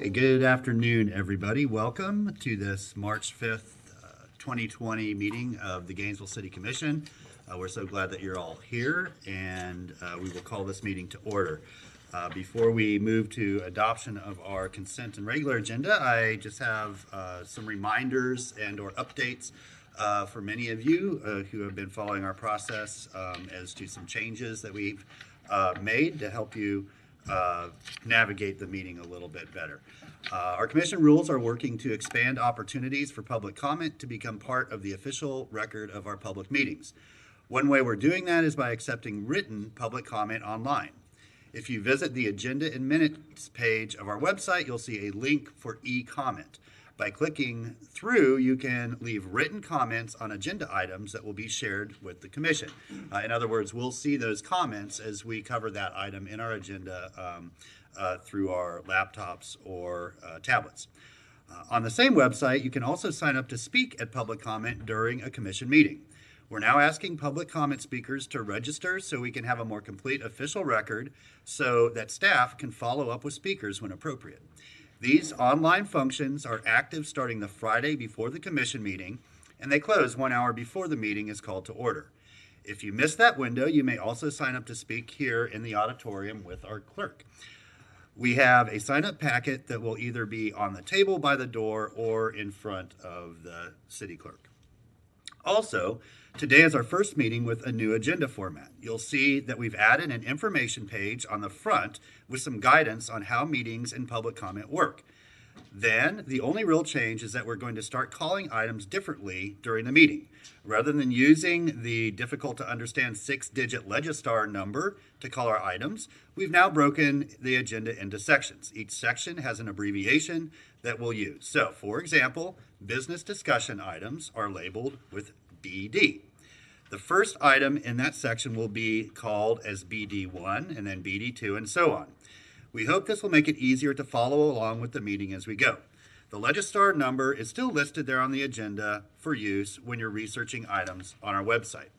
Hey, good afternoon, everybody. Welcome to this March 5th, 2020 meeting of the Gainesville City Commission. We're so glad that you're all here, and we will call this meeting to order. Before we move to adoption of our consent and regular agenda, I just have some reminders and or updates for many of you who have been following our process as to some changes that we've made to help you navigate the meeting a little bit better. Our commission rules are working to expand opportunities for public comment to become part of the official record of our public meetings. One way we're doing that is by accepting written public comment online. If you visit the agenda and minutes page of our website, you'll see a link for e-comment. By clicking through, you can leave written comments on agenda items that will be shared with the commission. In other words, we'll see those comments as we cover that item in our agenda through our laptops or tablets. On the same website, you can also sign up to speak at public comment during a commission meeting. We're now asking public comment speakers to register so we can have a more complete official record so that staff can follow up with speakers when appropriate. These online functions are active starting the Friday before the commission meeting, and they close 1 hour before the meeting is called to order. If you miss that window, you may also sign up to speak here in the auditorium with our clerk. We have a sign-up packet that will either be on the table by the door or in front of the city clerk. Also, today is our first meeting with a new agenda format. You'll see that we've added an information page on the front with some guidance on how meetings and public comment work. Then, the only real change is that we're going to start calling items differently during the meeting. Rather than using the difficult to understand 6-digit Legistar number to call our items, we've now broken the agenda into sections. Each section has an abbreviation that we'll use. So, for example, business discussion items are labeled with BD. The first item in that section will be called as BD1 and then BD2 and so on. We hope this will make it easier to follow along with the meeting as we go. The Legistar number is still listed there on the agenda for use when you're researching items on our website.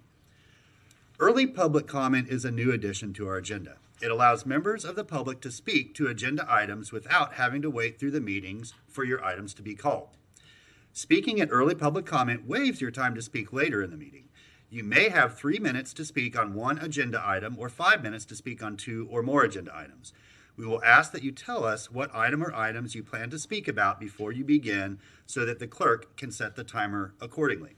Early public comment is a new addition to our agenda. It allows members of the public to speak to agenda items without having to wait through the meetings for your items to be called. Speaking at early public comment waives your time to speak later in the meeting. You may have 3 minutes to speak on one agenda item or 5 minutes to speak on 2 or more agenda items. We will ask that you tell us what item or items you plan to speak about before you begin so that the clerk can set the timer accordingly.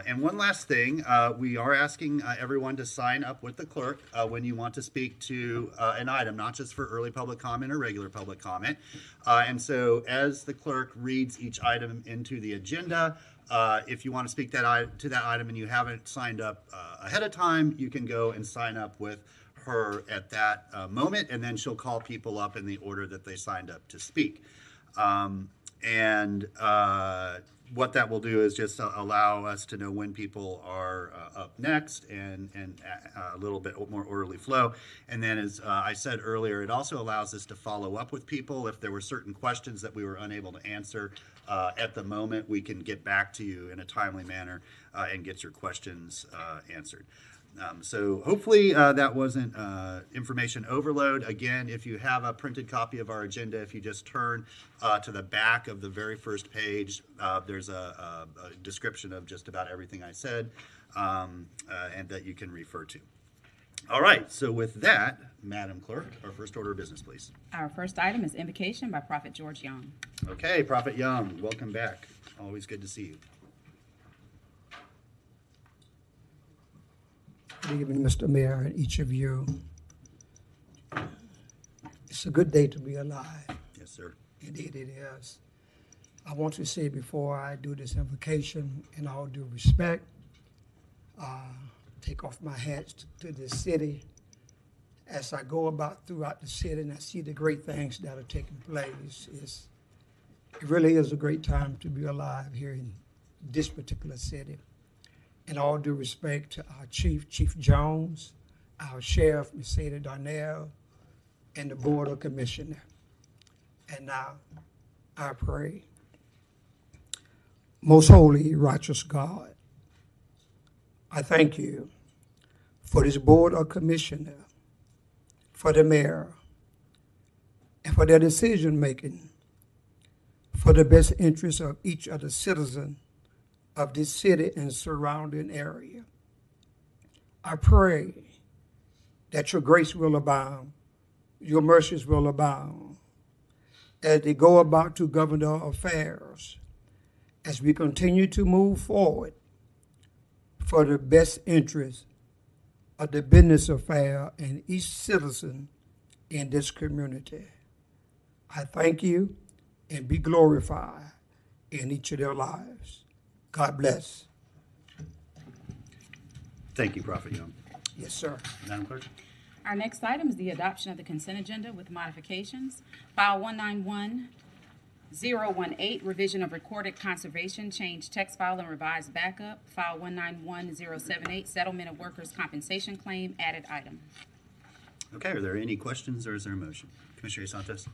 And one last thing, we are asking everyone to sign up with the clerk when you want to speak to an item, not just for early public comment or regular public comment. And so as the clerk reads each item into the agenda, if you want to speak to that item and you haven't signed up ahead of time, you can go and sign up with her at that moment, and then she'll call people up in the order that they signed up to speak. What that will do is just allow us to know when people are up next and a little bit more orderly flow. And then, as I said earlier, it also allows us to follow up with people. If there were certain questions that we were unable to answer at the moment, we can get back to you in a timely manner and get your questions answered. So hopefully that wasn't information overload. Again, if you have a printed copy of our agenda, if you just turn to the back of the very first page, there's a description of just about everything I said and that you can refer to. All right, so with that, Madam Clerk, our first order of business, please. Our first item is invocation by Prophet George Young. Okay, Prophet Young, welcome back. Always good to see you. Good evening, Mr. Mayor, and each of you. It's a good day to be alive. Yes, sir. Indeed it is. I want to say before I do this invocation, in all due respect, take off my hat to this city. As I go about throughout the city and I see the great things that are taking place, it really is a great time to be alive here in this particular city. In all due respect to our Chief Jones, our Sheriff, Mercedes Darnell, and the Board of Commissioners. And now I pray. Most holy, righteous God, I thank you for this Board of Commissioners, for the mayor, and for their decision-making for the best interest of each of the citizens of this city and surrounding area. I pray that your grace will abound, your mercies will abound, as they go about to govern our affairs, as we continue to move forward for the best interest of the business affair and each citizen in this community. I thank you and be glorified in each of their lives. God bless. Thank you, Prophet Young. Yes, sir. Madam Clerk? Our next item is the adoption of the consent agenda with modifications. File 191018, revision of recorded conservation, change text file and revised backup. File 191078, settlement of workers' compensation claim, added item. Okay, are there any questions or is there a motion? Commissioner Santos?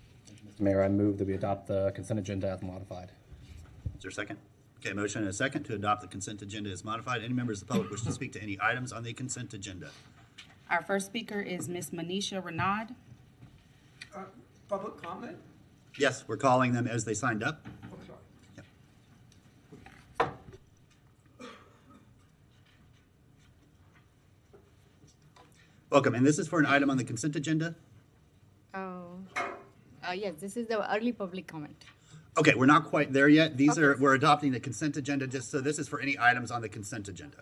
Mr. Mayor, I move that we adopt the consent agenda as modified. Is there a second? Okay, motion and a second to adopt the consent agenda as modified. Any members of the public wish to speak to any items on the consent agenda? Our first speaker is Ms. Manisha Renaud. Public comment? Yes, we're calling them as they signed up. Oh, sorry. Welcome, and this is for an item on the consent agenda? Yes, this is the early public comment. Okay, we're not quite there yet. We're adopting the consent agenda, just so this is for any items on the consent agenda.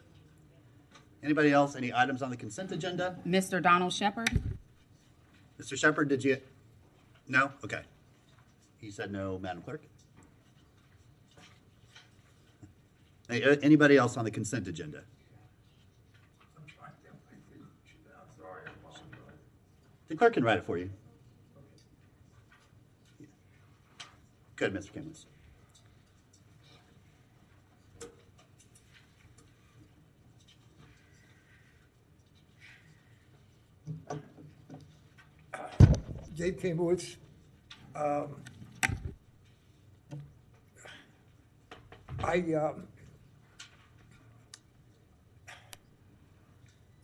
Anybody else, any items on the consent agenda? Mr. Donald Shepard. Mr. Shepard, did you? No? Okay. He said no, Madam Clerk. Anybody else on the consent agenda? The clerk can write it for you. Good, Mr. Kimlins. Dave Kimowitz. I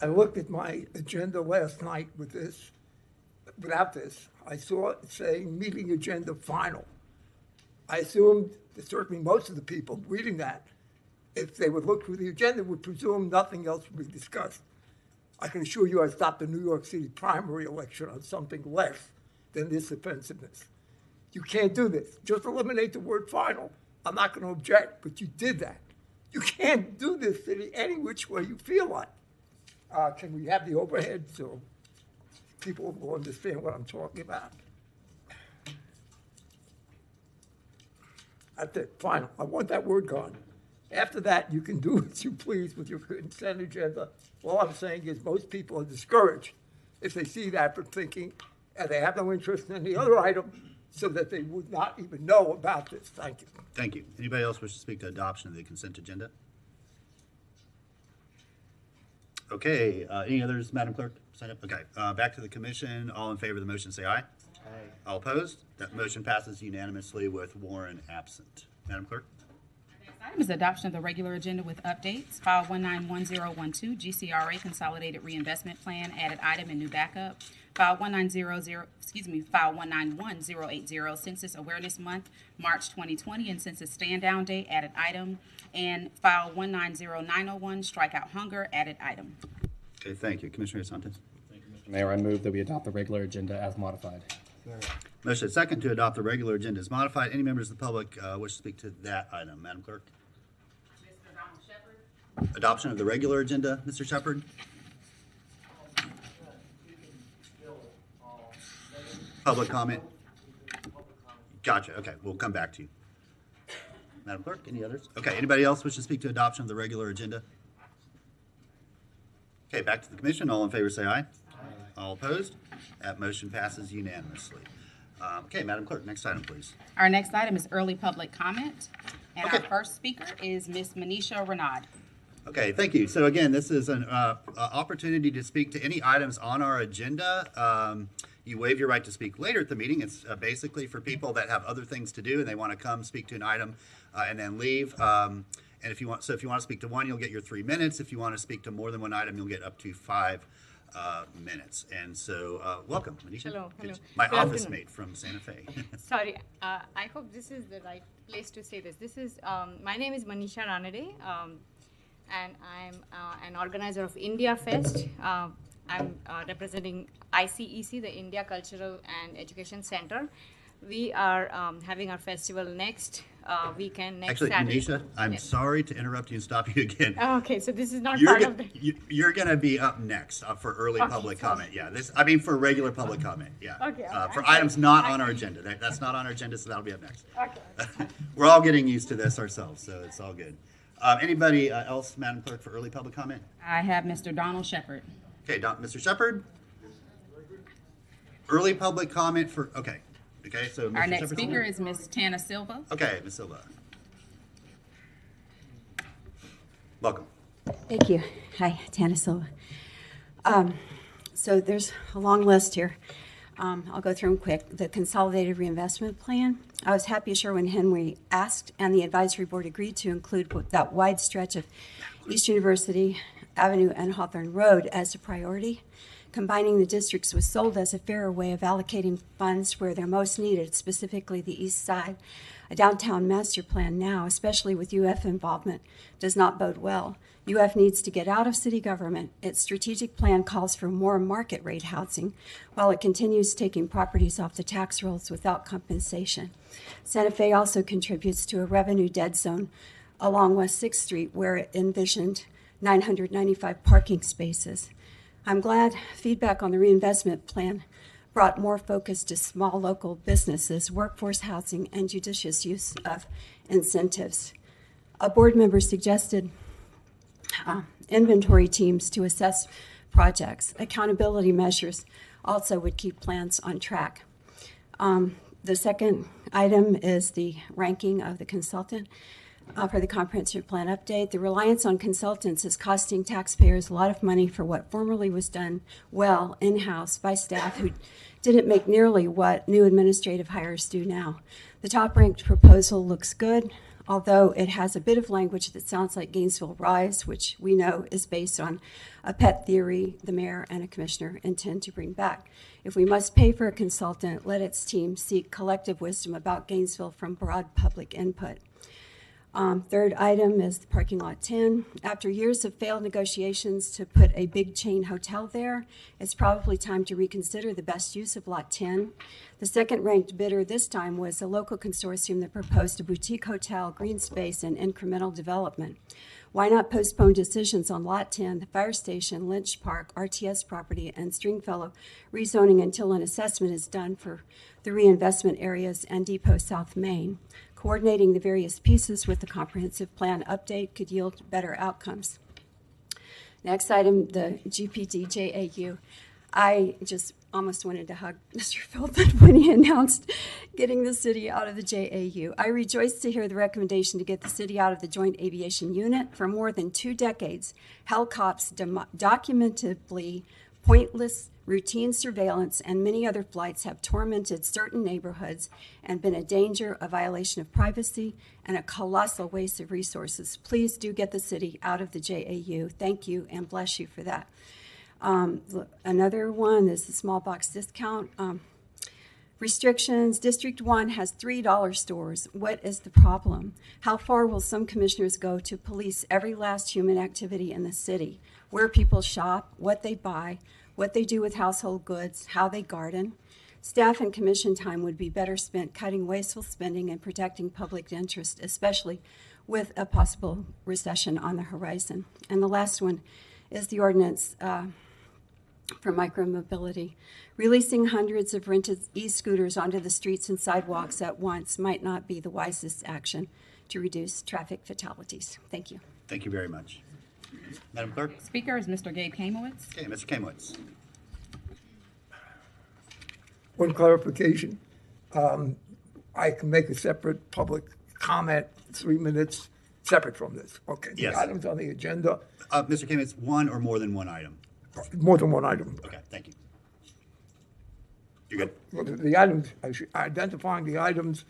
looked at my agenda last night with this, without this. I saw it saying meeting agenda final. I assumed that certainly most of the people reading that, if they would look through the agenda, would presume nothing else would be discussed. I can assure you I stopped the New York City primary election on something less than this offensiveness. You can't do this. Just eliminate the word final. I'm not going to object, but you did that. You can't do this any which way you feel like. Can we have the overhead so people will understand what I'm talking about? That's it, final. I want that word gone. After that, you can do as you please with your consent agenda. All I'm saying is most people are discouraged if they see that from thinking they have no interest in any other item, so that they would not even know about this. Thank you. Thank you. Anybody else wish to speak to adoption of the consent agenda? Okay, any others, Madam Clerk? Sign up. Okay, back to the commission. All in favor of the motion, say aye. Aye. All opposed? That motion passes unanimously with Warren absent. Madam Clerk? Next item is adoption of the regular agenda with updates. File 191012, GCRA Consolidated Reinvestment Plan, added item and new backup. File 191080, Census Awareness Month, March 2020, and Census Stand Down Day, added item. And file 190901, Strikeout Hunger, added item. Okay, thank you. Commissioner Santos? Mr. Mayor, I move that we adopt the regular agenda as modified. Motion second to adopt the regular agenda as modified. Any members of the public wish to speak to that item? Madam Clerk? Mr. Donald Shepard. Adoption of the regular agenda, Mr. Shepard? Public comment? Gotcha. Okay, we'll come back to you. Madam Clerk, any others? Okay, anybody else wish to speak to adoption of the regular agenda? Okay, back to the commission. All in favor say aye. Aye. All opposed? That motion passes unanimously. Okay, Madam Clerk, next item, please. Our next item is early public comment. And our Okay. first speaker is Ms. Manisha Renaud. Okay, thank you. So again, this is an opportunity to speak to any items on our agenda. You waive your right to speak later at the meeting. It's basically for people that have other things to do and they want to come speak to an item and then leave. And if you want to speak to one, you'll get your 3 minutes. If you want to speak to more than one item, you'll get up to 5 minutes. And so, welcome, Manisha. Hello, hello. My Good office afternoon. mate from Santa Fe. Sorry, I hope this is the right place to say this. This is, my name is Manisha Ranade, and I'm an organizer of India Fest. I'm representing ICEC, the India Cultural and Education Center. We are having our festival next weekend, next Actually, Saturday. Manisha, I'm Yes. sorry to interrupt you and stop you again. Oh, okay, so this is not You're, part go- of the. you're going to be up next for early Okay, public sorry. comment. Yeah, for regular public comment. Yeah. Okay, For I'm items sorry. not on our agenda. That's not on our agenda, so that'll be up next. Okay. We're all getting used to this ourselves, so it's all good. Anybody else, Madam Clerk, for early public comment? I have Mr. Donald Shepard. Okay, Mr. Shepard? Early public comment for, okay, so Mr. Our next Shepard's speaker here? is Ms. Tana Silva. Okay, Ms. Silva. Welcome. Thank you. Hi, Tana Silva. So there's a long list here. I'll go through them quick. The Consolidated Reinvestment Plan. I was happy Sherwin Henry asked, and the advisory board agreed to include that wide stretch of East University Avenue and Hawthorne Road as a priority. Combining the districts was sold as a fairer way of allocating funds where they're most needed, specifically the east side. A downtown master plan now, especially with UF involvement, does not bode well. UF needs to get out of city government. Its strategic plan calls for more market rate housing, while it continues taking properties off the tax rolls without compensation. Santa Fe also contributes to a revenue dead zone along West 6th Street, where it envisioned 995 parking spaces. I'm glad feedback on the reinvestment plan brought more focus to small local businesses, workforce housing, and judicious use of incentives. A board member suggested inventory teams to assess projects. Accountability measures also would keep plans on track. The second item is the ranking of the consultant for the comprehensive plan update. The reliance on consultants is costing taxpayers a lot of money for what formerly was done well in-house by staff who didn't make nearly what new administrative hires do now. The top-ranked proposal looks good, although it has a bit of language that sounds like Gainesville Rise, which we know is based on a pet theory the mayor and a commissioner intend to bring back. If we must pay for a consultant, let its team seek collective wisdom about Gainesville from broad public input. Third item is the parking lot 10. After years of failed negotiations to put a big chain hotel there, it's probably time to reconsider the best use of lot 10. The second ranked bidder this time was a local consortium that proposed a boutique hotel, green space, and incremental development. Why not postpone decisions on lot 10, the fire station, Lynch Park, RTS property, and Stringfellow rezoning until an assessment is done for the reinvestment areas and Depot South Main? Coordinating the various pieces with the comprehensive plan update could yield better outcomes. Next item, the GPD JAU. I just almost wanted to hug Mr. Philbin when he announced getting the city out of the JAU. I rejoice to hear the recommendation to get the city out of the Joint Aviation Unit. For more than 2 decades, HELCOP's documentably pointless routine surveillance and many other flights have tormented certain neighborhoods and been a danger, a violation of privacy, and a colossal waste of resources. Please do get the city out of the JAU. Thank you and bless you for that. Another one is the small box discount. Restrictions. District 1 has $3 stores. What is the problem? How far will some commissioners go to police every last human activity in the city? Where people shop, what they buy, what they do with household goods, how they garden. Staff and commission time would be better spent cutting wasteful spending and protecting public interest, especially with a possible recession on the horizon. And the last one is the ordinance for micromobility. Releasing hundreds of rented e-scooters onto the streets and sidewalks at once might not be the wisest action to reduce traffic fatalities. Thank you. Thank you very much. Madam Clerk? Speaker is Mr. Gabe Kamowitz. Okay, Mr. Kamowitz. One clarification. I can make a separate public comment, 3 minutes, separate from this. Okay. Yes. The items on the agenda, Mr. Kamowitz, one or more than one item? more than one item. Okay, thank you. You're good. The items, identifying the items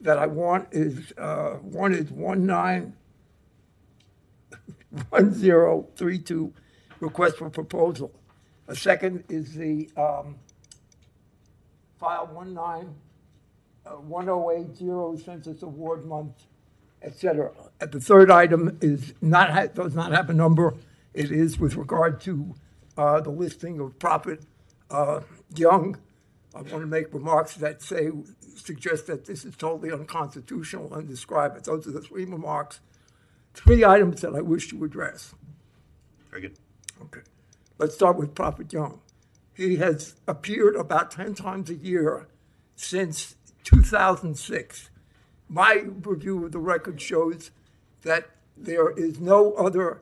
that I want is, one is 191032, request for proposal. A second is the file 1080 Census Award Month, etc. The third item is does not have a number. It is with regard to the listing of Prophet Young. I want to make remarks that suggest that this is totally unconstitutional and describe it. Those are the three remarks, three items that I wish to address. Very good. Okay. Let's start with Prophet Young. He has appeared about 10 times a year since 2006. My review of the record shows that there is no other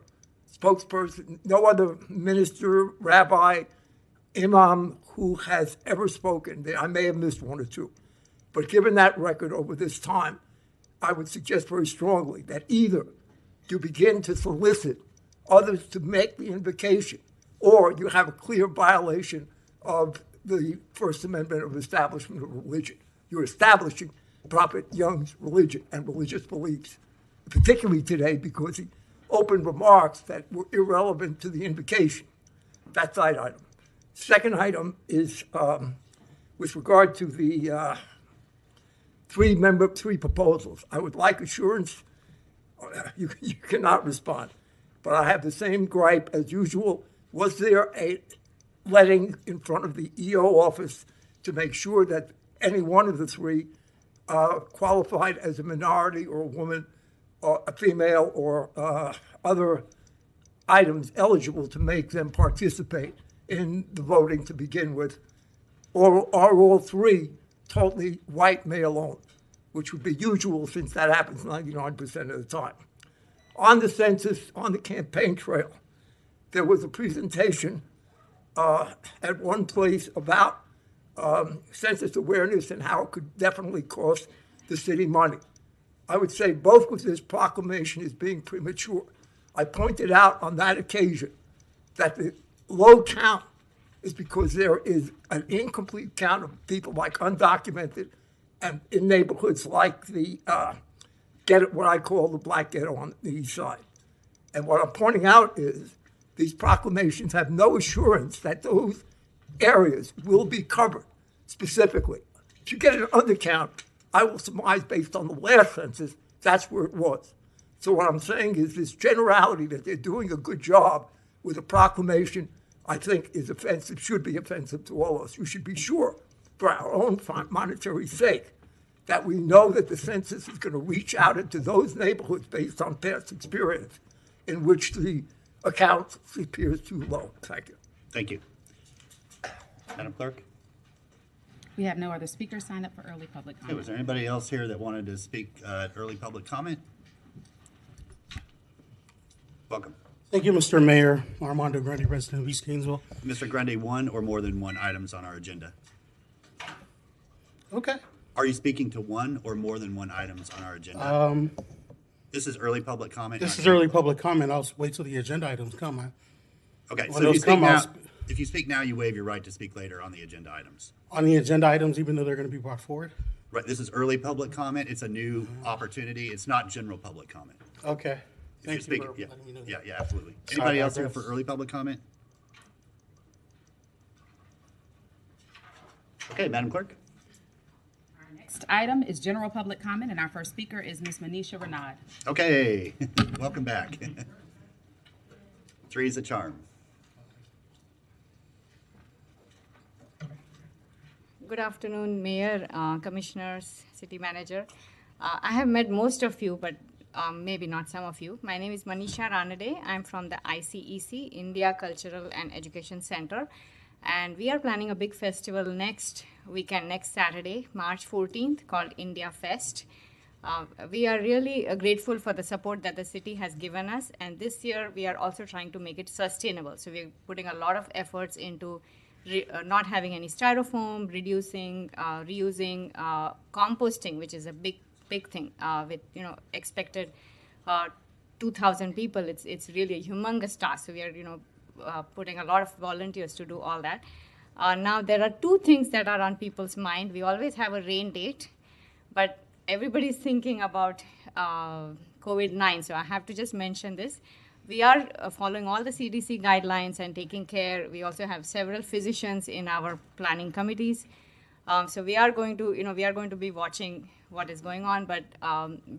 spokesperson, no other minister, rabbi, imam who has ever spoken. I may have missed one or two. But given that record over this time, I would suggest very strongly that either you begin to solicit others to make the invocation, or you have a clear violation of the First Amendment of establishment of religion. You're establishing Prophet Young's religion and religious beliefs, particularly today because he opened remarks that were irrelevant to the invocation. That's that item. Second item is with regard to the three proposals. I would like assurance. You cannot respond. But I have the same gripe as usual. Was there a letting in front of the EO office to make sure that any one of the three qualified as a minority or a woman or a female or other items eligible to make them participate in the voting to begin with? Or are all three totally white male owned, which would be usual since that happens 99% of the time? On the census, on the campaign trail, there was a presentation at one place about census awareness and how it could definitely cost the city money. I would say both of this proclamation is being premature. I pointed out on that occasion that the low count is because there is an incomplete count of people like undocumented and in neighborhoods like the what I call the black ghetto on the east side. And what I'm pointing out is these proclamations have no assurance that those areas will be covered specifically. If you get an undercount, I will surmise based on the last census, that's where it was. So what I'm saying is this generality that they're doing a good job with a proclamation, I think is offensive, should be offensive to all of us. We should be sure, for our own monetary sake, that we know that the census is going to reach out into those neighborhoods based on past experience in which the account appears too low. Thank you. Thank you. Madam Clerk? We have no other speakers signed up for early public Okay, comment. was there anybody else here that wanted to speak at early public comment? Welcome. Thank you, Mr. Mayor. Armando Grundy, resident of East Gainesville. Mr. Grundy, one or more than one items on our agenda? Okay. Are you speaking to one or more than one items on our agenda? This is early public comment. This not is general early public comment. I'll wait till the agenda items come. Okay, When so if you those speak come, I'll now, sp- if you speak now, you waive your right to speak later on the agenda items. On the agenda items, even though they're going to be brought forward? Right, this is early public comment. It's a new opportunity. It's not general public comment. Okay. If you're Thank you speaking, for yeah, letting me know yeah, that. yeah, absolutely. Sorry Anybody about else here this. for early public comment? Okay, Madam Clerk? Our next item is general public comment, and our first speaker is Ms. Manisha Renaud. Okay, welcome back. Three's a charm. Good afternoon, Mayor, Commissioners, City Manager. I have met most of you, but maybe not some of you. My name is Manisha Ranade. I'm from the ICEC, India Cultural and Education Center. And we are planning a big festival next weekend, next Saturday, March 14th, called India Fest. We are really grateful for the support that the city has given us. And this year, we are also trying to make it sustainable. So we're putting a lot of efforts into not having any styrofoam, reducing, reusing, composting, which is a big thing. With expected 2,000 people, it's really a humongous task. So we are putting a lot of volunteers to do all that. Now there are two things that are on people's mind. We always have a rain date, but everybody's thinking about COVID-19. So I have to just mention this. we are following all the CDC guidelines and taking care. We also have several physicians in our planning committees. So we are going to be watching what is going on, but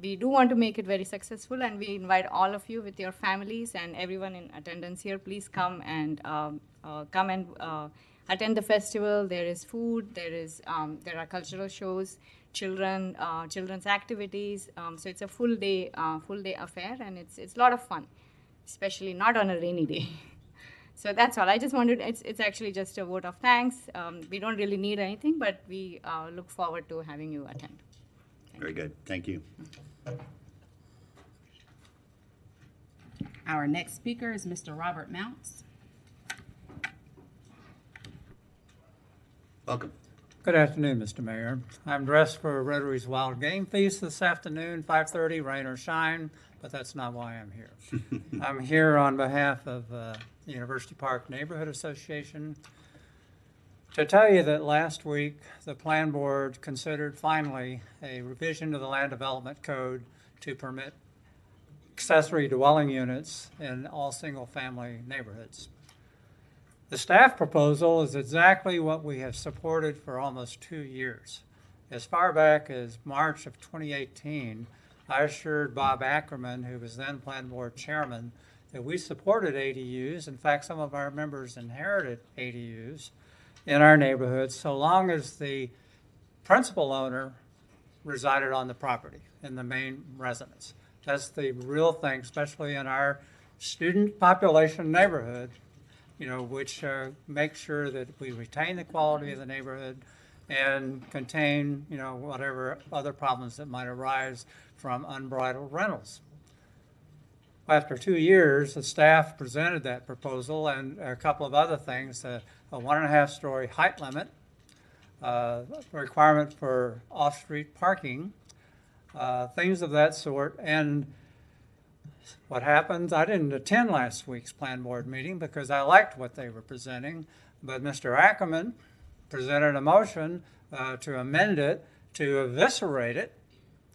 we do want to make it very successful, and we invite all of you with your families and everyone in attendance here. Please come and attend the festival. There is food. There are cultural shows, children's activities. So it's a full day affair, and it's a lot of fun, especially not on a rainy day. So that's all. I just wanted, it's actually just a vote of thanks. We don't really need anything, but we look forward to having you attend. Very good. Thank you. Our next speaker is Mr. Robert Mounts. Welcome. Good afternoon, Mr. Mayor. I'm dressed for Rotary's Wild Game Feast this afternoon, 5:30, rain or shine, but that's not why I'm here. I'm here on behalf of the University Park Neighborhood Association to tell you that last week the Plan Board considered finally a revision to the Land Development Code to permit accessory dwelling units in all single-family neighborhoods. The staff proposal is exactly what we have supported for almost 2 years. As far back as March of 2018, I assured Bob Ackerman, who was then Plan Board Chairman, that we supported ADUs. In fact, some of our members inherited ADUs in our neighborhoods so long as the principal owner resided on the property in the main residence. That's the real thing, especially in our student population neighborhood, which makes sure that we retain the quality of the neighborhood and contain, whatever other problems that might arise from unbridled rentals. After 2 years, the staff presented that proposal and a couple of other things, a 1.5-story height limit, requirement for off-street parking, things of that sort. And what happened, I didn't attend last week's Plan Board meeting because I liked what they were presenting, but Mr. Ackerman presented a motion to amend it, to eviscerate it,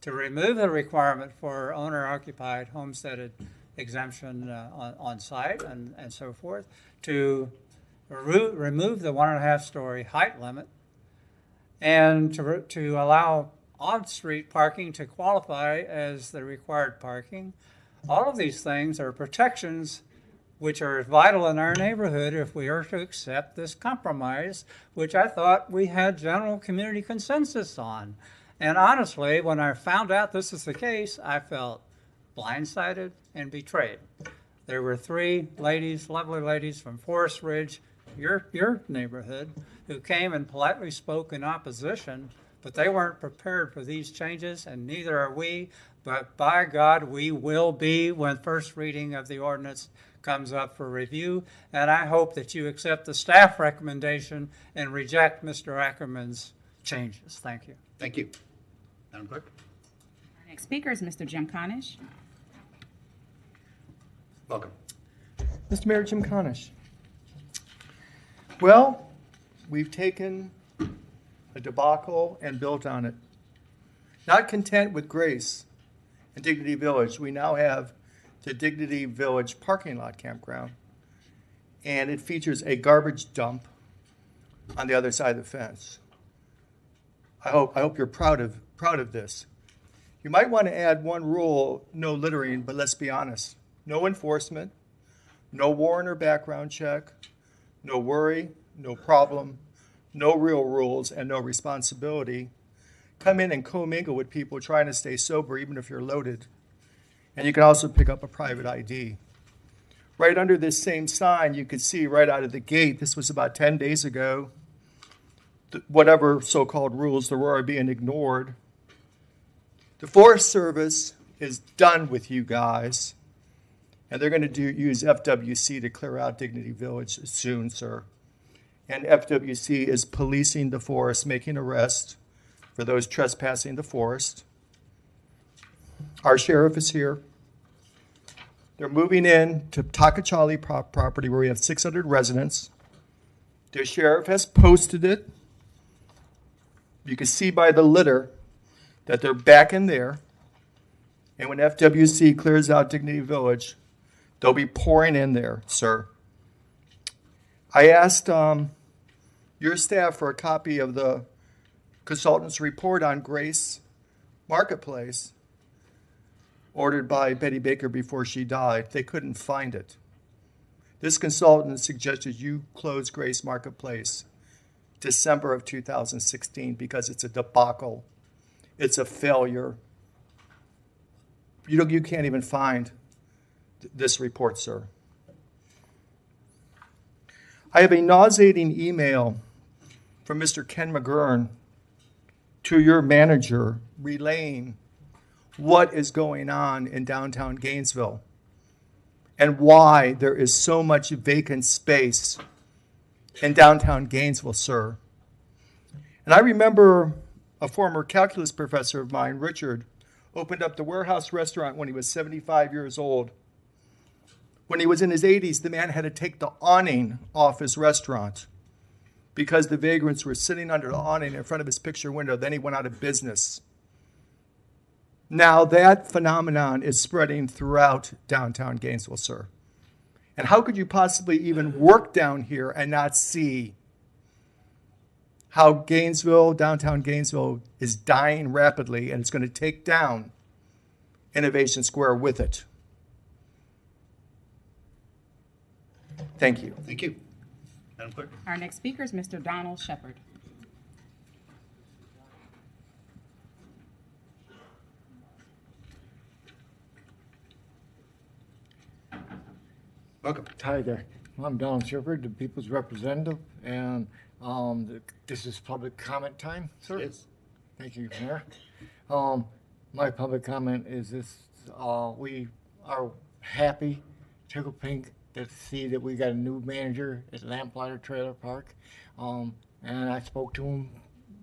to remove the requirement for owner-occupied homesteaded exemption on site and so forth, to remove the 1.5-story height limit, and to allow on-street parking to qualify as the required parking. All of these things are protections which are vital in our neighborhood if we are to accept this compromise, which I thought we had general community consensus on. And honestly, when I found out this is the case, I felt blindsided and betrayed. There were 3 ladies, lovely ladies from Forest Ridge, your neighborhood, who came and politely spoke in opposition, but they weren't prepared for these changes, and neither are we. But by God, we will be when first reading of the ordinance comes up for review. And I hope that you accept the staff recommendation and reject Mr. Ackerman's changes. Thank you. Thank you. Madam Clerk? Our next speaker is Mr. Jim Conish. Welcome. Mr. Mayor, Jim Conish. Well, we've taken a debacle and built on it. Not content with Grace and Dignity Village, we now have the Dignity Village parking lot campground, and it features a garbage dump on the other side of the fence. I hope you're proud of this. You might want to add one rule: no littering, but let's be honest. No enforcement, no warrant or background check, no worry, no problem, no real rules, and no responsibility. Come in and commingle with people trying to stay sober, even if you're loaded. And you can also pick up a private ID. Right under this same sign, you could see right out of the gate, this was about 10 days ago, whatever so-called rules there were are being ignored. The Forest Service is done with you guys, and they're going to use FWC to clear out Dignity Village soon, sir. And FWC is policing the forest, making arrests for those trespassing the forest. Our sheriff is here. They're moving in to Takachali property where we have 600 residents. The sheriff has posted it. You can see by the litter that they're back in there. And when FWC clears out Dignity Village, They'll be pouring in there, sir. I asked your staff for a copy of the consultant's report on Grace Marketplace, ordered by Betty Baker before she died. They couldn't find it. This consultant suggested you close Grace Marketplace December of 2016 because it's a debacle. It's a failure. You can't even find this report, sir. I have a nauseating email from Mr. Ken McGurn to your manager relaying what is going on in downtown Gainesville and why there is so much vacant space in downtown Gainesville, sir. And I remember a former calculus professor of mine, Richard, opened up the Warehouse Restaurant when he was 75 years old. When he was in his 80s, the man had to take the awning off his restaurant because the vagrants were sitting under the awning in front of his picture window. Then he went out of business. Now that phenomenon is spreading throughout downtown Gainesville, sir. And how could you possibly even work down here and not see how Gainesville, downtown Gainesville, is dying rapidly, and it's going to take down Innovation Square with it? Thank you. Thank you. Madam Clerk? Our next speaker is Mr. Donald Shepard. Welcome. Hi there. I'm Donald Shepard, the People's Representative, and this is public comment time, sir? Yes. Thank you, Mayor. My public comment is this: we are happy, tickled pink, to see that we got a new manager at Lamplighter Trailer Park, and I spoke to him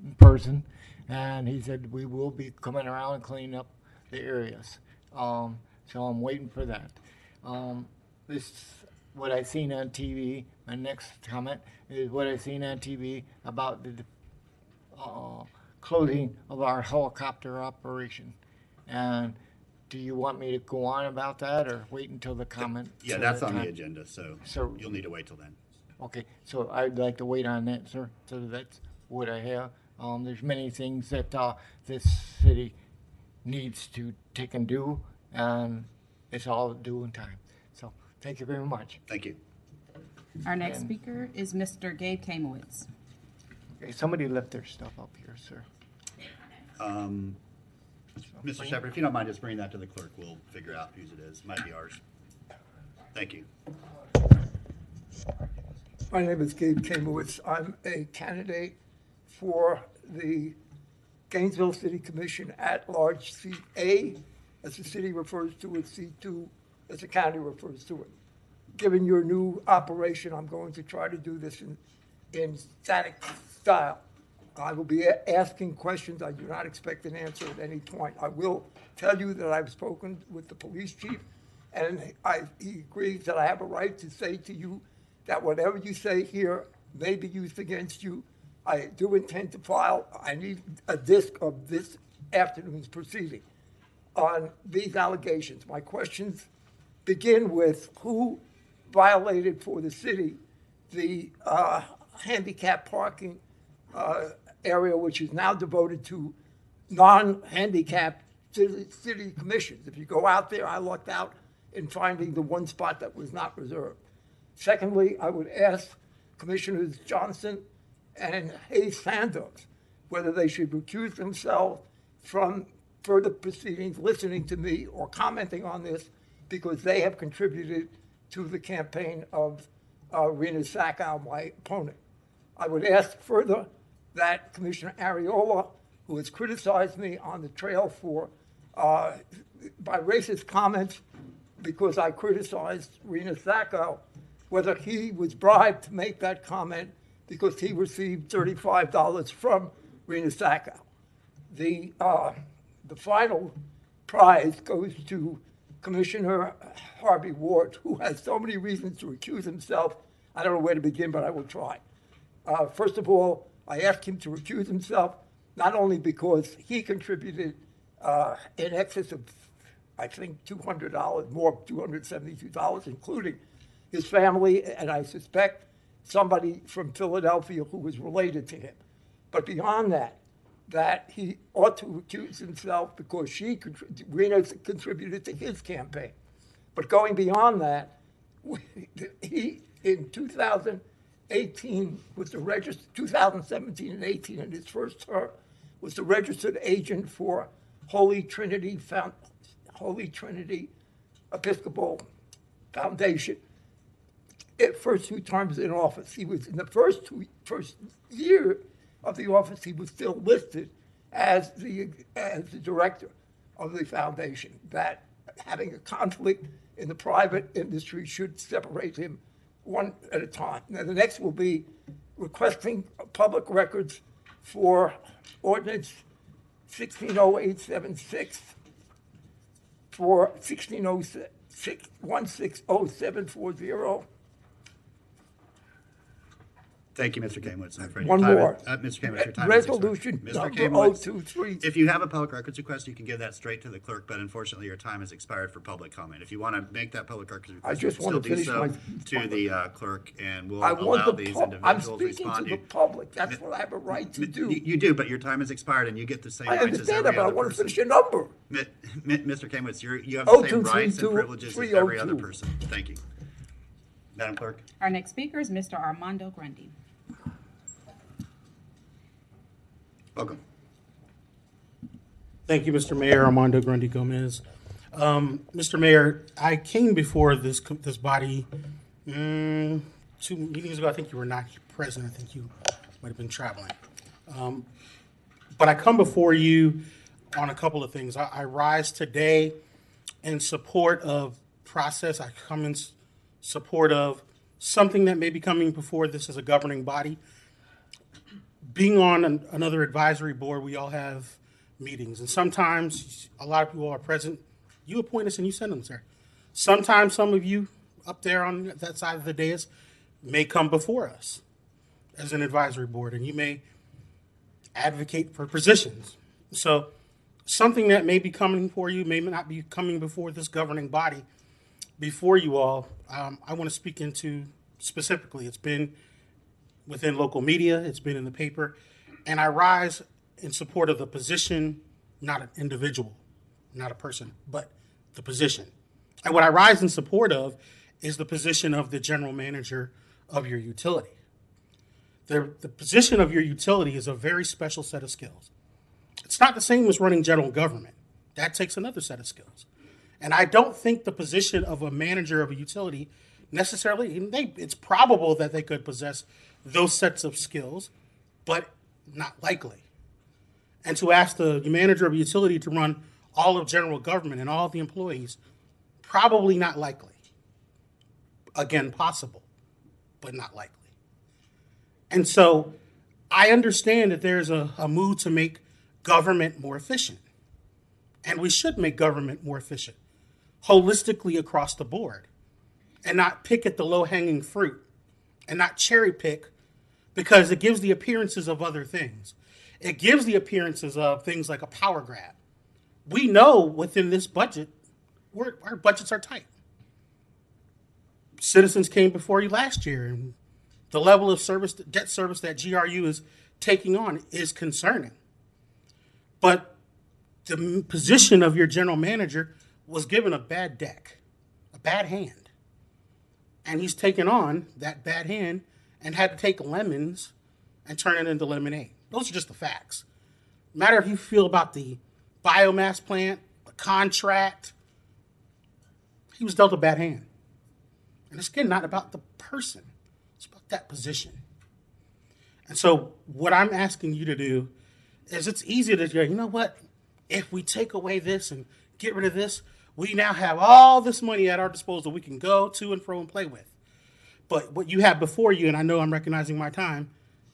in person, and he said we will be coming around and cleaning up the areas. So I'm waiting for that. This what I seen on TV. My next comment is what I seen on TV about the closing of our helicopter operation. And do you want me to go on about that or wait until the comment? Yeah, that's on the agenda, so you'll need to wait till then. Okay, so I'd like to wait on that, sir. So that's what I have. There's many things that this city needs to take and do, and it's all due in time. So thank you very much. Thank you. Our next speaker is Mr. Gabe Kamowitz. Okay, somebody left their stuff up here, sir. Mr. Shepard, if you don't mind just bringing that to the clerk, we'll figure out whose it is. Might be ours. Thank you. My name is Gabe Kamowitz. I'm a candidate for the Gainesville City Commission at large, seat A, as the city refers to it, seat 2, as the county refers to it. Given your new operation, I'm going to try to do this in static style. I will be asking questions. I do not expect an answer at any point. I will tell you that I've spoken with the police chief, and he agrees that I have a right to say to you that whatever you say here may be used against you. I do intend to file. I need a disc of this afternoon's proceeding on these allegations. My questions begin with who violated for the city the handicap parking area, which is now devoted to non-handicapped city commissions. If you go out there, I lucked out in finding the one spot that was not reserved. Secondly, I would ask Commissioners Johnson and Hayes Sandos whether they should recuse themselves from further proceedings, listening to me, or commenting on this, because they have contributed to the campaign of Rena Sackow, my opponent. I would ask further that Commissioner Ariola, who has criticized me on the trail for by racist comments because I criticized Rena Sackow, whether he was bribed to make that comment because he received $35 from Rena Sackow. The final prize goes to Commissioner Harvey Ward, who has so many reasons to recuse himself. I don't know where to begin, but I will try. First of all, I asked him to recuse himself, not only because he contributed in excess of I think $200 more, $272, including his family, and I suspect somebody from Philadelphia who was related to him. But beyond that, that he ought to accuse himself because Rena contributed to his campaign. But going beyond that, he, in 2018, was the 2017 and 18, in his first term, was the registered agent for Holy Trinity Episcopal Foundation. First 2 terms in office, he was in the first year of the office, he was still listed as the director of the foundation. That having a conflict in the private industry should separate him one at a time. Now, the next will be requesting public records for ordinance 160876 for 160740. Thank you, Mr. Kamewitz. I'm afraid One your time more. Mr. Kamewitz, your time is expired. Resolution Mr. number Kamewitz, 023. if you have a public records request, you can give that straight to the clerk, but unfortunately, your time has expired for public comment. If you want to make that public records request, just you can want still to do finish so to the clerk, and we'll I want allow the these I'm individuals speaking respond to to the you. public. That's what I have a right to do. You do, but your time has expired, and you get the same I rights as understand every that, but I other want to person. finish your number. Mr. Kamewitz, you have the same rights and 0232 privileges as every other 302. person. Thank you. Madam Clerk? Our next speaker is Mr. Armando Grundy. Welcome. Thank you, Mr. Mayor. Armando Grundy Gomez. Mr. Mayor, I came before this body 2 meetings ago. I think you were not present. I think you might have been traveling. But I come before you on a couple of things. I rise today in support of process. I come in support of something that may be coming before this as a governing body. Being on another advisory board, we all have meetings, and sometimes a lot of people are present. You appoint us and you send them there. Sometimes some of you up there on that side of the dais may come before us as an advisory board, and you may advocate for positions. So something that may be coming for you may not be coming before this governing body. Before you all, I want to speak into specifically. It's been within local media, it's been in the paper, and I rise in support of the position, not an individual, not a person, but the position. And what I rise in support of is the position of the general manager of your utility. The position of your utility is a very special set of skills. It's not the same as running general government. That takes another set of skills. And I don't think the position of a manager of a utility necessarily, it's probable that they could possess those sets of skills, but not likely. And to ask the manager of a utility to run all of general government and all of the employees, probably not likely. Again, possible, but not likely. And so I understand that there's a move to make government more efficient. And we should make government more efficient, holistically across the board, and not pick at the low-hanging fruit and not cherry pick, because it gives the appearances of other things. It gives the appearances of things like a power grab. We know within this budget, our budgets are tight. Citizens came before you last year, and the level of debt service that GRU is taking on is concerning. But the position of your general manager was given a bad deck, a bad hand. And he's taken on that bad hand and had to take lemons and turn it into lemonade. Those are just the facts. No matter if you feel about the biomass plant, the contract, he was dealt a bad hand. And it's again not about the person, it's about that position. And so what I'm asking you to do is, it's easy to go, you know what, if we take away this and get rid of this, we now have all this money at our disposal we can go to and fro and play with. But what you have before you, and I know I'm recognizing my time,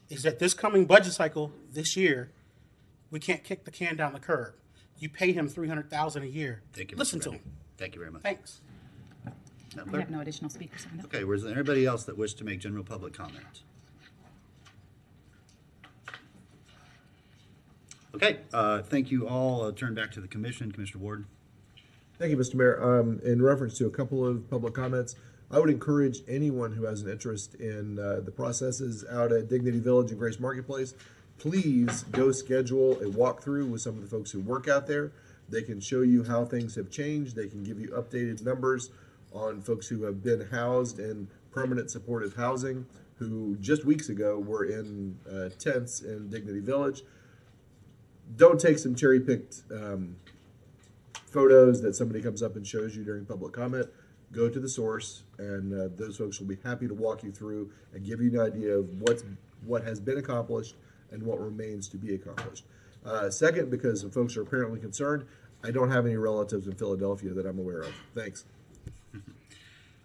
is that this coming budget cycle this year, we can't kick the can down the curb. You pay him $300,000 a year. Thank you, Mr. Listen to Grundy. him. Thank you very much. Thanks. Madam We Clerk? have no additional speakers signed up. Okay, was there anybody else that wished to make general public comment? Okay, thank you all. I'll turn back to the commission. Commissioner Ward. Thank you, Mr. Mayor. In reference to a couple of public comments, I would encourage anyone who has an interest in the processes out at Dignity Village and Grace Marketplace, please go schedule a walkthrough with some of the folks who work out there. They can show you how things have changed. They can give you updated numbers on folks who have been housed in permanent supportive housing, who just weeks ago were in tents in Dignity Village. Don't take some cherry-picked photos that somebody comes up and shows you during public comment. Go to the source, and those folks will be happy to walk you through and give you an idea of what has been accomplished and what remains to be accomplished. Second, because some folks are apparently concerned, I don't have any relatives in Philadelphia that I'm aware of. Thanks.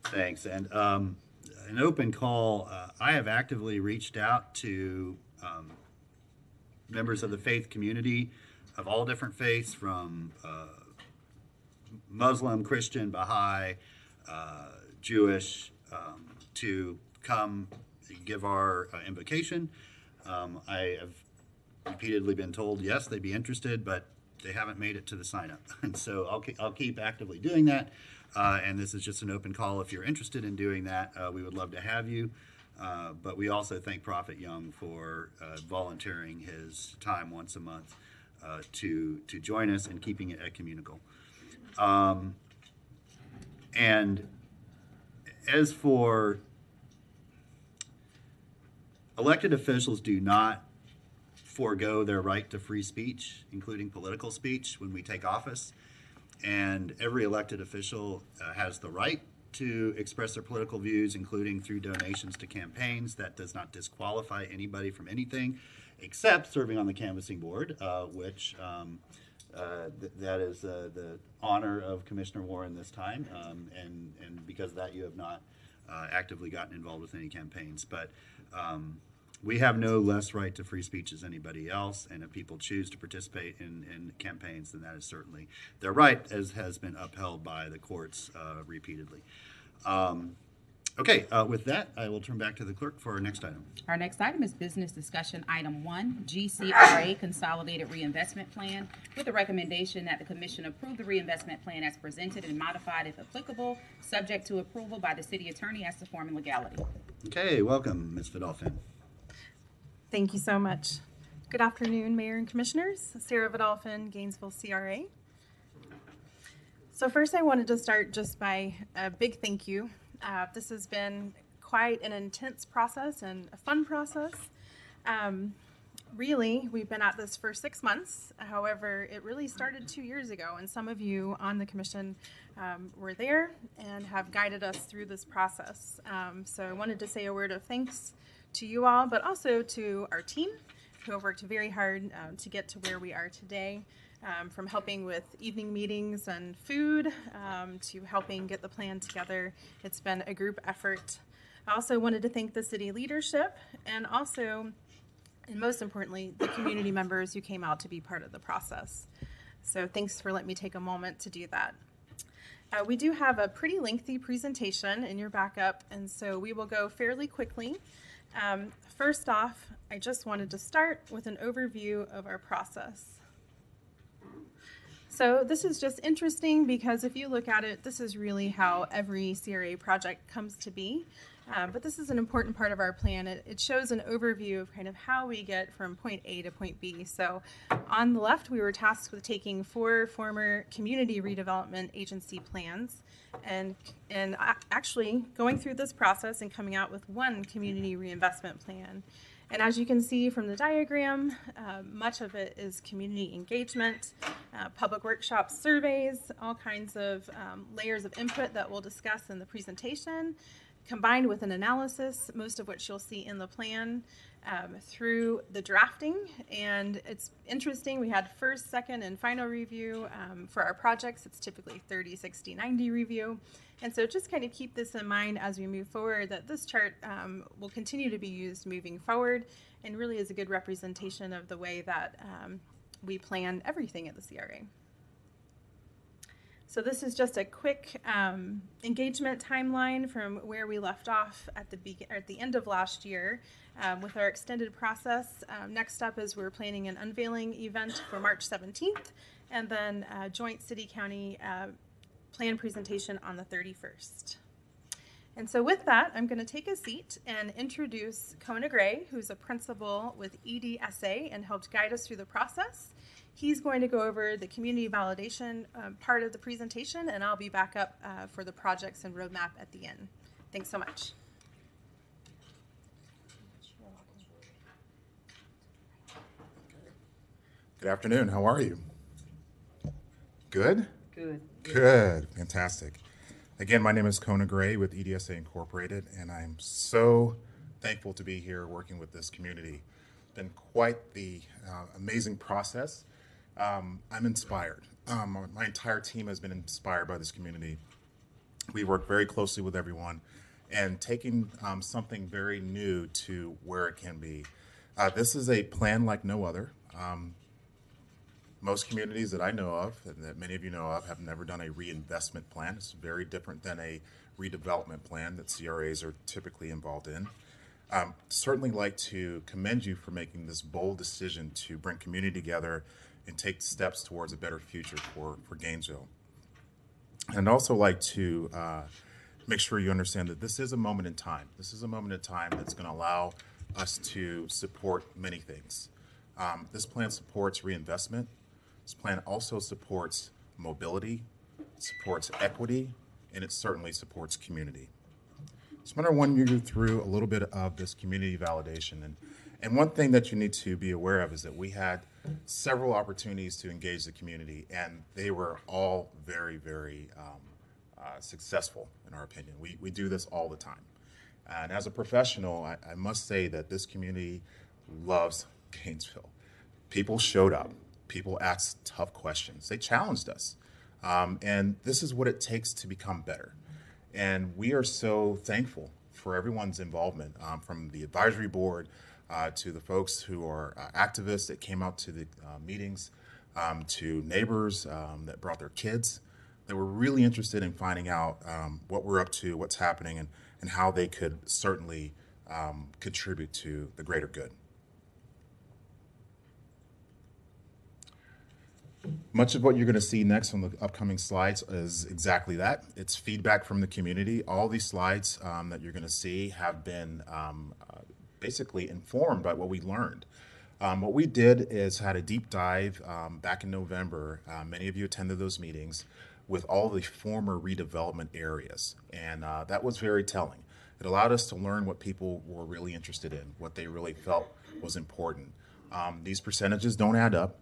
Thanks. And an open call, I have actively reached out to members of the faith community of all different faiths, from Muslim, Christian, Baha'i, Jewish, to come give our invocation. I have repeatedly been told, yes, they'd be interested, but they haven't made it to the sign up. And so I'll keep actively doing that. And this is just an open call. If you're interested in doing that, we would love to have you. But we also thank Prophet Young for volunteering his time once a month to join us and keeping it ecumenical. And as for elected officials, do not forego their right to free speech, including political speech, when we take office. And every elected official has the right to express their political views, including through donations to campaigns. That does not disqualify anybody from anything, except serving on the canvassing board, which that is the honor of Commissioner Warren this time. And because of that, you have not actively gotten involved with any campaigns. But we have no less right to free speech as anybody else, and if people choose to participate in campaigns, then that is certainly their right, as has been upheld by the courts repeatedly. Okay, with that, I will turn back to the clerk for our next item. Our next item is business discussion item 1, GCRA Consolidated Reinvestment Plan, with a recommendation that the commission approve the reinvestment plan as presented and modified if applicable, subject to approval by the city attorney as to form and legality. Okay, welcome, Ms. Vidolfin. Thank you so much. Good afternoon, Mayor and Commissioners. Sarah Vidolfin, Gainesville CRA. So first I wanted to start just by a big thank you. This has been quite an intense process and a fun process. Really, we've been at this for 6 months. However, it really started 2 years ago, and some of you on the commission were there and have guided us through this process. So I wanted to say a word of thanks to you all, but also to our team who have worked very hard to get to where we are today, from helping with evening meetings and food to helping get the plan together. It's been a group effort. I also wanted to thank the city leadership and also, and most importantly, the community members who came out to be part of the process. So thanks for letting me take a moment to do that. We do have a pretty lengthy presentation in your backup, and so we will go fairly quickly. First off, I just wanted to start with an overview of our process. So this is just interesting because if you look at it, this is really how every CRA project comes to be. But this is an important part of our plan. It shows an overview of kind of how we get from point A to point B. So on the left, we were tasked with taking 4 former community redevelopment agency plans and actually going through this process and coming out with 1 community reinvestment plan. And as you can see from the diagram, much of it is community engagement, public workshops, surveys, all kinds of layers of input that we'll discuss in the presentation, combined with an analysis, most of which you'll see in the plan through the drafting. And it's interesting, we had first, second, and final review. For our projects, it's typically 30, 60, 90 review. And so just kind of keep this in mind as we move forward, that this chart will continue to be used moving forward and really is a good representation of the way that we plan everything at the CRA. So this is just a quick engagement timeline from where we left off at the end of last year with our extended process. Next up is we're planning an unveiling event for March 17th, and then a joint city-county plan presentation on the 31st. And so with that, I'm going to take a seat and introduce Kona Gray, who's a principal with EDSA and helped guide us through the process. He's going to go over the community validation part of the presentation, and I'll be back up for the projects and roadmap at the end. Thanks so much. Good afternoon. How are you? Good? Good. Good. Fantastic. Again, my name is Kona Gray with EDSA Incorporated, and I'm so thankful to be here working with this community. It's been quite the amazing process. I'm inspired. My entire team has been inspired by this community. We work very closely with everyone and taking something very new to where it can be. This is a plan like no other. Most communities that I know of, and that many of you know of, have never done a reinvestment plan. It's very different than a redevelopment plan that CRAs are typically involved in. Certainly like to commend you for making this bold decision to bring community together and take steps towards a better future for Gainesville. And I'd also like to make sure you understand that this is a moment in time. This is a moment in time that's going to allow us to support many things. This plan supports reinvestment. This plan also supports mobility, supports equity, and it certainly supports community. So I'm going to run you through a little bit of this community validation. And one thing that you need to be aware of is that we had several opportunities to engage the community, and they were all very, very successful, in our opinion. We do this all the time. And as a professional, I must say that this community loves Gainesville. People showed up. People asked tough questions. They challenged us. And this is what it takes to become better. And we are so thankful for everyone's involvement, from the advisory board to the folks who are activists that came out to the meetings, to neighbors that brought their kids, that were really interested in finding out what we're up to, what's happening, and how they could certainly contribute to the greater good. Much of what you're going to see next on the upcoming slides is exactly that. It's feedback from the community. All these slides that you're going to see have been basically informed by what we learned. What we did is had a deep dive back in November. Many of you attended those meetings with all the former redevelopment areas, and that was very telling. It allowed us to learn what people were really interested in, what they really felt was important. These percentages don't add up.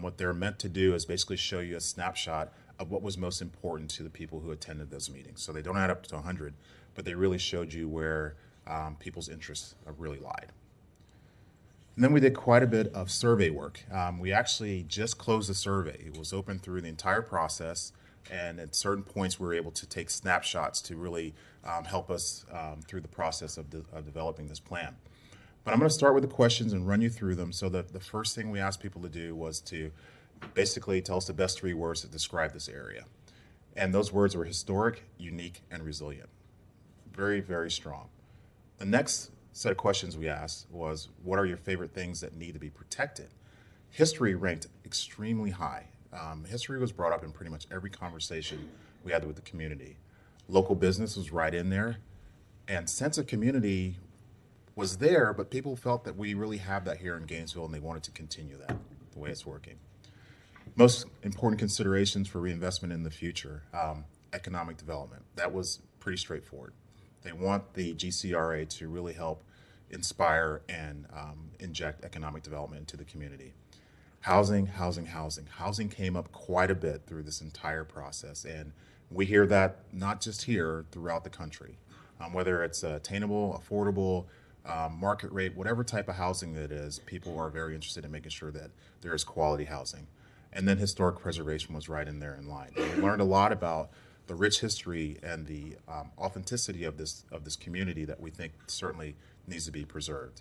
What they're meant to do is basically show you a snapshot of what was most important to the people who attended those meetings. So they don't add up to 100, but they really showed you where people's interests really lied. And then we did quite a bit of survey work. We actually just closed the survey. It was open through the entire process, and at certain points we were able to take snapshots to really help us through the process of developing this plan. But I'm going to start with the questions and run you through them. So that the first thing we asked people to do was to basically tell us the best 3 words that describe this area. And those words were historic, unique, and resilient. Very, very strong. The next set of questions we asked was, what are your favorite things that need to be protected? History ranked extremely high. History was brought up in pretty much every conversation we had with the community. Local business was right in there. And sense of community was there, but people felt that we really have that here in Gainesville, and they wanted to continue that the way it's working. Most important considerations for reinvestment in the future, economic development. That was pretty straightforward. They want the GCRA to really help inspire and inject economic development into the community. Housing, housing, housing. Housing came up quite a bit through this entire process, and we hear that not just here, throughout the country. Whether it's attainable, affordable, market rate, whatever type of housing it is, people are very interested in making sure that there is quality housing. And then historic preservation was right in there in line. We learned a lot about the rich history and the authenticity of this community that we think certainly needs to be preserved.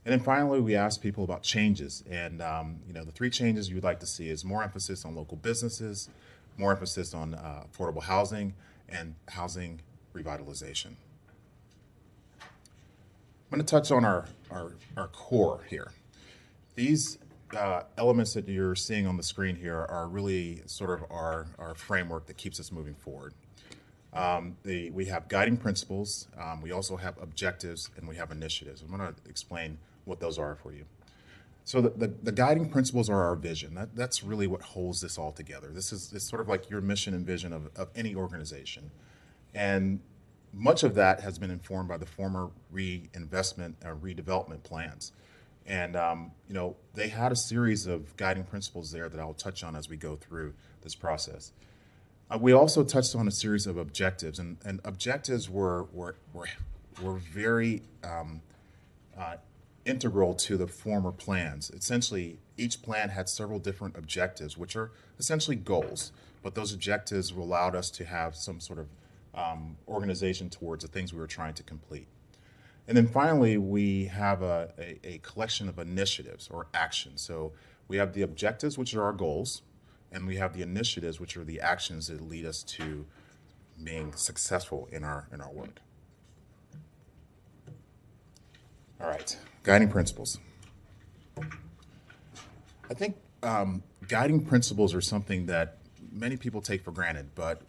And then finally, we asked people about changes. And the 3 changes you would like to see is more emphasis on local businesses, more emphasis on affordable housing, and housing revitalization. I'm going to touch on our core here. These elements that you're seeing on the screen here are really sort of our framework that keeps us moving forward. We have guiding principles, we also have objectives, and we have initiatives. I'm going to explain what those are for you. So the guiding principles are our vision. That's really what holds this all together. It's sort of like your mission and vision of any organization. And much of that has been informed by the former redevelopment plans. And, they had a series of guiding principles there that I'll touch on as we go through this process. We also touched on a series of objectives, and objectives were very integral to the former plans. Essentially, each plan had several different objectives, which are essentially goals, but those objectives allowed us to have some sort of organization towards the things we were trying to complete. And then finally, we have a collection of initiatives or actions. So we have the objectives, which are our goals, and we have the initiatives, which are the actions that lead us to being successful in our work. All right, guiding principles. I think guiding principles are something that many people take for granted, but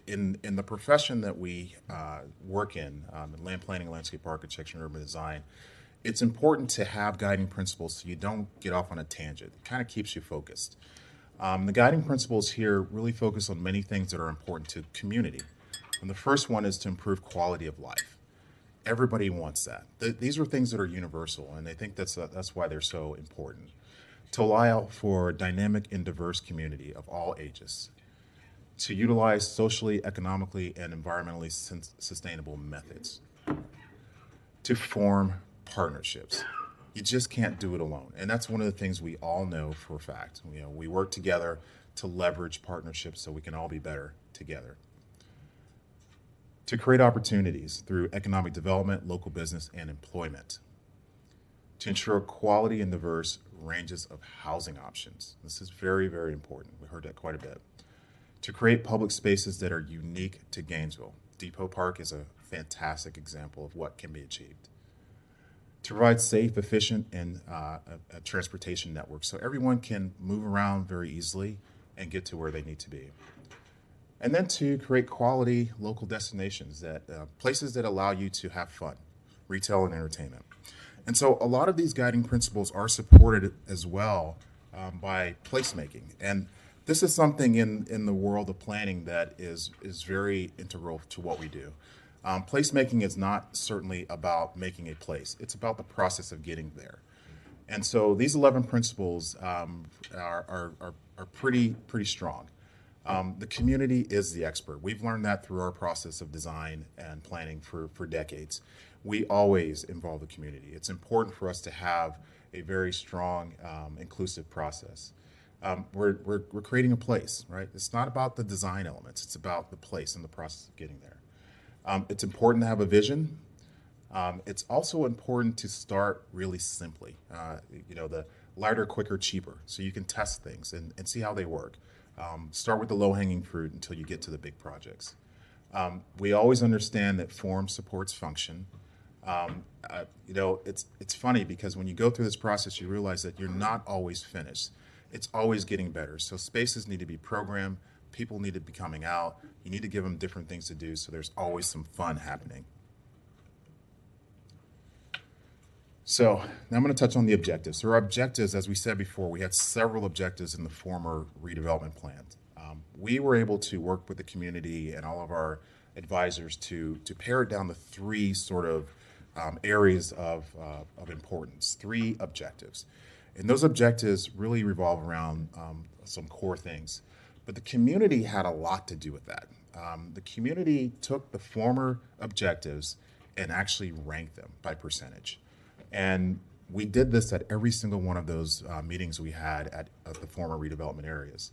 in the profession that we work in land planning, landscape architecture, and urban design, it's important to have guiding principles so you don't get off on a tangent. It kind of keeps you focused. The guiding principles here really focus on many things that are important to community. And the first one is to improve quality of life. Everybody wants that. These are things that are universal, and I think that's why they're so important. To allow for a dynamic and diverse community of all ages. To utilize socially, economically, and environmentally sustainable methods. To form partnerships. You just can't do it alone. And that's one of the things we all know for a fact. We work together to leverage partnerships so we can all be better together. To create opportunities through economic development, local business, and employment. To ensure quality and diverse ranges of housing options. This is very, very important. We heard that quite a bit. To create public spaces that are unique to Gainesville. Depot Park is a fantastic example of what can be achieved. To provide safe, efficient, and a transportation network so everyone can move around very easily and get to where they need to be. And then to create quality local destinations, places that allow you to have fun, retail and entertainment. And so a lot of these guiding principles are supported as well by placemaking. And this is something in the world of planning that is very integral to what we do. Placemaking is not certainly about making a place. It's about the process of getting there. And so these 11 principles are pretty strong. The community is the expert. We've learned that through our process of design and planning for decades. We always involve the community. It's important for us to have a very strong, inclusive process. We're creating a place, right? It's not about the design elements. It's about the place and the process of getting there. It's important to have a vision. It's also important to start really simply. The lighter, quicker, cheaper, so you can test things and see how they work. Start with the low-hanging fruit until you get to the big projects. We always understand that form supports function. It's funny because when you go through this process, you realize that you're not always finished. It's always getting better. So spaces need to be programmed. People need to be coming out. You need to give them different things to do so there's always some fun happening. So now I'm going to touch on the objectives. So our objectives, as we said before, we had several objectives in the former redevelopment plans. We were able to work with the community and all of our advisors to pare it down to three sort of areas of importance, three objectives. And those objectives really revolve around some core things. But the community had a lot to do with that. The community took the former objectives and actually ranked them by percentage. And we did this at every single one of those meetings we had at the former redevelopment areas.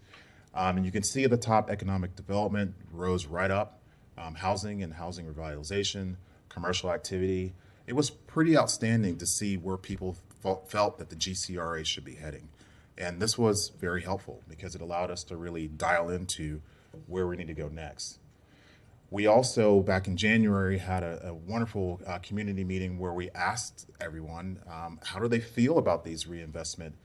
And you can see at the top, economic development rose right up, housing and housing revitalization, commercial activity. It was pretty outstanding to see where people felt that the GCRA should be heading. And this was very helpful because it allowed us to really dial into where we need to go next. We also, back in January, had a wonderful community meeting where we asked everyone, how do they feel about these reinvestment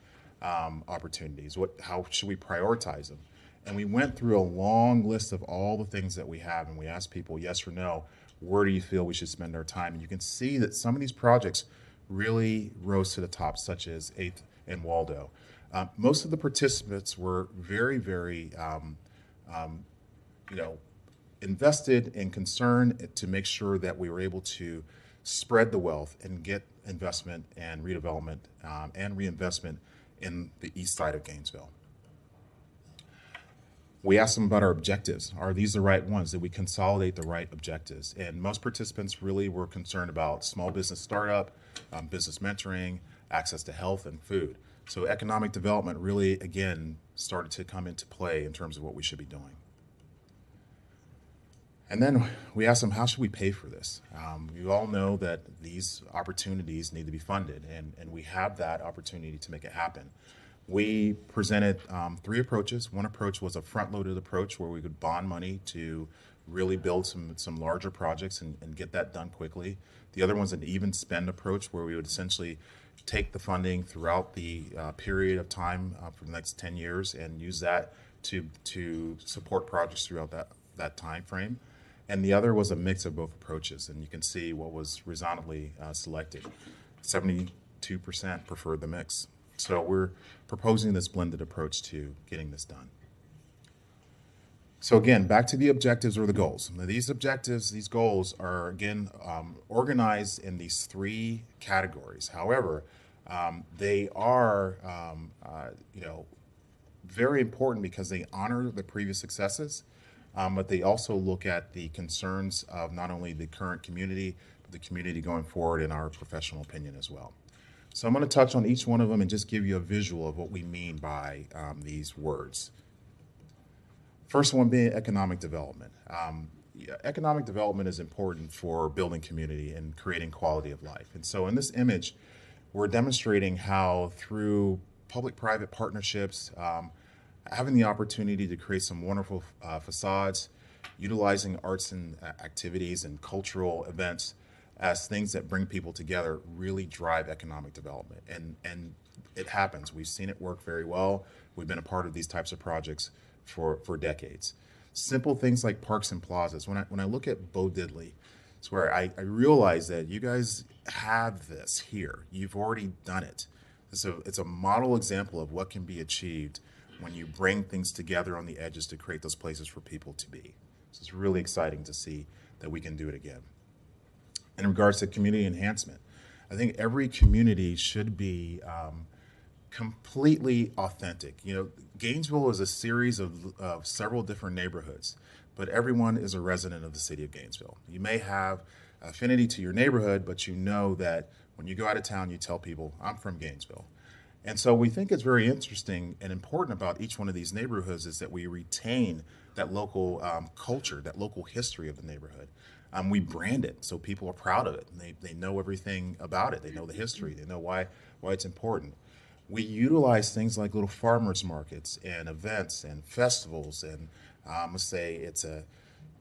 opportunities? How should we prioritize them? And we went through a long list of all the things that we have, and we asked people, yes or no, where do you feel we should spend our time? And you can see that some of these projects really rose to the top, such as 8th and Waldo. Most of the participants were very, very, invested and concerned to make sure that we were able to spread the wealth and get investment and redevelopment and reinvestment in the east side of Gainesville. We asked them about our objectives. Are these the right ones? Did we consolidate the right objectives? And most participants really were concerned about small business startup, business mentoring, access to health and food. So economic development really, again, started to come into play in terms of what we should be doing. And then we asked them, how should we pay for this? You all know that these opportunities need to be funded, and we have that opportunity to make it happen. We presented 3 approaches. One approach was a front-loaded approach where we could bond money to really build some larger projects and get that done quickly. The other one's an even spend approach where we would essentially take the funding throughout the period of time for the next 10 years and use that to support projects throughout that time frame. And the other was a mix of both approaches, and you can see what was resoundingly selected. 72% preferred the mix. So we're proposing this blended approach to getting this done. So again, back to the objectives or the goals. Now, these objectives, these goals are again organized in these 3 categories. However, they are very important because they honor the previous successes, but they also look at the concerns of not only the current community, but the community going forward in our professional opinion as well. So I'm going to touch on each one of them and just give you a visual of what we mean by these words. First one being economic development. Economic development is important for building community and creating quality of life. And so in this image, we're demonstrating how through public-private partnerships, having the opportunity to create some wonderful facades, utilizing arts and activities and cultural events as things that bring people together really drive economic development. And it happens. We've seen it work very well. We've been a part of these types of projects for decades. Simple things like parks and plazas. When I look at Bo Diddley, it's where I realize that you guys have this here. You've already done it. So it's a model example of what can be achieved when you bring things together on the edges to create those places for people to be. So it's really exciting to see that we can do it again. In regards to community enhancement, I think every community should be completely authentic. Gainesville is a series of several different neighborhoods, but everyone is a resident of the city of Gainesville. You may have affinity to your neighborhood, but you know that when you go out of town, you tell people, I'm from Gainesville. And so we think it's very interesting and important about each one of these neighborhoods is that we retain that local culture, that local history of the neighborhood. We brand it so people are proud of it. And they know everything about it. They know the history. They know why it's important. We utilize things like little farmers markets and events and festivals. And let's say it's a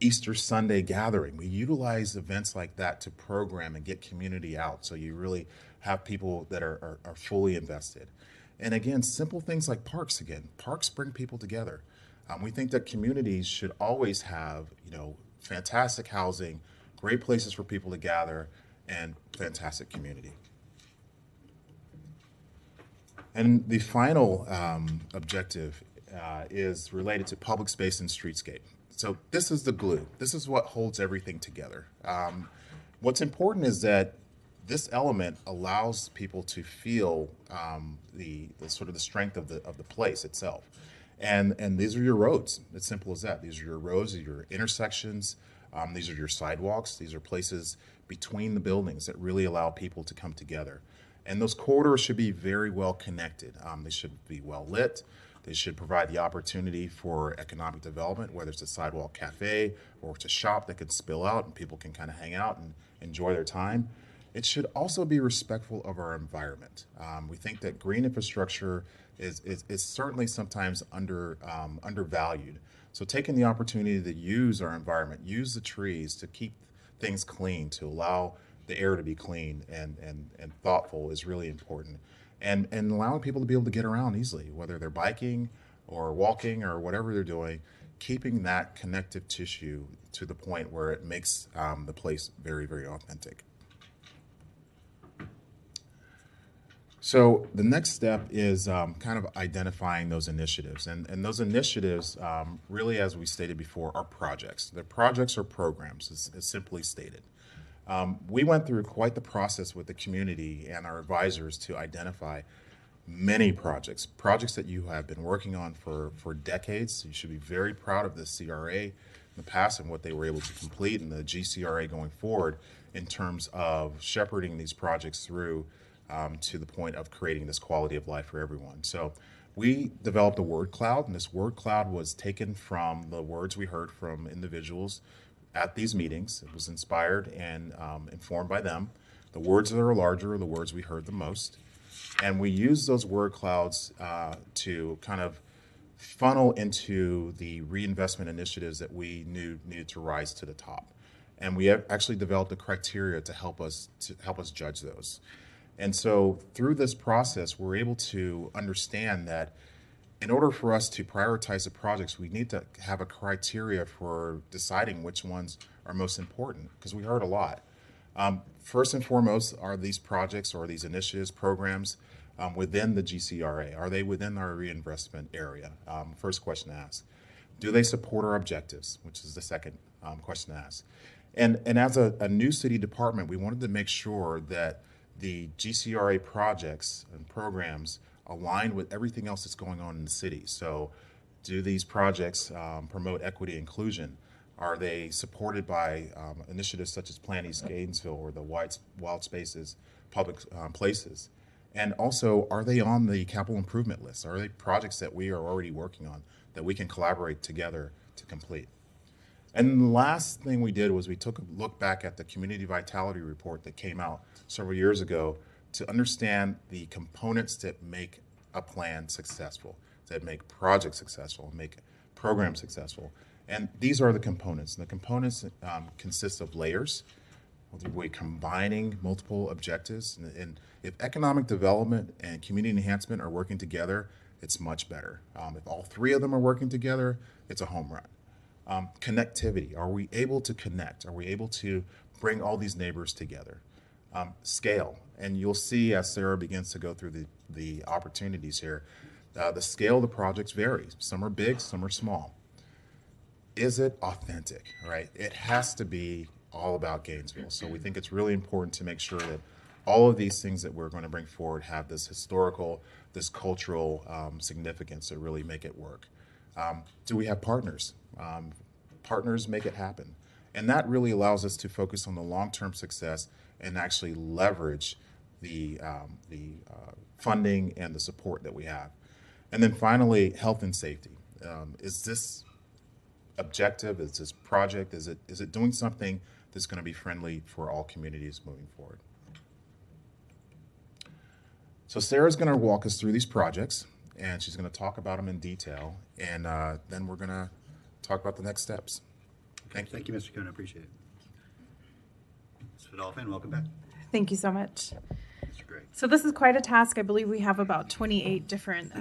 Easter Sunday gathering. We utilize events like that to program and get community out. So you really have people that are fully invested. And again, simple things like parks again. Parks bring people together. We think that communities should always have, fantastic housing, great places for people to gather, and fantastic community. And the final objective is related to public space and streetscape. So this is the glue. This is what holds everything together. What's important is that this element allows people to feel the sort of the strength of the place itself. And these are your roads. It's simple as that. These are your roads, these are your intersections, these are your sidewalks. These are places between the buildings that really allow people to come together. And those corridors should be very well connected. They should be well lit. They should provide the opportunity for economic development, whether it's a sidewalk cafe or it's a shop that could spill out and people can kind of hang out and enjoy their time. It should also be respectful of our environment. We think that green infrastructure is certainly sometimes undervalued. So taking the opportunity to use our environment, use the trees to keep things clean, to allow the air to be clean and thoughtful is really important. and allowing people to be able to get around easily, whether they're biking or walking or whatever they're doing, keeping that connective tissue to the point where it makes the place very, very authentic. So the next step is kind of identifying those initiatives. And those initiatives, really, as we stated before, are projects. They're projects or programs, as simply stated. We went through quite the process with the community and our advisors to identify many projects that you have been working on for decades. You should be very proud of the CRA in the past and what they were able to complete, and the GCRA going forward in terms of shepherding these projects through to the point of creating this quality of life for everyone. So we developed a word cloud, and this word cloud was taken from the words we heard from individuals at these meetings. It was inspired and informed by them. The words that are larger are the words we heard the most. And we use those word clouds to kind of funnel into the reinvestment initiatives that we knew needed to rise to the top. And we have actually developed a criteria to help us judge those. And so through this process, we're able to understand that in order for us to prioritize the projects, we need to have a criteria for deciding which ones are most important, because we heard a lot. First and foremost, are these projects or these initiatives, programs within the GCRA? Are they within our reinvestment area? First question to ask. Do they support our objectives, which is the second question to ask. And as a new city department, we wanted to make sure that the GCRA projects and programs align with everything else that's going on in the city. So do these projects promote equity and inclusion? Are they supported by initiatives such as Plan East Gainesville or the Wild Spaces public places? And also, are they on the capital improvement list? Are they projects that we are already working on that we can collaborate together to complete? And the last thing we did was we took a look back at the Community Vitality Report that came out several years ago to understand the components that make a plan successful, that make projects successful, make programs successful. And these are the components. And the components consist of layers. We're combining multiple objectives. And if economic development and community enhancement are working together, it's much better. If all three of them are working together, it's a home run. Connectivity. Are we able to connect? Are we able to bring all these neighbors together? Scale. And you'll see as Sarah begins to go through the opportunities here, the scale of the projects varies. Some are big, some are small. Is it authentic, right? It has to be all about Gainesville. So we think it's really important to make sure that all of these things that we're going to bring forward have this historical, this cultural significance that really make it work. Do we have partners? Partners make it happen. And that really allows us to focus on the long-term success and actually leverage the funding and the support that we have. And then finally, health and safety. Is this objective, is this project, is it doing something that's going to be friendly for all communities moving forward? So Sarah's going to walk us through these projects, and she's going to talk about them in detail, and then we're going to talk about the next steps. Thank you. Thank you, Mr. Cohn. I appreciate it. Ms. Fidolfin, welcome back. Thank you so much. Mr. Gray. So this is quite a task. I believe we have about 28 different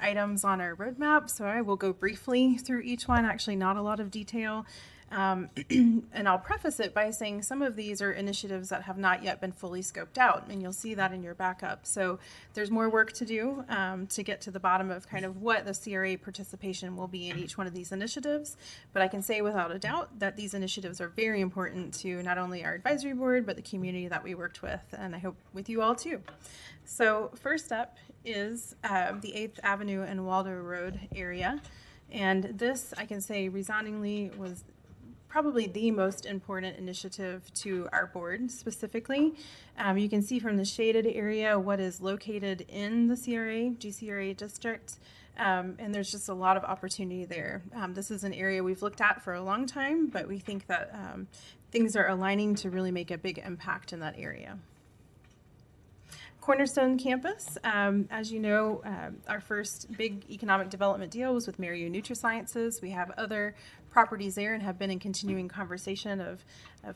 items on our roadmap, so I will go briefly through each one, actually not a lot of detail. And I'll preface it by saying some of these are initiatives that have not yet been fully scoped out, and you'll see that in your backup. So there's more work to do to get to the bottom of kind of what the CRA participation will be in each one of these initiatives. But I can say without a doubt that these initiatives are very important to not only our advisory board, but the community that we worked with, and I hope with you all too. So first up is the 8th Avenue and Waldo Road area. And this, I can say resoundingly, was probably the most important initiative to our board specifically. You can see from the shaded area what is located in the GCRA district, and there's just a lot of opportunity there. This is an area we've looked at for a long time, but we think that things are aligning to really make a big impact in that area. Cornerstone Campus, as you know, our first big economic development deal was with Mariu NutriSciences. We have other properties there and have been in continuing conversation of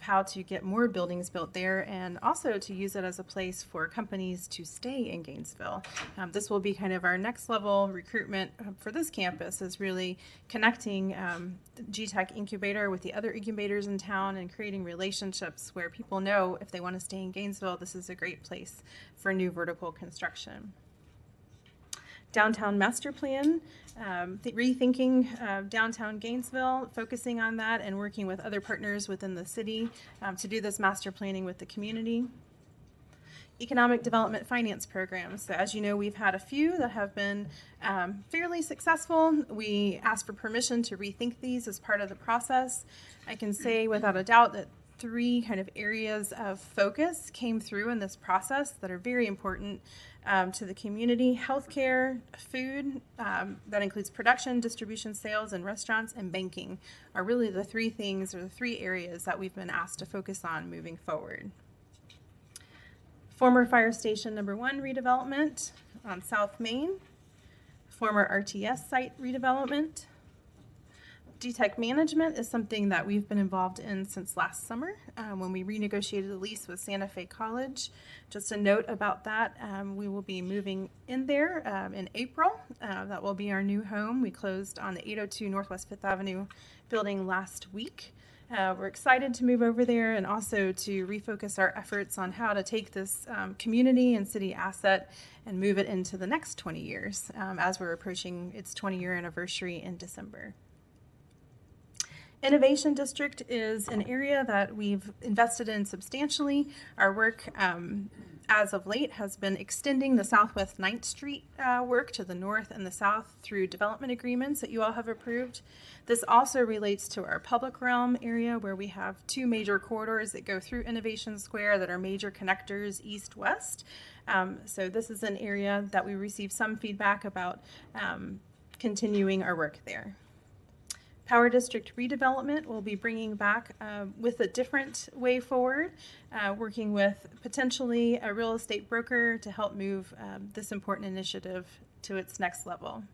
how to get more buildings built there, and also to use it as a place for companies to stay in Gainesville. This will be kind of our next level recruitment for this campus, is really connecting the GTech incubator with the other incubators in town and creating relationships where people know if they want to stay in Gainesville, this is a great place for new vertical construction. Downtown master plan, rethinking downtown Gainesville, focusing on that and working with other partners within the city to do this master planning with the community. Economic development finance programs. So as you know, we've had a few that have been fairly successful. We asked for permission to rethink these as part of the process. I can say without a doubt that 3 kind of areas of focus came through in this process that are very important to the community: healthcare, food, that includes production, distribution, sales, and restaurants, and banking are really the 3 things, or the 3 areas that we've been asked to focus on moving forward. Former Fire Station number 1 redevelopment on South Main, former RTS site redevelopment. GTech management is something that we've been involved in since last summer when we renegotiated the lease with Santa Fe College. Just a note about that, we will be moving in there in April. That will be our new home. We closed on the 802 Northwest 5th Avenue building last week. We're excited to move over there and also to refocus our efforts on how to take this community and city asset and move it into the next 20 years as we're approaching its 20-year anniversary in December. Innovation District is an area that we've invested in substantially. Our work as of late has been extending the Southwest 9th Street work to the north and the south through development agreements that you all have approved. This also relates to our public realm area, where we have 2 major corridors that go through Innovation Square that are major connectors east-west. So this is an area that we received some feedback about continuing our work there. Power District redevelopment will be bringing back with a different way forward, working with potentially a real estate broker to help move this important initiative to its next level.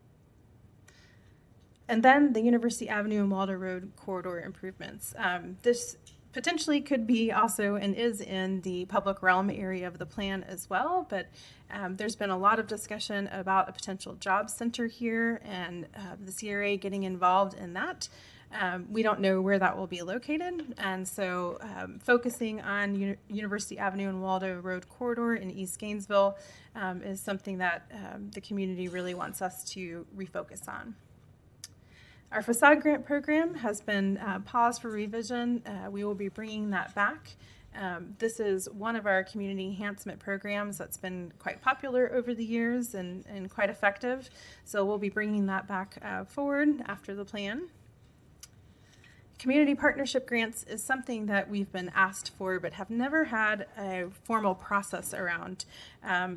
And then the University Avenue and Waldo Road corridor improvements. This potentially could be also and is in the public realm area of the plan as well, but there's been a lot of discussion about a potential job center here and the CRA getting involved in that. We don't know where that will be located, and so focusing on University Avenue and Waldo Road corridor in East Gainesville is something that the community really wants us to refocus on. Our facade grant program has been paused for revision. We will be bringing that back. This is one of our community enhancement programs that's been quite popular over the years and quite effective. So we'll be bringing that back forward after the plan. Community partnership grants is something that we've been asked for but have never had a formal process around.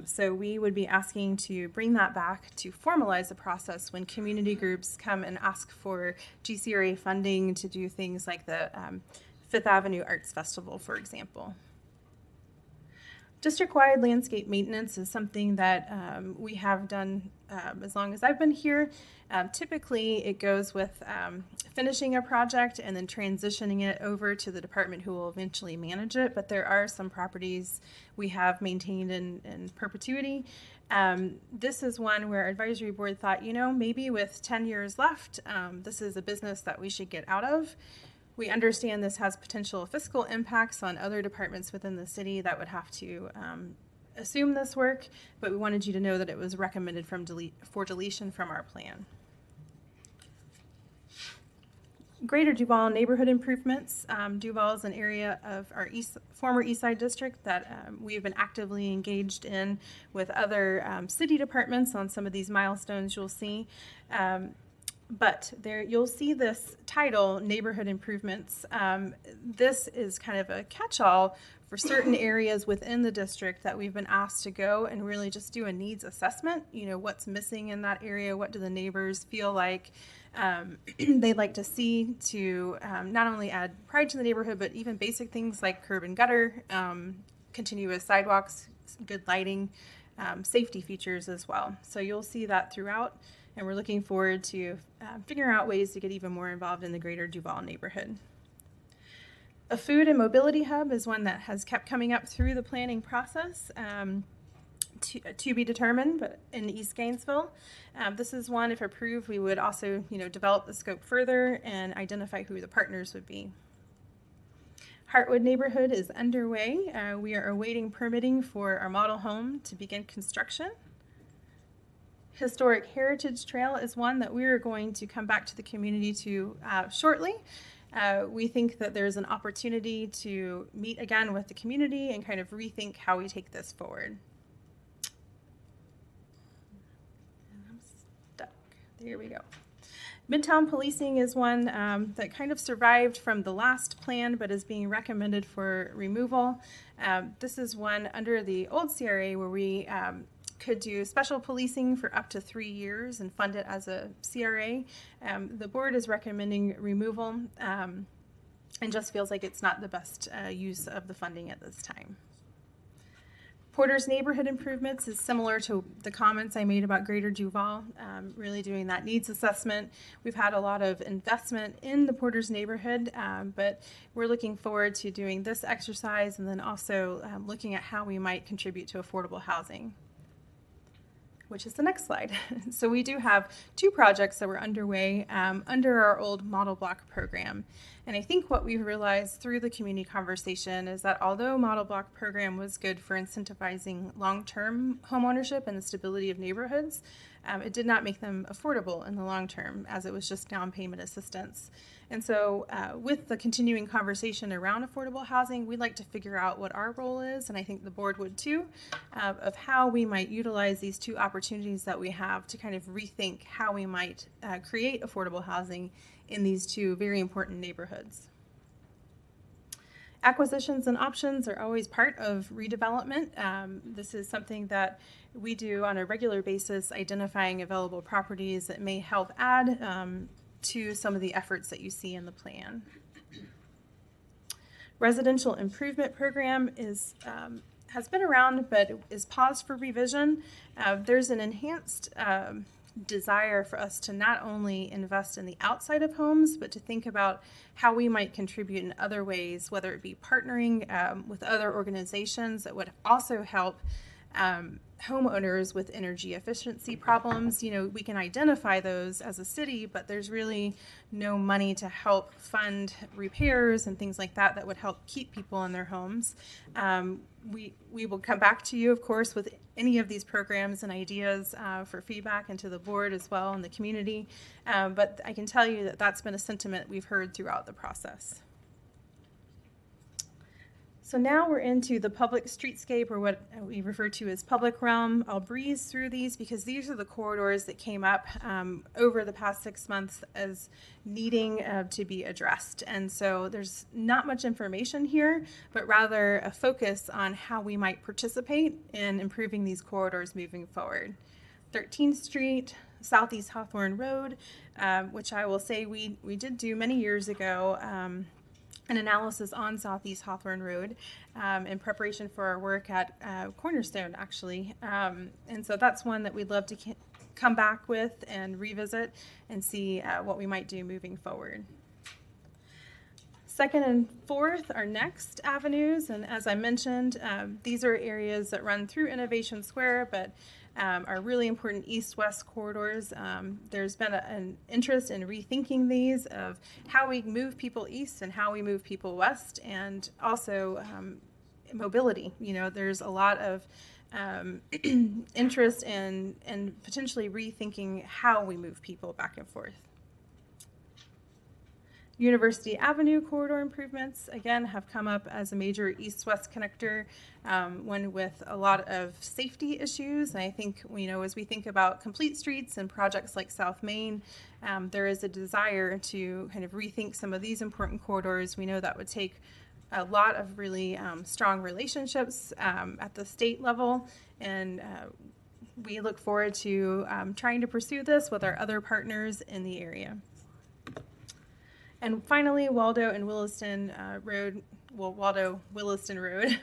So we would be asking to bring that back to formalize the process when community groups come and ask for GCRA funding to do things like the 5th Avenue Arts Festival, for example. District-wide landscape maintenance is something that we have done as long as I've been here. Typically, it goes with finishing a project and then transitioning it over to the department who will eventually manage it, but there are some properties we have maintained in perpetuity. This is one where our advisory board thought, you know, maybe with 10 years left, this is a business that we should get out of. We understand this has potential fiscal impacts on other departments within the city that would have to assume this work, but we wanted you to know that it was recommended for deletion from our plan. Greater Duval neighborhood improvements. Duval is an area of our former East Side district that we've been actively engaged in with other city departments on some of these milestones you'll see. But there you'll see this title, neighborhood improvements. This is kind of a catch-all for certain areas within the district that we've been asked to go and really just do a needs assessment. You know, what's missing in that area? What do the neighbors feel like they'd like to see to not only add pride to the neighborhood, but even basic things like curb and gutter, continuous sidewalks, good lighting, safety features as well. So you'll see that throughout. and we're looking forward to figuring out ways to get even more involved in the greater Duval neighborhood. A food and mobility hub is one that has kept coming up through the planning process. To be determined, but in East Gainesville. This is one, if approved, we would also, develop the scope further and identify who the partners would be. Heartwood neighborhood is underway. We are awaiting permitting for our model home to begin construction. Historic Heritage Trail is one that we are going to come back to the community to shortly. We think that there's an opportunity to meet again with the community and kind of rethink how we take this forward. There we go. Midtown policing is one that kind of survived from the last plan, but is being recommended for removal. This is one under the old CRA where we could do special policing for up to 3 years and fund it as a CRA. The board is recommending removal and just feels like it's not the best use of the funding at this time. Porter's neighborhood improvements is similar to the comments I made about Greater Duval, really doing that needs assessment. We've had a lot of investment in the Porter's neighborhood, but we're looking forward to doing this exercise and then also looking at how we might contribute to affordable housing, which is the next slide. So we do have 2 projects that were underway under our old model block program. And I think what we realized through the community conversation is that although model block program was good for incentivizing long-term homeownership and the stability of neighborhoods, it did not make them affordable in the long term, as it was just down payment assistance. And so with the continuing conversation around affordable housing, we'd like to figure out what our role is, and I think the board would too, of how we might utilize these 2 opportunities that we have to kind of rethink how we might create affordable housing in these 2 very important neighborhoods. Acquisitions and options are always part of redevelopment. This is something that we do on a regular basis, identifying available properties that may help add to some of the efforts that you see in the plan. Residential improvement program is has been around but is paused for revision. There's an enhanced desire for us to not only invest in the outside of homes, but to think about how we might contribute in other ways, whether it be partnering with other organizations that would also help homeowners with energy efficiency problems. We can identify those as a city, but there's really no money to help fund repairs and things like that that would help keep people in their homes. We will come back to you, of course, with any of these programs and ideas for feedback, and to the board as well and the community. But I can tell you that that's been a sentiment we've heard throughout the process. So now we're into the public streetscape, or what we refer to as public realm. I'll breeze through these because these are the corridors that came up over the past 6 months as needing to be addressed. And so there's not much information here, but rather a focus on how we might participate in improving these corridors moving forward. 13th Street, Southeast Hawthorne Road, which I will say we did do many years ago, an analysis on Southeast Hawthorne Road in preparation for our work at Cornerstone, actually. And so that's one that we'd love to come back with and revisit and see what we might do moving forward. 2nd and 4th are next avenues, and as I mentioned, these are areas that run through Innovation Square, but are really important east-west corridors. There's been an interest in rethinking these, of how we move people east and how we move people west, and also mobility. There's a lot of interest in potentially rethinking how we move people back and forth. University Avenue corridor improvements, again, have come up as a major east-west connector, one with a lot of safety issues. And I think, as we think about complete streets and projects like South Main, there is a desire to kind of rethink some of these important corridors. We know that would take a lot of really strong relationships at the state level, and we look forward to trying to pursue this with our other partners in the area. And finally, Waldo and Williston Road Waldo Williston Road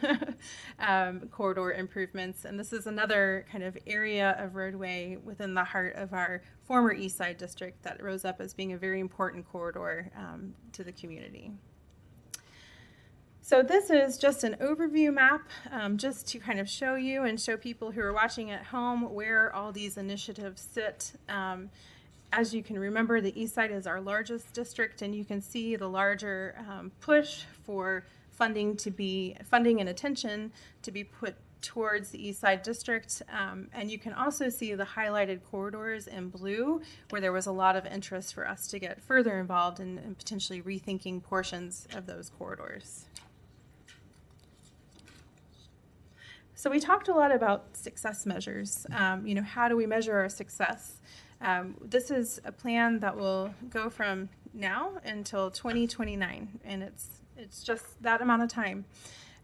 corridor improvements. And this is another kind of area of roadway within the heart of our former East Side district that rose up as being a very important corridor to the community. So this is just an overview map, just to kind of show you and show people who are watching at home where all these initiatives sit. As you can remember, the East Side is our largest district, and you can see the larger push for funding and attention to be put towards the East Side district. And you can also see the highlighted corridors in blue, where there was a lot of interest for us to get further involved in potentially rethinking portions of those corridors. So we talked a lot about success measures. How do we measure our success? This is a plan that will go from now until 2029, and it's just that amount of time.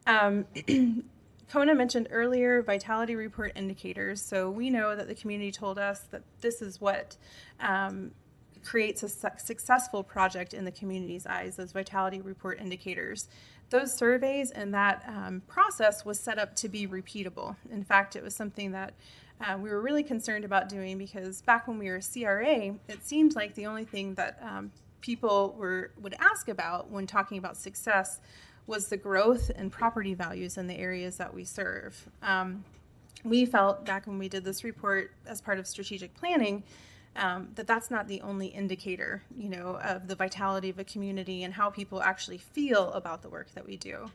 Kona mentioned earlier vitality report indicators. So we know that the community told us that this is what creates a successful project in the community's eyes, those vitality report indicators. Those surveys and that process was set up to be repeatable. In fact, it was something that we were really concerned about doing, because back when we were CRA, it seemed like the only thing that people would ask about when talking about success was the growth in property values in the areas that we serve. We felt back when we did this report as part of strategic planning that that's not the only indicator, of the vitality of a community and how people actually feel about the work that we do.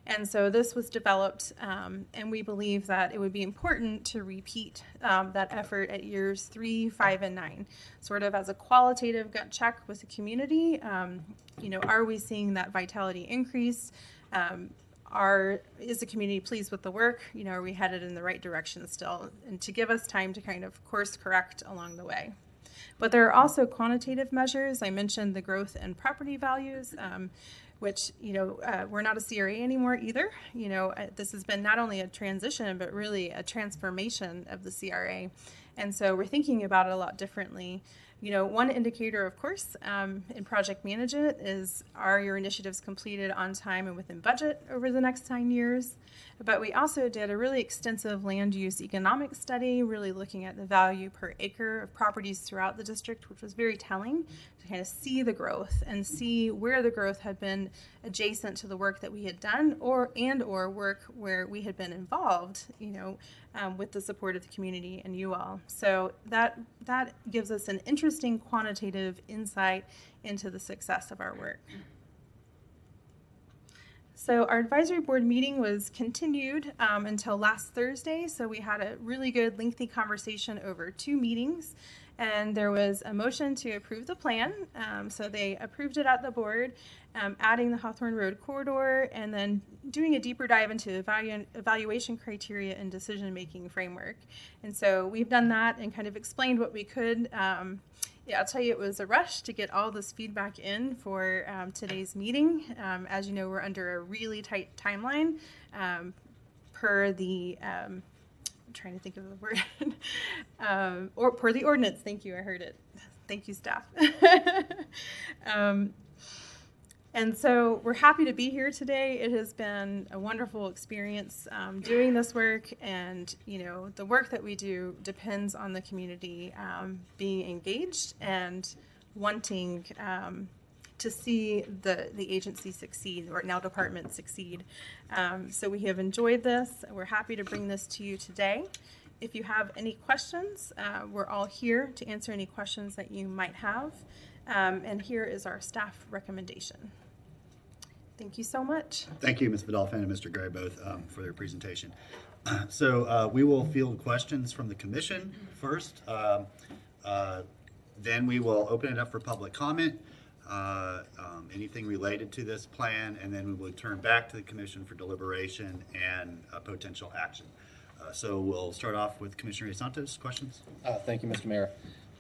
And so this was developed, and we believe that it would be important to repeat that effort at years 3, 5, and 9, sort of as a qualitative gut check with the community. Are we seeing that vitality increase? Is the community pleased with the work? Are we headed in the right direction still? And to give us time to kind of course correct along the way. But there are also quantitative measures. I mentioned the growth in property values, which, we're not a CRA anymore either. This has been not only a transition, but really a transformation of the CRA. And so we're thinking about it a lot differently. One indicator, of course, in project management is, are your initiatives completed on time and within budget over the next 9 years? But we also did a really extensive land use economic study, really looking at the value per acre of properties throughout the district, which was very telling to kind of see the growth and see where the growth had been adjacent to the work that we had done, or work where we had been involved, with the support of the community and you all. So that gives us an interesting quantitative insight into the success of our work. So our advisory board meeting was continued until last Thursday. So we had a really good lengthy conversation over 2 meetings, and there was a motion to approve the plan. So they approved it at the board, adding the Hawthorne Road corridor, and then doing a deeper dive into evaluation criteria and decision-making framework. And so we've done that and kind of explained what we could. I'll tell you, it was a rush to get all this feedback in for today's meeting. As you know, we're under a really tight timeline per the, I'm trying to think of the word, or per the ordinance. Thank you, I heard it. Thank you, staff. And so we're happy to be here today. It has been a wonderful experience doing this work, and the work that we do depends on the community being engaged and wanting to see the agency succeed, or now department succeed. So we have enjoyed this. We're happy to bring this to you today. If you have any questions, we're all here to answer any questions that you might have. And here is our staff recommendation. Thank you so much. Thank you, Ms. Vidolfin and Mr. Gray, both for their presentation. So we will field questions from the commission first. Then we will open it up for public comment, anything related to this plan, and then we will turn back to the commission for deliberation and potential action. So we'll start off with Commissioner Santos. Questions? Thank you, Mr. Mayor.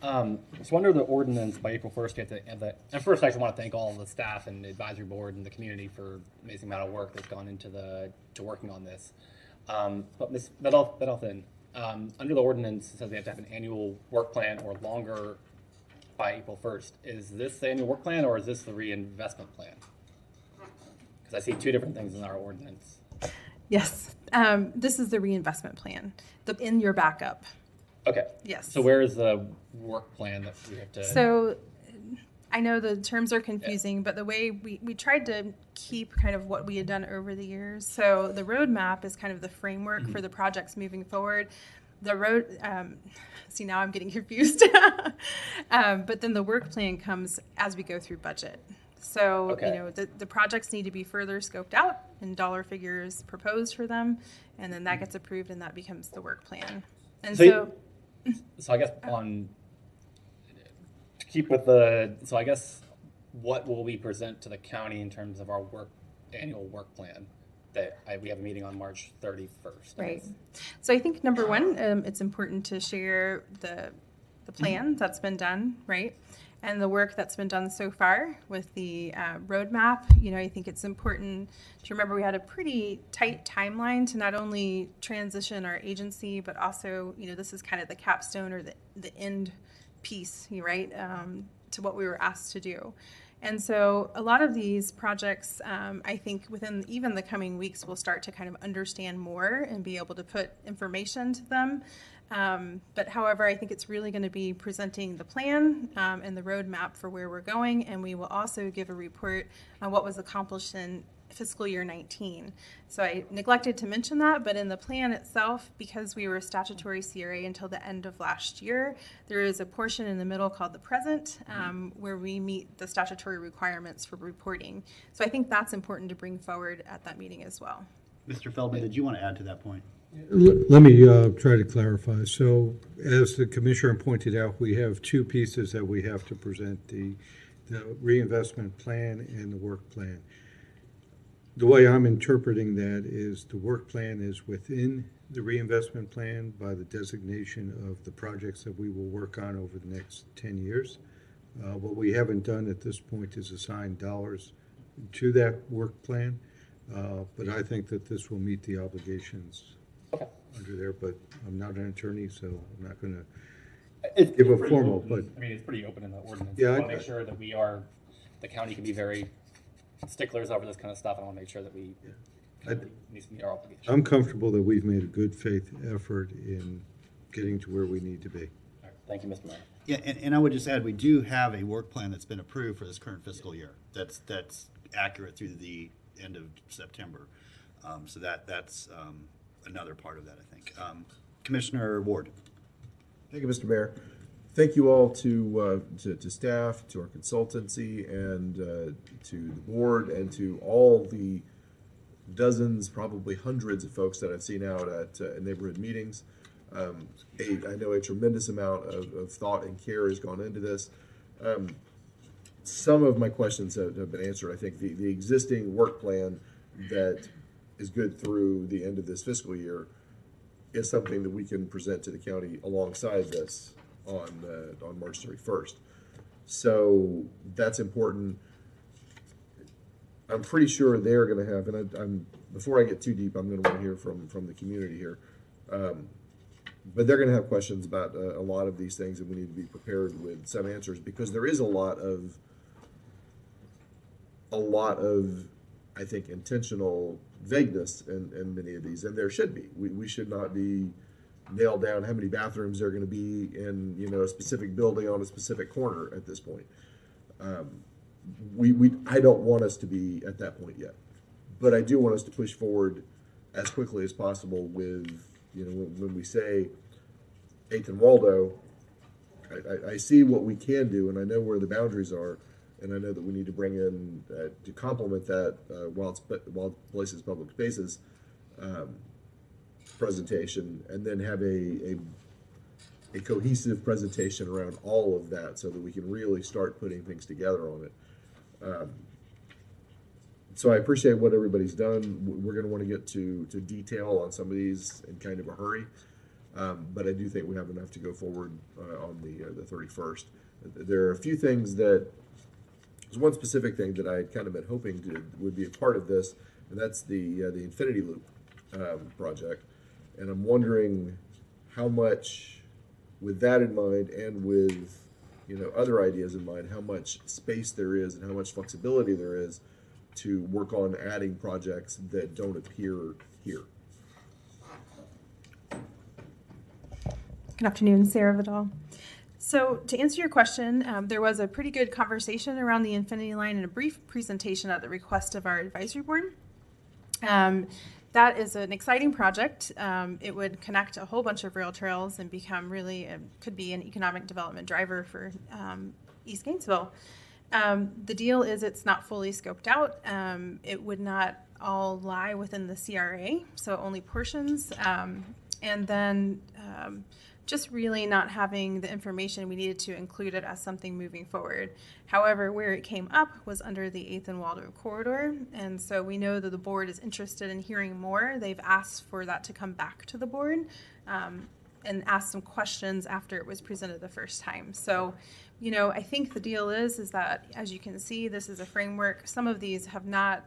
So under the ordinance, by April 1st, you have to, and first I just want to thank all of the staff and the advisory board and the community for the amazing amount of work that's gone into to working on this. But Ms. Vidolfin, under the ordinance, it says they have to have an annual work plan or longer by April 1st. Is this the annual work plan, or is this the reinvestment plan? 'Cause I see two different things in our ordinance. Yes, this is the reinvestment plan, in your backup. Okay. Yes. So where is the work plan that we have to? So I know the terms are confusing, but the way we tried to keep kind of what we had done over the years. So the roadmap is kind of the framework for the projects moving forward. The road, see, now I'm getting confused. But then the work plan comes as we go through budget. So, Okay. you know, the projects need to be further scoped out and dollar figures proposed for them. And then that gets approved and that becomes the work plan. And So I guess to keep with the, so I guess what will we present to the county in terms of our annual work plan? That we have a meeting on March 31st. Right. So I think number one, it's important to share the plan that's been done, right? And the work that's been done so far with the roadmap. You know, I think it's important to remember we had a pretty tight timeline to not only transition our agency, but also, you know, this is kind of the capstone or the end piece, right, to what we were asked to do. And so a lot of these projects, I think within even the coming weeks, we'll start to kind of understand more and be able to put information to them. But however, I think it's really going to be presenting the plan and the roadmap for where we're going. And we will also give a report on what was accomplished in fiscal year 19. So I neglected to mention that, but in the plan itself, because we were a statutory CRA until the end of last year, there is a portion in the middle called the present where we meet the statutory requirements for reporting. So I think that's important to bring forward at that meeting as well. Mr. Feldman, did you want to add to that point? Let me try to clarify. So as the commissioner pointed out, we have two pieces that we have to present, the reinvestment plan and the work plan. The way I'm interpreting that is the work plan is within the reinvestment plan by the designation of the projects that we will work on over the next 10 years. What we haven't done at this point is assign dollars to that work plan, but I think that this will meet the obligations under there, but I'm not an attorney, so I'm not going to give a formal, but. I mean, it's pretty open in the ordinance. Yeah, I want to make sure that the county can be very sticklers over this kind of stuff. I want to make sure that we needs to meet our obligations. I'm comfortable that we've made a good faith effort in getting to where we need to be. All right. Thank you, Mr. Mayor. Yeah, and I would just add, we do have a work plan that's been approved for this current fiscal year. That's accurate through the end of September. So that's another part of that, I think. Commissioner Ward. Thank you, Mr. Mayor. Thank you all to staff, to our consultancy, and to the board, and to all the dozens, probably hundreds of folks that I've seen out at neighborhood meetings. I know a tremendous amount of thought and care has gone into this. Some of my questions have been answered. I think the existing work plan that is good through the end of this fiscal year is something that we can present to the county alongside this on March 31st. So that's important. I'm pretty sure they're going to have, and before I get too deep, I'm going to want to hear from the community here. But they're going to have questions about a lot of these things, and we need to be prepared with some answers, because there is a lot of, I think, intentional vagueness in many of these, and there should be. We should not be nailed down how many bathrooms there are going to be in a specific building on a specific corner at this point. I don't want us to be at that point yet, but I do want us to push forward as quickly as possible with, when we say 8th and Waldo, I see what we can do, and I know where the boundaries are, and I know that we need to bring in, to complement that, Wild Places Public Spaces presentation, and then have a cohesive presentation around all of that, so that we can really start putting things together on it. So I appreciate what everybody's done. We're going to want to get to detail on some of these in kind of a hurry, but I do think we have enough to go forward on the 31st. There are a few things there's one specific thing that I had kind of been hoping would be a part of this, and that's the Infinity Loop project. And I'm wondering how much, with that in mind, and with other ideas in mind, how much space there is and how much flexibility there is to work on adding projects that don't appear here. Good afternoon, Sarah Vidal. So to answer your question, there was a pretty good conversation around the Infinity Line and a brief presentation at the request of our advisory board. That is an exciting project. It would connect a whole bunch of rail trails and become really, could be an economic development driver for East Gainesville. The deal is it's not fully scoped out. It would not all lie within the CRA, so only portions. And then just really not having the information we needed to include it as something moving forward. However, where it came up was under the 8th and Waldorf corridor, and so we know that the board is interested in hearing more. They've asked for that to come back to the board and asked some questions after it was presented the first time. So, you know, I think the deal is that, as you can see, this is a framework. Some of these have not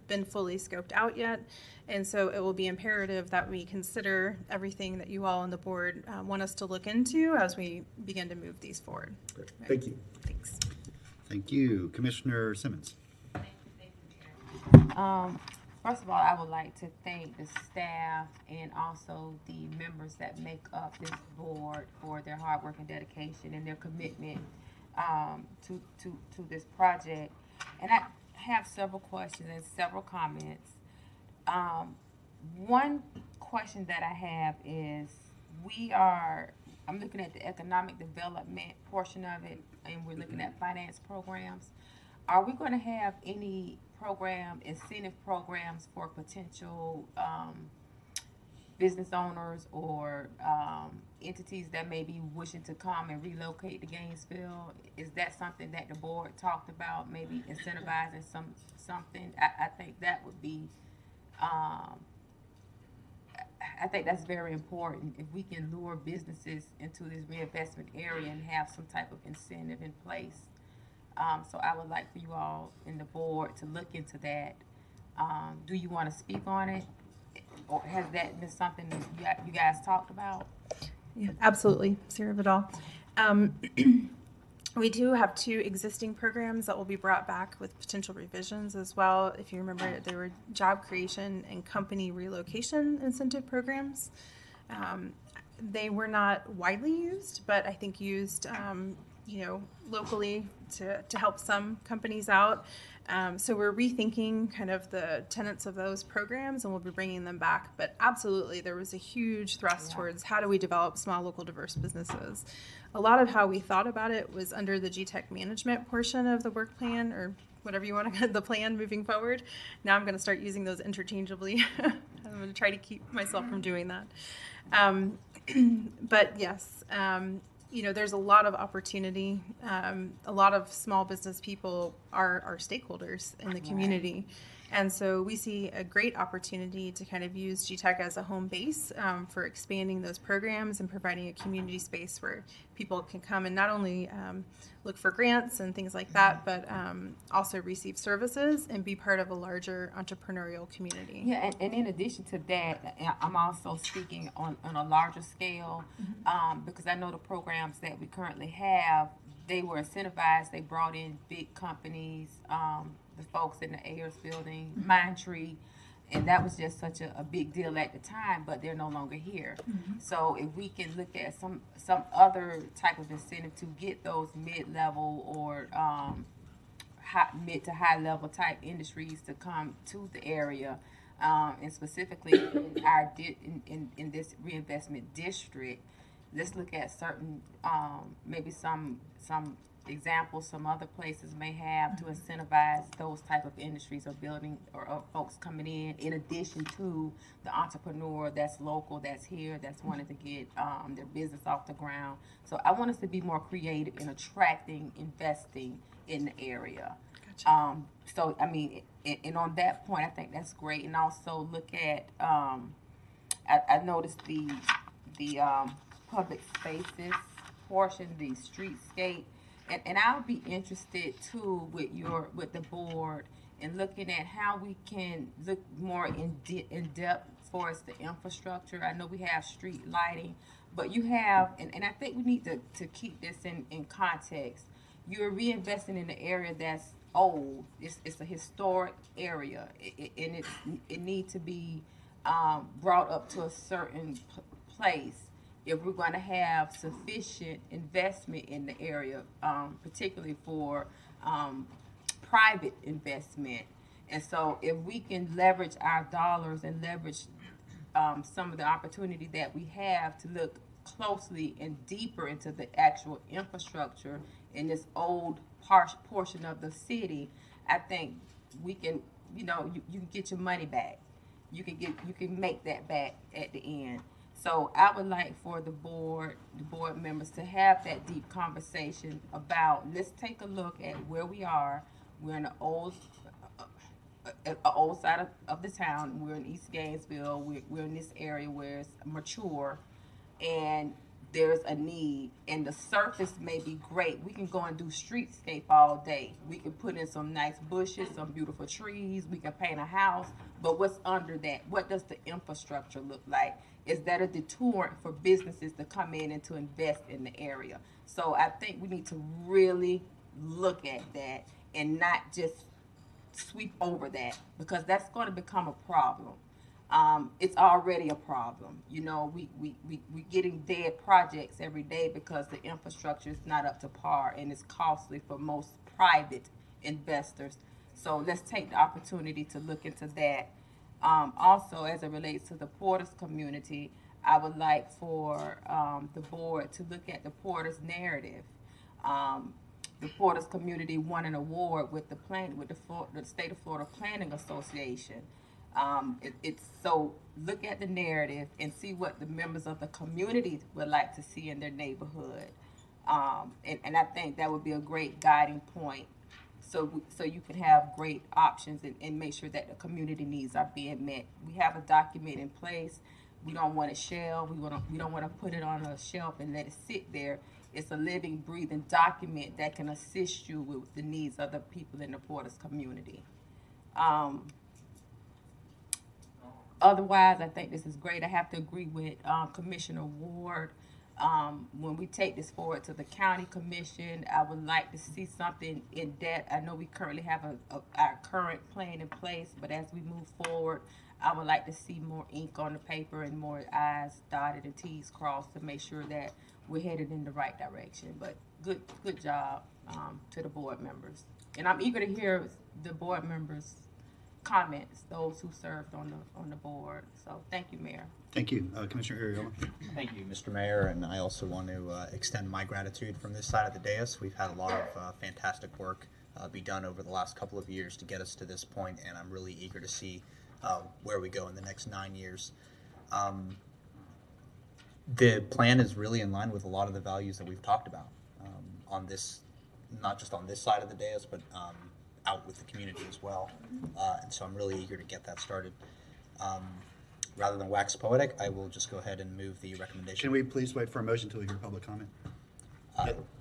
been fully scoped out yet, and so it will be imperative that we consider everything that you all on the board want us to look into as we begin to move these forward. Great. Thank you. Thanks. Thank you. Commissioner Simmons. First of all, I would like to thank the staff and also the members that make up this board for their hard work and dedication and their commitment to this project. And I have several questions and several comments. One question that I have is I'm looking at the economic development portion of it, and we're looking at finance programs. Are we going to have any incentive programs for potential business owners or entities that may be wishing to come and relocate to Gainesville? Is that something that the board talked about, maybe incentivizing something? I think that would be, I think that's very important if we can lure businesses into this reinvestment area and have some type of incentive in place. So I would like for you all in the board to look into that. Do you want to speak on it? Or has that been something that you guys talked about? Yeah, absolutely, Sarah Vidal. We do have 2 existing programs that will be brought back with potential revisions as well. If you remember, there were job creation and company relocation incentive programs. They were not widely used, but I think used locally to help some companies out. So we're rethinking kind of the tenets of those programs, and we'll be bringing them back. But absolutely, there was a huge thrust towards how do we develop small, local, diverse businesses. A lot of how we thought about it was under the GTech management portion of the work plan, or whatever you want to the plan moving forward. Now I'm going to start using those interchangeably. I'm going to try to keep myself from doing that. But yes, there's a lot of opportunity. A lot of small business people are stakeholders in the community. And so we see a great opportunity to kind of use GTech as a home base for expanding those programs and providing a community space where people can come and not only look for grants and things like that, but also receive services and be part of a larger entrepreneurial community. Yeah, and in addition to that, I'm also speaking on a larger scale because I know the programs that we currently have, they were incentivized. They brought in big companies, the folks in the Ayers building, Mindtree, and that was just such a big deal at the time, but they're no longer here. So if we can look at some other type of incentive to get those mid-level or mid to high-level type industries to come to the area, and specifically in this reinvestment district, let's look at certain, maybe some examples some other places may have to incentivize those type of industries or building or folks coming in addition to the entrepreneur that's local, that's here, that's wanting to get their business off the ground. So I want us to be more creative in attracting, investing in the area. Gotcha. So, I mean, and on that point, I think that's great. And also look at, I noticed the public spaces portion, the streetscape, and I'll be interested too with the board in looking at how we can look more in depth for us the infrastructure. I know we have street lighting, but you have, and I think we need to keep this in context. You're reinvesting in the area that's old. It's a historic area, and it needs to be brought up to a certain place if we're going to have sufficient investment in the area, particularly for private investment. And so if we can leverage our dollars and leverage some of the opportunity that we have to look closely and deeper into the actual infrastructure in this old portion of the city, I think we can, you can get your money back. You can make that back at the end. So I would like for the board members to have that deep conversation about, let's take a look at where we are. We're in the old side of the town. We're in East Gainesville. We're in this area where it's mature, and there's a need. And the surface may be great. We can go and do streetscape all day. We can put in some nice bushes, some beautiful trees. We can paint a house. But what's under that? What does the infrastructure look like? Is that a deterrent for businesses to come in and to invest in the area? So I think we need to really look at that and not just sweep over that, because that's going to become a problem. It's already a problem. We getting dead projects every day because the infrastructure is not up to par, and it's costly for most private investors. So let's take the opportunity to look into that. Also, as it relates to the Porter's community, I would like for the board to look at the Porter's narrative. The Porter's community won an award with the State of Florida Planning Association. So look at the narrative and see what the members of the community would like to see in their neighborhood. And I think that would be a great guiding point. So you can have great options and make sure that the community needs are being met. We have a document in place. We don't want it shelved. We don't want to put it on a shelf and let it sit there. It's a living, breathing document that can assist you with the needs of the people in the Porter's community. Otherwise, I think this is great. I have to agree with Commissioner Ward. When we take this forward to the county commission, I would like to see something in depth. I know we currently have our current plan in place, but as we move forward, I would like to see more ink on the paper and more I's dotted and T's crossed to make sure that we're headed in the right direction. But good job to the board members. And I'm eager to hear the board members' comments, those who served on the board. So thank you, Mayor. Thank you. Commissioner Ariola. Thank you, Mr. Mayor, and I also want to extend my gratitude from this side of the dais. We've had a lot of fantastic work be done over the last couple of years to get us to this point, and I'm really eager to see where we go in the next 9 years. The plan is really in line with a lot of the values that we've talked about on this, not just on this side of the dais, but out with the community as well. And so I'm really eager to get that started. Rather than wax poetic, I will just go ahead and move the recommendation. Can we please wait for a motion until we hear public comment?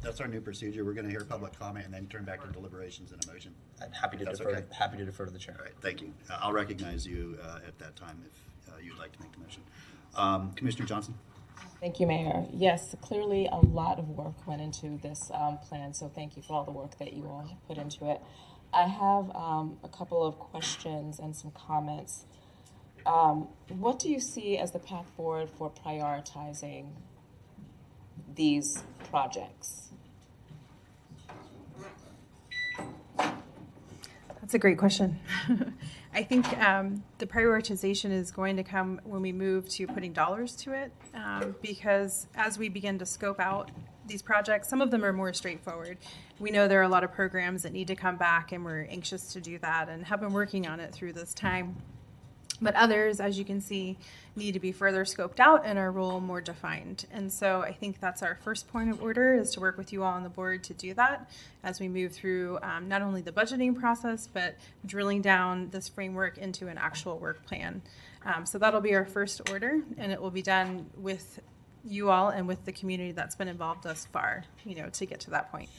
That's our new procedure. We're going to hear public comment and then turn back to deliberations and a motion. I'm happy to defer. Okay. Happy to defer to the chair. All right, thank you. I'll recognize you at that time if you'd like to make the motion. Commissioner Johnson. Thank you, Mayor. Yes, clearly a lot of work went into this plan, so thank you for all the work that you all put into it. I have a couple of questions and some comments. What do you see as the path forward for prioritizing these projects? That's a great question. I think the prioritization is going to come when we move to putting dollars to it, because as we begin to scope out these projects, some of them are more straightforward. We know there are a lot of programs that need to come back, and we're anxious to do that and have been working on it through this time. But others, as you can see, need to be further scoped out and our role more defined. And so I think that's our first point of order, is to work with you all on the board to do that as we move through not only the budgeting process, but drilling down this framework into an actual work plan. So that'll be our first order, and it will be done with you all and with the community that's been involved thus far, to get to that point.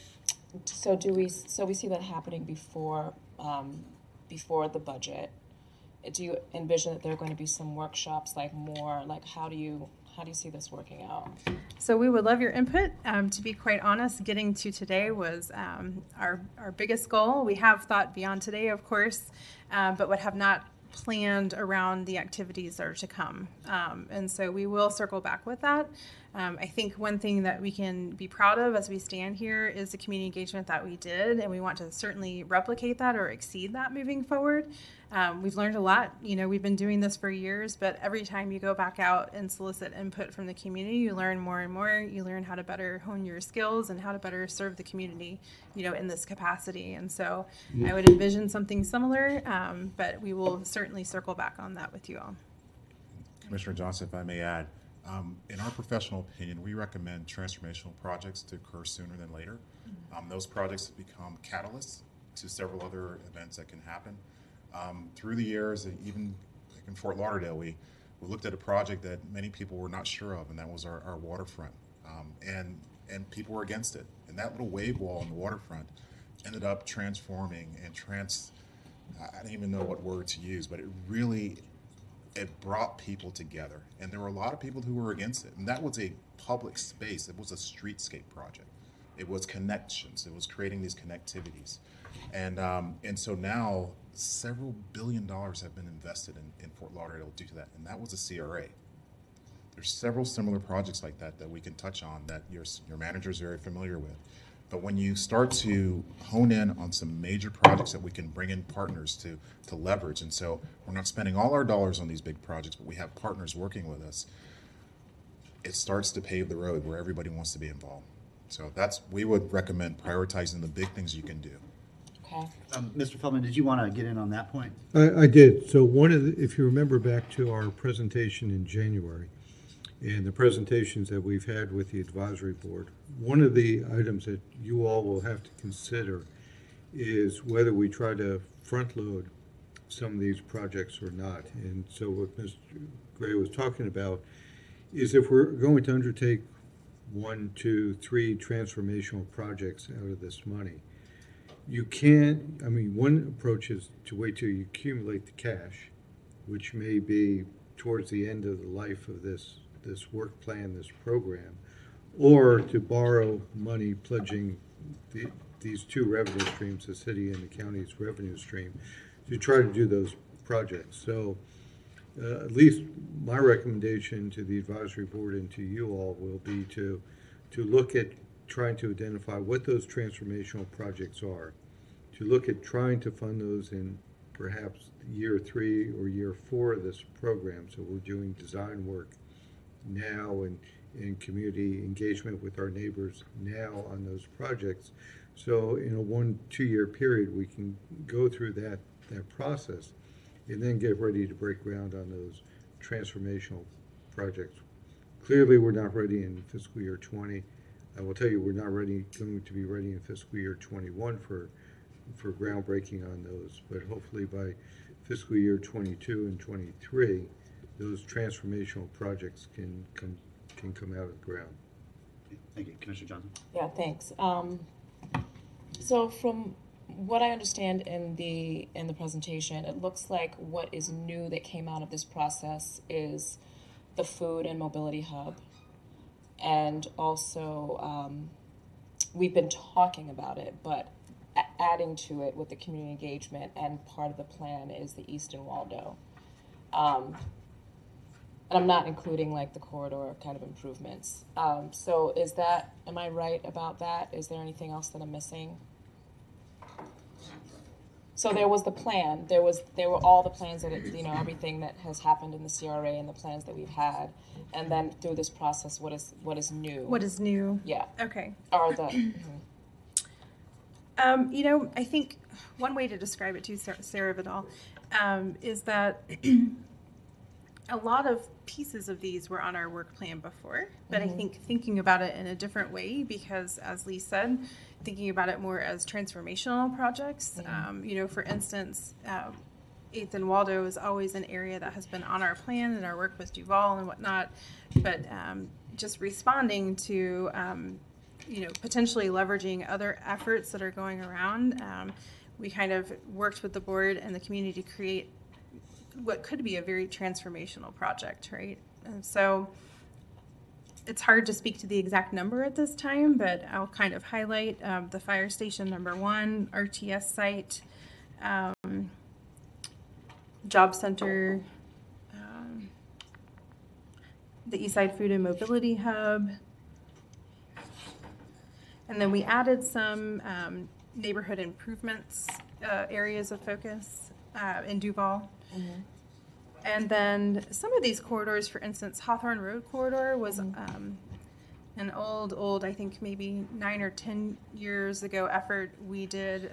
So we see that happening before the budget. do you envision that there are going to be some workshops, like more, like how do you see this working out? So we would love your input. To be quite honest, getting to today was our biggest goal. We have thought beyond today, of course, but would have not planned around the activities that are to come. And so we will circle back with that. I think one thing that we can be proud of as we stand here is the community engagement that we did, and we want to certainly replicate that or exceed that moving forward. We've learned a lot. You know, we've been doing this for years, but every time you go back out and solicit input from the community, you learn more and more. You learn how to better hone your skills and how to better serve the community, you know, in this capacity. And so I would envision something similar, but we will certainly circle back on that with you all. Commissioner Johnson, if I may add, in our professional opinion, we recommend transformational projects to occur sooner than later. Those projects have become catalysts to several other events that can happen. Through the years, and even like in Fort Lauderdale, we looked at a project that many people were not sure of, and that was our waterfront. And people were against it. And that little wave wall on the waterfront ended up transforming and I don't even know what word to use, but it brought people together. And there were a lot of people who were against it. And that was a public space. It was a streetscape project. It was connections. It was creating these connectivities. And so now several $1 billion have been invested in Fort Lauderdale due to that. And that was a CRA. There's several similar projects like that we can touch on that your manager is very familiar with. But when you start to hone in on some major projects that we can bring in partners to leverage, and so we're not spending all our dollars on these big projects, but we have partners working with us, it starts to pave the road where everybody wants to be involved. So we would recommend prioritizing the big things you can do. Okay. Mr. Feldman, did you want to get in on that point? I did. So if you remember back to our presentation in January, and the presentations that we've had with the advisory board, one of the items that you all will have to consider is whether we try to front load some of these projects or not. And so what Mr. Gray was talking about is if we're going to undertake 1, 2, 3 transformational projects out of this money, you can't, one approach is to wait till you accumulate the cash, which may be towards the end of the life of this work plan, this program, or to borrow money pledging these two revenue streams, the city and the county's revenue stream, to try to do those projects. So at least my recommendation to the advisory board and to you all will be to look at trying to identify what those transformational projects are, to look at trying to fund those in perhaps year 3 or year 4 of this program. So we're doing design work now and in community engagement with our neighbors now on those projects. So in a 1-2 year period, we can go through that process and then get ready to break ground on those transformational projects. Clearly, we're not ready in fiscal year 20. I will tell you, we're not going to be ready in fiscal year 21 for groundbreaking on those, but hopefully by fiscal year 22 and 23, those transformational projects can come out of the ground. Thank you. Commissioner Johnson. Yeah, thanks. So from what I understand in the presentation, it looks like what is new that came out of this process is the food and mobility hub. And also, we've been talking about it, but adding to it with the community engagement, and part of the plan is the East and Waldo. And I'm not including like the corridor kind of improvements. So am I right about that? Is there anything else that I'm missing? So there was the plan. There were all the plans that everything that has happened in the CRA and the plans that we've had, and then through this process, what is new? What is new? Yeah. Okay. Are the I think one way to describe it too, Sarah Vidal, is that a lot of pieces of these were on our work plan before, but I think thinking about it in a different way, because as Lee said, thinking about it more as transformational projects. For instance, 8th and Waldo is always an area that has been on our plan and our work with Duval and whatnot, but just responding to potentially leveraging other efforts that are going around. We kind of worked with the board and the community to create what could be a very transformational project, right? And so it's hard to speak to the exact number at this time, but I'll kind of highlight the fire station #1, RTS site, job center, the Eastside Food and Mobility Hub. And then we added some neighborhood improvements areas of focus in Duval. And then some of these corridors, for instance, Hawthorne Road corridor was an old, I think maybe 9 or 10 years ago effort. We did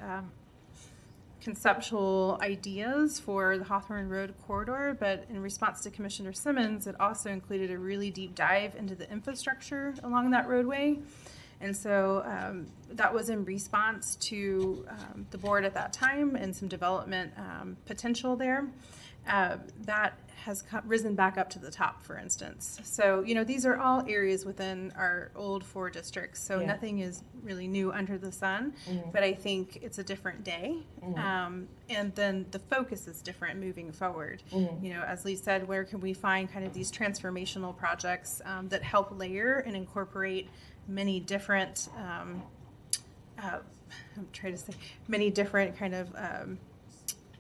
conceptual ideas for the Hawthorne Road corridor, but in response to Commissioner Simmons, it also included a really deep dive into the infrastructure along that roadway. And so that was in response to the board at that time and some development potential there. That has risen back up to the top, for instance. So, you know, these are all areas within our old 4 districts, so nothing is really new under the sun, but I think it's a different day. And then the focus is different moving forward. You know, as Lee said, where can we find kind of these transformational projects that help layer and incorporate many different, I'm trying to say, many different kind of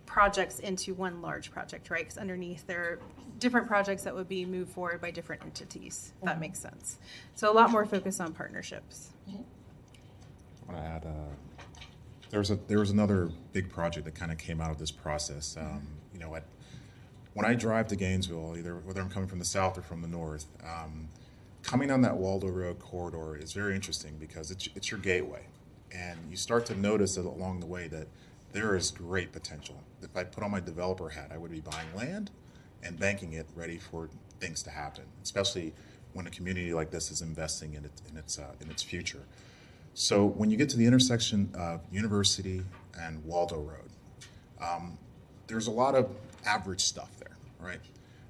projects into one large project, right? Because underneath there are different projects that would be moved forward by different entities, if that makes sense. So a lot more focus on partnerships. I want to add, there was another big project that kind of came out of this process. You know, when I drive to Gainesville, whether I'm coming from the south or from the north, coming on that Waldo Road corridor is very interesting because it's your gateway. And you start to notice along the way that there is great potential. If I put on my developer hat, I would be buying land and banking it ready for things to happen, especially when a community like this is investing in its future. So when you get to the intersection of University and Waldo Road, there's a lot of average stuff there, right?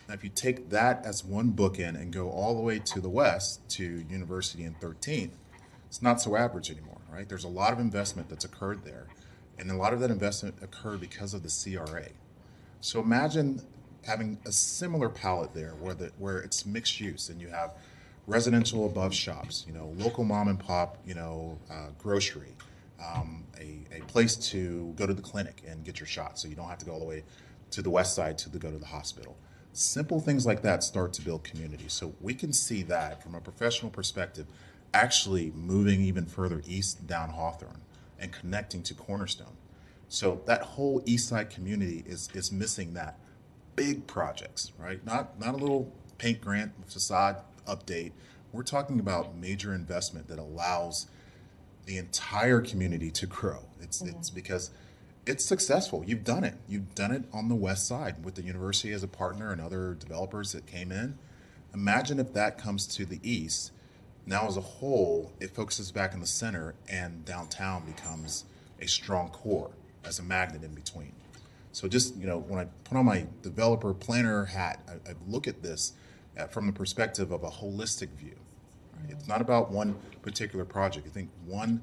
Now, if you take that as one bookend and go all the way to the west to University and 13th, it's not so average anymore, right? There's a lot of investment that's occurred there. And a lot of that investment occurred because of the CRA. So imagine having a similar palette there where it's mixed use and you have residential above shops, you know, local mom and pop, you know, grocery, a place to go to the clinic and get your shot so you don't have to go all the way to the west side to go to the hospital. Simple things like that start to build community. So we can see that from a professional perspective, actually moving even further east down Hawthorne and connecting to Cornerstone. So that whole east side community is missing that. Big projects, right? Not a little paint grant facade update. We're talking about major investment that allows the entire community to grow. It's because it's successful. You've done it. You've done it on the west side with the university as a partner and other developers that came in. Imagine if that comes to the east. Now, as a whole, it focuses back in the center, and downtown becomes a strong core as a magnet in between. So just, you know, when I put on my developer planner hat, I look at this from the perspective of a holistic view. Right? It's not about one particular project. I think one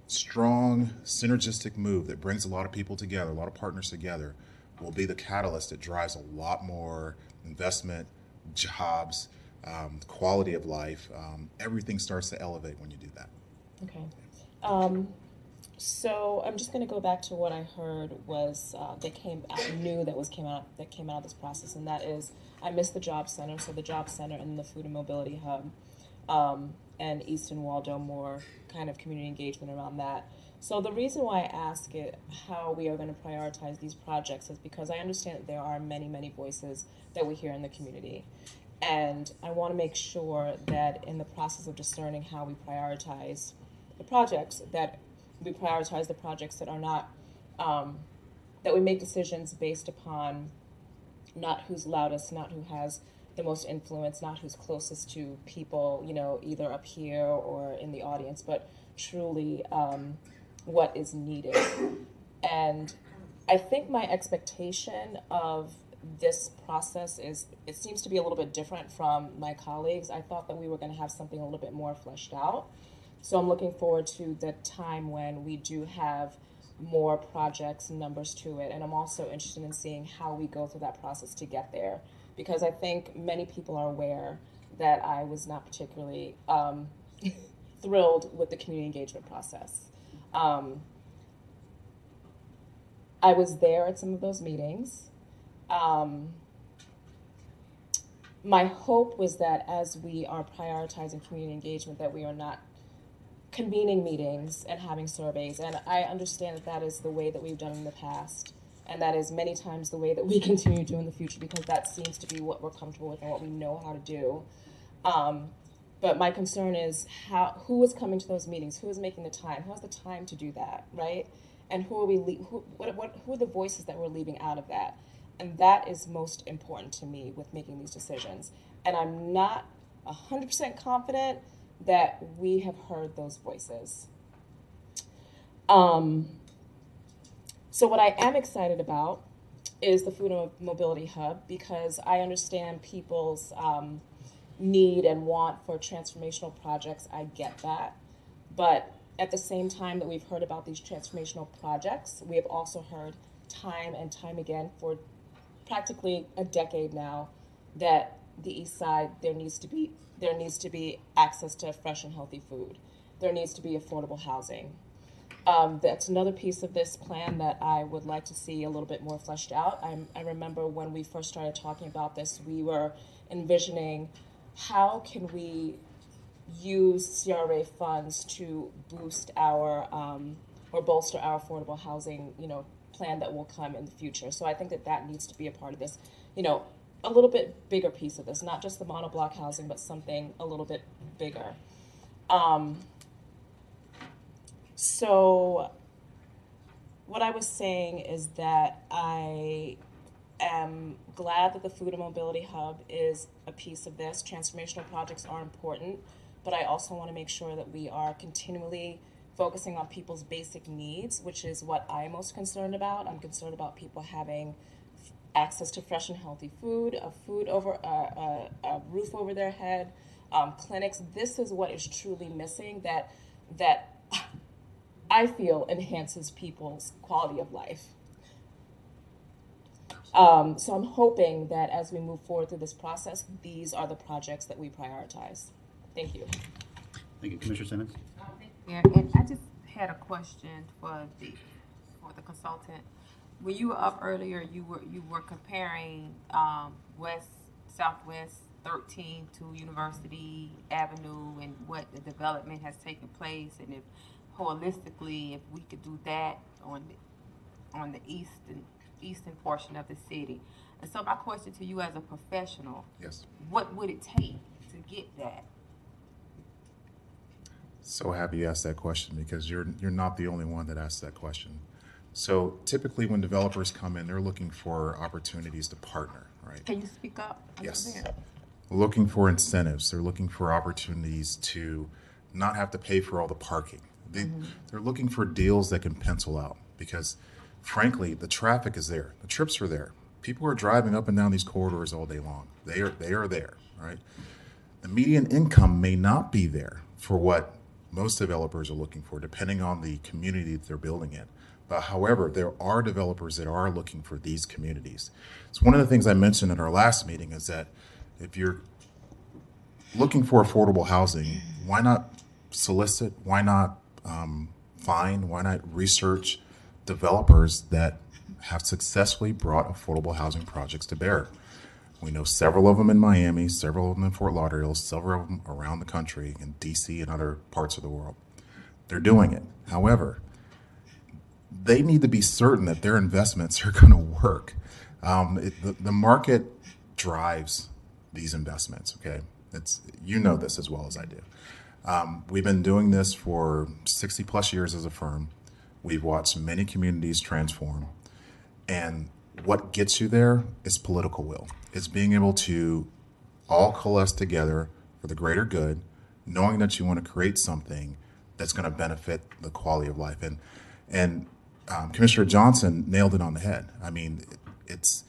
strong, synergistic move that brings a lot of people together, a lot of partners together, will be the catalyst that drives a lot more investment, jobs, quality of life. Everything starts to elevate when you do that. Okay. So I'm just going to go back to what I heard was came out of this process, and that is I missed the job center. So the job center and the food and mobility hub, and East and Waldo, more kind of community engagement around that. So the reason why I ask it how we are going to prioritize these projects is because I understand that there are many, many voices that we hear in the community. And I want to make sure that in the process of discerning how we prioritize the projects, that we prioritize the projects that are not, that we make decisions based upon not who's loudest, not who has the most influence, not who's closest to people, you know, either up here or in the audience, but truly what is needed. And I think my expectation of this process is, it seems to be a little bit different from my colleagues. I thought that we were going to have something a little bit more fleshed out. So I'm looking forward to the time when we do have more projects and numbers to it. And I'm also interested in seeing how we go through that process to get there, because I think many people are aware that I was not particularly thrilled with the community engagement process. I was there at some of those meetings. My hope was that as we are prioritizing community engagement, that we are not convening meetings and having surveys. And I understand that that is the way that we've done in the past. And that is many times the way that we continue to do in the future, because that seems to be what we're comfortable with and what we know how to do. But my concern is who is coming to those meetings? Who is making the time? Who has the time to do that, right? And who are the voices that we're leaving out of that? And that is most important to me with making these decisions. And I'm not 100% confident that we have heard those voices. So what I am excited about is the Food and Mobility Hub, because I understand people's need and want for transformational projects. I get that. But at the same time that we've heard about these transformational projects, we have also heard time and time again for practically a decade now that the East Side, there needs to be access to fresh and healthy food. There needs to be affordable housing. That's another piece of this plan that I would like to see a little bit more fleshed out. I remember when we first started talking about this, we were envisioning how can we use CRA funds to boost our or bolster our affordable housing, plan that will come in the future. So I think that needs to be a part of this, a little bit bigger piece of this, not just the monoblock housing, but something a little bit bigger. So what I was saying is that I am glad that the Food and Mobility Hub is a piece of this. Transformational projects are important, but I also want to make sure that we are continually focusing on people's basic needs, which is what I'm most concerned about. I'm concerned about people having access to fresh and healthy food, a roof over their head, clinics. This is what is truly missing that I feel enhances people's quality of life. So I'm hoping that as we move forward through this process, these are the projects that we prioritize. Thank you. Thank you, Commissioner Simmons. Yeah, and I just had a question for the consultant. When you were up earlier, you were comparing Southwest 13 to University Avenue and what the development has taken place, and if holistically, if we could do that on the eastern portion of the city. And so my question to you as a professional, Yes. what would it take to get that? So happy you asked that question, because you're not the only one that asked that question. So typically when developers come in, they're looking for opportunities to partner, right? Can you speak up? Yes. Looking for incentives. They're looking for opportunities to not have to pay for all the parking. They're looking for deals that can pencil out, because frankly, the traffic is there. The trips are there. People are driving up and down these corridors all day long. They are there, right? The median income may not be there for what most developers are looking for, depending on the community that they're building in. But however, there are developers that are looking for these communities. So one of the things I mentioned at our last meeting is that if you're looking for affordable housing, why not solicit, why not find, why not research developers that have successfully brought affordable housing projects to bear? We know several of them in Miami, several of them in Fort Lauderdale, several of them around the country, in DC and other parts of the world. They're doing it. However, they need to be certain that their investments are going to work. The market drives these investments, okay? You know this as well as I do. We've been doing this for 60 plus years as a firm. We've watched many communities transform. And what gets you there is political will. It's being able to all coalesce together for the greater good, knowing that you want to create something that's going to benefit the quality of life. And Commissioner Johnson nailed it on the head. I mean, it's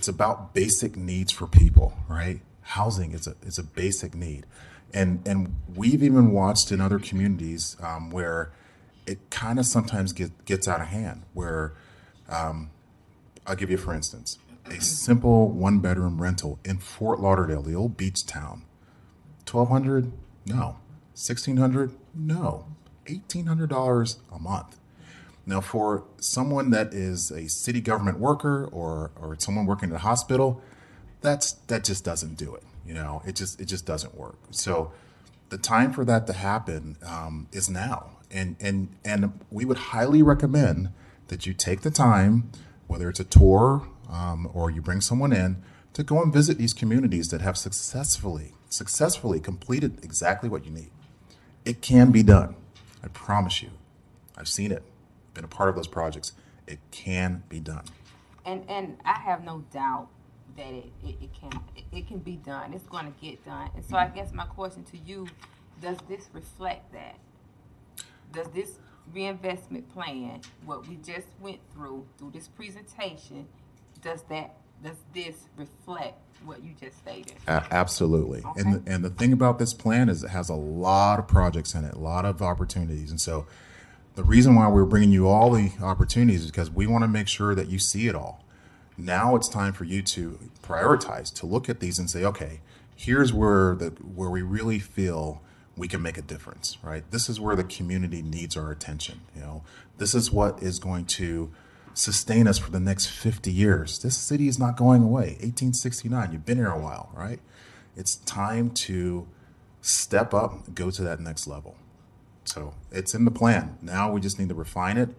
about basic needs for people, right? Housing is a basic need. And we've even watched in other communities where it kind of sometimes gets out of hand where, I'll give you for instance, a simple one-bedroom rental in Fort Lauderdale, the old beach town, $1,200? No. $1,600? No. $1,800 a month. Now, for someone that is a city government worker or someone working at a hospital, that just doesn't do it. You know, it just doesn't work. So the time for that to happen is now, and we would highly recommend that you take the time, whether it's a tour or you bring someone in, to go and visit these communities that have successfully completed exactly what you need. It can be done. I promise you. I've seen it. Been a part of those projects. It can be done. And I have no doubt that it can be done. It's going to get done. And so I guess my question to you, does this reflect that? Does this reinvestment plan, what we just went through this presentation, does this reflect what you just stated? Absolutely. Okay. And the thing about this plan is it has a lot of projects in it, a lot of opportunities. And so the reason why we're bringing you all the opportunities is because we want to make sure that you see it all. Now it's time for you to prioritize, to look at these and say, okay, here's where we really feel we can make a difference, right? This is where the community needs our attention. You know, this is what is going to sustain us for the next 50 years. This city is not going away. 1869, you've been here a while, right? It's time to step up and go to that next level. So it's in the plan. Now we just need to refine it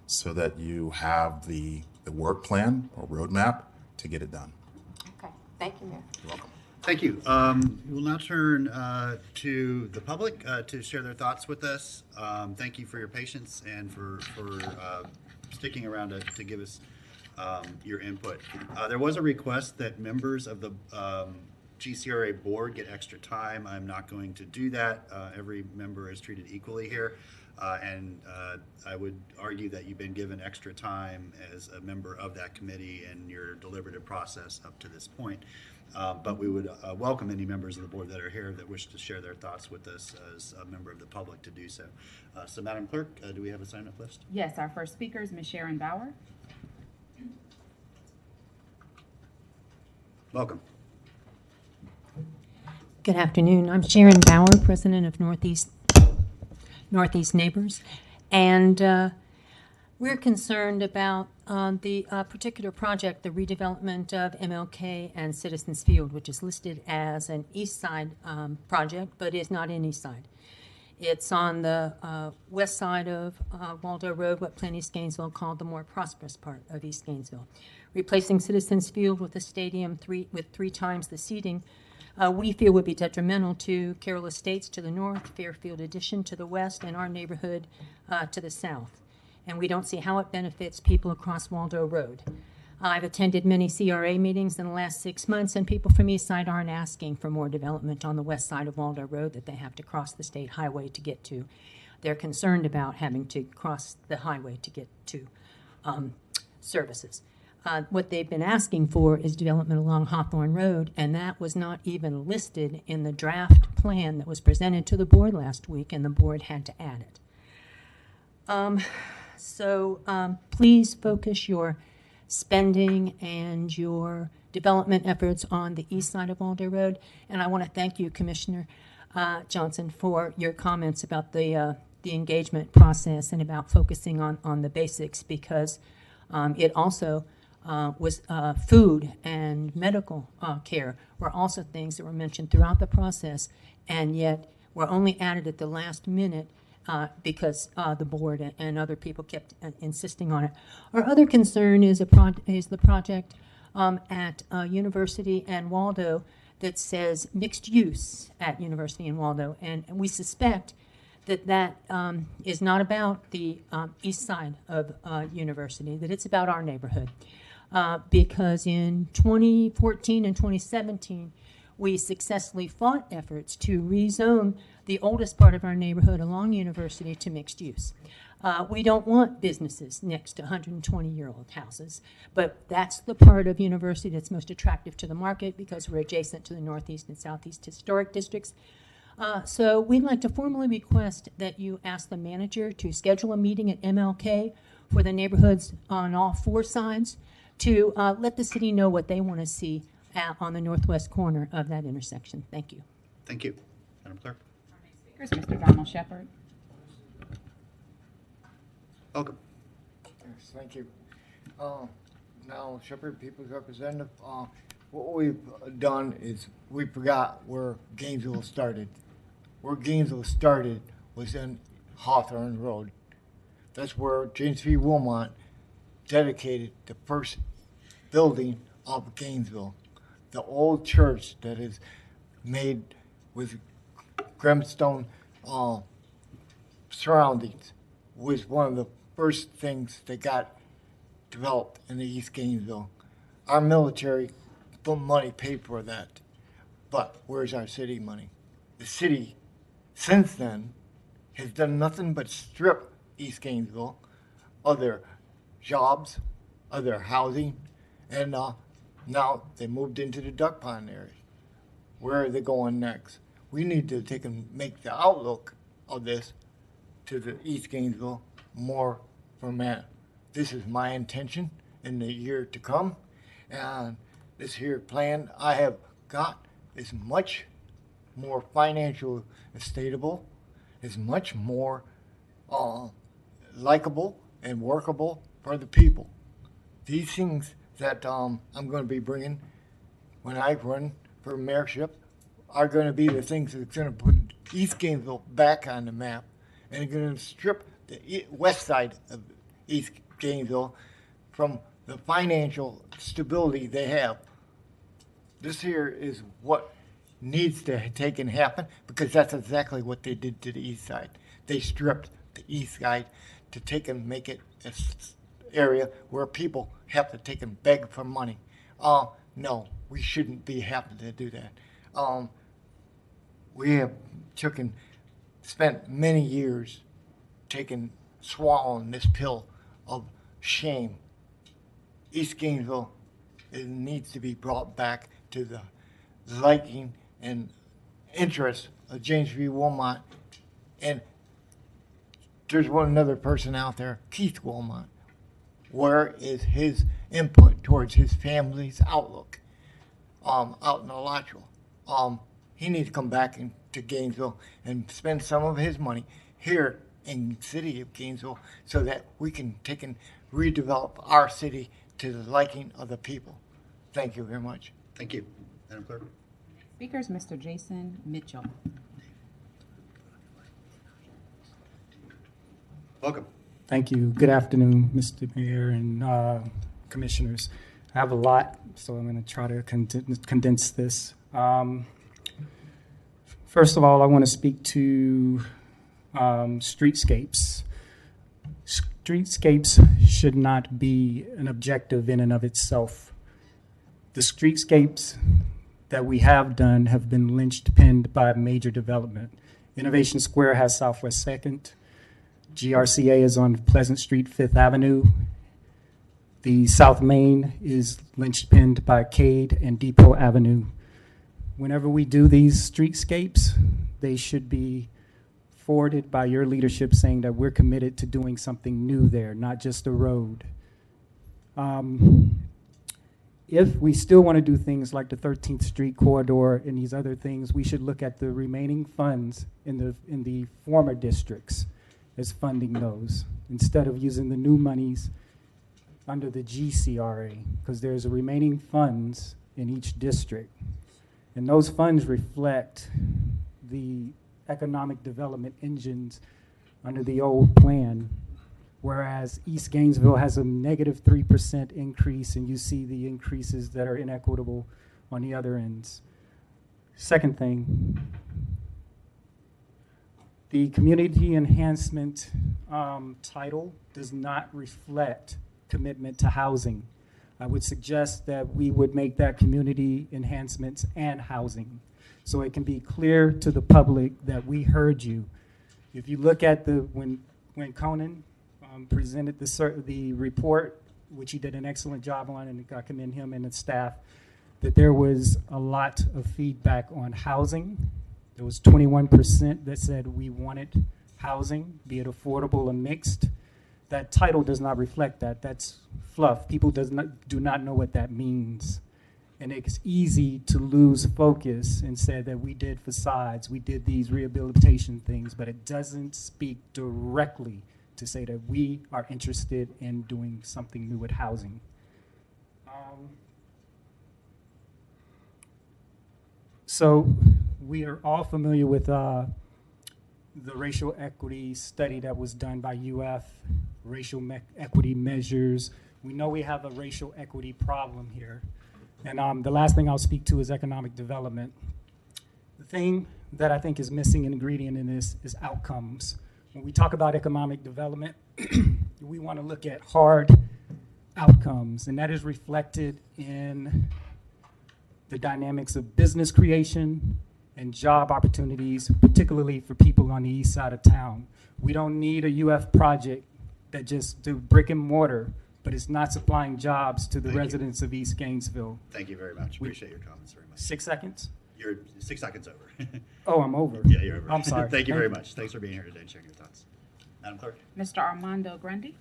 so that you have the work plan or roadmap to get it done. Okay. Thank you, Mayor. You're welcome. Thank you. We'll now turn to the public to share their thoughts with us. Thank you for your patience and for sticking around to give us your input. There was a request that members of the GCRA board get extra time. I'm not going to do that. Every member is treated equally here. And I would argue that you've been given extra time as a member of that committee and your deliberative process up to this point. But we would welcome any members of the board that are here that wish to share their thoughts with us as a member of the public to do so. So Madam Clerk, do we have a sign-up list? Yes, our first speaker is Ms. Sharon Bauer. Welcome. Good afternoon. I'm Sharon Bauer, president of Northeast Neighbors, and we're concerned about the particular project, the redevelopment of MLK and Citizens Field, which is listed as an East Side project, but is not in East Side. It's on the west side of Waldo Road, what Plan East Gainesville called the more prosperous part of East Gainesville. Replacing Citizens Field with a stadium with three times the seating we feel would be detrimental to Carroll Estates to the north, Fairfield Addition to the west, and our neighborhood to the south. And we don't see how it benefits people across Waldo Road. I've attended many CRA meetings in the last 6 months, and people from East Side aren't asking for more development on the west side of Waldo Road that they have to cross the state highway to get to. They're concerned about having to cross the highway to get to services. What they've been asking for is development along Hawthorne Road, and that was not even listed in the draft plan that was presented to the board last week, and the board had to add it. Please focus your spending and your development efforts on the east side of Waldo Road, and I want to thank you, Commissioner Johnson, for your comments about the engagement process and about focusing on the basics, because it also was food and medical care were also things that were mentioned throughout the process, and yet were only added at the last minute because the board and other people kept insisting on it. Our other concern is the project at University and Waldo that says mixed use at University and Waldo, and we suspect that is not about the east side of University, that it's about our neighborhood. Because in 2014 and 2017, we successfully fought efforts to rezone the oldest part of our neighborhood along University to mixed use. We don't want businesses next to 120-year-old houses, but that's the part of University that's most attractive to the market because we're adjacent to the Northeast and Southeast historic districts. So we'd like to formally request that you ask the manager to schedule a meeting at MLK for the neighborhoods on all four sides to let the city know what they want to see on the northwest corner of that intersection. Thank you. Thank you. Madam Clerk. Speakers, Mr. Donald Shepard. Welcome. Yes, thank you. Now, Shepherd, People's Representative, what we've done is we forgot where Gainesville started. Where Gainesville started was in Hawthorne Road. That's where James V. Wilmot dedicated the first building of Gainesville. The old church that is made with Grimstone surroundings was one of the first things that got developed in the East Gainesville. Our military money paid for that, but where's our city money? The city, since then, has done nothing but strip East Gainesville of their jobs, of their housing, and now they moved into the Duck Pond area. Where are they going next? We need to take and make the outlook of this to the East Gainesville more format. This is my intention in the year to come, and this here plan I have got is much more financial stable, is much more likable and workable for the people. These things that I'm going to be bringing when I run for mayorship are going to be the things that's going to put East Gainesville back on the map, and going to strip the west side of East Gainesville from the financial stability they have. This here is what needs to take and happen, because that's exactly what they did to the east side. They stripped the east side to take and make it an area where people have to take and beg for money. No, we shouldn't be having to do that. We have spent many years swallowing this pill of shame. East Gainesville, it needs to be brought back to the liking and interest of James V. Wilmot. And there's another person out there, Keith Wilmot. Where is his input towards his family's outlook out in Alachua? He needs to come back to Gainesville and spend some of his money here in the city of Gainesville so that we can take and redevelop our city to the liking of the people. Thank you very much. Thank you. Madam Clerk. Speakers, Mr. Jason Mitchell. Welcome. Thank you. Good afternoon, Mr. Mayor and commissioners. I have a lot, so I'm going to try to condense this. First of all, I want to speak to streetscapes. Streetscapes should not be an objective in and of itself. The streetscapes that we have done have been linchpinned by major development. Innovation Square has Southwest 2nd. GRCA is on Pleasant Street, 5th Avenue. The South Main is linchpinned by Cade and Depot Avenue. Whenever we do these streetscapes, they should be forwarded by your leadership saying that we're committed to doing something new there, not just a road. If we still want to do things like the 13th Street corridor and these other things, we should look at the remaining funds in the former districts as funding those, instead of using the new monies under the GCRA, because there's remaining funds in each district. And those funds reflect the economic development engines under the old plan, whereas East Gainesville has a negative 3% increase, and you see the increases that are inequitable on the other ends. Second thing, the community enhancement title does not reflect commitment to housing. I would suggest that we would make that community enhancements and housing, so it can be clear to the public that we heard you. If you look at when Conan presented the report, which he did an excellent job on, and I commend him and his staff, that there was a lot of feedback on housing There was 21% that said we wanted housing, be it affordable or mixed. That title does not reflect that. That's fluff. People do not know what that means. And it's easy to lose focus and say that we did facades, we did these rehabilitation things, but it doesn't speak directly to say that we are interested in doing something new with housing. So we are all familiar with the racial equity study that was done by UF, racial equity measures. We know we have a racial equity problem here. And the last thing I'll speak to is economic development. The thing that I think is missing an ingredient in this is outcomes. When we talk about economic development, we want to look at hard outcomes, and that is reflected in the dynamics of business creation and job opportunities, particularly for people on the east side of town. We don't need a UF project that just do brick and mortar, but it's not supplying jobs to the residents of East Gainesville. Thank you very much. Appreciate your comments very much. 6 seconds? You're 6 seconds over. Oh, I'm over. Yeah, you're over. I'm sorry. Thank you very much. Thanks for being here today and sharing your thoughts. Madam Clerk. Mr. Armando Grundy.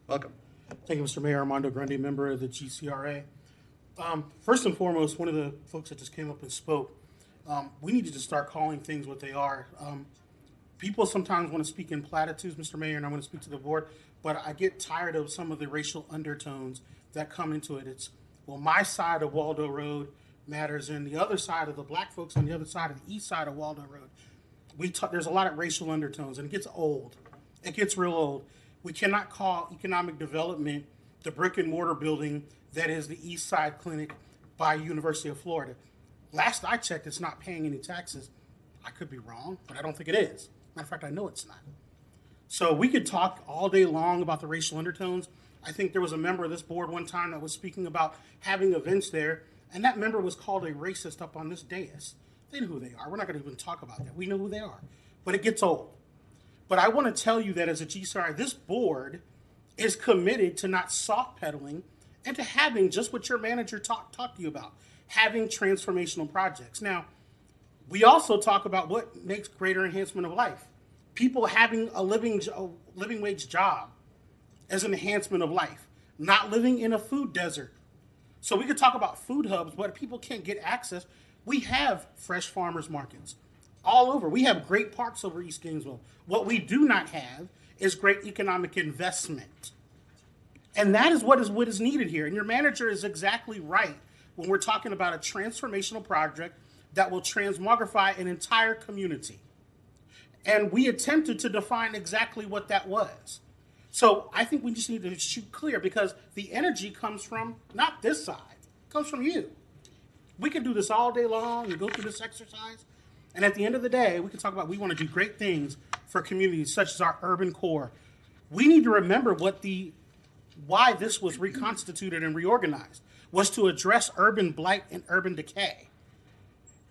Welcome. Thank you, Mr. Mayor. Armando Grundy, member of the GCRA. First and foremost, one of the folks that just came up and spoke, we need to just start calling things what they are. People sometimes want to speak in platitudes, Mr. Mayor, and I want to speak to the board, but I get tired of some of the racial undertones that come into it. It's, well, my side of Waldo Road matters, and the other side of the black folks on the other side of the east side of Waldo Road. There's a lot of racial undertones, and it gets old. It gets real old. We cannot call economic development the brick and mortar building that is the East Side Clinic by University of Florida. Last I checked, it's not paying any taxes. I could be wrong, but I don't think it is. Matter of fact, I know it's not. So we could talk all day long about the racial undertones. I think there was a member of this board one time that was speaking about having events there, and that member was called a racist up on this dais. They know who they are. We're not going to even talk about that. We know who they are. But it gets old. But I want to tell you that as a GCRI, this board is committed to not soft pedaling and to having just what your manager talked to you about, having transformational projects. Now, we also talk about what makes greater enhancement of life. People having a living wage job as an enhancement of life, not living in a food desert. So we could talk about food hubs, but if people can't get access, we have fresh farmers markets all over. We have great parks over East Gainesville. What we do not have is great economic investment. And that is what is needed here. And your manager is exactly right when we're talking about a transformational project that will transmogrify an entire community. And we attempted to define exactly what that was. So I think we just need to shoot clear, because the energy comes from not this side, it comes from you. We can do this all day long and go through this exercise. And at the end of the day, we can talk about we want to do great things for communities such as our urban core. We need to remember why this was reconstituted and reorganized was to address urban blight and urban decay.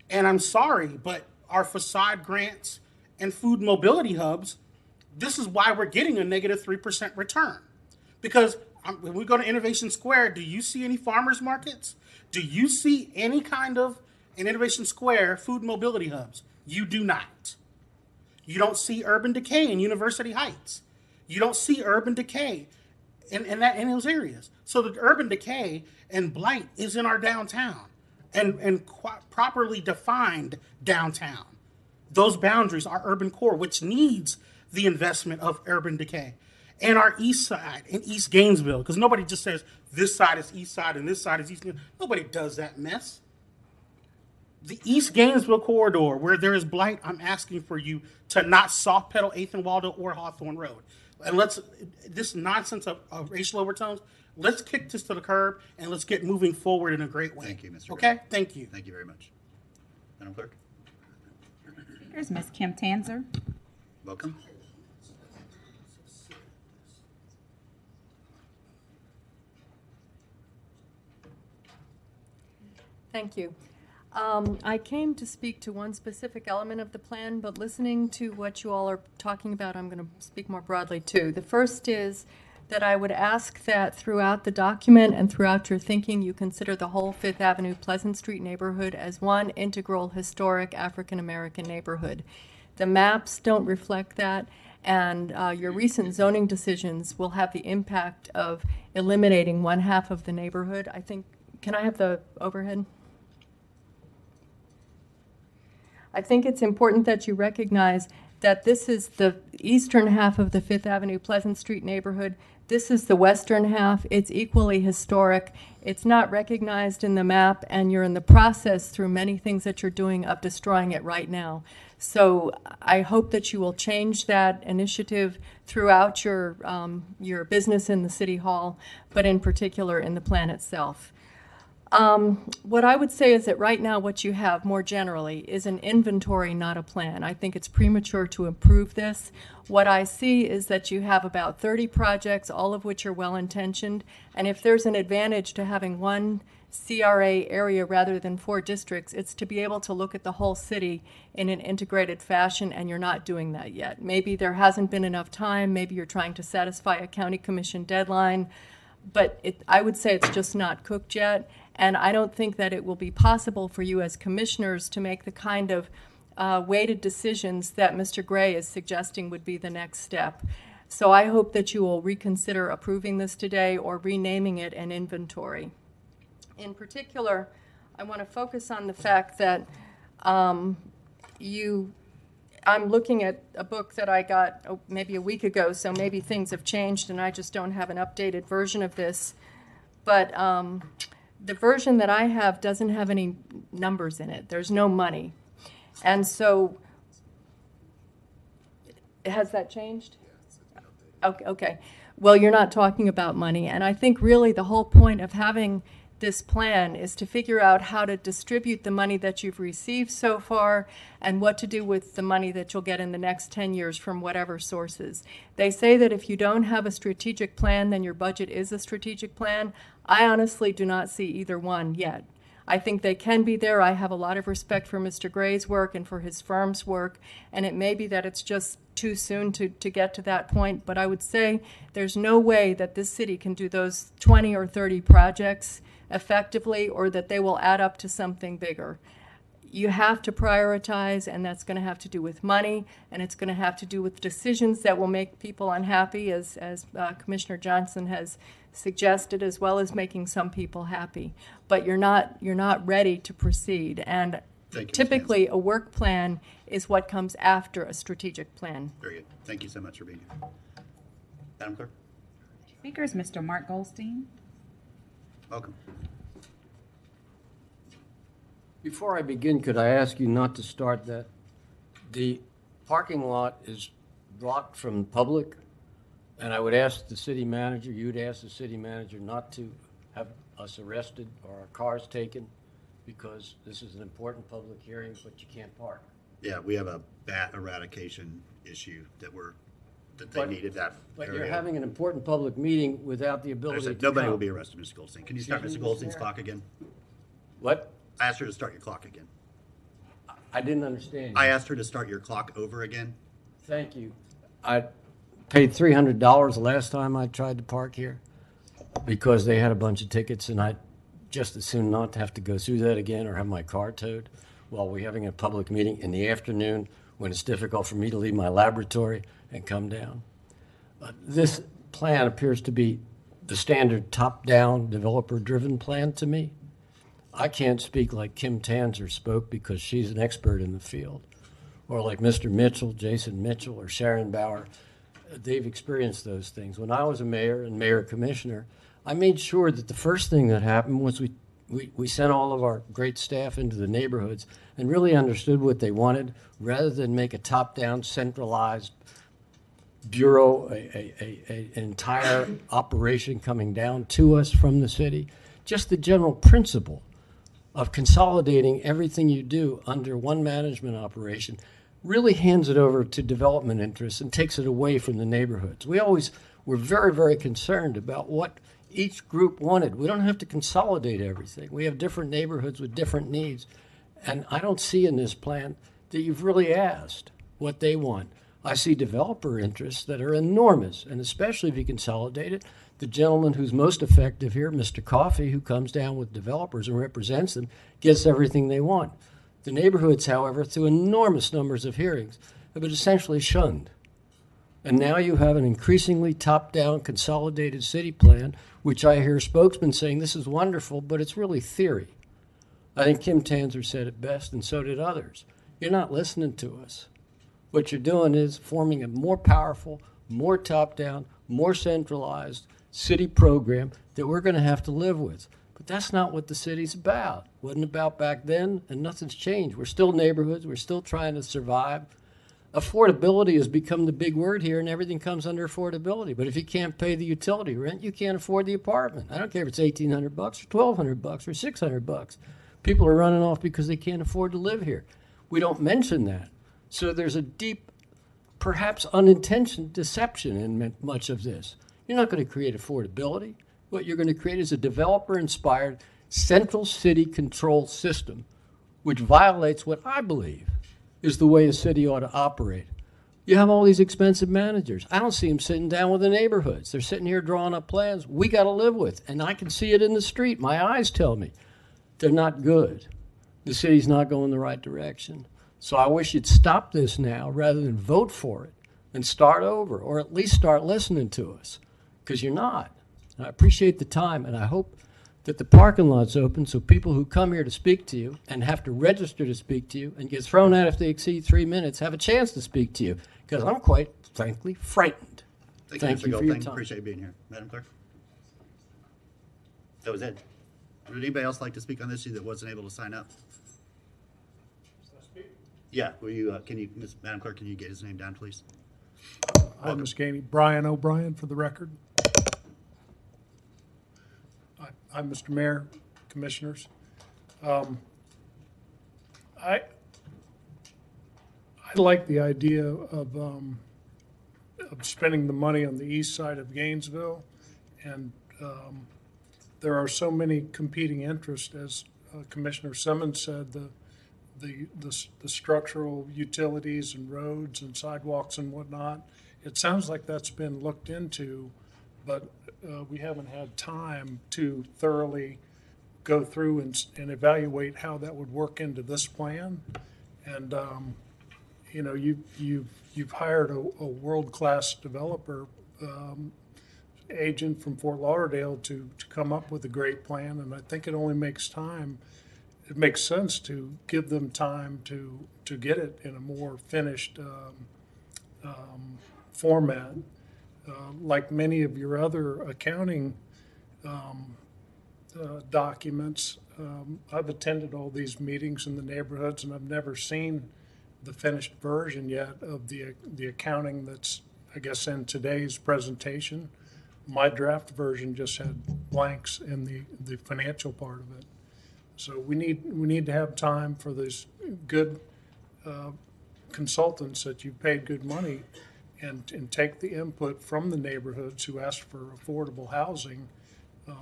And I'm sorry, but our facade grants and food mobility hubs, this is why we're getting a negative 3% return. Because when we go to Innovation Square, do you see any farmers markets? Do you see any kind of in Innovation Square food mobility hubs? You do not. You don't see urban decay in University Heights. You don't see urban decay in those areas. So the urban decay and blight is in our downtown and properly defined downtown. Those boundaries are urban core, which needs the investment of urban decay. And our east side in East Gainesville, because nobody just says this side is east side and this side is east Gainesville. Nobody does that mess. The East Gainesville corridor, where there is blight, I'm asking for you to not soft pedal 8th and Waldo or Hawthorne Road. And this nonsense of racial overtones, let's kick this to the curb and let's get moving forward in a great way. Thank you, Mr. Okay? Gray. Thank you. Thank you very much. Madam Clerk. Here's Ms. Kim Tanzer. Welcome. Thank you. I came to speak to one specific element of the plan, but listening to what you all are talking about, I'm going to speak more broadly too. The first is that I would ask that throughout the document and throughout your thinking, you consider the whole Fifth Avenue Pleasant Street neighborhood as one integral historic African-American neighborhood. The maps don't reflect that, and your recent zoning decisions will have the impact of eliminating one half of the neighborhood. I think, can I have the overhead? I think it's important that you recognize that this is the eastern half of the Fifth Avenue Pleasant Street neighborhood. This is the western half. It's equally historic. It's not recognized in the map, and you're in the process through many things that you're doing of destroying it right now. So I hope that you will change that initiative throughout your business in the City Hall, but in particular in the plan itself. What I would say is that right now what you have more generally is an inventory, not a plan. I think it's premature to improve this. What I see is that you have about 30 projects, all of which are well-intentioned, and if there's an advantage to having one CRA area rather than 4 districts, it's to be able to look at the whole city in an integrated fashion, and you're not doing that yet. Maybe there hasn't been enough time, maybe you're trying to satisfy a county commission deadline, but I would say it's just not cooked yet. And I don't think that it will be possible for you as commissioners to make the kind of weighted decisions that Mr. Gray is suggesting would be the next step. So I hope that you will reconsider approving this today or renaming it an inventory. In particular, I want to focus on the fact that I'm looking at a book that I got maybe a week ago, so maybe things have changed and I just don't have an updated version of this. But the version that I have doesn't have any numbers in it. There's no money. And so, has that changed? Okay. Well, you're not talking about money. And I think really the whole point of having this plan is to figure out how to distribute the money that you've received so far and what to do with the money that you'll get in the next 10 years from whatever sources. They say that if you don't have a strategic plan, then your budget is a strategic plan. I honestly do not see either one yet. I think they can be there. I have a lot of respect for Mr. Gray's work and for his firm's work, and it may be that it's just too soon to get to that point, but I would say there's no way that this city can do those 20 or 30 projects effectively or that they will add up to something bigger. You have to prioritize, and that's going to have to do with money, and it's going to have to do with decisions that will make people unhappy, as Commissioner Johnson has suggested, as well as making some people happy. But you're not ready to proceed, and typically a work plan is what comes after a strategic plan. Very good. Thank you so much for being here. Madam Clerk. Speaker is Mr. Mark Goldstein. Welcome. Before I begin, could I ask you not to start that? The parking lot is blocked from the public, and I would ask the city manager, you'd ask the city manager not to have us arrested or our cars taken, because this is an important public hearing, but you can't park. Yeah, we have a bat eradication issue that they needed that But area. you're having an important public meeting without the ability to Nobody come. will be arrested, Mr. Goldstein. Can you start Mr. Goldstein's clock again? What? I asked her to start your clock again. I didn't understand. I asked her to start your clock over again. Thank you. I paid $300 the last time I tried to park here because they had a bunch of tickets, and I'd just as soon not have to go through that again or have my car towed while we're having a public meeting in the afternoon when it's difficult for me to leave my laboratory and come down. This plan appears to be the standard top-down developer-driven plan to me. I can't speak like Kim Tanzer spoke because she's an expert in the field, or like Mr. Mitchell, Jason Mitchell, or Sharon Bauer. They've experienced those things. When I was a mayor and mayor commissioner, I made sure that the first thing that happened was we sent all of our great staff into the neighborhoods and really understood what they wanted rather than make a top-down centralized bureau, an entire operation coming down to us from the city. Just the general principle of consolidating everything you do under one management operation really hands it over to development interests and takes it away from the neighborhoods. We always were very, very concerned about what each group wanted. We don't have to consolidate everything. We have different neighborhoods with different needs. And I don't see in this plan that you've really asked what they want. I see developer interests that are enormous, and especially if you consolidate it. The gentleman who's most effective here, Mr. Coffey, who comes down with developers and represents them, gets everything they want. The neighborhoods, however, through enormous numbers of hearings, have been essentially shunned. And now you have an increasingly top-down consolidated city plan, which I hear spokesmen saying this is wonderful, but it's really theory. I think Kim Tanzer said it best, and so did others. You're not listening to us. What you're doing is forming a more powerful, more top-down, more centralized city program that we're going to have to live with. But that's not what the city's about. Wasn't about back then, and nothing's changed. We're still neighborhoods. We're still trying to survive. Affordability has become the big word here, and everything comes under affordability. But if you can't pay the utility rent, you can't afford the apartment. I don't care if it's $1,800 or $1,200 or $600. People are running off because they can't afford to live here. We don't mention that. So there's a deep, perhaps unintentional deception in much of this. You're not going to create affordability. What you're going to create is a developer-inspired central city control system, which violates what I believe is the way a city ought to operate. You have all these expensive managers. I don't see them sitting down with the neighborhoods. They're sitting here drawing up plans we got to live with, and I can see it in the street. My eyes tell me they're not good. The city's not going the right direction. So I wish you'd stop this now rather than vote for it and start over, or at least start listening to us, because you're not. And I appreciate the time, and I hope that the parking lot's open so people who come here to speak to you and have to register to speak to you and get thrown out if they exceed 3 minutes have a chance to speak to you, because I'm quite frankly frightened. Thank you for your time. Appreciate being here. Madam Clerk? That was it. Would anybody else like to speak on this issue that wasn't able to sign up? Yeah, will you, Madam Clerk, can you get his name down, please? Hi, Ms. Gainey. Brian O'Brien for the record. I'm Mr. Mayor, Commissioners. I like the idea of spending the money on the east side of Gainesville, and there are so many competing interests, as Commissioner Simmons said, the structural utilities and roads and sidewalks and whatnot. It sounds like that's been looked into, but we haven't had time to thoroughly go through and evaluate how that would work into this plan. And you know, you've hired a world-class developer agent from Fort Lauderdale to come up with a great plan, and I think it only makes time. It makes sense to give them time to get it in a more finished format. Like many of your other accounting documents, I've attended all these meetings in the neighborhoods, and I've never seen the finished version yet of the accounting that's, I guess, in today's presentation. My draft version just had blanks in the financial part of it. So we need to have time for these good consultants that you've paid good money and take the input from the neighborhoods who asked for affordable housing,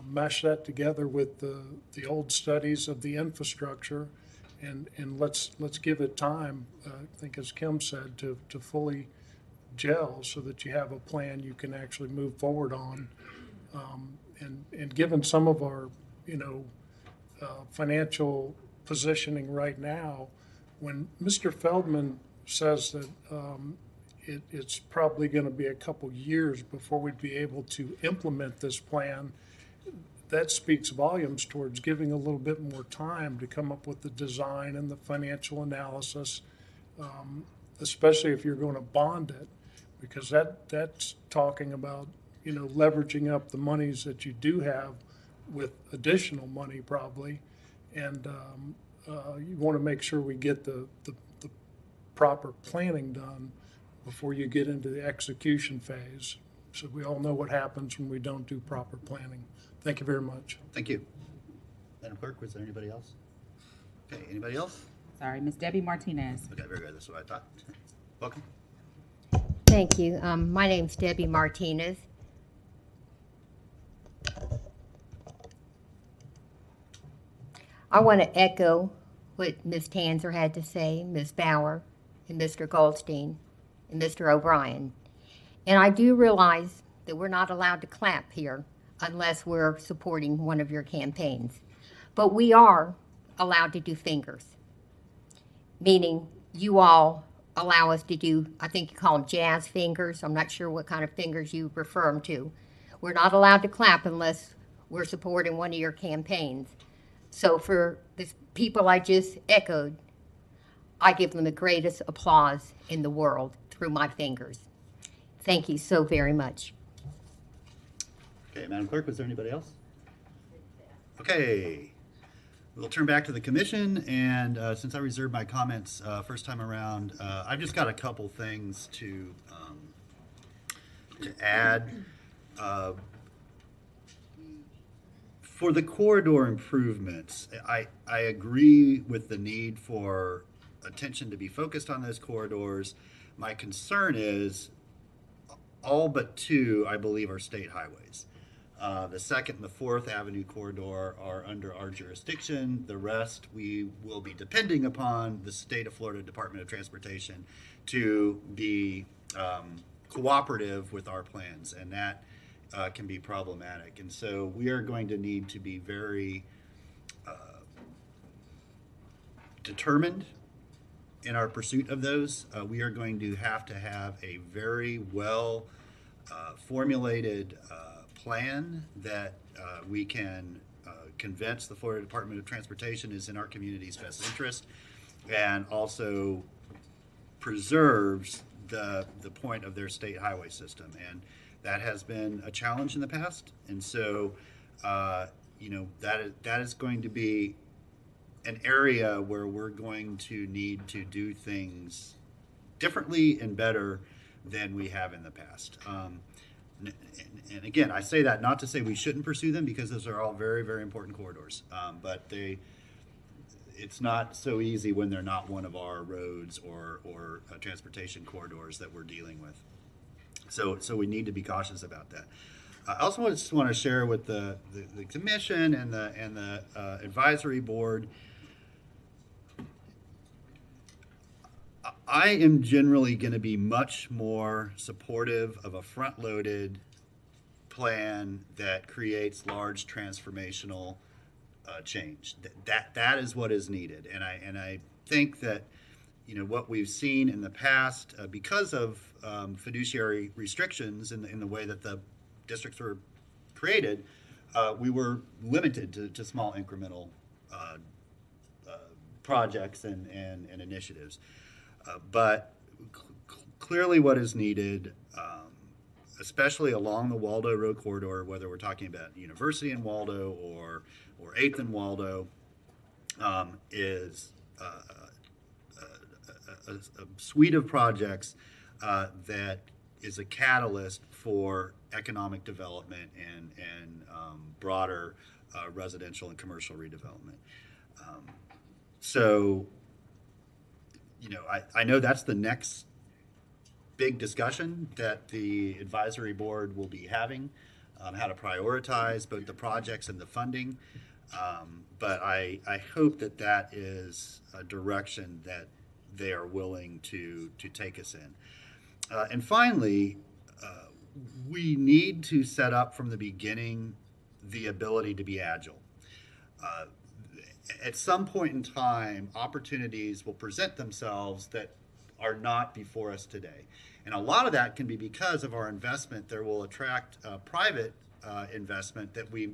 mesh that together with the old studies of the infrastructure, and let's give it time, I think as Kim said, to fully gel so that you have a plan you can actually move forward on. And given some of our, financial positioning right now, when Mr. Feldman says that it's probably going to be a couple years before we'd be able to implement this plan, that speaks volumes towards giving a little bit more time to come up with the design and the financial analysis, especially if you're going to bond it, because that's talking about leveraging up the monies that you do have with additional money probably, and you want to make sure we get the proper planning done before you get into the execution phase. So we all know what happens when we don't do proper planning. Thank you very much. Thank you. Madam Clerk, was there anybody else? Okay, anybody else? Sorry, Ms. Debbie Martinez. Okay, very good. That's what I thought. Welcome. Thank you. My name's Debbie Martinez. I want to echo what Ms. Tanzer had to say, Ms. Bauer, and Mr. Goldstein. and Mr. O'Brien. And I do realize that we're not allowed to clap here unless we're supporting one of your campaigns. But we are allowed to do fingers, meaning you all allow us to do, I think you call them jazz fingers. I'm not sure what kind of fingers you refer them to. We're not allowed to clap unless we're supporting one of your campaigns. So for the people I just echoed, I give them the greatest applause in the world through my fingers. Thank you so very much. Okay, Madam Clerk, was there anybody else? Okay, we'll turn back to the commission, and since I reserved my comments first time around, I've just got a couple things to add. For the corridor improvements, I agree with the need for attention to be focused on those corridors. My concern is all but two, I believe, are state highways. The 2nd and the 4th Avenue corridor are under our jurisdiction. The rest, we will be depending upon the state of Florida Department of Transportation to be cooperative with our plans, and that can be problematic. And so we are going to need to be very determined in our pursuit of those. We are going to have a very well formulated plan that we can convince the Florida Department of Transportation is in our community's best interest, and also preserves the point of their state highway system. And that has been a challenge in the past. And so, you know, that is going to be an area where we're going to need to do things differently and better than we have in the past. And again, I say that not to say we shouldn't pursue them, because those are all very, very important corridors. But it's not so easy when they're not one of our roads or transportation corridors that we're dealing with. So we need to be cautious about that. I also just want to share with the commission and the advisory board. I am generally going to be much more supportive of a front-loaded plan that creates large transformational change. That is what is needed, and I think that, you know, what we've seen in the past, because of fiduciary restrictions in the way that the districts were created, we were limited to small incremental projects and initiatives. But clearly what is needed, especially along the Waldo Road corridor, whether we're talking about University in Waldo or 8th and Waldo, is a suite of projects that is a catalyst for economic development and broader residential and commercial redevelopment. So, you know, I know that's the next big discussion that the advisory board will be having, how to prioritize both the projects and the funding. But I hope that is a direction that they are willing to take us in. And finally, we need to set up from the beginning the ability to be agile. At some point in time, opportunities will present themselves that are not before us today. And a lot of that can be because of our investment. There will attract private investment that we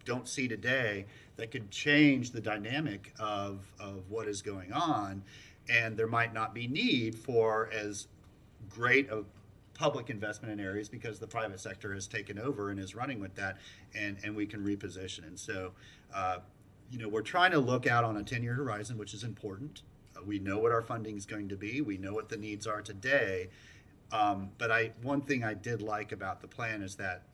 don't see today that could change the dynamic of what is going on. And there might not be need for as great a public investment in areas because the private sector has taken over and is running with that, and we can reposition. And so, you know, we're trying to look out on a 10-year horizon, which is important. We know what our funding is going to be. We know what the needs are today. But one thing I did like about the plan is that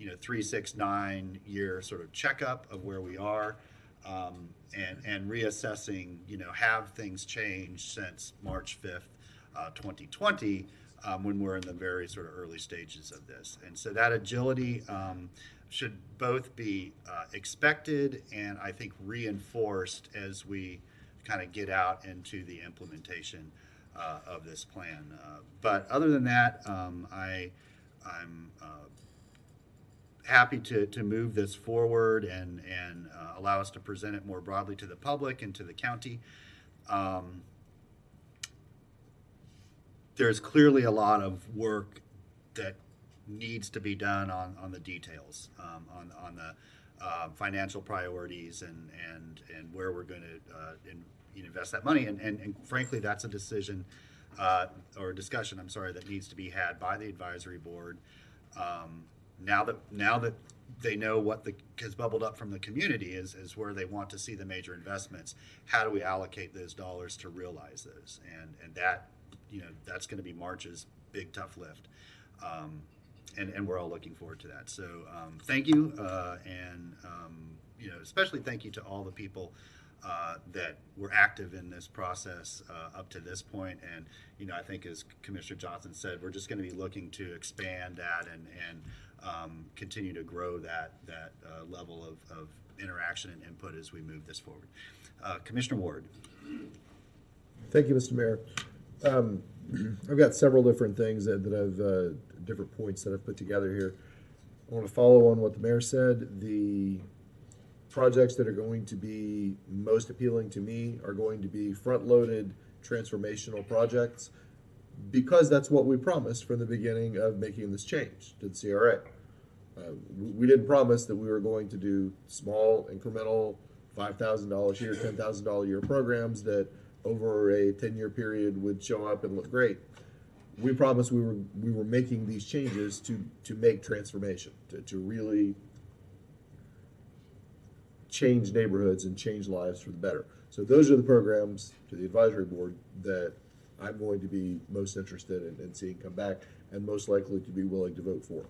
you know, 3, 6, 9 year sort of checkup of where we are, and reassessing, you know, have things changed since March 5th, 2020, when we're in the very sort of early stages of this. And so that agility should both be expected and I think reinforced as we kind of get out into the implementation of this plan. But other than that, I'm happy to move this forward and allow us to present it more broadly to the public and to the county. There's clearly a lot of work that needs to be done on the details, on the financial priorities and where we're going to invest that money. And frankly, that's a decision or a discussion, I'm sorry, that needs to be had by the advisory board. Now that they know what has bubbled up from the community is where they want to see the major investments. How do we allocate those dollars to realize those? And that, that's going to be March's big tough lift. And we're all looking forward to that. So thank you, and especially thank you to all the people that were active in this process up to this point. And I think, as Commissioner Johnson said, we're just going to be looking to expand that and continue to grow that level of interaction and input as we move this forward. Commissioner Ward. Thank you, Mr. Mayor. I've got several different things that I've different points that I've put together here. I want to follow on what the mayor said. The projects that are going to be most appealing to me are going to be front-loaded transformational projects, because that's what we promised from the beginning of making this change to the CRA. We didn't promise that we were going to do small, incremental, $5,000 a year, $10,000 a year programs that over a 10-year period would show up and look great. We promised we were making these changes to make transformation, to really change neighborhoods and change lives for the better. So those are the programs to the advisory board that I'm going to be most interested in seeing come back and most likely to be willing to vote for.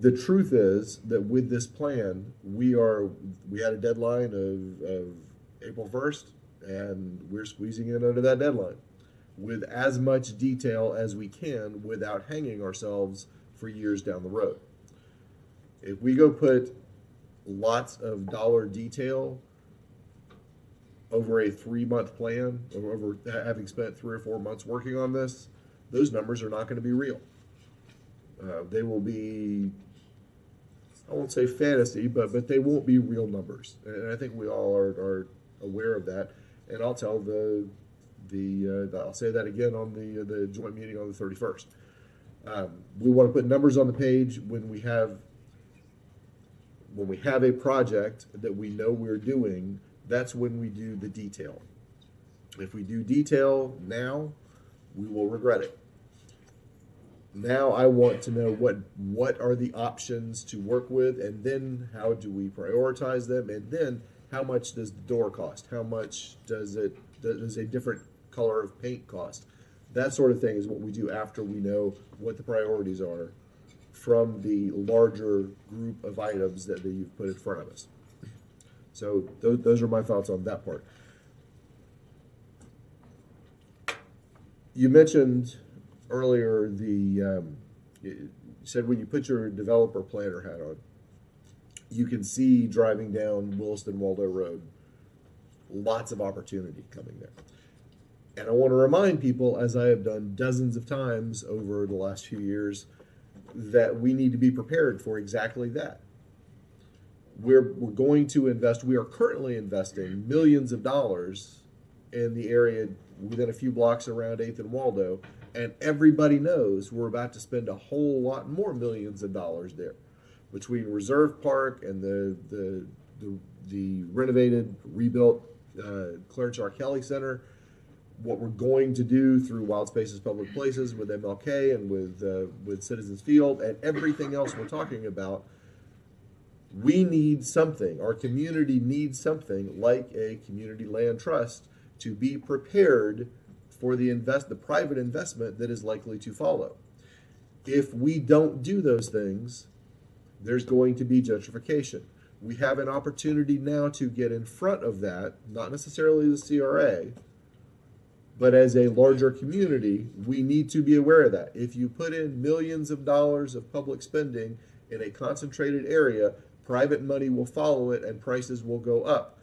The truth is that with this plan, we had a deadline of April 1st, and we're squeezing in under that deadline with as much detail as we can without hanging ourselves for years down the road. If we go put lots of dollar detail over a 3-month plan, or over having spent 3 or 4 months working on this, those numbers are not going to be real. They will be, I won't say fantasy, but they won't be real numbers. And I think we all are aware of that. And I'll tell I'll say that again on the joint meeting on the 31st. We want to put numbers on the page when we have a project that we know we're doing. That's when we do the detail. If we do detail now, we will regret it. Now I want to know what are the options to work with, and then how do we prioritize them, and then how much does the door cost? How much does a different color of paint cost? That sort of thing is what we do after we know what the priorities are from the larger group of items that you've put in front of us. So those are my thoughts on that part. You mentioned earlier you said when you put your developer planner hat on, you can see driving down Williston-Waldo Road, lots of opportunity coming there. And I want to remind people, as I have done dozens of times over the last few years, that we need to be prepared for exactly that. We're going to invest, we are currently investing millions of dollars in the area within a few blocks around 8th and Waldo, and everybody knows we're about to spend a whole lot more millions of dollars there. Between Reserve Park and the renovated, rebuilt Clarence R. Kelly Center, what we're going to do through Wild Spaces Public Places with MLK and with Citizens Field and everything else we're talking about, we need something. Our community needs something like a community land trust to be prepared for the private investment that is likely to follow. If we don't do those things, there's going to be gentrification. We have an opportunity now to get in front of that, not necessarily the CRA, but as a larger community, we need to be aware of that. If you put in millions of dollars of public spending in a concentrated area, private money will follow it and prices will go up.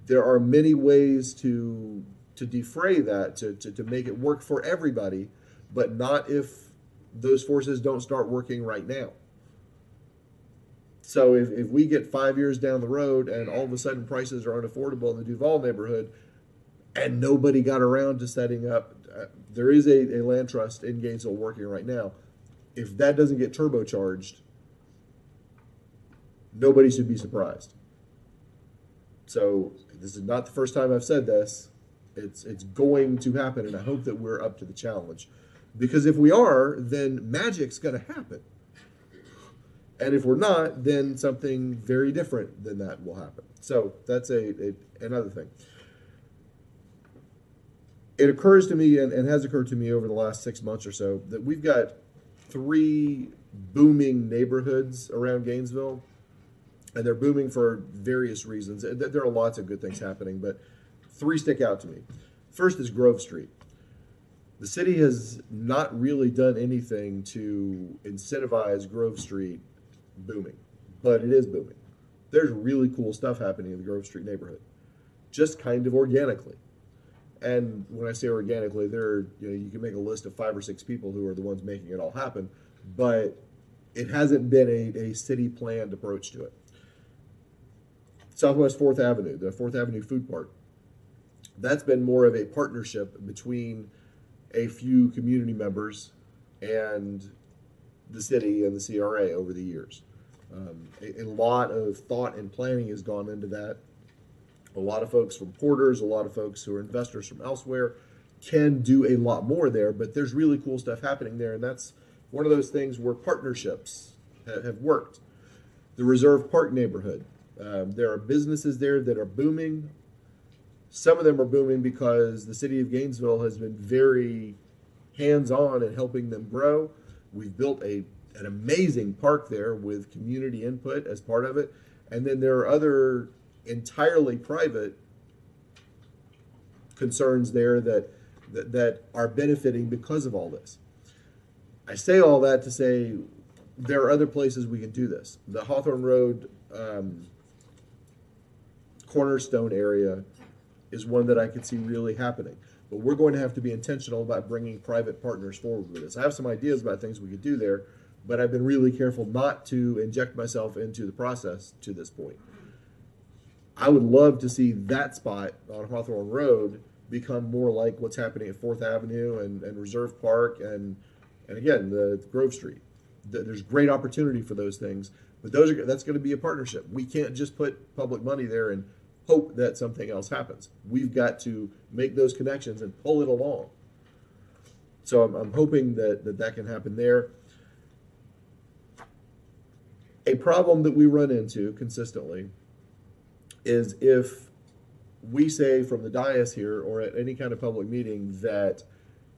there are many ways to defray that, to make it work for everybody, but not if those forces don't start working right now. So if we get 5 years down the road and all of a sudden prices are unaffordable in the Duval neighborhood and nobody got around to setting up, there is a land trust in Gainesville working right now. If that doesn't get turbocharged, nobody should be surprised. So this is not the first time I've said this. It's going to happen, and I hope that we're up to the challenge. Because if we are, then magic's going to happen. And if we're not, then something very different than that will happen. So that's another thing. It occurs to me, and has occurred to me over the last 6 months or so, that we've got 3 booming neighborhoods around Gainesville, and they're booming for various reasons. There are lots of good things happening, but 3 stick out to me. First is Grove Street. The city has not really done anything to incentivize Grove Street booming, but it is booming. There's really cool stuff happening in the Grove Street neighborhood, just kind of organically. And when I say organically, you can make a list of 5 or 6 people who are the ones making it all happen, but it hasn't been a city planned approach to it. Southwest 4th Avenue, the 4th Avenue Food Park, that's been more of a partnership between a few community members and the city and the CRA over the years. A lot of thought and planning has gone into that. A lot of folks from Porter's, a lot of folks who are investors from elsewhere can do a lot more there, but there's really cool stuff happening there, and that's one of those things where partnerships have worked. The Reserve Park neighborhood, there are businesses there that are booming. Some of them are booming because the city of Gainesville has been very hands-on in helping them grow. We've built an amazing park there with community input as part of it. And then there are other entirely private concerns there that are benefiting because of all this. I say all that to say there are other places we can do this. The Hawthorne Road Cornerstone area is one that I could see really happening. But we're going to have to be intentional about bringing private partners forward with this. I have some ideas about things we could do there, but I've been really careful not to inject myself into the process to this point. I would love to see that spot on Hawthorne Road become more like what's happening at 4th Avenue and Reserve Park and again, the Grove Street. There's great opportunity for those things, but that's going to be a partnership. We can't just put public money there and hope that something else happens. We've got to make those connections and pull it along. So I'm hoping that can happen there. A problem that we run into consistently is if we say from the dais here or at any kind of public meeting that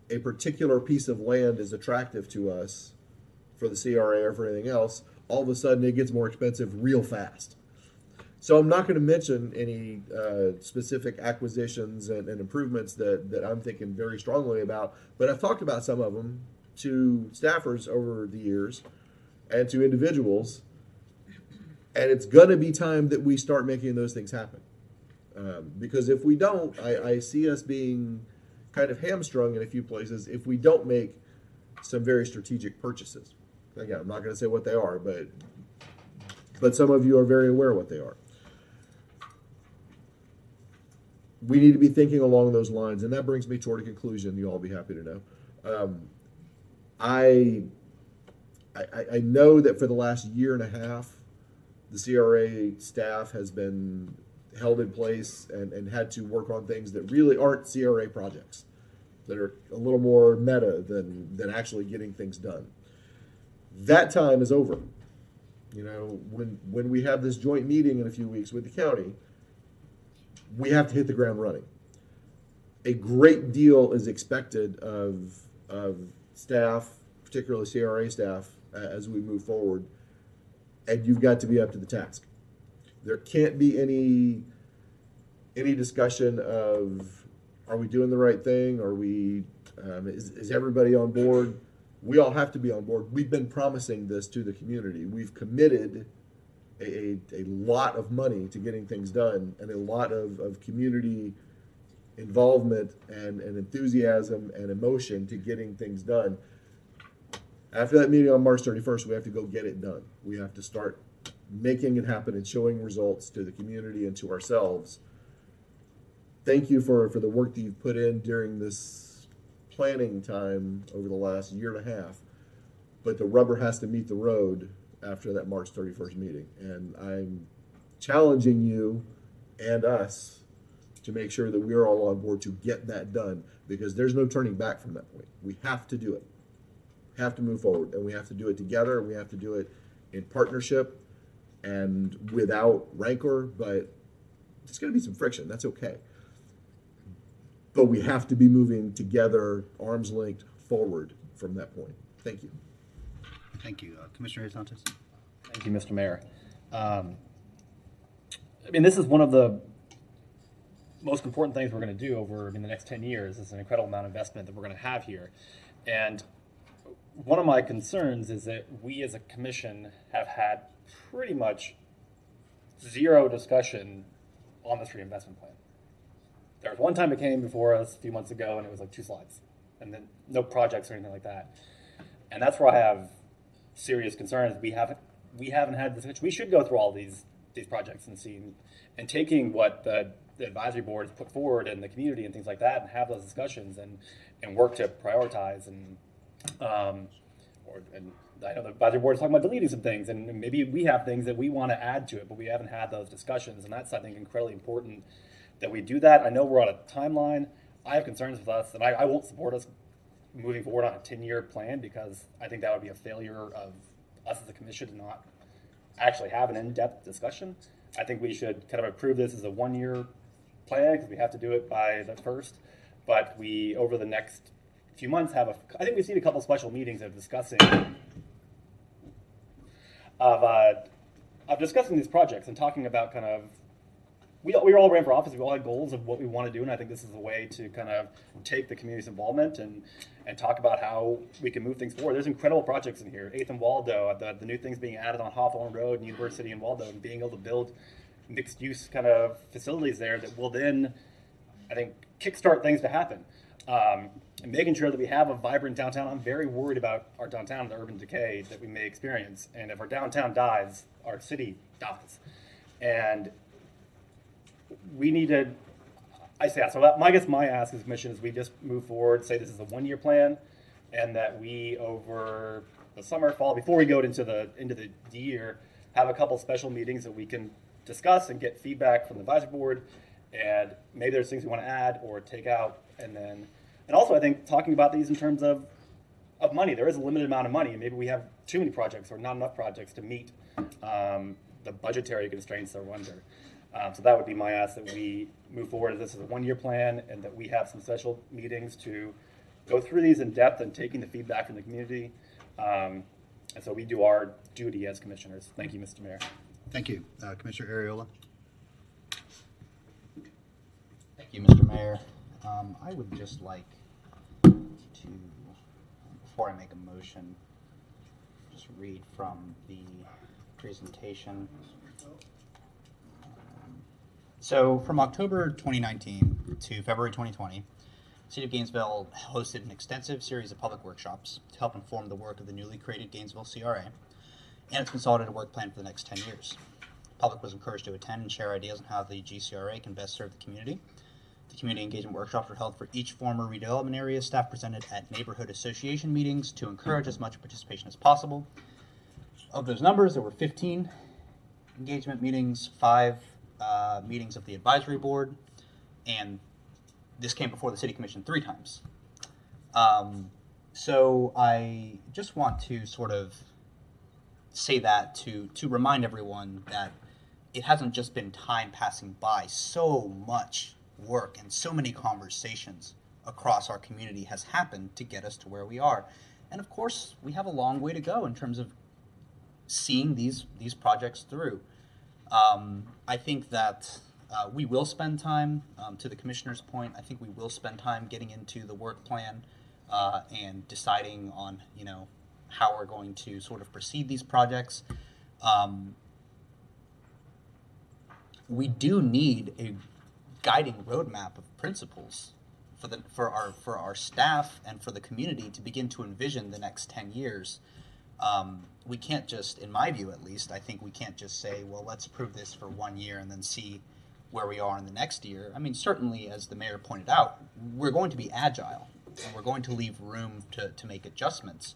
a particular piece of land is attractive to us for the CRA or for anything else, all of a sudden it gets more expensive real fast. So I'm not going to mention any specific acquisitions and improvements that I'm thinking very strongly about, but I've talked about some of them to staffers over the years and to individuals, and it's going to be time that we start making those things happen. Because if we don't, I see us being kind of hamstrung in a few places if we don't make some very strategic purchases. Again, I'm not going to say what they are, but some of you are very aware of what they are. We need to be thinking along those lines, and that brings me toward a conclusion you'll all be happy to know. I know that for the last year and a half, the CRA staff has been held in place and had to work on things that really aren't CRA projects, that are a little more meta than actually getting things done. That time is over. You know, when we have this joint meeting in a few weeks with the county, we have to hit the ground running. A great deal is expected of staff, particularly CRA staff, as we move forward, and you've got to be up to the task. There can't be any discussion of, are we doing the right thing? Are we, is everybody on board? We all have to be on board. We've been promising this to the community. We've committed a lot of money to getting things done and a lot of community involvement and enthusiasm and emotion to getting things done. After that meeting on March 31st, we have to go get it done. We have to start making it happen and showing results to the community and to ourselves. Thank you for the work that you've put in during this planning time over the last year and a half. But the rubber has to meet the road after that March 31st meeting. And I'm challenging you and us to make sure that we're all on board to get that done, because there's no turning back from that point. We have to do it. We have to move forward, and we have to do it together. We have to do it in partnership and without rancor, but there's going to be some friction. That's okay. But we have to be moving together, arm's length forward from that point. Thank you. Thank you. Commissioner Santos. Thank you, Mr. Mayor. I mean, this is one of the most important things we're going to do over the next 10 years. It's an incredible amount of investment that we're going to have here. And one of my concerns is that we as a commission have had pretty much zero discussion on this reinvestment plan. There was one time it came before us a few months ago and it was like 2 slides and then no projects or anything like that. And that's where I have serious concerns. We haven't had this. We should go through all these projects and see, and taking what the advisory boards put forward in the community and things like that, and have those discussions and work to prioritize and I know the advisory board is talking about deleting some things, and maybe we have things that we want to add to it, but we haven't had those discussions, and that's, I think, incredibly important that we do that. I know we're on a timeline. I have concerns with us, and I won't support us moving forward on a 10-year plan, because I think that would be a failure of us as a commission to not actually have an in-depth discussion. I think we should kind of approve this as a 1-year plan, because we have to do it by the 1st, but we, over the next few months, I think we've seen a couple special meetings of discussing discussing these projects and talking about kind of, we all ran for office, we all had goals of what we want to do, and I think this is a way to kind of take the community's involvement and talk about how we can move things forward. There's incredible projects in here. 8th and Waldo, the new things being added on Hawthorne Road and University and Waldo, and being able to build mixed-use kind of facilities there that will then, I think, kickstart things to happen. And making sure that we have a vibrant downtown. I'm very worried about our downtown and the urban decay that we may experience. And if our downtown dies, our city dies. And we need to, I say that. So I guess my ask as commission is we just move forward, say this is a 1-year plan, and that we, over the summer, fall, before we go into the year, have a couple special meetings that we can discuss and get feedback from the advisory board. And maybe there's things we want to add or take out, and also I think talking about these in terms of money. There is a limited amount of money, and maybe we have too many projects or not enough projects to meet the budgetary constraints that we're under. So that would be my ask, that we move forward. This is a 1-year plan, and that we have some special meetings to go through these in depth and taking the feedback from the community. And so we do our duty as commissioners. Thank you, Mr. Mayor. Thank you. Commissioner Ariola. Thank you, Mr. Mayor. I would just like to, before I make a motion, just read from the presentation. So from October 2019 to February 2020, the City of Gainesville hosted an extensive series of public workshops to help inform the work of the newly created Gainesville CRA and its consolidated work plan for the next 10 years. The public was encouraged to attend and share ideas on how the GCRA can best serve the community. The community engagement workshops were held for each former redevelopment area. Staff presented at neighborhood association meetings to encourage as much participation as possible. Of those numbers, there were 15 engagement meetings, 5 meetings of the advisory board, and this came before the City Commission 3 times. So I just want to sort of say that to remind everyone that it hasn't just been time passing by. So much work and so many conversations across our community has happened to get us to where we are. And of course, we have a long way to go in terms of seeing these projects through. I think that we will spend time, to the commissioner's point, I think we will spend time getting into the work plan and deciding on, how we're going to sort of proceed these projects. we do need a guiding roadmap of principles for our staff and for the community to begin to envision the next 10 years. We can't just, in my view at least, I think we can't just say, well, let's approve this for 1 year and then see where we are in the next year. I mean, certainly, as the mayor pointed out, we're going to be agile and we're going to leave room to make adjustments.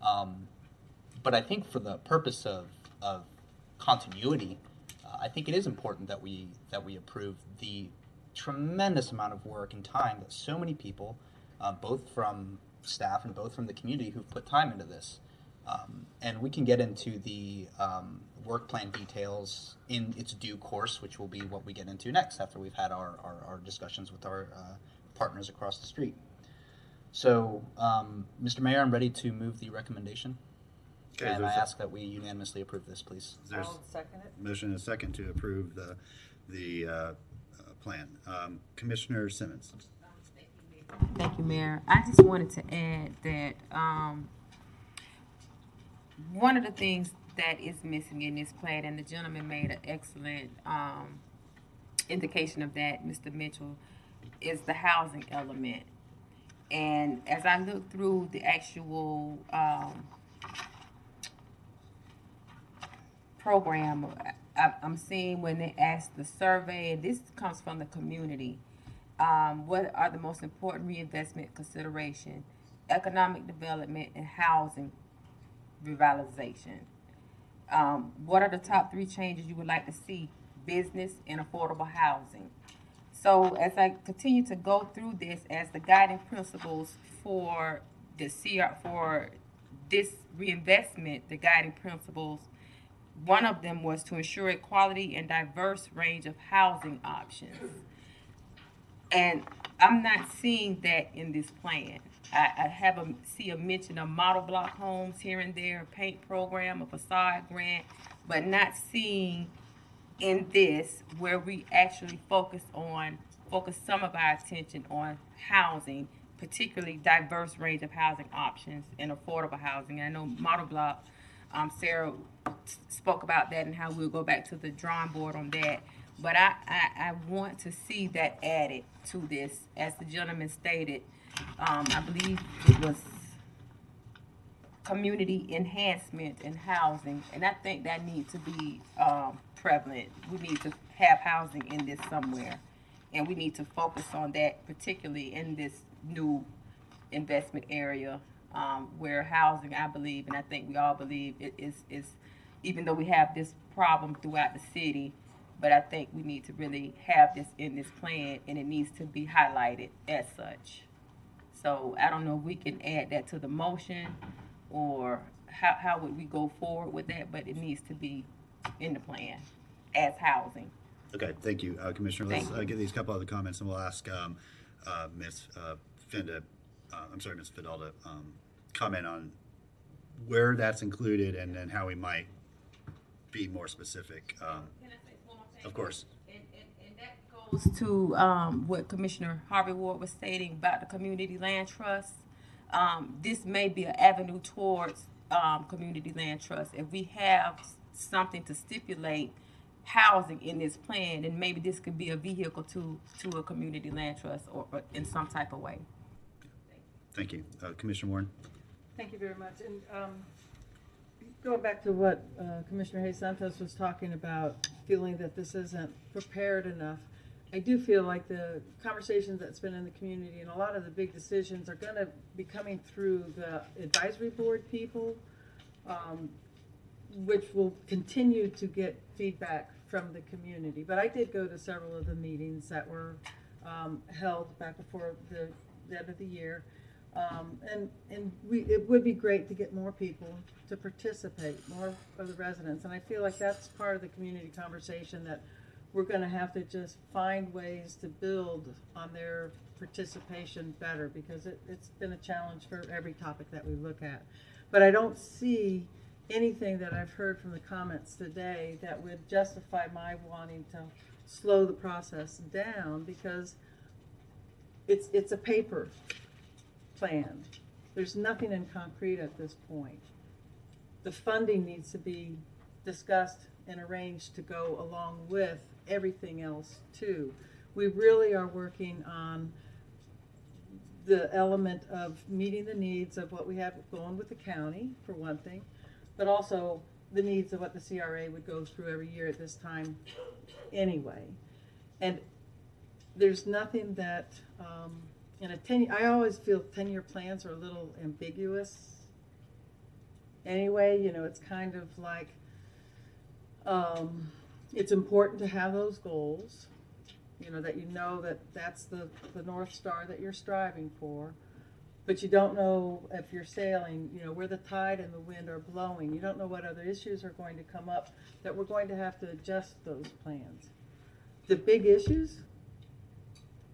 But I think for the purpose of continuity, I think it is important that we approve the tremendous amount of work and time that so many people, both from staff and both from the community, who've put time into this. And we can get into the work plan details in its due course, which will be what we get into next after we've had our discussions with our partners across the street. So, Mr. Mayor, I'm ready to move the recommendation. Okay, And I ask that we unanimously approve this, please. I'll second it. Motion and a second to approve the plan. Commissioner Simmons. Thank you, Mayor. I just wanted to add that one of the things that is missing in this plan, and the gentleman made an excellent indication of that, Mr. Mitchell, is the housing element. And as I look through the actual program, I'm seeing when they ask the survey, and this comes from the community, what are the most important reinvestment consideration? Economic development and housing revitalization. What are the top 3 changes you would like to see? Business and affordable housing. So as I continue to go through this as the guiding principles for the for this reinvestment, the guiding principles, one of them was to ensure a quality and diverse range of housing options. And I'm not seeing that in this plan. I see a mention of model block homes here and there, a paint program, a facade grant, but not seeing in this where we actually focus some of our attention on housing, particularly diverse range of housing options and affordable housing. I know model block, Sarah spoke about that and how we'll go back to the drawing board on that. But I want to see that added to this. As the gentleman stated, I believe it was community enhancement and housing, and I think that needs to be prevalent. We need to have housing in this somewhere, and we need to focus on that, particularly in this new investment area where housing, I believe, and I think we all believe, it is even though we have this problem throughout the city, but I think we need to really have this in this plan, and it needs to be highlighted as such. So I don't know if we can add that to the motion, or how would we go forward with that, but it needs to be in the plan as housing. Okay, thank you, Commissioner. Let's get these couple other comments, and we'll ask Ms. Ms. Fidel to comment on where that's included and then how we might be more specific. Can I say one more thing? Of course. And that goes to what Commissioner Harvey Ward was stating about the community land trust. This may be an avenue towards community land trust. If we have something to stipulate housing in this plan, then maybe this could be a vehicle to a community land trust or in some type of way. Thank you. Commissioner Warren? Thank you very much. And going back to what Commissioner Hayes Santos was talking about, feeling that this isn't prepared enough, I do feel like the conversations that's been in the community and a lot of the big decisions are going to be coming through the advisory board people, which will continue to get feedback from the community. But I did go to several of the meetings that were held back before the end of the year. It would be great to get more people to participate, more of the residents. And I feel like that's part of the community conversation that we're going to have to just find ways to build on their participation better, because it's been a challenge for every topic that we look at. But I don't see anything that I've heard from the comments today that would justify my wanting to slow the process down, because it's a paper plan. There's nothing in concrete at this point. The funding needs to be discussed and arranged to go along with everything else too. We really are working on the element of meeting the needs of what we have going with the county, for one thing, but also the needs of what the CRA would go through every year at this time anyway. And there's nothing that, in a 10, I always feel 10-year plans are a little ambiguous anyway. You know, it's kind of like, it's important to have those goals, you know, that that that's the North Star that you're striving for. But you don't know if you're sailing, you know, where the tide and the wind are blowing. You don't know what other issues are going to come up that we're going to have to adjust those plans. The big issues,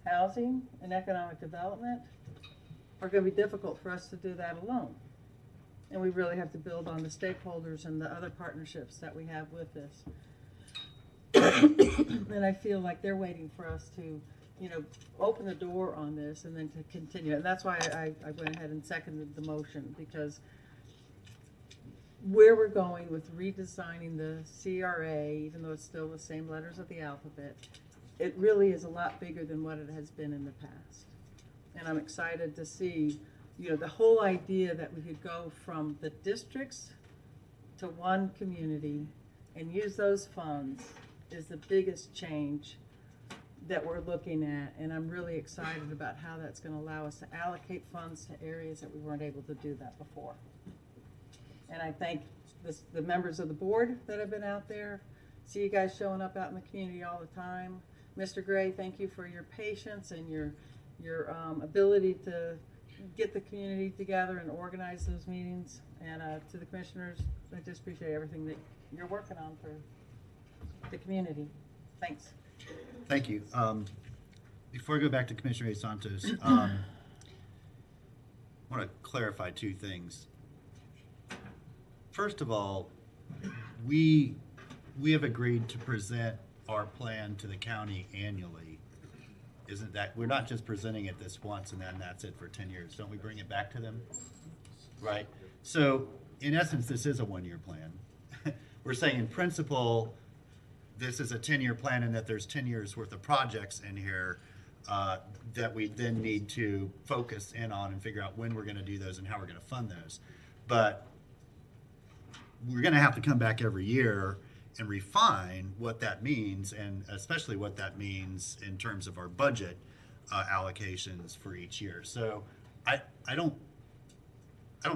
housing and economic development, are going to be difficult for us to do that alone. And we really have to build on the stakeholders and the other partnerships that we have with this. And I feel like they're waiting for us to, you know, open the door on this and then to continue. And that's why I went ahead and seconded the motion, because where we're going with redesigning the CRA, even though it's still the same letters of the alphabet, it really is a lot bigger than what it has been in the past. And I'm excited to see, you know, the whole idea that we could go from the districts to one community and use those funds is the biggest change that we're looking at, and I'm really excited about how that's going to allow us to allocate funds to areas that we weren't able to do that before. And I thank the members of the board that have been out there. See you guys showing up out in the community all the time. Mr. Gray, thank you for your patience and your ability to get the community together and organize those meetings. And to the commissioners, I just appreciate everything that you're working on for the community. Thanks. Thank you. Before I go back to Commissioner Santos, I want to clarify two things. First of all, we have agreed to present our plan to the county annually. Isn't that, we're not just presenting it this once and then that's it for 10 years. Don't we bring it back to them? Right? So in essence, this is a one-year plan. We're saying in principle, this is a 10-year plan and that there's 10 years worth of projects in here that we then need to focus in on and figure out when we're going to do those and how we're going to fund those. But we're going to have to come back every year and refine what that means, and especially what that means in terms of our budget allocations for each year. So I don't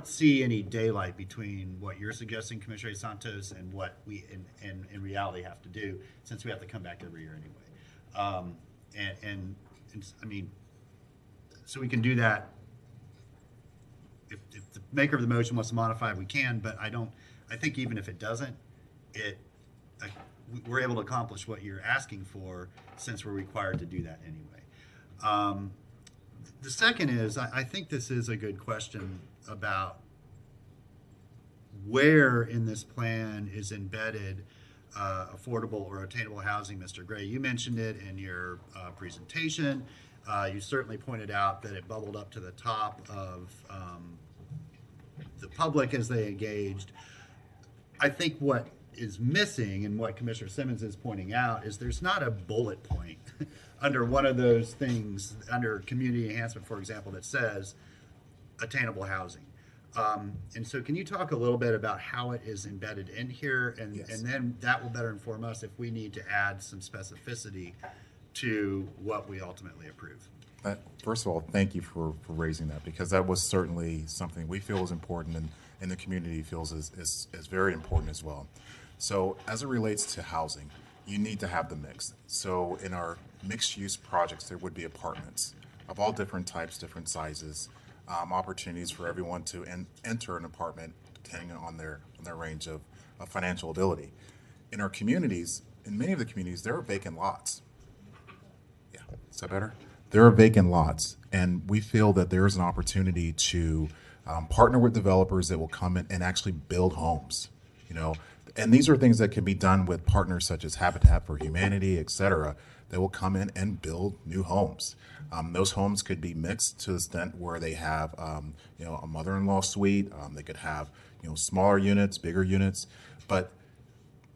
see any daylight between what you're suggesting, Commissioner Santos, and what we in reality have to do, since we have to come back every year anyway. And I mean, so we can do that. If the maker of the motion wants to modify it, we can, but I think even if it doesn't, we're able to accomplish what you're asking for, since we're required to do that anyway. The second is, I think this is a good question about where in this plan is embedded affordable or attainable housing. Mr. Gray, you mentioned it in your presentation. You certainly pointed out that it bubbled up to the top of the public as they engaged. I think what is missing, and what Commissioner Simmons is pointing out, is there's not a bullet point under one of those things, under community enhancement, for example, that says attainable housing. And so can you talk a little bit about how it is embedded in here, and, Yes. and then that will better inform us if we need to add some specificity to what we ultimately approve. First of all, thank you for raising that, because that was certainly something we feel is important, and the community feels is very important as well. So as it relates to housing, you need to have the mix. So in our mixed-use projects, there would be apartments of all different types, different sizes, opportunities for everyone to enter an apartment depending on their range of financial ability. In our communities, in many of the communities, there are vacant lots. Yeah, is that better? There are vacant lots, and we feel that there is an opportunity to partner with developers that will come in and actually build homes, you know. And these are things that can be done with partners such as Habitat for Humanity, et cetera, that will come in and build new homes. Those homes could be mixed to the extent where they have, you know, a mother-in-law suite. They could have, you know, smaller units, bigger units. But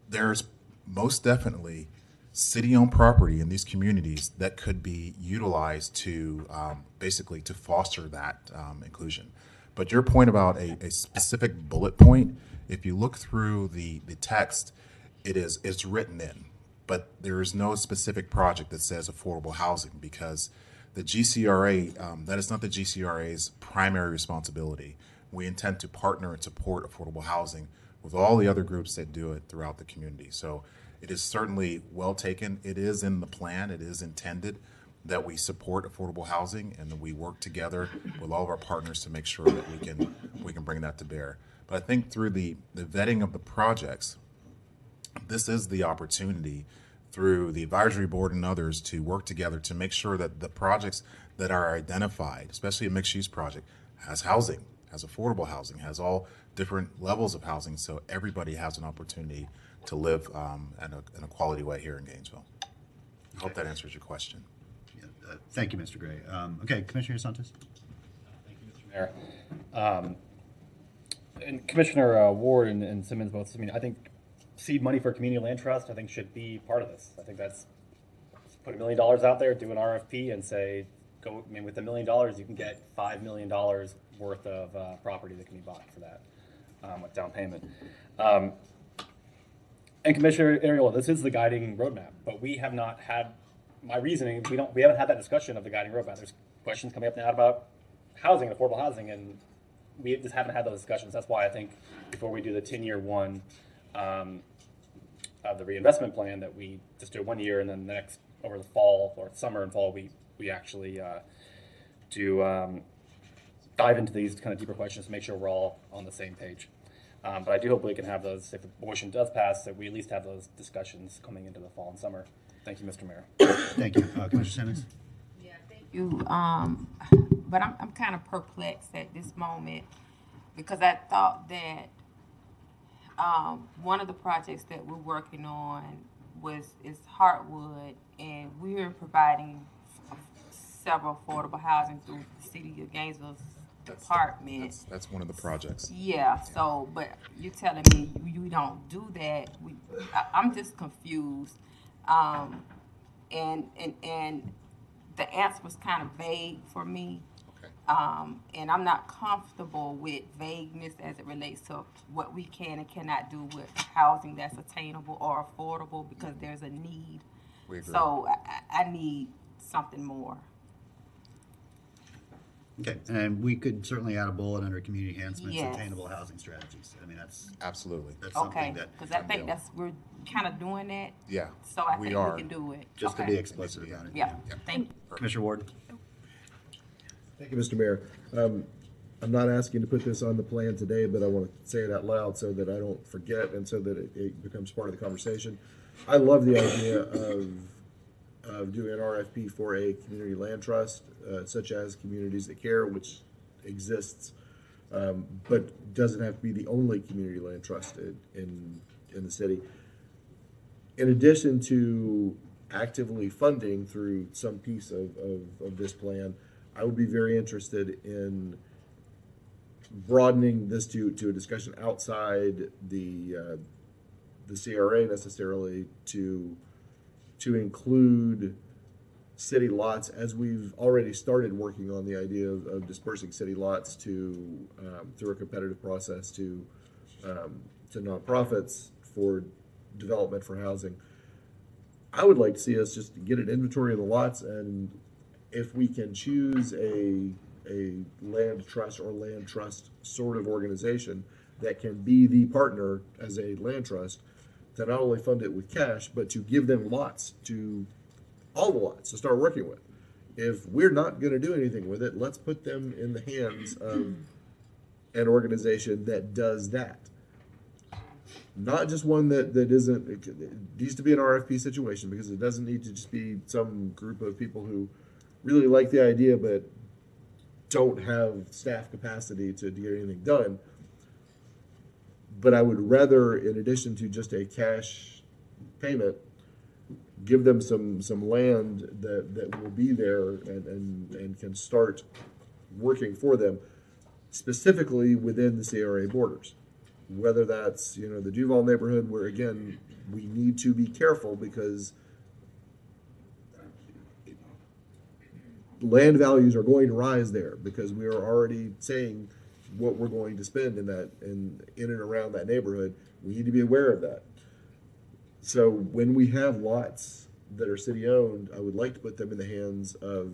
there's most definitely city-owned property in these communities that could be utilized to basically to foster that inclusion. But your point about a specific bullet point, if you look through the text, it's written in, but there is no specific project that says affordable housing, because the GCRA, that is not the GCRA's primary responsibility. We intend to partner and support affordable housing with all the other groups that do it throughout the community. So it is certainly well taken. It is in the plan. It is intended that we support affordable housing and that we work together with all of our partners to make sure that we can bring that to bear. But I think through the vetting of the projects, this is the opportunity through the advisory board and others to work together to make sure that the projects that are identified, especially a mixed use project, has housing, has affordable housing, has all different levels of housing, so everybody has an opportunity to live in a quality way here in Gainesville. I hope that answers your question. Yeah, thank you, Mr. Gray. Okay, Commissioner Santos. Thank you, Mr. Mayor. And Commissioner Ward and Simmons both, I mean, I think seed money for community land trust, I think, should be part of this. I think that's, put $1 million out there, do an RFP and say, go, I mean, with $1 million, you can get $5 million worth of property that can be bought for that with down payment. And Commissioner Ariola, this is the guiding roadmap, but we have not had, my reasoning, we haven't had that discussion of the guiding roadmap. There's questions coming up now about housing, affordable housing, and we just haven't had those discussions. That's why I think before we do the 10-year one of the reinvestment plan, that we just do 1 year, and then the next, over the fall or summer and fall, we actually dive into these kind of deeper questions to make sure we're all on the same page. But I do hope we can have those, if the motion does pass, that we at least have those discussions coming into the fall and summer. Thank you, Mr. Mayor. Thank you. Commissioner Simmons? Yeah, thank you. But I'm kind of perplexed at this moment, because I thought that one of the projects that we're working on is Heartwood, and we're providing several affordable housing through the city of Gainesville's department. That's one of the projects. Yeah. So, but you're telling me you don't do that. I'm just confused, and the answer was kind of vague for me. And I'm not comfortable with vagueness as it relates to what we can and cannot do with housing that's attainable or affordable, because there's a need. We agree. So I need something more. Okay, and we could certainly add a bullet under community enhancements, Yes. attainable housing strategies. I mean, that's absolutely. That's Okay, something that because I think we're kind of doing that. Yeah, So I think we can do it. just to Okay. be explicit about it. Yeah. Thank you. Commissioner Ward? Thank you, Mr. Mayor. I'm not asking to put this on the plan today, but I want to say it out loud so that I don't forget and so that it becomes part of the conversation. I love the idea of doing an RFP for a community land trust, such as Communities That Care, which exists, but doesn't have to be the only community land trust in the city. In addition to actively funding through some piece of this plan, I would be very interested in broadening this to a discussion outside the CRA necessarily, to include city lots, as we've already started working on the idea of dispersing city lots to through a competitive process to nonprofits for development for housing. I would like to see us just get an inventory of the lots, and if we can choose a land trust or land trust sort of organization that can be the partner as a land trust, to not only fund it with cash, but to give them lots, to all the lots to start working with. If we're not going to do anything with it, let's put them in the hands of an organization that does that. Not just one that isn't, it needs to be an RFP situation, because it doesn't need to just be some group of people who really like the idea but don't have staff capacity to get anything done. But I would rather, in addition to just a cash payment, give them some land that will be there and can start working for them, specifically within the CRA borders. Whether that's, the Duval neighborhood, where again, we need to be careful because land values are going to rise there because we are already saying what we're going to spend in and around that neighborhood. We need to be aware of that. So when we have lots that are city owned, I would like to put them in the hands of,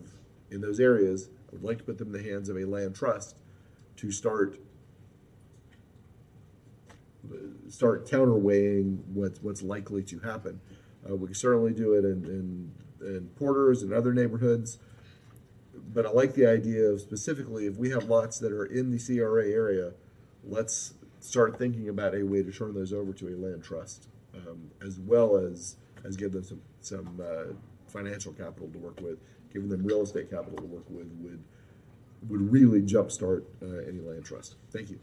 in those areas, I would like to put them in the hands of a land trust to start counterweighing what's likely to happen. We can certainly do it in Porter's and other neighborhoods, but I like the idea of specifically if we have lots that are in the CRA area, let's start thinking about a way to turn those over to a land trust, as well as give them some financial capital to work with. Giving them real estate capital to work with would really jumpstart any land trust. Thank you.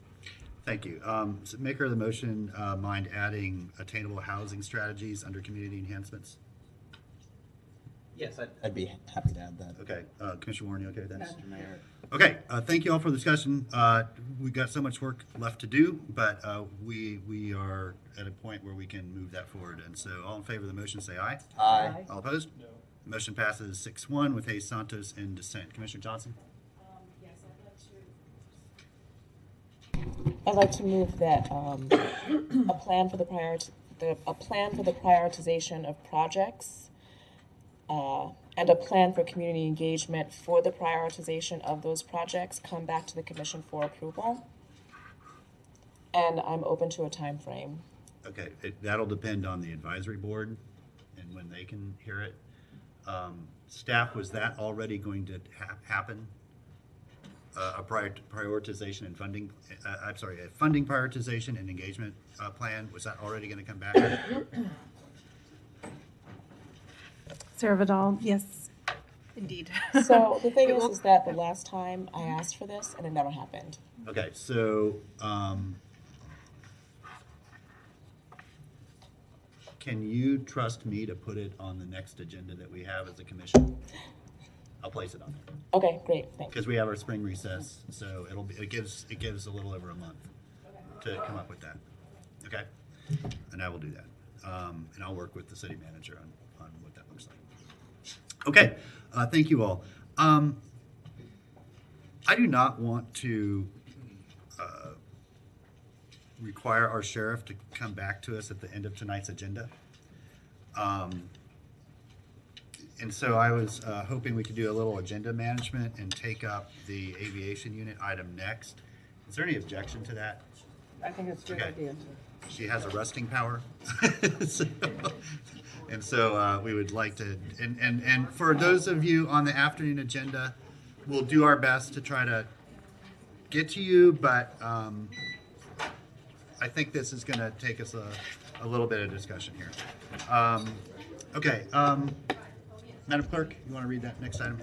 Thank you. So maker of the motion, mind adding attainable housing strategies under community enhancements? Yes, I'd be happy to add that. Okay. Commissioner Warren, you okay with that? Mr. Mayor. Okay. Thank you all for the discussion. We've got so much work left to do, but we are at a point where we can move that forward. And so all in favor of the motion, say aye. Aye. All opposed? No. The motion passes 6-1 with Hayes Santos in dissent. Commissioner Johnson? I'd like to move that a plan for the prioritization of projects and a plan for community engagement for the prioritization of those projects come back to the commission for approval. And I'm open to a time frame. Okay. That'll depend on the advisory board and when they can hear it. Staff, was that already going to happen? A prioritization and funding, a funding prioritization and engagement plan, was that already going to come back? Sarah Vidal, yes, indeed. So the thing is that the last time I asked for this and it never happened. Okay, so can you trust me to put it on the next agenda that we have as a commission? I'll place it on there. Okay, great, thanks. Because we have our spring recess, so it gives a little over a month to come up with that. Okay, and I will do that, and I'll work with the city manager on what that looks like. Okay, thank you all. I do not want to require our sheriff to come back to us at the end of tonight's agenda. And so I was hoping we could do a little agenda management and take up the aviation unit item next. Is there any objection to that? I think it's a good idea. She has arresting power. So we would like to, and for those of you on the afternoon agenda, we'll do our best to try to get to you, but I think this is going to take us a little bit of discussion here. Okay. Madam Clerk, you want to read that next item?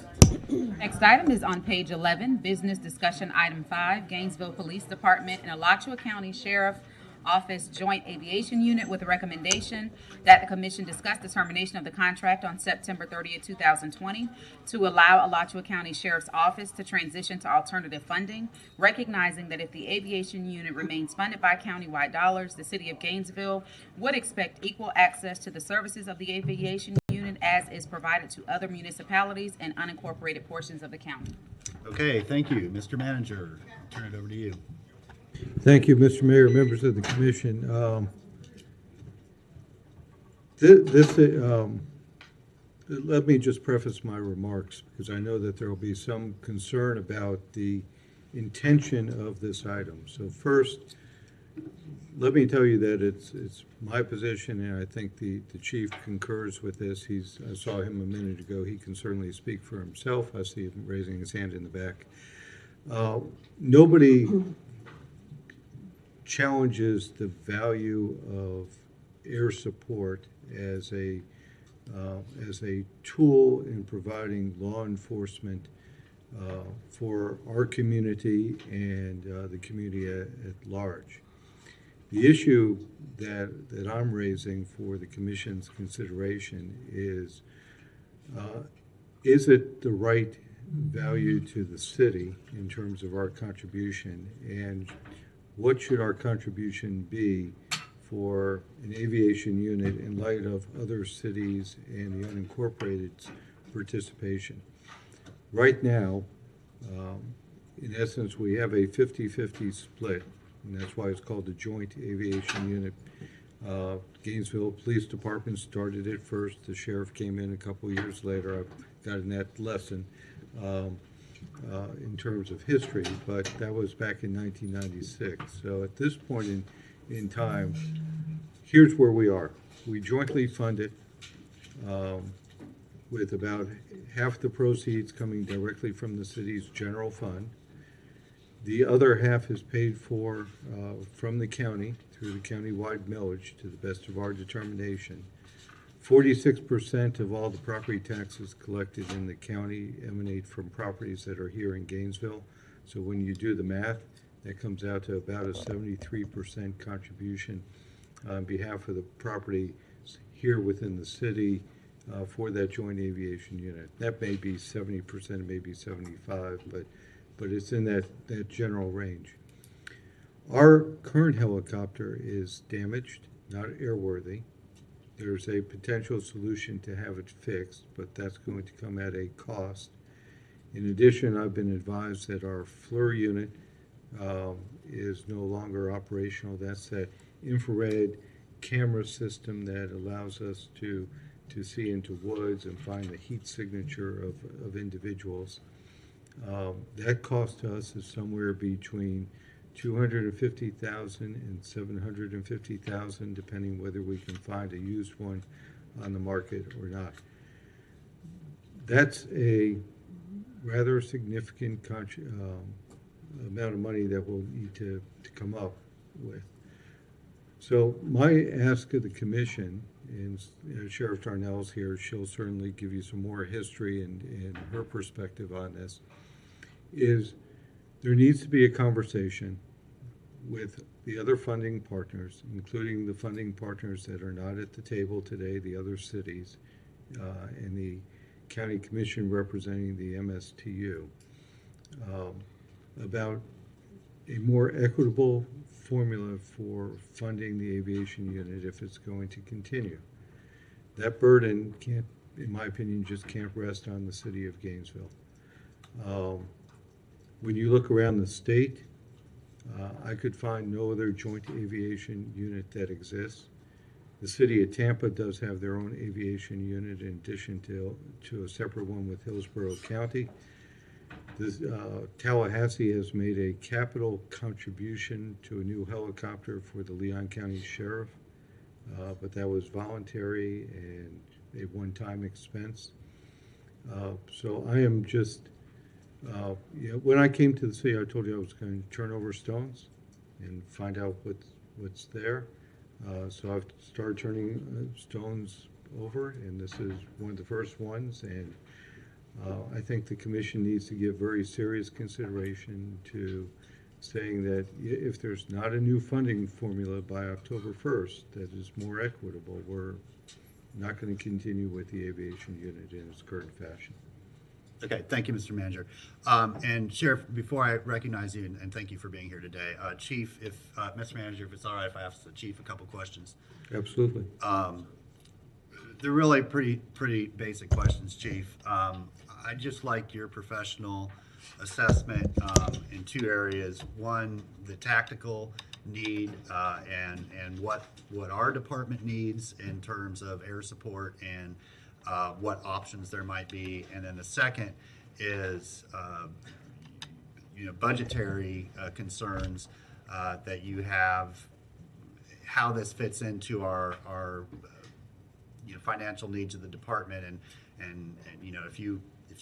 Next item is on page 11, business discussion item 5, Gainesville Police Department and Alachua County Sheriff Office Joint Aviation Unit with a recommendation that the commission discuss the termination of the contract on September 30th, 2020 to allow Alachua County Sheriff's Office to transition to alternative funding, recognizing that if the aviation unit remains funded by countywide dollars, the city of Gainesville would expect equal access to the services of the aviation unit as is provided to other municipalities and unincorporated portions of the county. Okay, thank you. Mr. Manager, I'll turn it over to you. Thank you, Mr. Mayor, members of the commission. Let me just preface my remarks because I know that there will be some concern about the intention of this item. So first, let me tell you that it's my position, and I think the chief concurs with this. I saw him a minute ago. He can certainly speak for himself. I see him raising his hand in the back. Nobody challenges the value of air support as a tool in providing law enforcement for our community and the community at large. The issue that I'm raising for the commission's consideration is it the right value to the city in terms of our contribution, and what should our contribution be for an aviation unit in light of other cities and the unincorporated's participation. Right now, in essence, we have a 50-50 split, and that's why it's called the Joint Aviation Unit. Gainesville Police Department started it first. The sheriff came in a couple years later. I've gotten that lesson in terms of history, but that was back in 1996. So at this point in time, here's where we are. We jointly fund it with about half the proceeds coming directly from the city's general fund. The other half is paid for from the county through the county-wide millage to the best of our determination. 46% of all the property taxes collected in the county emanate from properties that are here in Gainesville. So when you do the math, that comes out to about a 73% contribution on behalf of the property here within the city for that joint aviation unit. That may be 70%, it may be 75%, but it's in that general range. Our current helicopter is damaged, not airworthy. There's a potential solution to have it fixed, but that's going to come at a cost. In addition, I've been advised that our FLIR unit is no longer operational. That's that infrared camera system that allows us to see into woods and find the heat signature of individuals. That cost to us is somewhere between $250,000 and $750,000, depending whether we can find a used one on the market or not. That's a rather significant amount of money that we'll need to come up with. So my ask of the commission, and Sheriff Darnell's here, she'll certainly give you some more history and her perspective on this, is there needs to be a conversation with the other funding partners, including the funding partners that are not at the table today, the other cities, and the county commission representing the MSTU, about a more equitable formula for funding the aviation unit if it's going to continue. That burden can't, in my opinion, just can't rest on the city of Gainesville. When you look around the state, I could find no other joint aviation unit that exists. The city of Tampa does have their own aviation unit in addition to a separate one with Hillsborough County. Tallahassee has made a capital contribution to a new helicopter for the Leon County Sheriff, but that was voluntary and a one-time expense. So I am just, when I came to the city, I told you I was going to turn over stones and find out what's there. So I've started turning stones over, and this is one of the first ones. And I think the commission needs to give very serious consideration to saying that if there's not a new funding formula by October 1st that is more equitable, we're not going to continue with the aviation unit in its current fashion. Okay, thank you, Mr. Manager. And Sheriff, before I recognize you, and thank you for being here today, Chief, if Mr. Manager, if it's all right if I ask the Chief a couple questions. Absolutely. They're really pretty basic questions, Chief. I'd just like your professional assessment in two areas. One, the tactical need and what our department needs in terms of air support and what options there might be. And then the second is budgetary concerns that you have, how this fits into our financial needs of the department, and if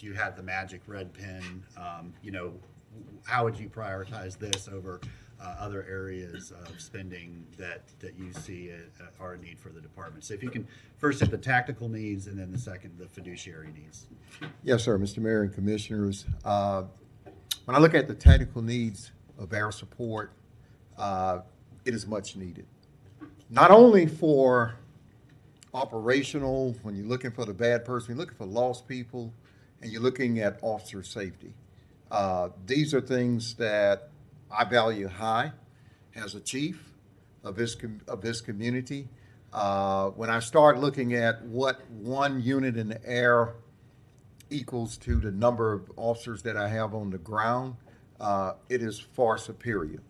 you had the magic red pen, how would you prioritize this over other areas of spending that you see are a need for the department? So if you can first hit the tactical needs and then the second, the fiduciary needs. Yes, sir, Mr. Mayor and Commissioners. When I look at the tactical needs of air support, it is much needed. Not only for operational, when you're looking for the bad person, you're looking for lost people, and you're looking at officer safety. These are things that I value high as a chief. of this community. When I start looking at what one unit in the air equals to the number of officers that I have on the ground, it is far superior.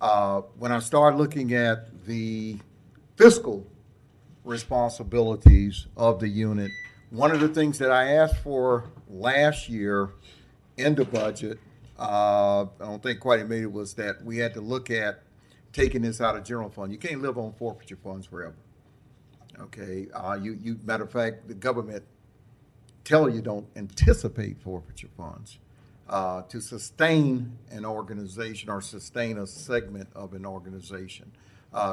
When I start looking at the fiscal responsibilities of the unit, one of the things that I asked for last year in the budget, I don't think quite made it, was that we had to look at taking this out of general fund. You can't live on forfeiture funds forever. Okay, matter of fact, the government tell you don't anticipate forfeiture funds to sustain an organization or sustain a segment of an organization.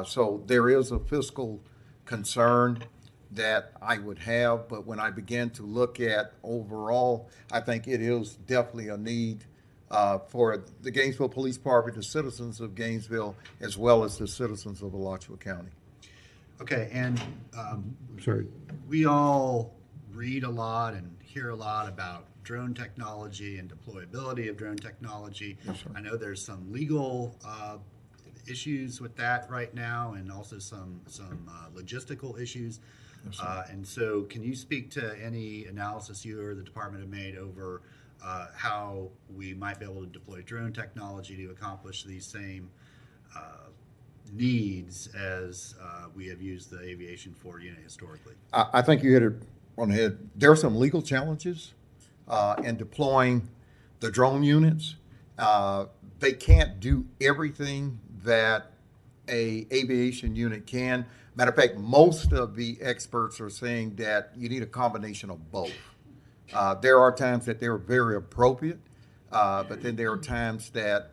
So there is a fiscal concern that I would have, but when I began to look at overall, I think it is definitely a need for the Gainesville Police Department, the citizens of Gainesville, as well as the citizens of Alachua County. Okay, and Sorry. we all read a lot and hear a lot about drone technology and deployability of drone technology. Yes, sir. I know there's some legal issues with that right now, and also some logistical issues. Yes, sir. And so, can you speak to any analysis you or the department have made over how we might be able to deploy drone technology to accomplish these same needs as we have used the aviation forward unit historically? I think you hit it on the head. There are some legal challenges in deploying the drone units. They can't do everything that a aviation unit can. Matter of fact, most of the experts are saying that you need a combination of both. There are times that they're very appropriate, but then there are times that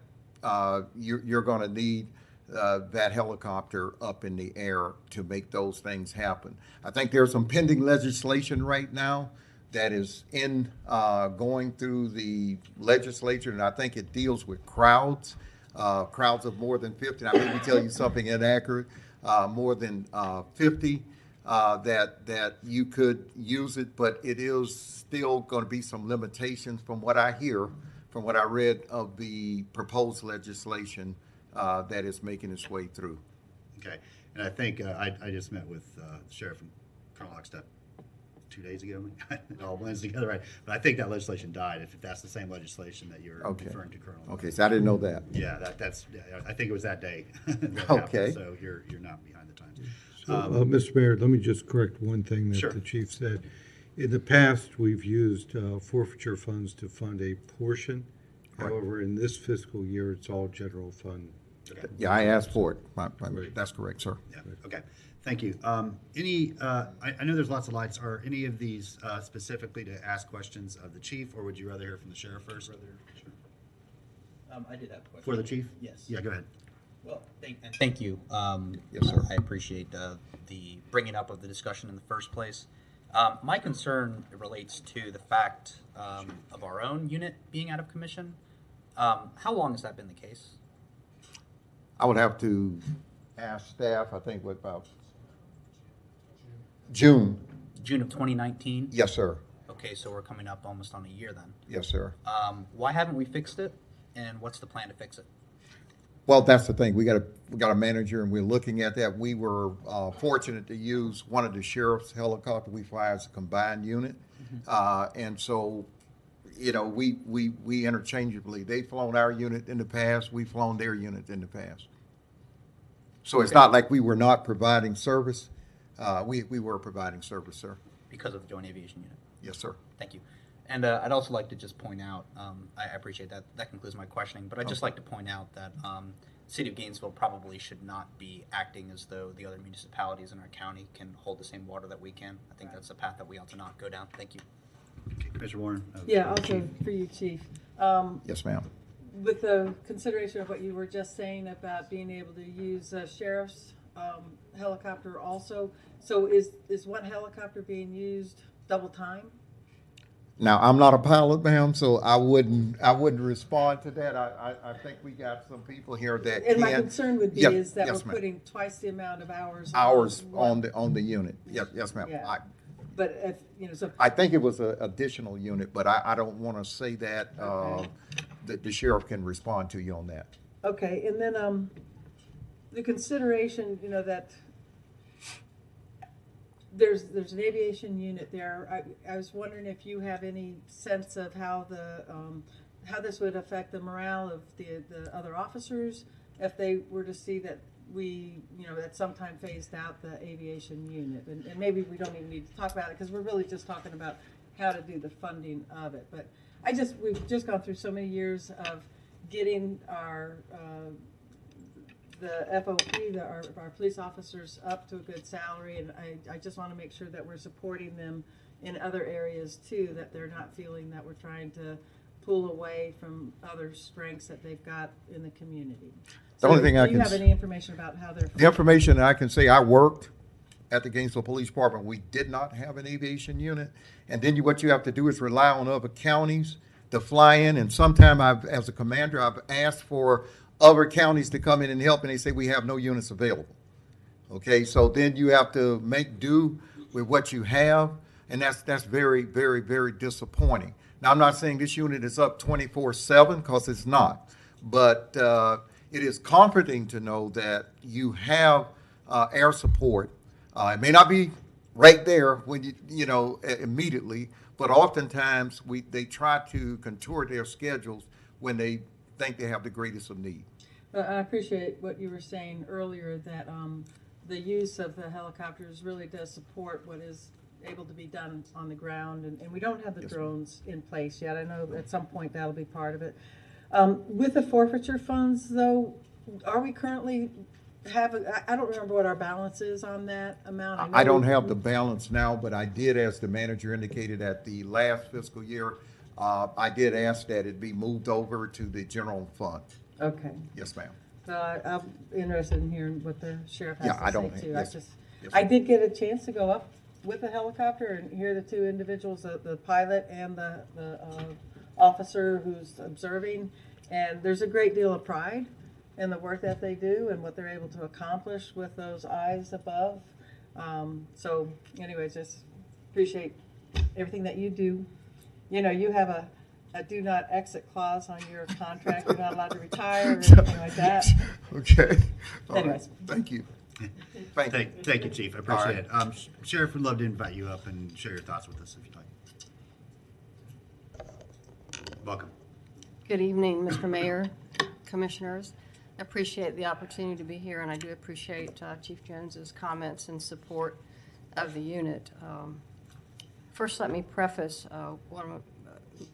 you're going to need that helicopter up in the air to make those things happen. I think there's some pending legislation right now that is going through the legislature, and I think it deals with crowds of more than 50. I may tell you something inaccurate, more than 50 that you could use it, but it is still going to be some limitations from what I hear, from what I read of the proposed legislation that is making its way through. Okay, and I think I just met with Sheriff and Colonel Hockstep 2 days ago. It all blends together, right? But I think that legislation died. If that's the same legislation that you're referring to, Colonel. Okay, so I didn't know that. Yeah, that's. I think it was that day. That Okay. happened, so you're not behind the times. So, Mr. Mayor, let me just correct one thing that Sure. the chief said. In the past, we've used forfeiture funds to fund a portion. Right. However, in this fiscal year, it's all general fund. Okay. Yeah, I asked for it. Right. That's correct, sir. Yeah. Okay. Thank you. I know there's lots of lights. Are any of these specifically to ask questions of the chief, or would you rather hear from the sheriff first? I did have a question. For the chief? Yes. Yeah, go ahead. Well, thank you. Yes, sir. I appreciate the bringing up of the discussion in the first place. My concern relates to the fact of our own unit being out of commission. How long has that been the case? I would have to ask staff, I think, what about June? June of 2019? Yes, sir. Okay, so we're coming up almost on a year then. Yes, sir. Why haven't we fixed it, and what's the plan to fix it? Well, that's the thing. We got a manager, and we're looking at that. We were fortunate to use one of the sheriff's helicopters. We fly as a combined unit, and so, you know, we interchangeably. They've flown our unit in the past. We've flown their unit in the past. So it's not like we were not providing service. We were providing service, sir. Because of the Joint Aviation Unit? Yes, sir. Thank you. And I'd also like to just point out, I appreciate that. That concludes my questioning, but I'd just like to point out that City of Gainesville probably should not be acting as though the other municipalities in our county can hold the same water that we can. I think that's a path that we ought to not go down. Thank you. Okay, Commissioner Warren? Yeah, also for you, Chief. Yes, ma'am. With the consideration of what you were just saying about being able to use sheriff's helicopter also, so is one helicopter being used double time? Now, I'm not a pilot, ma'am, so I wouldn't respond to that. I think we got some people here that And my can. concern would be Yep, is that yes, we're ma'am. putting twice the amount of hours. on the unit. Yes, ma'am. Yeah. But if, you know, so. I think it was an additional unit, but I don't want to say that. Okay. That the sheriff can respond to you on that. Okay, and then the consideration, you know, that there's an aviation unit there. I was wondering if you have any sense of how how this would affect the morale of the other officers if they were to see that we, you know, at some time phased out the aviation unit. And maybe we don't even need to talk about it because we're really just talking about how to do the funding of it. But we've just gone through so many years of getting our the FOP, our police officers, up to a good salary, and I just want to make sure that we're supporting them in other areas too, that they're not feeling that we're trying to pull away from other strengths that they've got in the community. The only thing do you have any information about how they're? The information I can say, I worked at the Gainesville Police Department. We did not have an aviation unit, and then what you have to do is rely on other counties to fly in. And sometime as a commander, I've asked for other counties to come in and help, and they say we have no units available. Okay, so then you have to make do with what you have, and that's very, very, very disappointing. Now, I'm not saying this unit is up 24/7 because it's not, but it is comforting to know that you have air support. It may not be right there when you know immediately, but oftentimes they try to contour their schedules when they think they have the greatest of need. I appreciate what you were saying earlier, that the use of the helicopters really does support what is able to be done on the ground, and we don't have the drones in place yet. I know at some point that'll be part of it. With the forfeiture funds, though, are we currently I don't remember what our balance is on that amount. I don't have the balance now, but I did, as the manager indicated at the last fiscal year, I did ask that it be moved over to the general fund. Okay. Yes, ma'am. I'm interested in hearing what the sheriff has to say too. Yes, I did get a chance to go up with a helicopter and hear the two individuals, the pilot and the officer who's observing, and there's a great deal of pride in the work that they do and what they're able to accomplish with those eyes above. So anyways, just appreciate everything that you do. You know, you have a do not exit clause on your contract. You're not allowed to retire or anything like that. Okay. Anyways. Thank you. Thank you, Chief. I appreciate it. Sheriff would love to invite you up and share your thoughts with us if you'd like. Welcome. Good evening, Mr. Mayor, Commissioners. I appreciate the opportunity to be here, and I do appreciate Chief Jones's comments in support of the unit. First, let me preface one of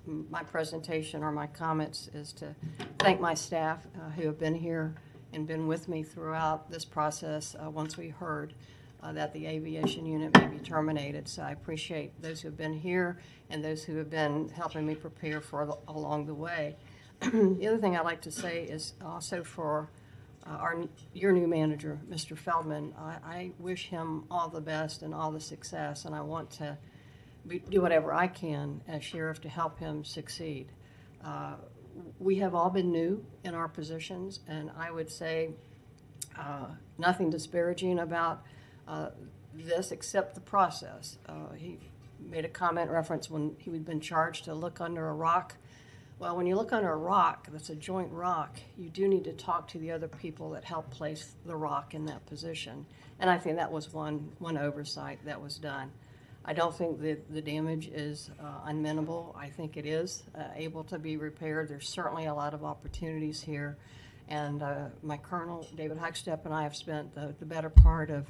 my presentation or my comments is to thank my staff who have been here and been with me throughout this process once we heard that the aviation unit may be terminated. So I appreciate those who have been here and those who have been helping me prepare for along the way. The other thing I'd like to say is also for your new manager, Mr. Feldman. I wish him all the best and all the success, and I want to do whatever I can as sheriff to help him succeed. We have all been new in our positions, and I would say nothing disparaging about this except the process. He made a comment reference when he had been charged to look under a rock. Well, when you look under a rock that's a joint rock, you do need to talk to the other people that helped place the rock in that position. And I think that was one oversight that was done. I don't think that the damage is unmanageable. I think it is able to be repaired. There's certainly a lot of opportunities here. And my Colonel, David Huckstep, and I have spent the better part of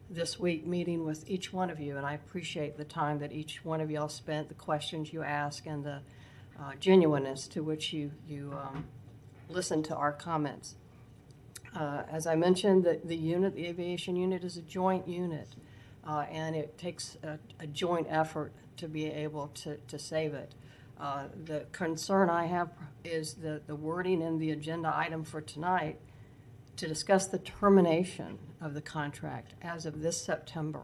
this week meeting with each one of you, and I appreciate the time that each one of y'all spent, the questions you ask, and the genuineness to which you listen to our comments. As I mentioned, the unit, the aviation unit, is a joint unit. And it takes a joint effort to be able to save it. The concern I have is the wording in the agenda item for tonight to discuss the termination of the contract as of this September.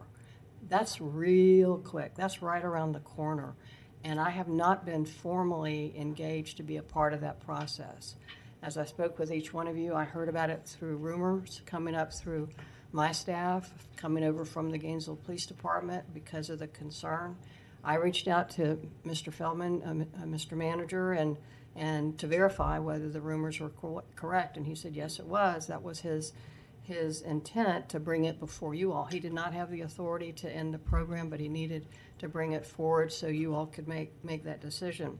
That's real quick. That's right around the corner. And I have not been formally engaged to be a part of that process. As I spoke with each one of you, I heard about it through rumors coming up through my staff, coming over from the Gainesville Police Department because of the concern. I reached out to Mr. Feldman, Mr. Manager, and to verify whether the rumors were correct, and he said yes, it was. That was his his intent to bring it before you all. He did not have the authority to end the program, but he needed to bring it forward so you all could make that decision.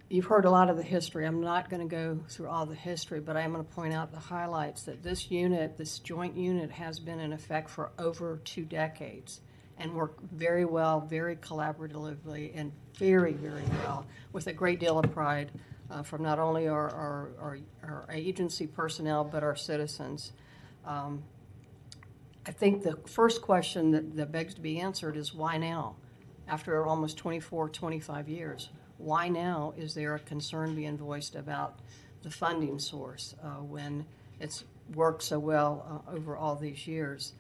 You've heard a lot of the history. I'm not going to go through all the history, but I am going to point out the highlights that this unit, this joint unit, has been in effect for over 2 decades and worked very well, very collaboratively, and very, very well with a great deal of pride from not only our agency personnel, but our citizens. I think the first question that begs to be answered is why now? After almost 24, 25 years, why now is there a concern being voiced about the funding source when it's worked so well over all these years?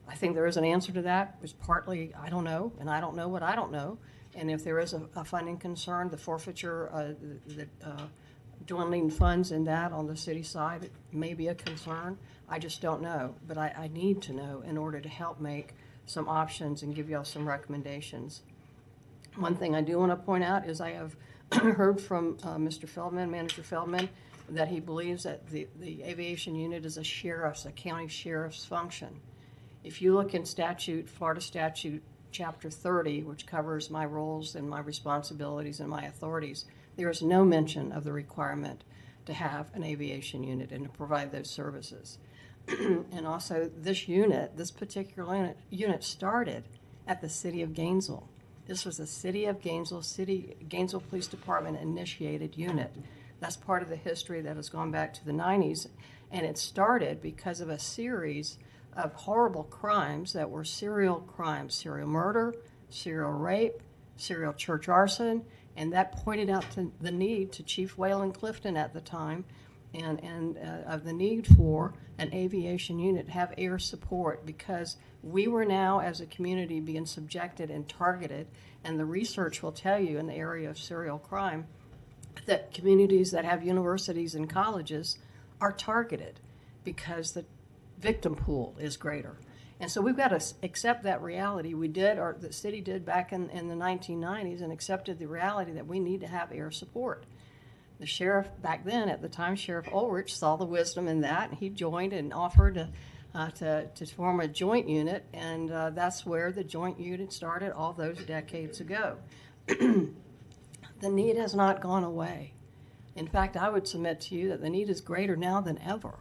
I think there is an answer to that. It's partly, I don't know, and I don't know what I don't know. And if there is a funding concern, the forfeiture, dwindling funds in that on the city side, it may be a concern. I just don't know, but I need to know in order to help make some options and give y'all some recommendations. One thing I do want to point out is I have heard from Mr. Feldman, Manager Feldman, that he believes that the aviation unit is a county sheriff's function. If you look in statute, Florida statute, chapter 30, which covers my roles and my responsibilities and my authorities, there is no mention of the requirement to have an aviation unit and to provide those services. And also, this particular unit started at the City of Gainesville. This was a City of Gainesville Police Department initiated unit. That's part of the history that has gone back to the 90s, and it started because of a series of horrible crimes that were serial crimes, serial murder, serial rape, serial church arson, and that pointed out to the need to Chief Waylon Clifton at the time and of the need for an aviation unit, have air support, because we were now as a community being subjected and targeted, and the research will tell you in the area of serial crime that communities that have universities and colleges are targeted because the victim pool is greater. And so we've got to accept that reality. We did, or the city did back in the 1990s, and accepted the reality that we need to have air support. The sheriff back then, at the time, Sheriff Ulrich, saw the wisdom in that, and he joined and offered to form a joint unit, and that's where the joint unit started all those decades ago. The need has not gone away. In fact, I would submit to you that the need is greater now than ever,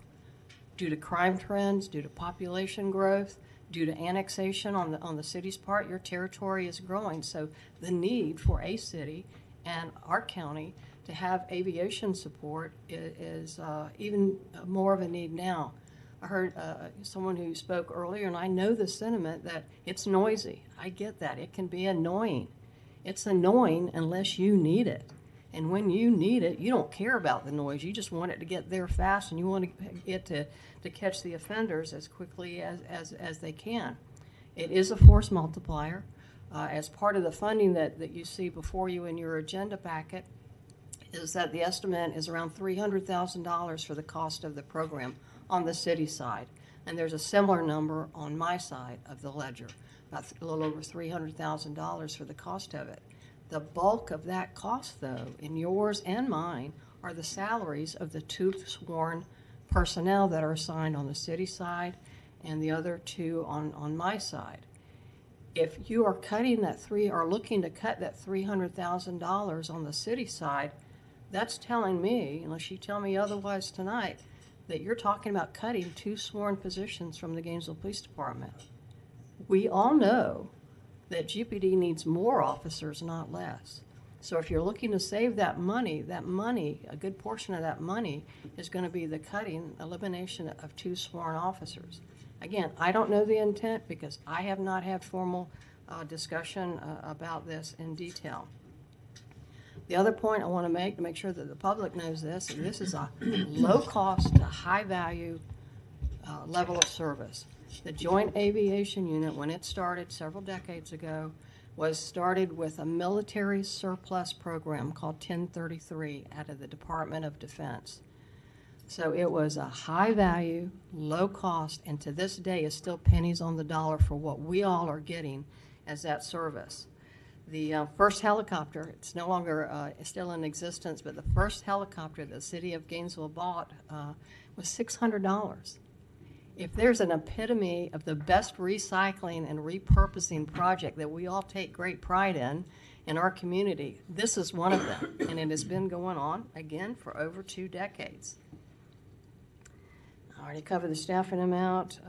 due to crime trends, due to population growth, due to annexation on the city's part. Your territory is growing, so the need for a city and our county to have aviation support is even more of a need now. I heard someone who spoke earlier, and I know the sentiment that it's noisy. I get that. It can be annoying. It's annoying unless you need it. And when you need it, you don't care about the noise. You just want it to get there fast, and you want it to catch the offenders as quickly as they can. It is a force multiplier. As part of the funding that you see before you in your agenda packet, is that the estimate is around $300,000 for the cost of the program on the city side. And there's a similar number on my side of the ledger, about a little over $300,000 for the cost of it. The bulk of that cost, though, in yours and mine, are the salaries of the 2 sworn personnel that are assigned on the city side and the other 2 on my side. If you are cutting are looking to cut that $300,000 on the city side, that's telling me, unless you tell me otherwise tonight, that you're talking about cutting 2 sworn positions from the Gainesville Police Department. We all know that GPD needs more officers, not less. So if you're looking to save that money, a good portion of that money is going to be the elimination of 2 sworn officers. Again, I don't know the intent because I have not had formal discussion about this in detail. The other point I want to make sure that the public knows this, and this is a low cost to high value level of service. The Joint Aviation Unit, when it started several decades ago, was started with a military surplus program called 1033 out of the Department of Defense. So it was a high value, low cost, and to this day is still pennies on the dollar for what we all are getting as that service. The first helicopter, it's no longer still in existence, but the first helicopter the city of Gainesville bought was $600. If there's an epitome of the best recycling and repurposing project that we all take great pride in our community, this is one of them, and it has been going on, again, for over 2 decades. I already covered the staffing amount.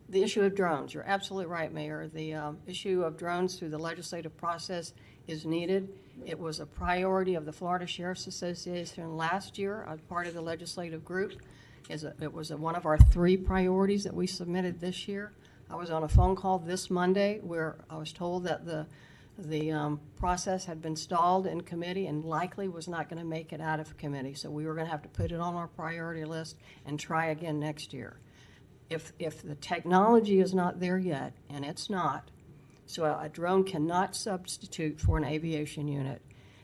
The issue of drones, you're absolutely right, Mayor. The issue of drones through the legislative process is needed. It was a priority of the Florida Sheriff's Association last year. I was part of the legislative group. It was one of our 3 priorities that we submitted this year. I was on a phone call this Monday where I was told that the process had been stalled in committee and likely was not going to make it out of committee. So we were going to have to put it on our priority list and try again next year. If the technology is not there yet, and it's not, so a drone cannot substitute for an aviation unit,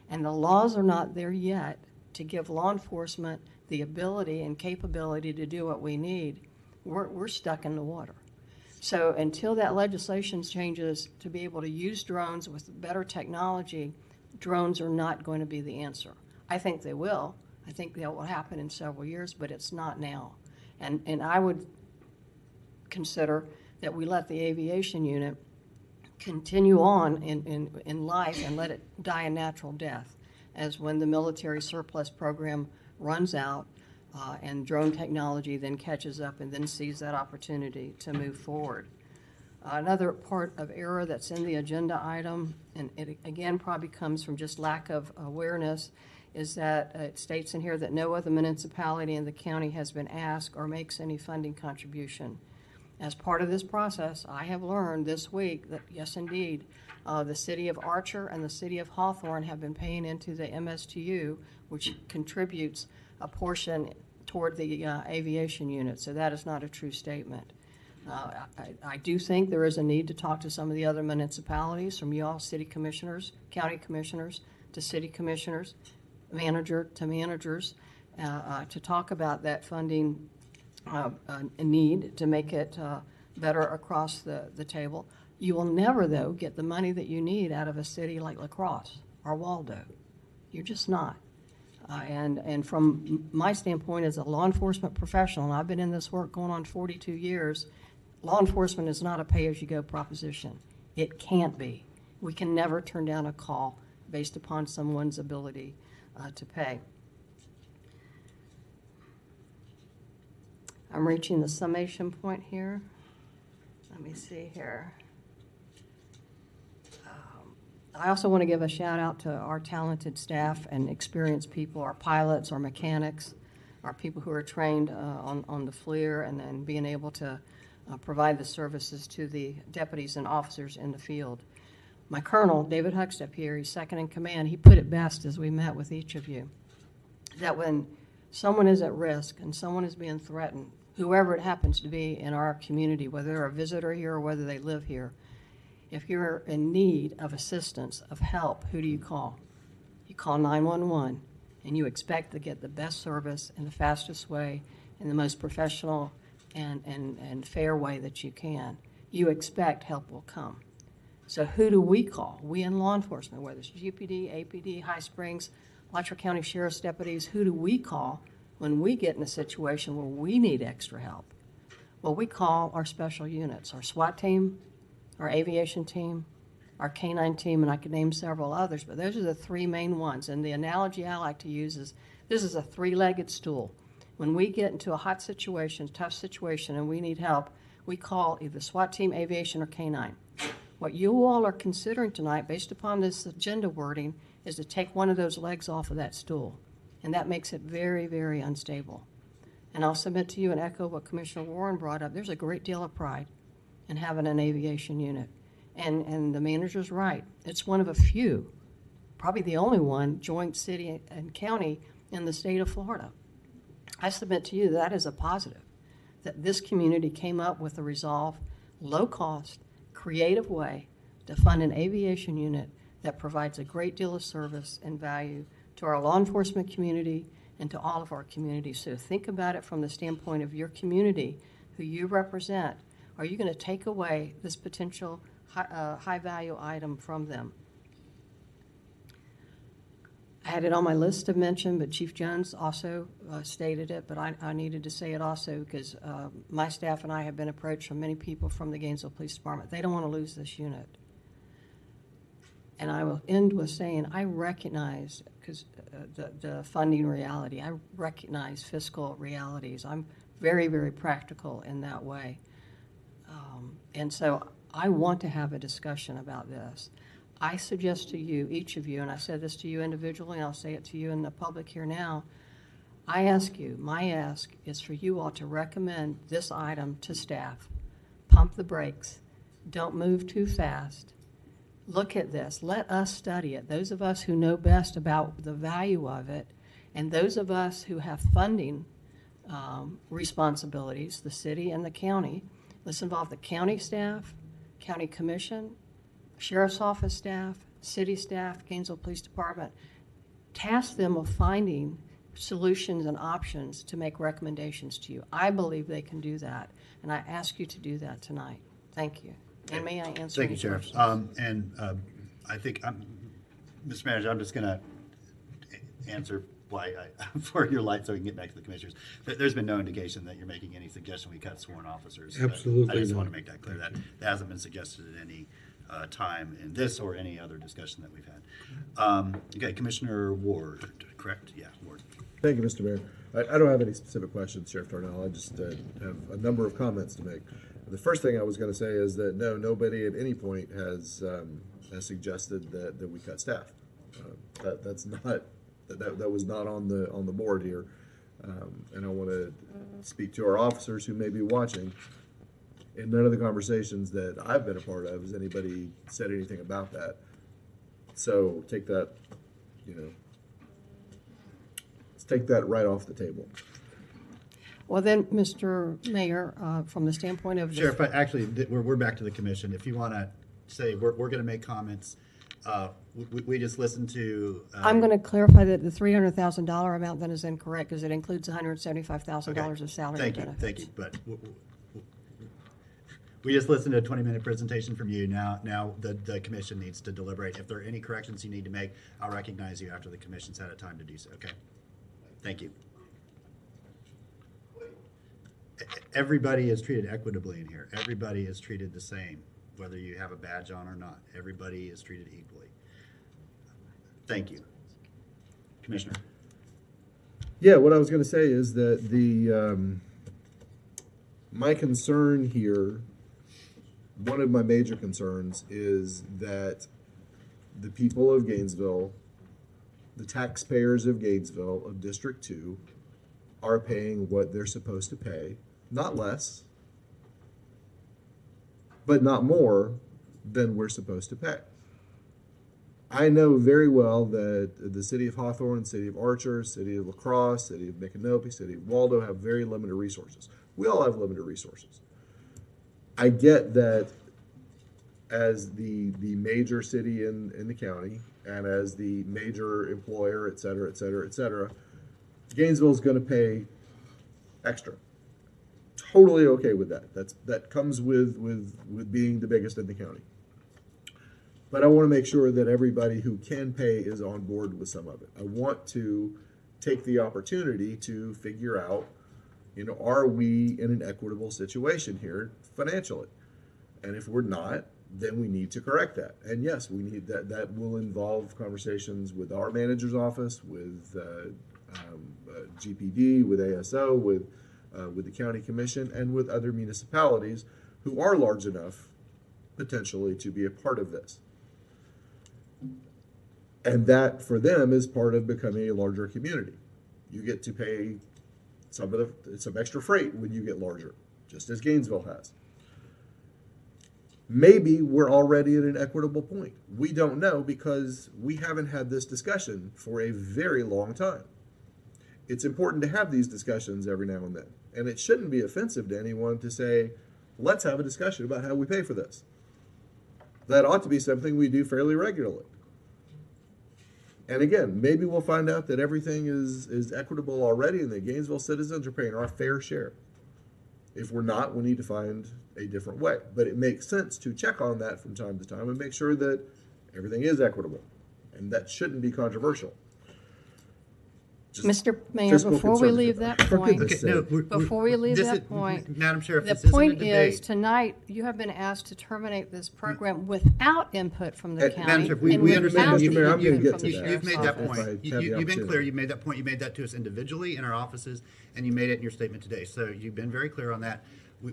and the laws are not there yet to give law enforcement the ability and capability to do what we need, we're stuck in the water. So until that legislation changes to be able to use drones with better technology, drones are not going to be the answer. I think they will. I think that will happen in several years, but it's not now. And I would consider that we let the aviation unit continue on in life and let it die a natural death, as when the military surplus program runs out and drone technology then catches up and then sees that opportunity to move forward. Another part of error that's in the agenda item, and it again probably comes from just lack of awareness, is that it states in here that no other municipality in the county has been asked or makes any funding contribution. As part of this process, I have learned this week that, yes, indeed, the city of Archer and the city of Hawthorne have been paying into the MSTU, which contributes a portion toward the aviation unit. So that is not a true statement. I do think there is a need to talk to some of the other municipalities, from you all city commissioners, county commissioners, to city commissioners, manager to managers, to talk about that funding a need to make it better across the table. You will never, though, get the money that you need out of a city like La Crosse or Waldo. You're just not. And from my standpoint as a law enforcement professional, and I've been in this work going on 42 years, law enforcement is not a pay-as-you-go proposition. It can't be. We can never turn down a call based upon someone's ability to pay. I'm reaching the summation point here. Let me see here. I also want to give a shout out to our talented staff and experienced people, our pilots, our mechanics, our people who are trained on the FLIR, and then being able to provide the services to the deputies and officers in the field. My colonel, David Huckstep here, he's second in command, he put it best as we met with each of you, that when someone is at risk and someone is being threatened, whoever it happens to be in our community, whether they're a visitor here or whether they live here, if you're in need of assistance, of help, who do you call? You call 911, and you expect to get the best service in the fastest way, in the most professional and fair way that you can. You expect help will come. So who do we call? We in law enforcement, whether it's GPD, APD, High Springs, Letcher County Sheriff's deputies, who do we call when we get in a situation where we need extra help? Well, we call our special units, our SWAT team, our aviation team, our canine team, and I could name several others, but those are the 3 main ones. And the analogy I like to use is this is a 3-legged stool. When we get into a hot situation, tough situation, and we need help, we call either SWAT team, aviation, or canine. What you all are considering tonight, based upon this agenda wording, is to take one of those legs off of that stool. And that makes it very, very unstable. And I'll submit to you and echo what Commissioner Warren brought up. There's a great deal of pride in having an aviation unit. And the manager's right. It's one of a few, probably the only one, joint city and county in the state of Florida. I submit to you that is a positive, that this community came up with a resolve, low cost, creative way to fund an aviation unit that provides a great deal of service and value to our law enforcement community and to all of our communities. So think about it from the standpoint of your community, who you represent. Are you going to take away this potential high value item from them? I had it on my list to mention, but Chief Jones also stated it, but I needed to say it also because my staff and I have been approached from many people from the Gainesville Police Department. They don't want to lose this unit. And I will end with saying I recognize, because the funding reality, I recognize fiscal realities. I'm very, very practical in that way. And so I want to have a discussion about this. I suggest to you, each of you, and I said this to you individually, and I'll say it to you in the public here now, I ask you, my ask is for you all to recommend this item to staff. Pump the brakes. Don't move too fast. Look at this. Let us study it. Those of us who know best about the value of it, and those of us who have funding responsibilities, the city and the county, let's involve the county staff, county commission, sheriff's office staff, city staff, Gainesville Police Department. Task them with finding solutions and options to make recommendations to you. I believe they can do that, and I ask you to do that tonight. Thank you. And may I answer? Thank you, Sheriff. I think, Mr. Manager, I'm just going to answer why for your light so we can get back to the commissioners. There's been no indication that you're making any suggestion we cut sworn officers. Absolutely I just not. want to make that clear. That hasn't been suggested at any time in this or any other discussion that we've had. Okay, Commissioner Ward, correct? Yeah, Ward. Thank you, Mr. Mayor. I don't have any specific questions, Sheriff Darnell. I just have a number of comments to make. The first thing I was going to say is that no, nobody at any point has suggested that we cut staff. That's not that was not on the board here, and I want to speak to our officers who may be watching. In none of the conversations that I've been a part of has anybody said anything about that. So take that, let's take that right off the table. Well then, Mr. Mayor, from the standpoint of Sheriff, actually, we're back to the commission. If you want to say we're going to make comments, we just listened to. I'm going to clarify that the $300,000 amount then is incorrect because it includes $175,000 of salary benefits. Thank you. But we just listened to a 20-minute presentation from you. Now the commission needs to deliberate. If there are any corrections you need to make, I'll recognize you after the commission's had a time to do so. Okay. Thank you. Everybody is treated equitably in here. Everybody is treated the same, whether you have a badge on or not. Everybody is treated equally. Thank you. Commissioner. Yeah, what I was going to say is that my concern here, one of my major concerns is that the people of Gainesville, the taxpayers of Gainesville, of District 2, are paying what they're supposed to pay, not less, but not more than we're supposed to pay. I know very well that the city of Hawthorne, city of Archer, city of La Crosse, city of Micanopy, city of Waldo have very limited resources. We all have limited resources. I get that as the major city in the county and as the major employer, et cetera, et cetera, et cetera, Gainesville is going to pay extra. Totally okay with that. That comes with being the biggest in the county. But I want to make sure that everybody who can pay is on board with some of it. I want to take the opportunity to figure out, are we in an equitable situation here financially? And if we're not, then we need to correct that. And yes, we need that. That will involve conversations with our manager's office, with GPD, with ASO, with the county commission, and with other municipalities who are large enough potentially to be a part of this. And that for them is part of becoming a larger community. You get to pay some extra freight when you get larger, just as Gainesville has. Maybe we're already at an equitable point. We don't know because we haven't had this discussion for a very long time. It's important to have these discussions every now and then. And it shouldn't be offensive to anyone to say, let's have a discussion about how we pay for this. That ought to be something we do fairly regularly. And again, maybe we'll find out that everything is equitable already and that Gainesville citizens are paying our fair share. If we're not, we need to find a different way. But it makes sense to check on that from time to time and make sure that everything is equitable. And that shouldn't be controversial. just Mr. Mayor, fiscal before we conservative. leave that For point, goodness sake. before we leave this that is- point, Madam Chair, if the this isn't a point is, debate. tonight, you have been asked to terminate this program without input from the Madam county. Chair, and we understand. without You- the Mr. Mayor, I'm gonna input get from to the that. You've made sheriff's that If office. I point. have the You've been opportunity. clear. You made that point. You made that to us individually in our offices, and you made it in your statement today. So you've been very clear on that.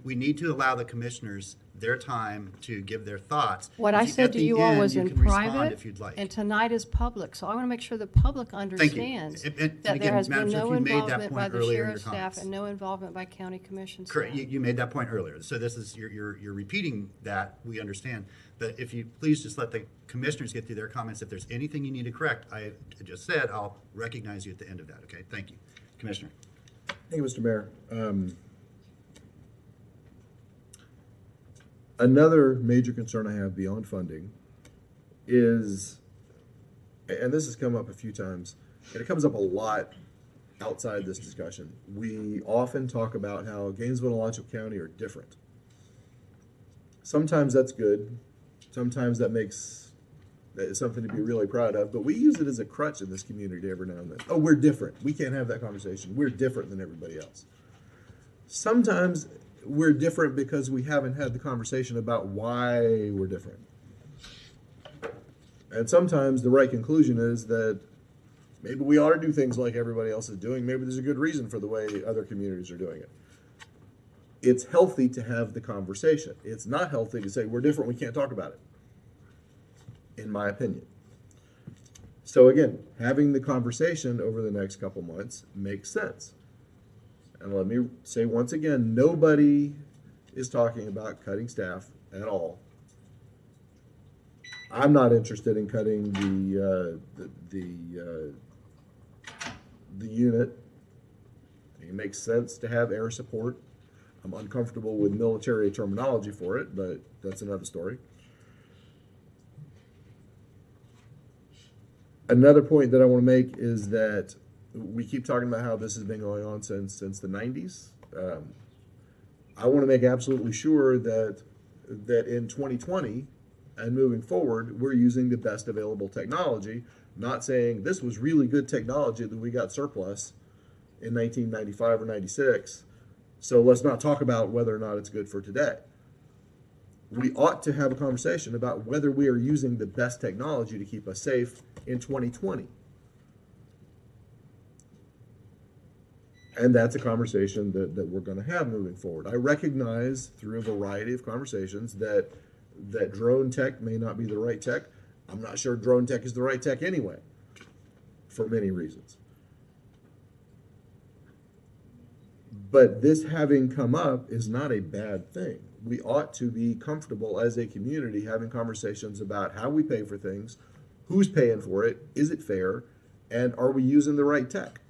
We need to allow the commissioners their time to give their thoughts. What I At said to the you all end, was you in can respond private, if you'd like. and tonight is public, so I want to make sure the public Thank you. understands And that there again, has Madam been Chair, no if you made that involvement by point the earlier in your sheriff's staff comments. and no involvement by county commission staff. Correct. You made that point earlier. So this is, you're repeating that. We understand. But if you please just let the commissioners get through their comments. If there's anything you need to correct, I just said, I'll recognize you at the end of that. Okay? Thank you. Commissioner. Thank you, Mr. Mayor. Another major concern I have beyond funding is, and this has come up a few times, and it comes up a lot outside this discussion. We often talk about how Gainesville and Alachua County are different. Sometimes that's good. Sometimes that is something to be really proud of, but we use it as a crutch in this community every now and then. Oh, we're different. We can't have that conversation. We're different than everybody else. Sometimes we're different because we haven't had the conversation about why we're different. And sometimes the right conclusion is that maybe we ought to do things like everybody else is doing. Maybe there's a good reason for the way other communities are doing it. It's healthy to have the conversation. It's not healthy to say we're different, we can't talk about it, in my opinion. So again, having the conversation over the next couple months makes sense. And let me say once again, nobody is talking about cutting staff at all. I'm not interested in cutting the unit. It makes sense to have air support. I'm uncomfortable with military terminology for it, but that's another story. Another point that I want to make is that we keep talking about how this has been going on since the 90s. I want to make absolutely sure that in 2020 and moving forward, we're using the best available technology, not saying this was really good technology that we got surplus in 1995 or 96. So let's not talk about whether or not it's good for today. We ought to have a conversation about whether we are using the best technology to keep us safe in 2020. And that's a conversation that we're going to have moving forward. I recognize through a variety of conversations that drone tech may not be the right tech. I'm not sure drone tech is the right tech anyway, for many reasons. But this having come up is not a bad thing. We ought to be comfortable as a community having conversations about how we pay for things, who's paying for it, is it fair, and are we using the right tech?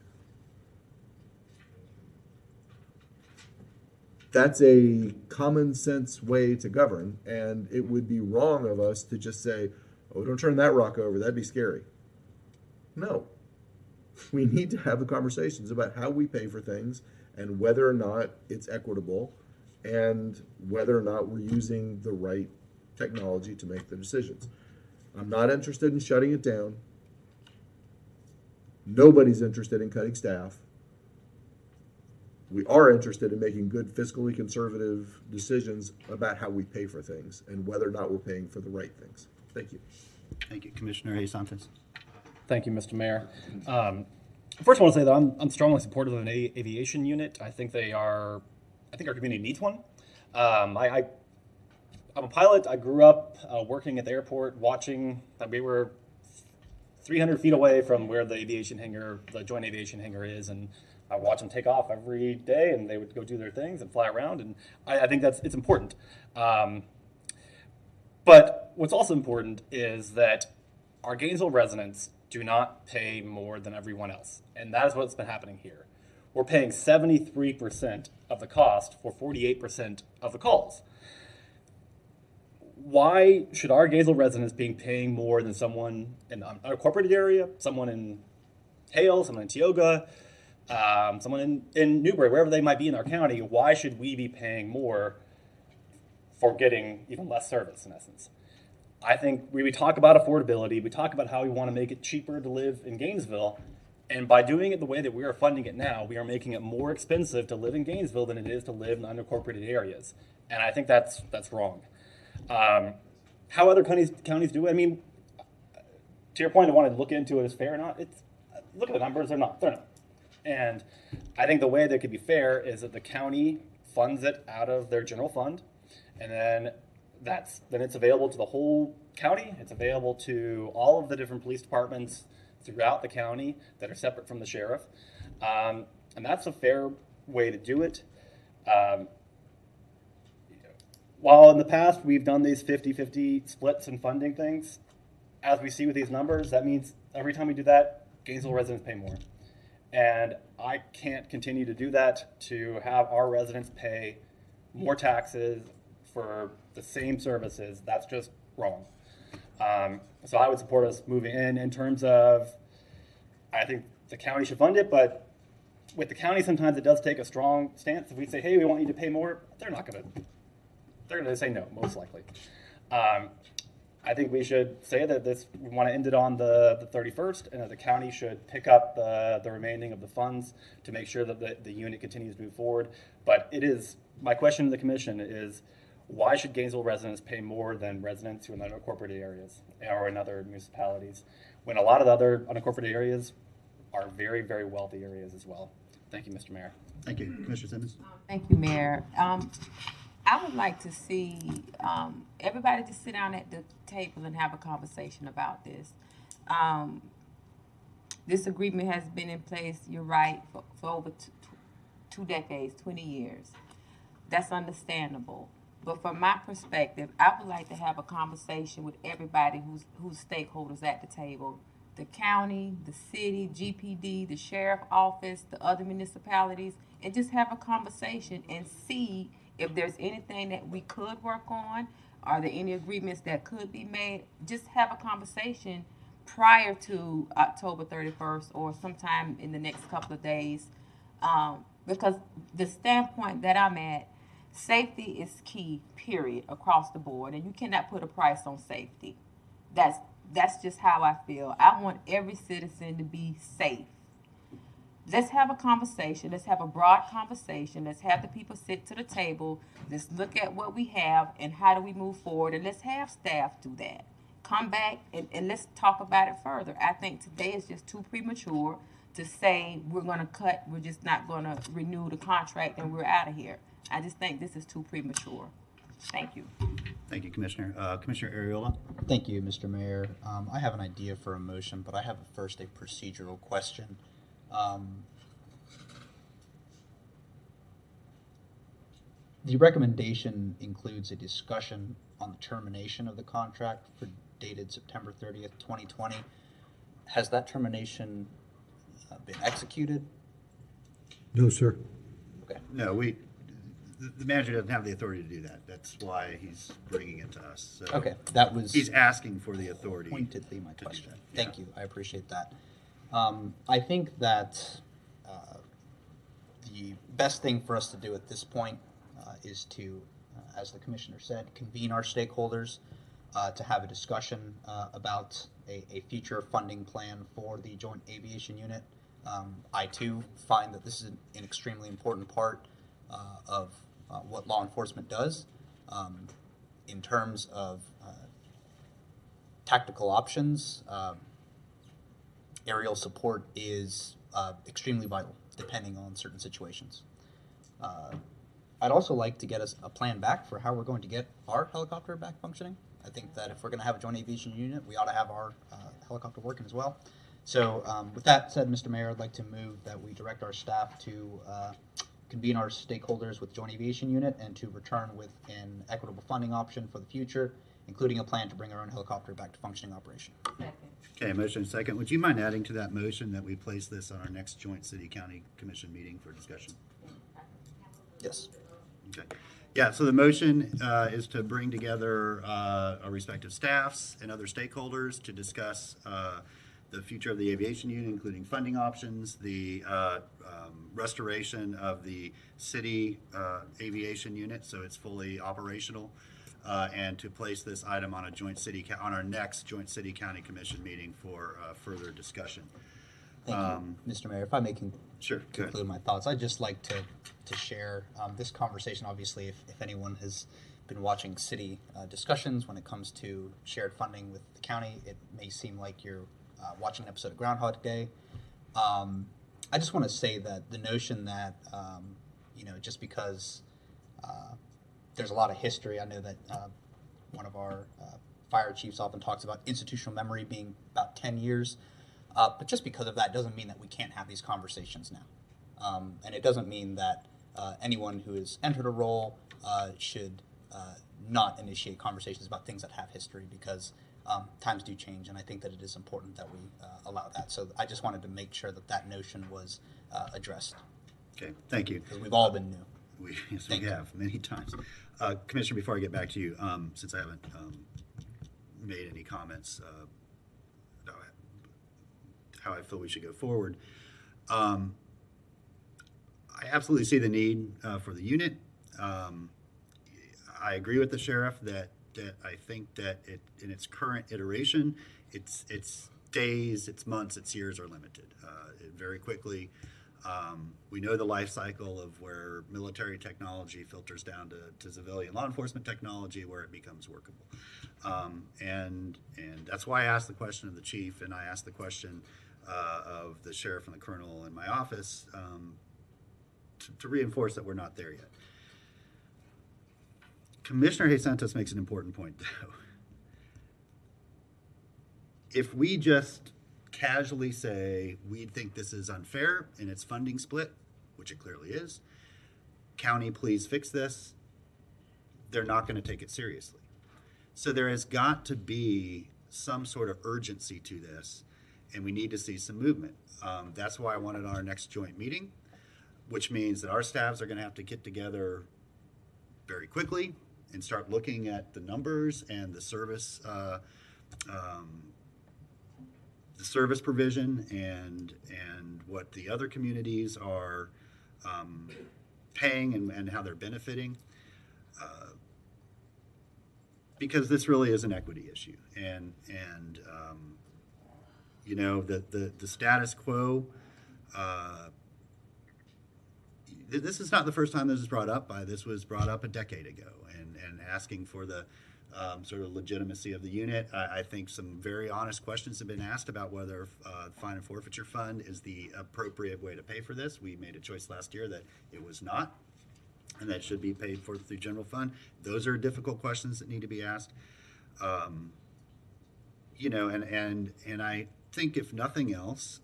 That's a common sense way to govern, and it would be wrong of us to just say, oh, don't turn that rock over, that'd be scary. No. We need to have the conversations about how we pay for things and whether or not it's equitable and whether or not we're using the right technology to make the decisions. I'm not interested in shutting it down. Nobody's interested in cutting staff. We are interested in making good fiscally conservative decisions about how we pay for things and whether or not we're paying for the right things. Thank you. Thank you, Commissioner A. Santos. Thank you, Mr. Mayor. First, I want to say that I'm strongly supportive of an aviation unit. I think our community needs one. I'm a pilot. I grew up working at the airport, watching. We were 300 feet away from where the joint aviation hangar is, and I watch them take off every day, and they would go do their things and fly around, and I think it's important. But what's also important is that our Gainesville residents do not pay more than everyone else, and that is what's been happening here. We're paying 73% of the cost for 48% of the calls. Why should our Gainesville residents be paying more than someone in a corporate area, someone in Hale, someone in Tioga, someone in Newbury, wherever they might be in our county? Why should we be paying more for getting even less service, in essence? I think we talk about affordability, we talk about how we want to make it cheaper to live in Gainesville, And by doing it the way that we are funding it now, we are making it more expensive to live in Gainesville than it is to live in unincorporated areas. And I think that's wrong. How other counties do it, I mean, to your point, I want to look into it as fair or not. Look at the numbers, they're not. And I think the way that could be fair is that the county funds it out of their general fund, and then it's available to the whole county. It's available to all of the different police departments throughout the county that are separate from the sheriff. And that's a fair way to do it. While in the past we've done these 50-50 splits and funding things, as we see with these numbers, that means every time we do that, Gainesville residents pay more. And I can't continue to do that, to have our residents pay more taxes for the same services. That's just wrong. So I would support us moving in terms of, I think the county should fund it, but with the county, sometimes it does take a strong stance. If we say, hey, we want you to pay more, they're going to say no, most likely. I think we should say that we want to end it on the 31st, and that the county should pick up the remaining of the funds to make sure that the unit continues to move forward. But my question to the commission is, why should Gainesville residents pay more than residents who are in unincorporated areas or in other municipalities, when a lot of the other unincorporated areas are very, very wealthy areas as well? Thank you, Mr. Mayor. Thank you. Commissioner Simmons? Thank you, Mayor. I would like to see everybody just sit down at the table and have a conversation about this. This agreement has been in place, you're right, for over two decades, 20 years. That's understandable. But from my perspective, I would like to have a conversation with everybody who's stakeholders at the table. The county, the city, GPD, the sheriff office, the other municipalities, and just have a conversation and see if there's anything that we could work on. Are there any agreements that could be made? Just have a conversation prior to October 31st or sometime in the next couple of days. Because the standpoint that I'm at, safety is key, period, across the board. And you cannot put a price on safety. That's just how I feel. I want every citizen to be safe. Let's have a conversation. Let's have a broad conversation. Let's have the people sit to the table. Let's look at what we have and how do we move forward. And let's have staff do that. Come back and let's talk about it further. I think today is just too premature to say we're going to cut, we're just not going to renew the contract and we're out of here. I just think this is too premature. Thank you. Thank you, Commissioner. Commissioner Ariola? Thank you, Mr. Mayor. I have an idea for a motion, but I have first a procedural question. The recommendation includes a discussion on the termination of the contract for dated September 30th, 2020. Has that termination been executed? No, sir. Okay. No, the manager doesn't have the authority to do that. That's why he's bringing it to us. So Okay, he's asking for the authority. Pointedly my question. Thank you. I appreciate that. I think that the best thing for us to do at this point is to, as the commissioner said, convene our stakeholders to have a discussion about a future funding plan for the Joint Aviation Unit. I too find that this is an extremely important part of what law enforcement does in terms of tactical options. Aerial support is extremely vital depending on certain situations. I'd also like to get us a plan back for how we're going to get our helicopter back functioning. I think that if we're going to have a Joint Aviation Unit, we ought to have our helicopter working as well. So with that said, Mr. Mayor, I'd like to move that we direct our staff to convene our stakeholders with Joint Aviation Unit and to return with an equitable funding option for the future, including a plan to bring our own helicopter back to functioning operation. Okay, motion second. Would you mind adding to that motion that we place this on our next joint city-county commission meeting for discussion? Yes. Okay. Yeah, so the motion is to bring together our respective staffs and other stakeholders to discuss the future of the aviation unit, including funding options, the restoration of the city aviation unit so it's fully operational, and to place this item on our next joint city county commission meeting for further discussion. Thank you, Mr. Mayor. If I may Sure, go ahead. conclude my thoughts, I'd just like to share this conversation. Obviously, if anyone has been watching city discussions when it comes to shared funding with the county, it may seem like you're watching an episode of Groundhog Day. I just want to say that the notion that, just because there's a lot of history, I know that one of our fire chiefs often talks about institutional memory being about 10 years. But just because of that doesn't mean that we can't have these conversations now. And it doesn't mean that anyone who has entered a role should not initiate conversations about things that have history, because times do change, and I think that it is important that we allow that. So I just wanted to make sure that that notion was addressed. Okay, thank you. Because we've all been new. Yes, we have, many times. Commissioner, before I get back to you, since I haven't made any comments about how I feel we should go forward, I absolutely see the need for the unit. I agree with the sheriff that I think that in its current iteration, its days, its months, its years are limited. Very quickly, we know the life cycle of where military technology filters down to civilian law enforcement technology, where it becomes workable. And that's why I asked the question of the chief, and I asked the question of the sheriff and the colonel in my office to reinforce that we're not there yet. Commissioner Santos makes an important point, though. If we just casually say we think this is unfair in its funding split, which it clearly is, county, please fix this, they're not going to take it seriously. So there has got to be some sort of urgency to this, and we need to see some movement. That's why I wanted our next joint meeting, which means that our staffs are going to have to get together very quickly and start looking at the numbers and the service provision and what the other communities are paying and how they're benefiting, because this really is an equity issue. And the status quo. This is not the first time this is brought up. This was brought up a decade ago, and asking for the sort of legitimacy of the unit. I think some very honest questions have been asked about whether fine and forfeiture fund is the appropriate way to pay for this. We made a choice last year that it was not, and that should be paid for through general fund. Those are difficult questions that need to be asked. And I think if nothing else,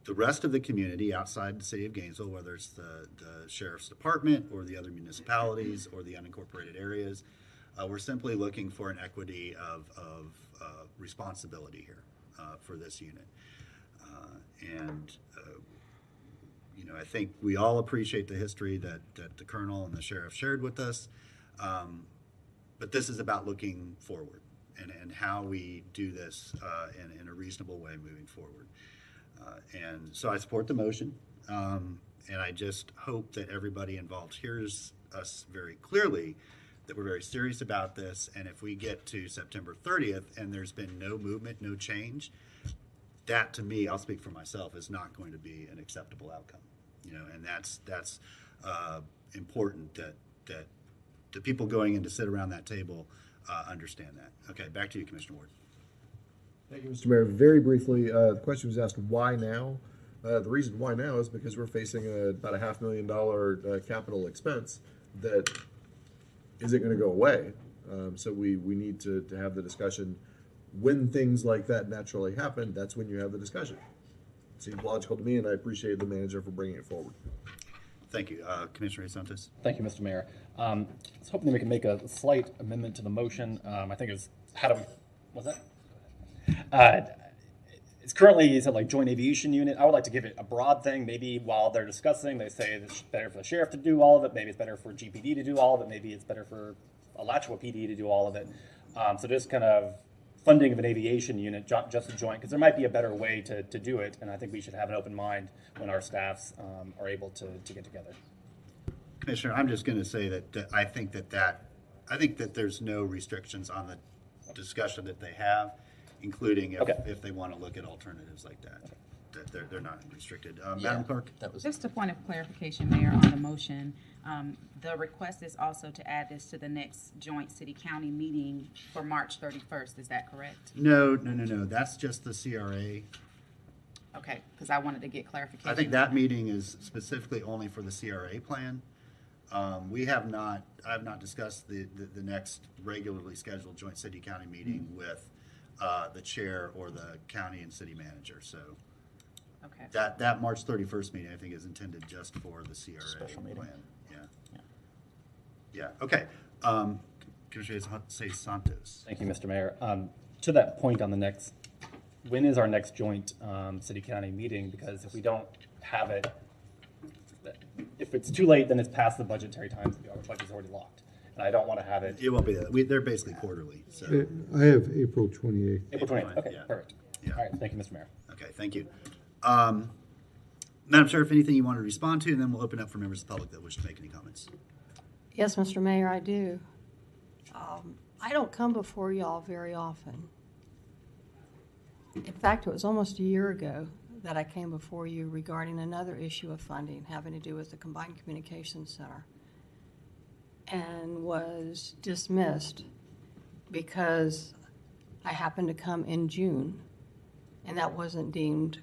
the rest of the community outside the city of Gainesville, whether it's the sheriff's department or the other municipalities or the unincorporated areas, we're simply looking for an equity of responsibility here for this unit. I think we all appreciate the history that the colonel and the sheriff shared with us, but this is about looking forward and how we do this in a reasonable way moving forward. And so I support the motion, and I just hope that everybody involved hears us very clearly that we're very serious about this. And if we get to September 30th and there's been no movement, no change, that to me, I'll speak for myself, is not going to be an acceptable outcome. And that's important that the people going in to sit around that table understand that. Okay, back to you, Commissioner Ward. Thank you, Mr. Mayor. Very briefly, the question was asked, why now? The reason why now is because we're facing about a $500,000 capital expense that isn't going to go away. So we need to have the discussion. When things like that naturally happen, that's when you have the discussion. Seems logical to me, and I appreciate the manager for bringing it forward. Thank you. Commissioner Santos. Thank you, Mr. Mayor. I was hoping that we could make a slight amendment to the motion. I think it's, what's that? It's currently, is it like joint aviation unit? I would like to give it a broad thing. Maybe while they're discussing, they say it's better for the sheriff to do all of it. Maybe it's better for GPD to do all of it. Maybe it's better for Alachua PD to do all of it. So just kind of funding of an aviation unit, just a joint, because there might be a better way to do it. And I think we should have an open mind when our staffs are able to get together. Commissioner, I'm just going to say that I think that there's no restrictions on the discussion that they have. including Okay. if they want to look at alternatives like that. That they're not restricted. Yeah, Madam Clerk? That was Just a point of clarification, Mayor, on the motion. The request is also to add this to the next joint city-county meeting for March 31st. Is that correct? No. That's just the CRA. Okay, because I wanted to get clarification. I think that meeting is specifically only for the CRA plan. I have not discussed the next regularly scheduled joint city-county meeting with the chair or the county and city manager, so. Okay. That March 31st meeting, I think, is intended just for the CRA Special meeting. plan. Yeah, okay. Commissioner Santos. Thank you, Mr. Mayor. To that point on the next, when is our next joint city-county meeting? Because if we don't have it, if it's too late, then it's past the budgetary times. Our budget's already locked. And I don't want to have it. It won't be that. They're basically quarterly, so. I have April 28th. April 28th. Okay, Yeah. perfect. Yeah. All right, thank you, Mr. Mayor. Okay, thank you. Madam Sheriff, anything you want to respond to, and then we'll open up for members of the public that wish to make any comments. Yes, Mr. Mayor, I do. I don't come before y'all very often. In fact, it was almost a year ago that I came before you regarding another issue of funding having to do with the Combined Communications Center, and was dismissed because I happened to come in June, and that wasn't deemed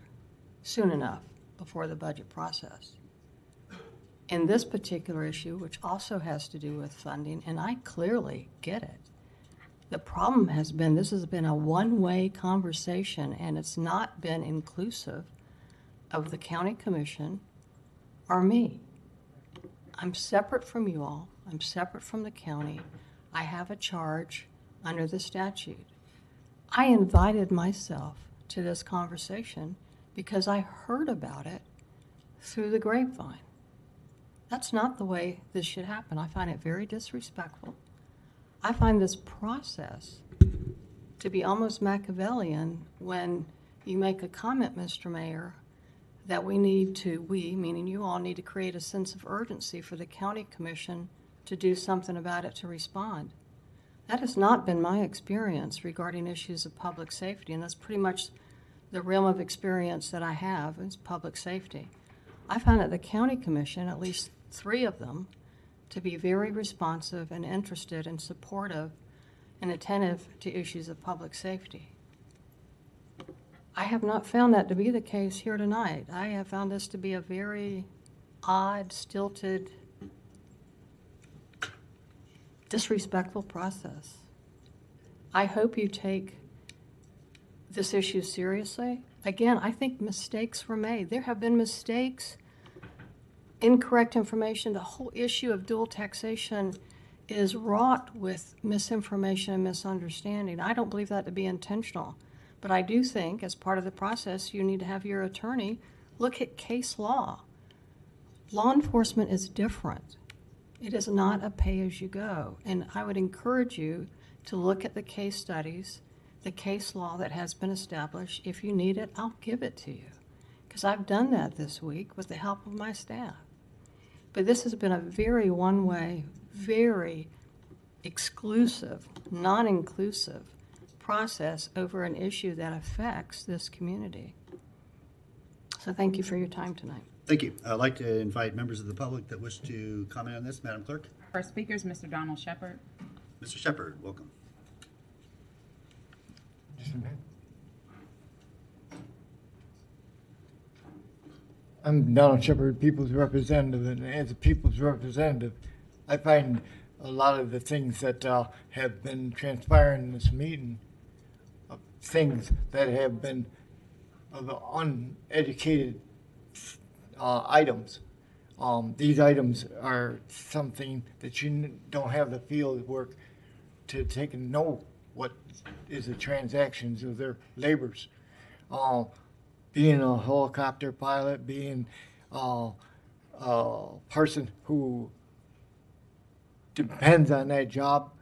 soon enough before the budget process. In this particular issue, which also has to do with funding, and I clearly get it, the problem has been this has been a one-way conversation, and it's not been inclusive of the county commission or me. I'm separate from you all. I'm separate from the county. I have a charge under the statute. I invited myself to this conversation because I heard about it through the grapevine. That's not the way this should happen. I find it very disrespectful. I find this process to be almost Machiavellian when you make a comment, Mr. Mayor, that we, meaning you all, need to create a sense of urgency for the county commission to do something about it, to respond. That has not been my experience regarding issues of public safety, and that's pretty much the realm of experience that I have is public safety. I found that the county commission, at least 3 of them, to be very responsive and interested and supportive and attentive to issues of public safety. I have not found that to be the case here tonight. I have found this to be a very odd, stilted, disrespectful process. I hope you take this issue seriously. Again, I think mistakes were made. There have been mistakes, incorrect information. The whole issue of dual taxation is wrought with misinformation and misunderstanding. I don't believe that to be intentional. But I do think, as part of the process, you need to have your attorney look at case law. Law enforcement is different. It is not a pay-as-you-go. And I would encourage you to look at the case studies, the case law that has been established. If you need it, I'll give it to you, because I've done that this week with the help of my staff. But this has been a very one-way, very exclusive, non-inclusive process over an issue that affects this community. So thank you for your time tonight. Thank you. I'd like to invite members of the public that wish to comment on this. Madam Clerk? First speaker is Mr. Donald Shepard. Mr. Shepard, welcome. I'm Donald Shepard, People's Representative, and as a People's Representative, I find a lot of the things that have been transpiring in this meeting, things that have been of the uneducated items. These items are something that you don't have the field work to take and know what is the transactions of their labors. Being a helicopter pilot, being a person who depends on that job,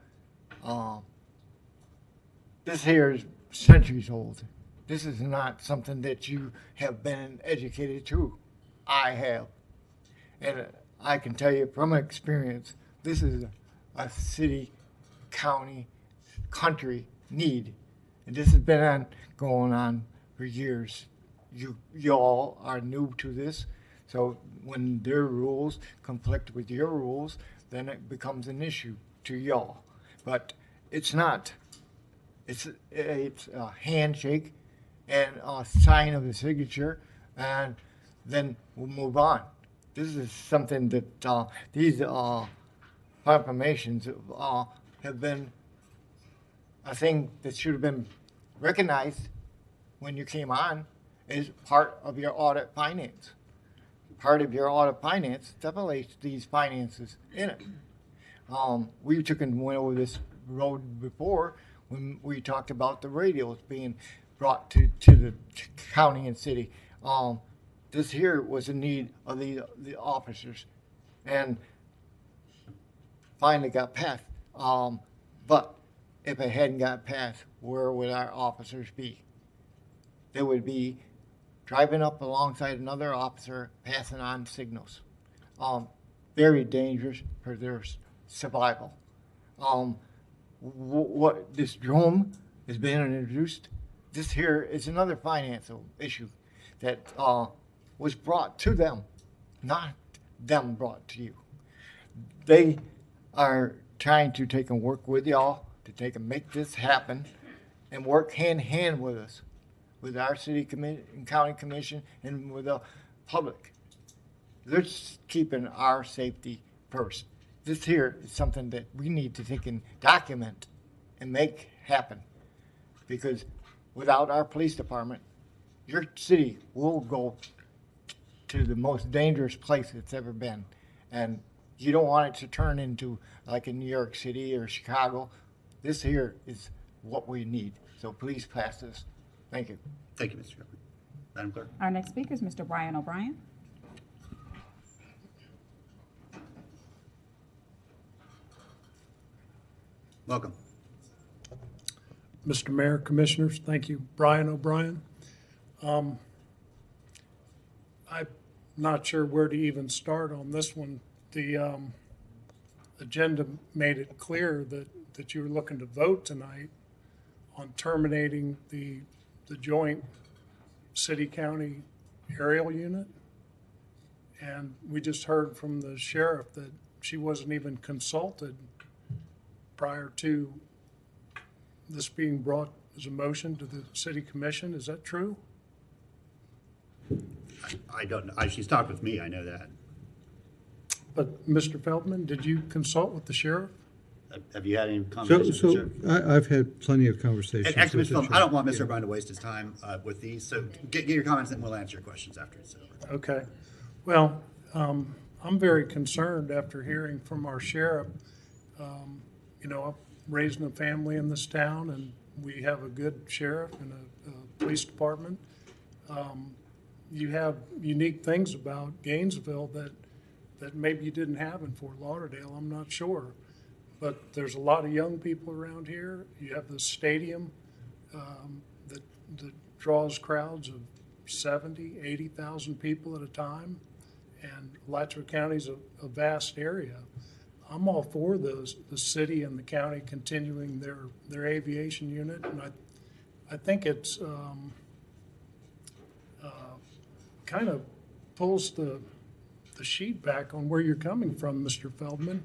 this here is centuries old. This is not something that you have been educated to. I have. And I can tell you from experience, this is a city, county, country need. And this has been going on for years. Y'all are new to this, so when their rules conflict with your rules, then it becomes an issue to y'all. But it's not. It's a handshake and a sign of the signature, and then we'll move on. This is something that these proclamations have been a thing that should have been recognized when you came on as part of your audit finance. Part of your audit finance stipulates these finances in it. We took and went over this road before when we talked about the radios being brought to the county and city. This here was a need of the officers, and finally got passed. But if it hadn't got passed, where would our officers be? They would be driving up alongside another officer, passing on signals. Very dangerous for their survival. What this drone is being introduced, this here is another financial issue that was brought to them, not them brought to you. They are trying to take and work with y'all to take and make this happen and work hand in hand with us, with our city and county commission and with the public. They're just keeping our safety first. This here is something that we need to take and document and make happen, because without our police department, your city will go to the most dangerous place it's ever been. And you don't want it to turn into like in New York City or Chicago. This here is what we need. So please pass this. Thank you. Thank you, Mr. Chairman. Madam Clerk. Our next speaker is Mr. Brian O'Brien. Welcome. Mr. Mayor, Commissioners, thank you. Brian O'Brien. I'm not sure where to even start on this one. The agenda made it clear that you were looking to vote tonight on terminating the joint city-county aerial unit. And we just heard from the sheriff that she wasn't even consulted prior to this being brought as a motion to the city commission. Is that true? I don't know. She's talked with me, I know that. But Mr. Feldman, did you consult with the sheriff? Have you had any conversations with the sheriff? I've had plenty of conversations. And actually, with Mr. the Feldman, I don't sheriff. want Mr. O'Brien to waste his time with these, so get your comments and we'll answer your questions after it's over. Okay. Well, I'm very concerned after hearing from our sheriff. You know, I'm raising a family in this town, and we have a good sheriff and a police department. You have unique things about Gainesville that maybe you didn't have in Fort Lauderdale, I'm not sure. But there's a lot of young people around here. You have the stadium that draws crowds of 70, 80,000 people at a time. And Alachua County's a vast area. I'm all for the city and the county continuing their aviation unit. And I think it's kind of pulls the sheet back on where you're coming from, Mr. Feldman.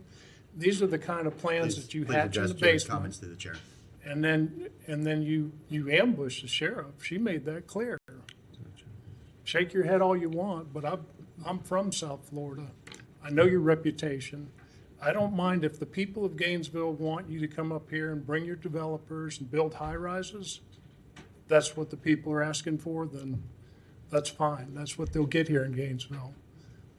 These are the kind of plans that you hatch in the basement. Comments to the chair. And then you ambush the sheriff. She made that clear. Shake your head all you want, but I'm from South Florida. I know your reputation. I don't mind if the people of Gainesville want you to come up here and bring your developers and build high rises. That's what the people are asking for, then that's fine. That's what they'll get here in Gainesville.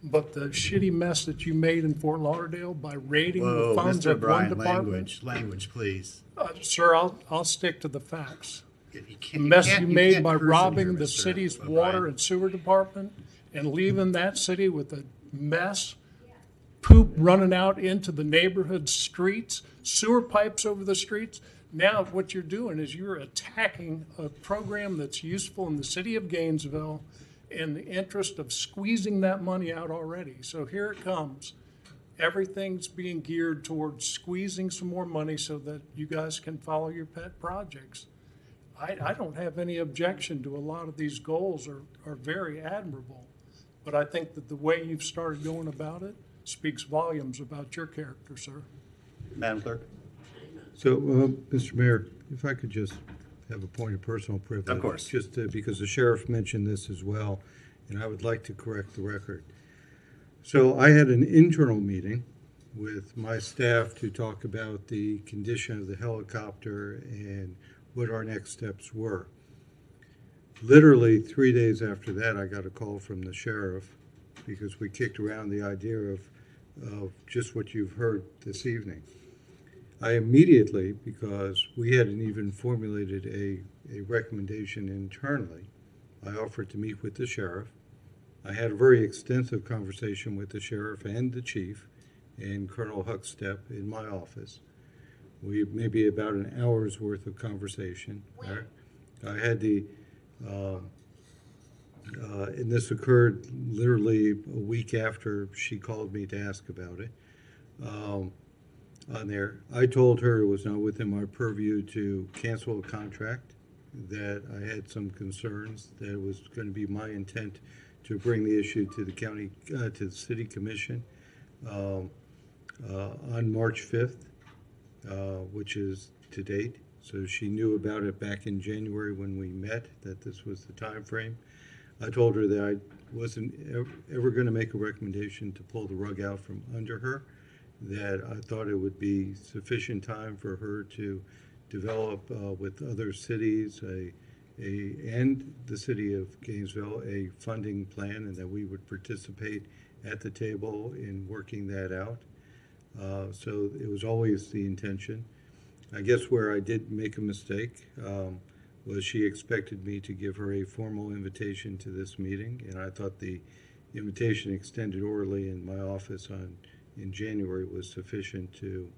But the shitty mess that you made in Fort Lauderdale by raiding the funds Mr. of O'Brien, one department. language, please. Sir, I'll stick to the facts. You The can't- mess you you can't made by curse in robbing here, the Mr. city's O'Brien. water and sewer department and leaving that city with a mess, poop running out into the neighborhood streets, sewer pipes over the streets. Now what you're doing is you're attacking a program that's useful in the city of Gainesville in the interest of squeezing that money out already. So here it comes. Everything's being geared towards squeezing some more money so that you guys can follow your pet projects. I don't have any objection to a lot of these goals are very admirable. But I think that the way you've started going about it speaks volumes about your character, sir. Madam Clerk? So, Mr. Mayor, if I could just have a point of personal privilege. Of course. Just because the sheriff mentioned this as well, and I would like to correct the record. So I had an internal meeting with my staff to talk about the condition of the helicopter and what our next steps were. Literally 3 days after that, I got a call from the sheriff because we kicked around the idea of just what you've heard this evening. I immediately, because we hadn't even formulated a recommendation internally, I offered to meet with the sheriff. I had a very extensive conversation with the sheriff and the chief and Colonel Huckstep in my office. We maybe about an hour's worth of conversation. I had the, and this occurred literally a week after she called me to ask about it. On there, I told her it was not within my purview to cancel a contract, that I had some concerns, that it was going to be my intent to bring the issue to the county, to the city commission on March 5th, which is to date. So she knew about it back in January when we met, that this was the time frame. I told her that I wasn't ever going to make a recommendation to pull the rug out from under her, that I thought it would be sufficient time for her to develop with other cities and the city of Gainesville a funding plan, and that we would participate at the table in working that out. So it was always the intention. I guess where I did make a mistake was she expected me to give her a formal invitation to this meeting, and I thought the invitation extended orally in my office in January was sufficient to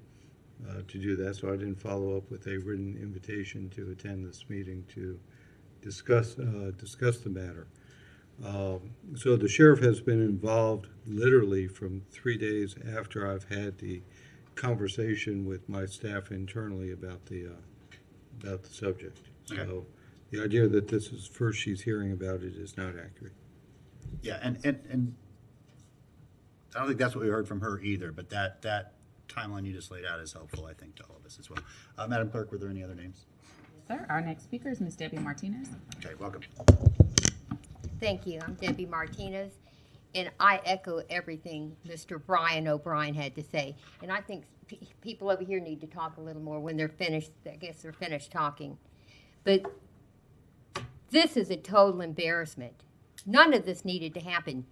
do that. So I didn't follow up with a written invitation to attend this meeting to discuss the matter. So the sheriff has been involved literally from 3 days after I've had the conversation with my staff internally about the subject. Okay. So the idea that this is first she's hearing about it is not accurate. Yeah, and I don't think that's what we heard from her either, but that timeline you just laid out is helpful, I think, to all of us as well. Madam Clerk, were there any other names? Sir, our next speaker is Ms. Debbie Martinez. Okay, welcome. Thank you. I'm Debbie Martinez, and I echo everything Mr. Brian O'Brien had to say. And I think people over here need to talk a little more when they're finished. I guess they're finished talking. But this is a total embarrassment. None of this needed to happen.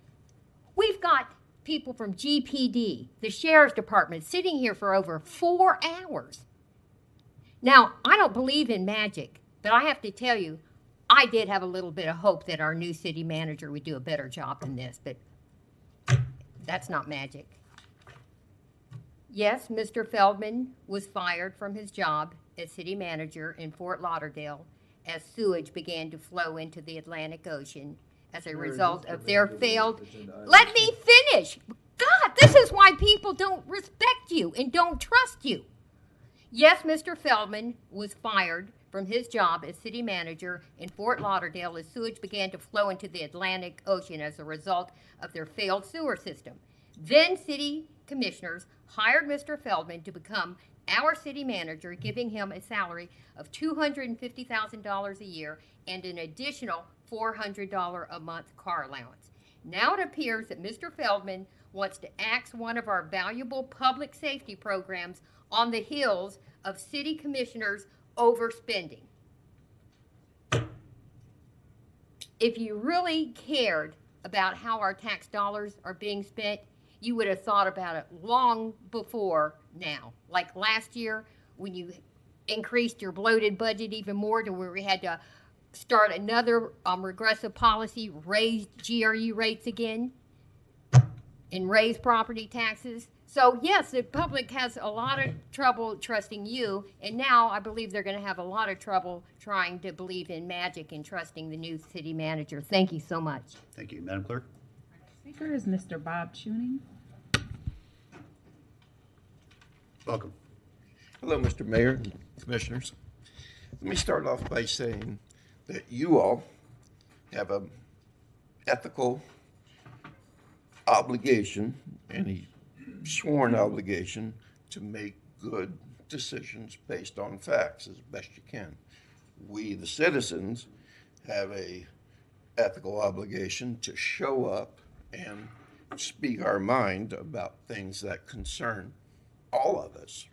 We've got people from GPD, the Sheriff's Department, sitting here for over 4 hours. Now, I don't believe in magic, but I have to tell you, I did have a little bit of hope that our new city manager would do a better job than this, but that's not magic. Yes, Mr. Feldman was fired from his job as city manager in Fort Lauderdale as sewage began to flow into the Atlantic Ocean as a result of their failed... Let me finish! God, this is why people don't respect you and don't trust you. Yes, Mr. Feldman was fired from his job as city manager in Fort Lauderdale as sewage began to flow into the Atlantic Ocean as a result of their failed sewer system. Then city commissioners hired Mr. Feldman to become our city manager, giving him a salary of $250,000 a year and an additional $400 a month car allowance. Now it appears that Mr. Feldman wants to axe one of our valuable public safety programs on the heels of city commissioners overspending. If you really cared about how our tax dollars are being spent, you would have thought about it long before now. Like last year, when you increased your bloated budget even more to where we had to start another regressive policy, raise GRU rates again, and raise property taxes. So yes, the public has a lot of trouble trusting you, and now I believe they're going to have a lot of trouble trying to believe in magic and trusting the new city manager. Thank you so much. Thank you. Madam Clerk? Speaker is Mr. Bob Tuning. Welcome. Hello, Mr. Mayor, Commissioners. Let me start off by saying that you all have an ethical obligation and a sworn obligation to make good decisions based on facts as best you can. We, the citizens, have a ethical obligation to show up and speak our mind about things that concern all of us.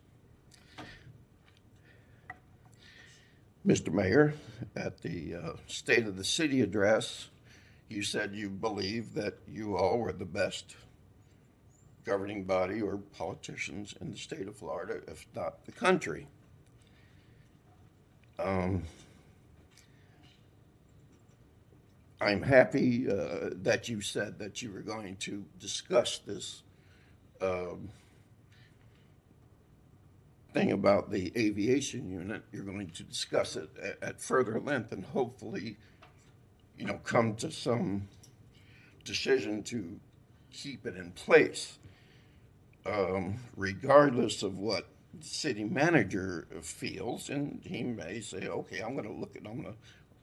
Mr. Mayor, at the State of the City address, you said you believe that you all were the best governing body or politicians in the state of Florida, if not the country. I'm happy that you said that you were going to discuss this thing about the aviation unit. You're going to discuss it at further length and hopefully, come to some decision to keep it in place, regardless of what the city manager feels. And he may say, okay, I'm going to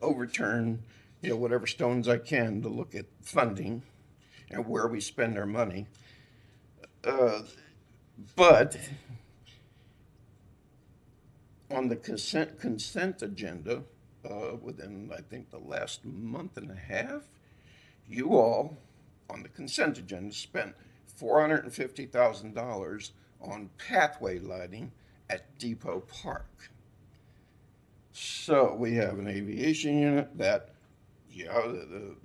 overturn, whatever stones I can to look at funding and where we spend our money. But on the consent agenda, within, I think, the last month and a half, you all, on the consent agenda, spent $450,000 on pathway lighting at Depot Park. So we have an aviation unit that, the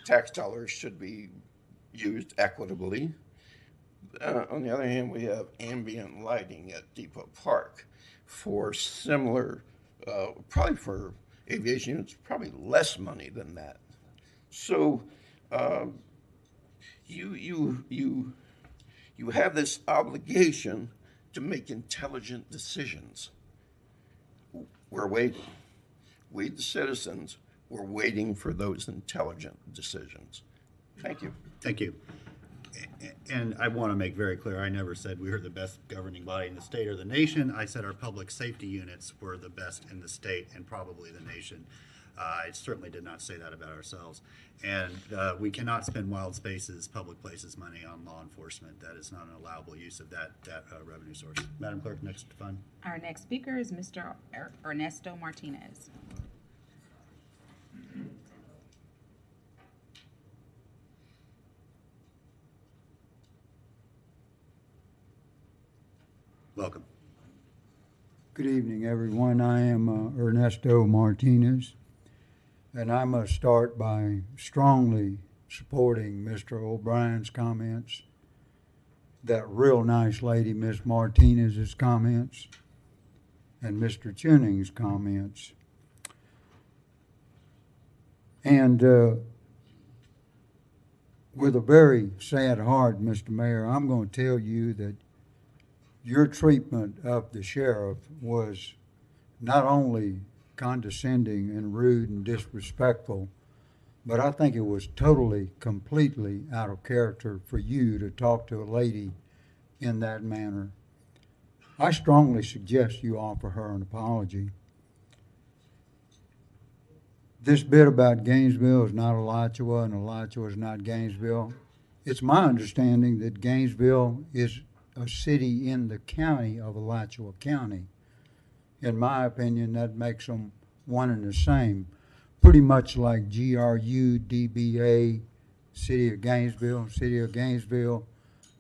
tax dollars should be used equitably. On the other hand, we have ambient lighting at Depot Park for similar, probably for aviation units, probably less money than that. So you have this obligation to make intelligent decisions. We're waiting. We, the citizens, we're waiting for those intelligent decisions. Thank you. Thank you. And I want to make very clear, I never said we were the best governing body in the state or the nation. I said our public safety units were the best in the state and probably the nation. I certainly did not say that about ourselves. And we cannot spend wild spaces, public places money on law enforcement. That is not an allowable use of that revenue source. Madam Clerk, next fund. Our next speaker is Mr. Ernesto Martinez. Welcome. Good evening, everyone. I am Ernesto Martinez, and I must start by strongly supporting Mr. O'Brien's comments, that real nice lady, Miss Martinez's comments, and Mr. Tuning's comments. And with a very sad heart, Mr. Mayor, I'm going to tell you that your treatment of the sheriff was not only condescending and rude and disrespectful, but I think it was totally, completely out of character for you to talk to a lady in that manner. I strongly suggest you offer her an apology. This bit about Gainesville is not Alachua and Alachua is not Gainesville. It's my understanding that Gainesville is a city in the county of Alachua County. In my opinion, that makes them one and the same. Pretty much like GRU, DBA, City of Gainesville,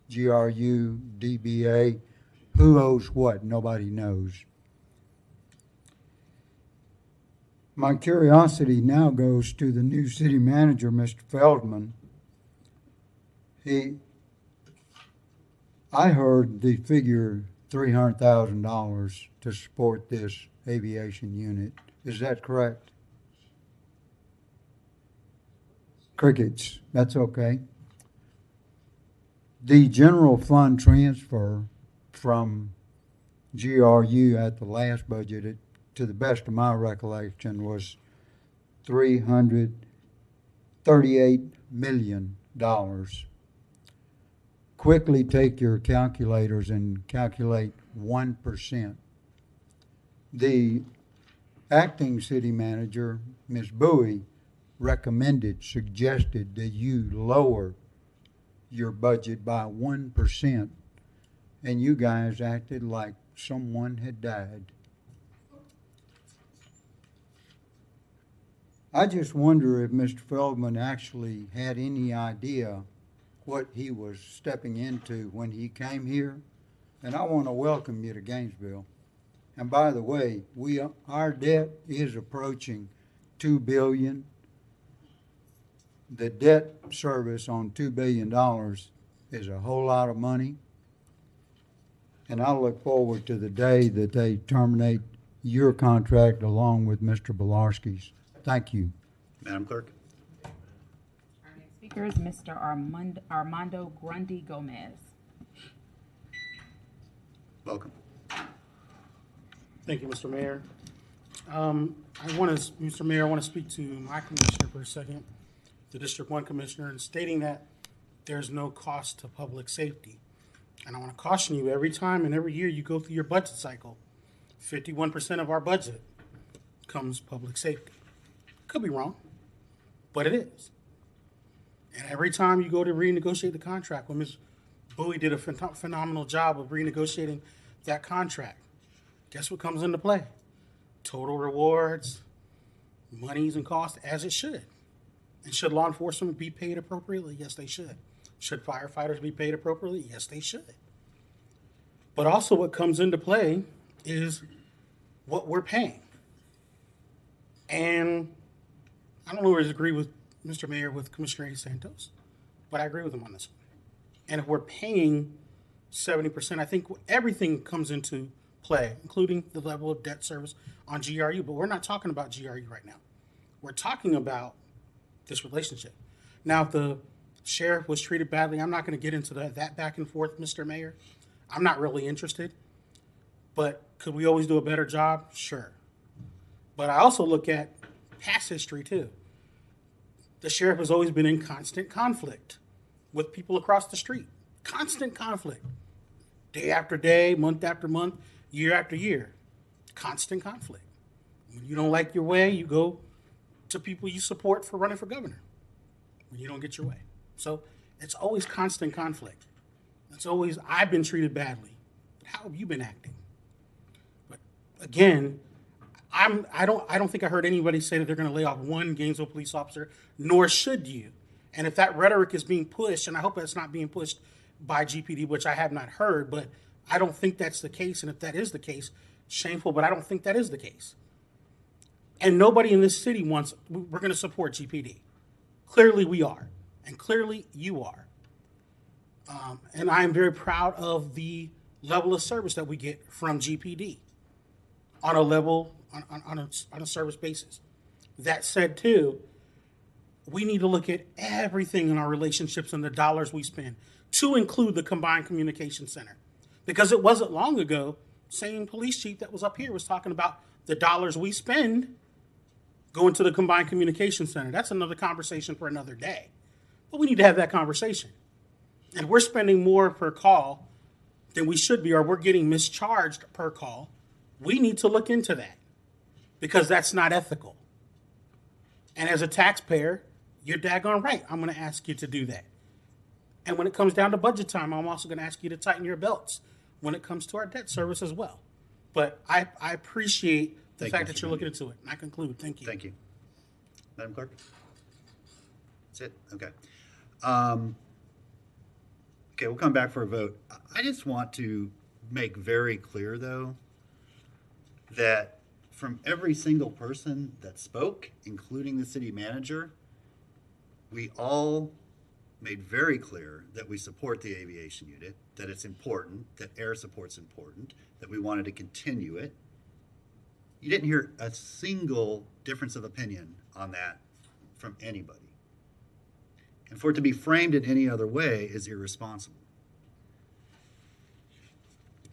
GRU, DBA. Who owes what? Nobody knows. My curiosity now goes to the new city manager, Mr. Feldman. I heard the figure $300,000 to support this aviation unit. Is that correct? Crickets, that's okay. The general fund transfer from GRU at the last budget, to the best of my recollection, was $338 million. Quickly take your calculators and calculate 1%. The acting city manager, Ms. Bowie, suggested that you lower your budget by 1%, and you guys acted like someone had died. I just wonder if Mr. Feldman actually had any idea what he was stepping into when he came here. And I want to welcome you to Gainesville. And by the way, our debt is approaching $2 billion. The debt service on $2 billion is a whole lot of money. And I look forward to the day that they terminate your contract along with Mr. Bilarski's. Thank you. Madam Clerk? Our next speaker is Mr. Armando Grundy Gomez. Welcome. Thank you, Mr. Mayor. Mr. Mayor, I want to speak to my commissioner for a second, the District 1 Commissioner, and stating that there's no cost to public safety. And I want to caution you, every time and every year you go through your budget cycle, 51% of our budget comes public safety. Could be wrong, but it is. And every time you go to renegotiate the contract, when Ms. Bowie did a phenomenal job of renegotiating that contract, guess what comes into play? Total rewards, monies and costs, as it should. And should law enforcement be paid appropriately? Yes, they should. Should firefighters be paid appropriately? Yes, they should. But also what comes into play is what we're paying. And I don't always agree with Mr. Mayor, with Commissioner A. Santos, but I agree with him on this one. And if we're paying 70%, I think everything comes into play, including the level of debt service on GRU. But we're not talking about GRU right now. We're talking about this relationship. Now, if the sheriff was treated badly, I'm not going to get into that back and forth, Mr. Mayor. I'm not really interested. But could we always do a better job? Sure. But I also look at past history, too. The sheriff has always been in constant conflict with people across the street. Constant conflict. Day after day, month after month, year after year. Constant conflict. When you don't like your way, you go to people you support for running for governor when you don't get your way. So it's always constant conflict. It's always, I've been treated badly. But how have you been acting? But again, I don't think I heard anybody say that they're going to lay off one Gainesville police officer, nor should you. And if that rhetoric is being pushed, and I hope that's not being pushed by GPD, which I have not heard, but I don't think that's the case. And if that is the case, shameful, but I don't think that is the case. And nobody in this city wants, we're going to support GPD. Clearly we are, and clearly you are. And I am very proud of the level of service that we get from GPD on a level, on a service basis. That said, too, we need to look at everything in our relationships and the dollars we spend, to include the Combined Communication Center. Because it wasn't long ago, same police chief that was up here was talking about the dollars we spend going to the Combined Communication Center. That's another conversation for another day. But we need to have that conversation. And we're spending more per call than we should be, or we're getting mischarged per call. We need to look into that, because that's not ethical. And as a taxpayer, you're daggone right. I'm going to ask you to do that. And when it comes down to budget time, I'm also going to ask you to tighten your belts when it comes to our debt service as well. But I appreciate the fact that you're looking into it. And I conclude. Thank you. Thank you. Madam Clerk? That's it? Okay. Okay, we'll come back for a vote. I just want to make very clear, though, that from every single person that spoke, including the city manager, we all made very clear that we support the aviation unit, that it's important, that air support's important, that we wanted to continue it. You didn't hear a single difference of opinion on that from anybody. And for it to be framed in any other way is irresponsible.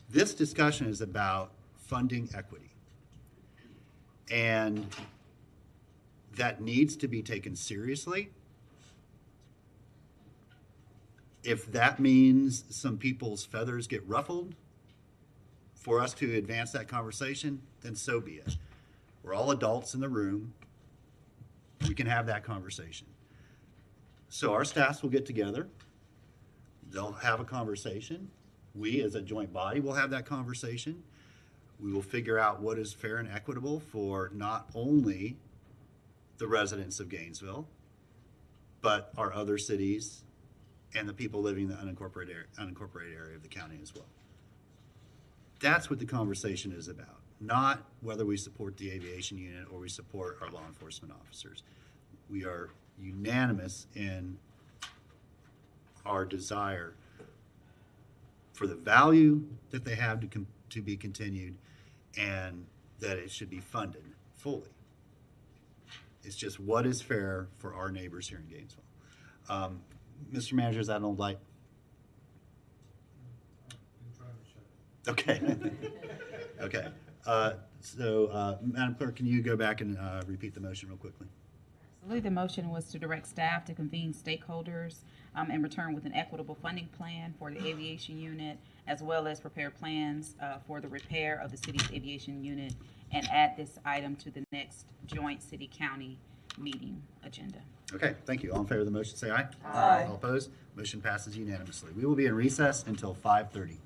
This discussion is about funding equity. And that needs to be taken seriously. If that means some people's feathers get ruffled for us to advance that conversation, then so be it. We're all adults in the room. We can have that conversation. So our staffs will get together. They'll have a conversation. We, as a joint body, will have that conversation. We will figure out what is fair and equitable for not only the residents of Gainesville, but our other cities and the people living in the unincorporated area of the county as well. That's what the conversation is about, not whether we support the aviation unit or we support our law enforcement officers. We are unanimous in our desire for the value that they have to be continued, and that it should be funded fully. It's just what is fair for our neighbors here in Gainesville. Mr. Manager, is that an old light? Okay. Okay. Madam Clerk, can you go back and repeat the motion real quickly? Absolutely. The motion was to direct staff to convene stakeholders and return with an equitable funding plan for the aviation unit, as well as prepare plans for the repair of the city's aviation unit, and add this item to the next joint city-county meeting agenda. Okay, thank you. All in favor of the motion, say aye. Aye. All opposed? Motion passes unanimously. We will be in recess until 5:30.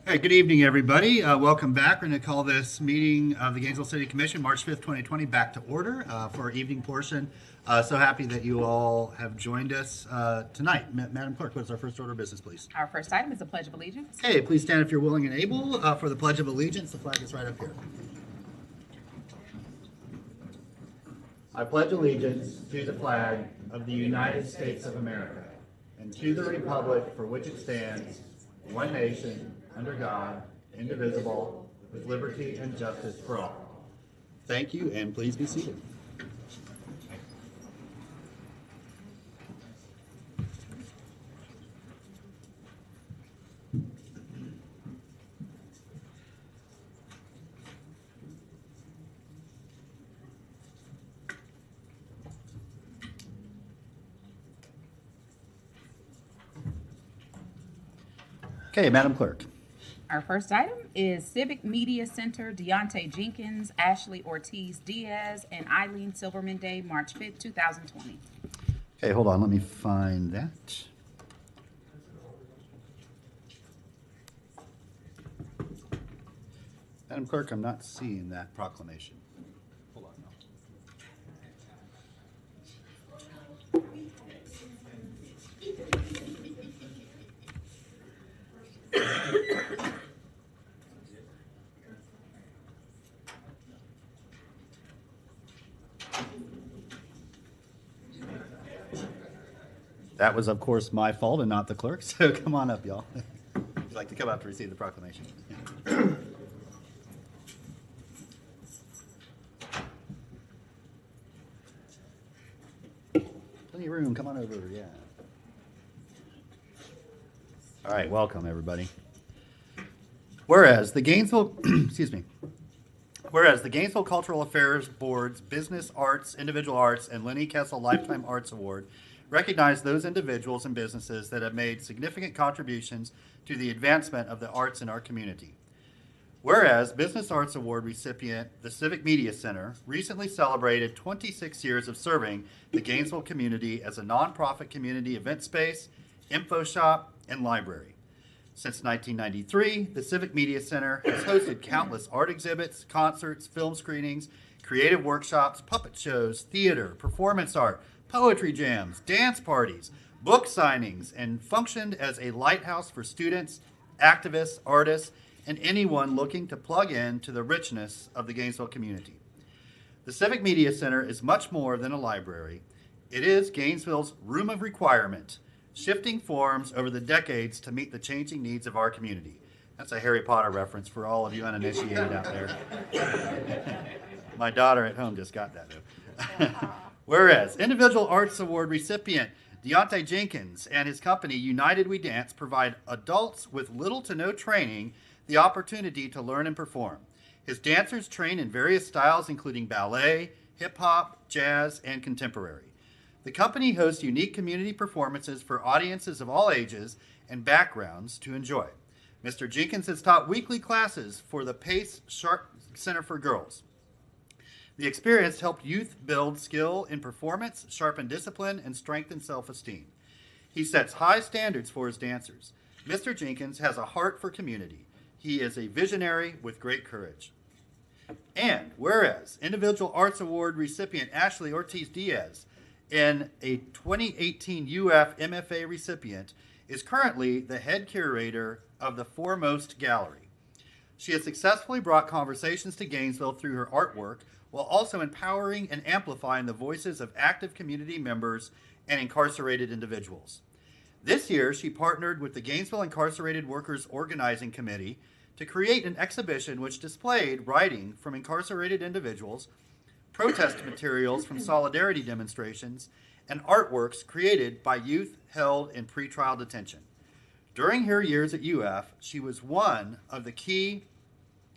Hey, good evening, everybody. Welcome back. We're going to call this meeting of the Gainesville City Commission, March 5th, 2020, back to order for our evening portion. So happy that you all have joined us tonight. Madam Clerk, what is our first order of business, please? Our first item is the Pledge of Allegiance. Okay, please stand if you're willing and able for the Pledge of Allegiance. The flag is right up here. I pledge allegiance to the flag of the United States of America and to the republic for which it stands, one nation, under God, indivisible, with liberty and justice for all. Thank you, and please be seated. Okay, Madam Clerk. Our first item is Civic Media Center, Deontay Jenkins, Ashley Ortiz Diaz, and Eileen Silverman Day, March 5th, 2020. Okay, hold on. Let me find that. Madam Clerk, I'm not seeing that proclamation. Hold on. That was, of course, my fault and not the clerk, so come on up, y'all. Would you like to come up to receive the proclamation? Plenty of room, come on over, yeah. All right, welcome, everybody. Whereas the Gainesville, excuse me, whereas the Gainesville Cultural Affairs Board's Business Arts, Individual Arts, and Lenny Kessel Lifetime Arts Award recognize those individuals and businesses that have made significant contributions to the advancement of the arts in our community. Whereas Business Arts Award recipient, the Civic Media Center, recently celebrated 26 years of serving the Gainesville community as a nonprofit community event space, info shop, and library. Since 1993, the Civic Media Center has hosted countless art exhibits, concerts, film screenings, creative workshops, puppet shows, theater, performance art, poetry jams, dance parties, book signings, and functioned as a lighthouse for students, activists, artists, and anyone looking to plug in to the richness of the Gainesville community. The Civic Media Center is much more than a library. It is Gainesville's room of requirement, shifting forms over the decades to meet the changing needs of our community. That's a Harry Potter reference for all of you uninitiated out there. My daughter at home just got that, though. Whereas Individual Arts Award recipient Deontay Jenkins and his company United We Dance provide adults with little to no training the opportunity to learn and perform. His dancers train in various styles including ballet, hip-hop, jazz, and contemporary. The company hosts unique community performances for audiences of all ages and backgrounds to enjoy. Mr. Jenkins has taught weekly classes for the Pace Sharp Center for Girls. The experience helped youth build skill in performance, sharpen discipline, and strengthen self-esteem. He sets high standards for his dancers. Mr. Jenkins has a heart for community. He is a visionary with great courage. And whereas Individual Arts Award recipient Ashley Ortiz Diaz, and a 2018 UF MFA recipient, is currently the head curator of the Foremost Gallery. She has successfully brought conversations to Gainesville through her artwork, while also empowering and amplifying the voices of active community members and incarcerated individuals. This year, she partnered with the Gainesville Incarcerated Workers Organizing Committee to create an exhibition which displayed writing from incarcerated individuals, protest materials from solidarity demonstrations, and artworks created by youth held in pretrial detention. During her years at UF, she was one of the key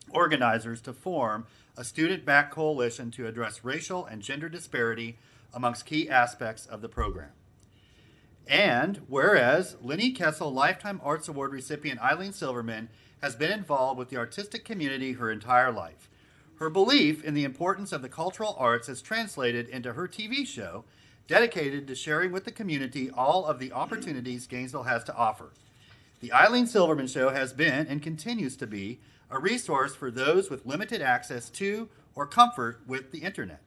organizers to form a student-backed coalition to address racial and gender disparity amongst key aspects of the program. And whereas Lenny Kessel Lifetime Arts Award recipient Eileen Silverman has been involved with the artistic community her entire life. Her belief in the importance of the cultural arts has translated into her TV show dedicated to sharing with the community all of the opportunities Gainesville has to offer. The Eileen Silverman Show has been and continues to be a resource for those with limited access to or comfort with the internet.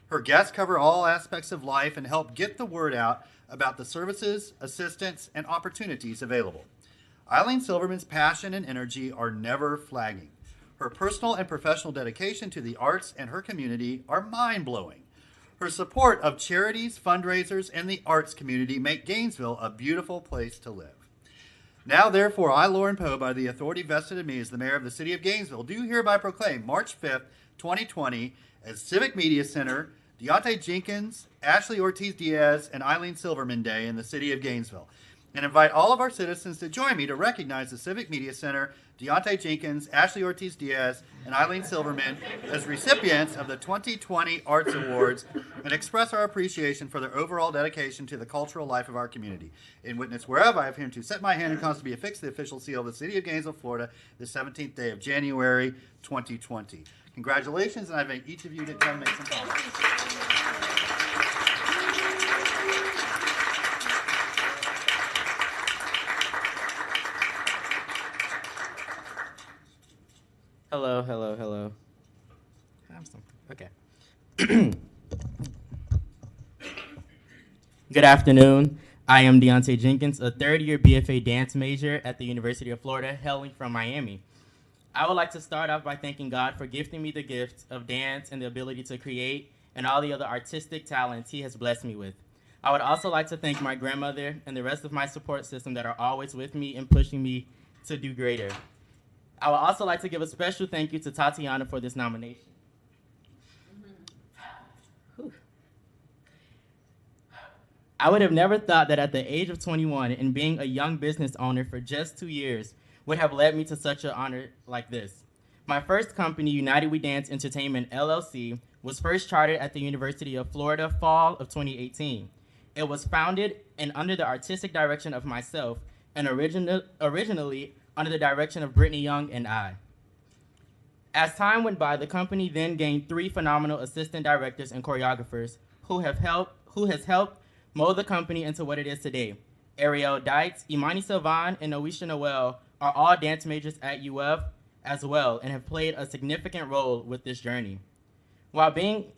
Her guests cover all aspects of life and help get the word out about the services, assistance, and opportunities available. Eileen Silverman's passion and energy are never flagging. Her personal and professional dedication to the arts and her community are mind-blowing. Her support of charities, fundraisers, and the arts community make Gainesville a beautiful place to live. Now, therefore, I, Lauren Poe, by the authority vested in me as the mayor of the city of Gainesville, do hereby proclaim March 5th, 2020 as Civic Media Center, Deontay Jenkins, Ashley Ortiz-Diaz, and Eileen Silverman Day in the city of Gainesville, and invite all of our citizens to join me to recognize the Civic Media Center, Deontay Jenkins, Ashley Ortiz-Diaz, and Eileen Silverman as recipients of the 2020 Arts Awards and express our appreciation for their overall dedication to the cultural life of our community. In witness whereof, I have hereunto set my hand and caused to be affixed the official seal of the city of Gainesville, Florida, the 17th day of January, 2020. Congratulations, and I invite each of you to come make some comments. Hello, hello, hello. Have some. Okay. Good afternoon. I am Deontay Jenkins, a third-year BFA dance major at the University of Florida, hailing from Miami. I would like to start off by thanking God for gifting me the gift of dance and the ability to create and all the other artistic talents He has blessed me with. I would also like to thank my grandmother and the rest of my support system that are always with me and pushing me to do greater. I would also like to give a special thank you to Tatiana for this nomination. I would have never thought that at the age of 21 and being a young business owner for just 2 years would have led me to such an honor like this. My first company, United We Dance Entertainment, LLC, was first chartered at the University of Florida fall of 2018. It was founded and under the artistic direction of myself and originally under the direction of Brittany Young and I. As time went by, the company then gained 3 phenomenal assistant directors and choreographers who has helped mold the company into what it is today. Ariel Dykes, Imani Sylvan, and Noisha Noel are all dance majors at UF as well and have played a significant role with this journey. While being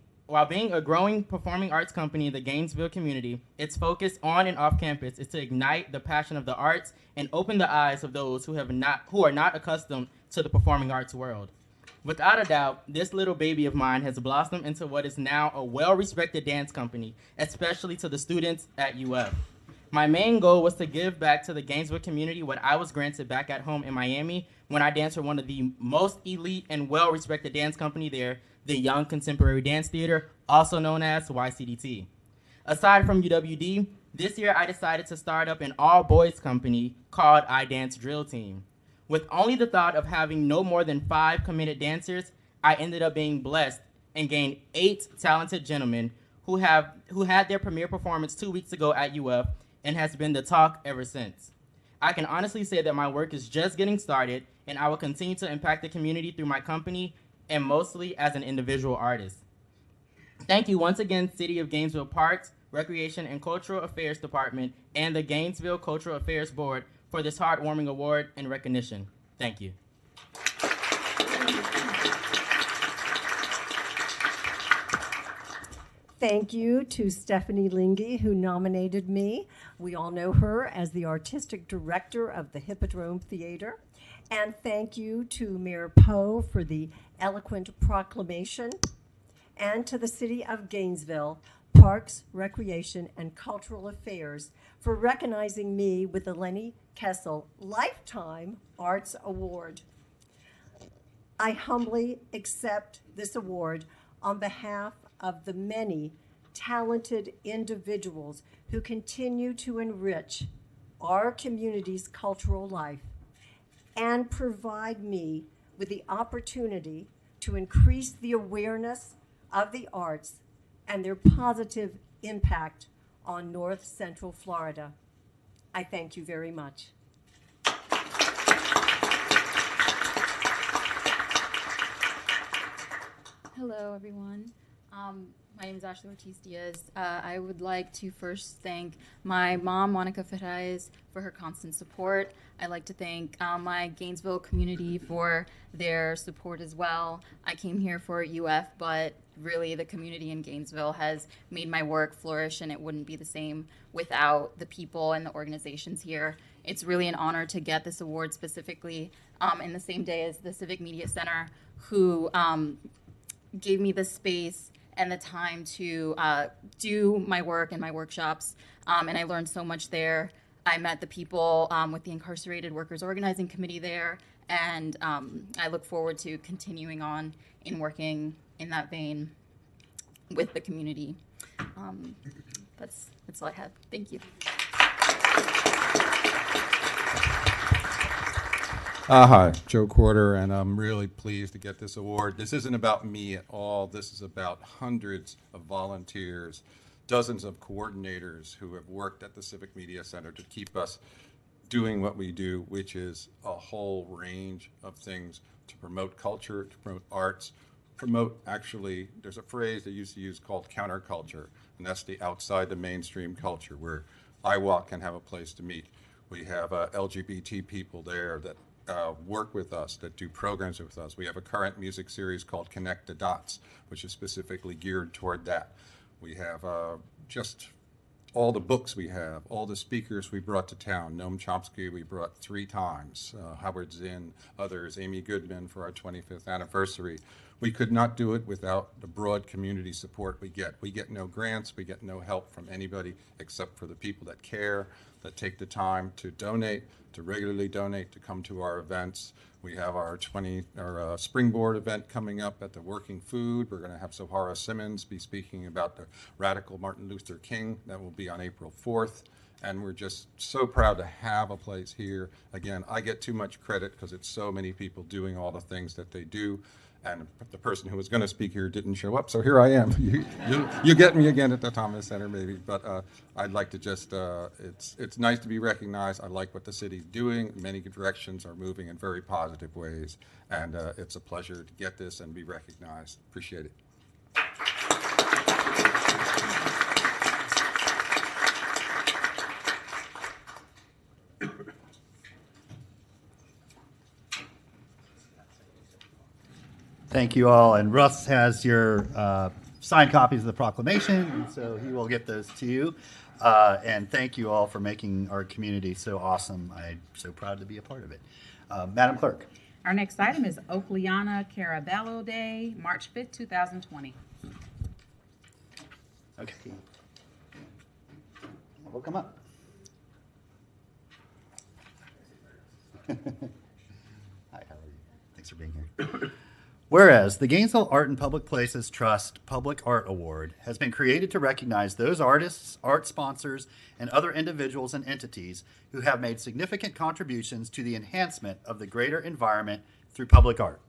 a growing performing arts company in the Gainesville community, its focus on and off campus is to ignite the passion of the arts and open the eyes of those who are not accustomed to the performing arts world. Without a doubt, this little baby of mine has blossomed into what is now a well-respected dance company, especially to the students at UF. My main goal was to give back to the Gainesville community what I was granted back at home in Miami when I danced for one of the most elite and well-respected dance company there, the Young Contemporary Dance Theater, also known as YCDT. Aside from UWD, this year I decided to start up an all-boys company called I Dance Drill Team. With only the thought of having no more than 5 committed dancers, I ended up being blessed and gained 8 talented gentlemen who had their premiere performance 2 weeks ago at UF and has been the talk ever since. I can honestly say that my work is just getting started, and I will continue to impact the community through my company and mostly as an individual artist. Thank you once again, City of Gainesville Parks, Recreation and Cultural Affairs Department, and the Gainesville Cultural Affairs Board for this heartwarming award and recognition. Thank you. Thank you to Stephanie Lingy, who nominated me. We all know her as the artistic director of the Hippodrome Theater. And thank you to Mayor Poe for the eloquent proclamation, and to the City of Gainesville Parks, Recreation, and Cultural Affairs for recognizing me with the Lenny Kessel Lifetime Arts Award. I humbly accept this award on behalf of the many talented individuals who continue to enrich our community's cultural life and provide me with the opportunity to increase the awareness of the arts and their positive impact on North Central Florida. I thank you very much. Hello, everyone. My name is Ashley Ortiz Diaz. I would like to first thank my mom, Monica Ferraez, for her constant support. I'd like to thank my Gainesville community for their support as well. I came here for UF, but really the community in Gainesville has made my work flourish, and it wouldn't be the same without the people and the organizations here. It's really an honor to get this award specifically in the same day as the Civic Media Center, who gave me the space and the time to do my work and my workshops, and I learned so much there. I met the people with the Incarcerated Workers Organizing Committee there, and I look forward to continuing on in working in that vein with the community. That's all I have. Thank you. Hi, Joe Quarter, and I'm really pleased to get this award. This isn't about me at all. This is about hundreds of volunteers, dozens of coordinators who have worked at the Civic Media Center to keep us doing what we do, which is a whole range of things to promote culture, to promote arts, actually, there's a phrase they used to use called counterculture, and that's the outside the mainstream culture, where IWOC can have a place to meet. We have LGBT people there that work with us, that do programs with us. We have a current music series called Connect the Dots, which is specifically geared toward that. We have just all the books we have, all the speakers we brought to town. Noam Chomsky we brought 3 times, Howard Zinn, others, Amy Goodman for our 25th anniversary. We could not do it without the broad community support we get. We get no grants, we get no help from anybody except for the people that care, that take the time to donate, to regularly donate, to come to our events. We have our Springboard event coming up at the Working Food. We're going to have Zohara Simmons be speaking about the radical Martin Luther King. That will be on April 4th. And we're just so proud to have a place here. Again, I get too much credit because it's so many people doing all the things that they do. And the person who was going to speak here didn't show up, so here I am. You get me again at the Thomas Center, maybe. But I'd like to just, it's nice to be recognized. I like what the city's doing. Many directions are moving in very positive ways. And it's a pleasure to get this and be recognized. Appreciate it. Thank you all. And Russ has your signed copies of the proclamation, and so he will get those to you. And thank you all for making our community so awesome. I'm so proud to be a part of it. Madam Clerk. Our next item is Oakleana Caraballo Day, March 5th, 2020. Okay. We'll come up. Hi, how are you? Thanks for being here. Whereas the Gainesville Art and Public Places Trust Public Art Award has been created to recognize those artists, art sponsors, and other individuals and entities who have made significant contributions to the enhancement of the greater environment through public art.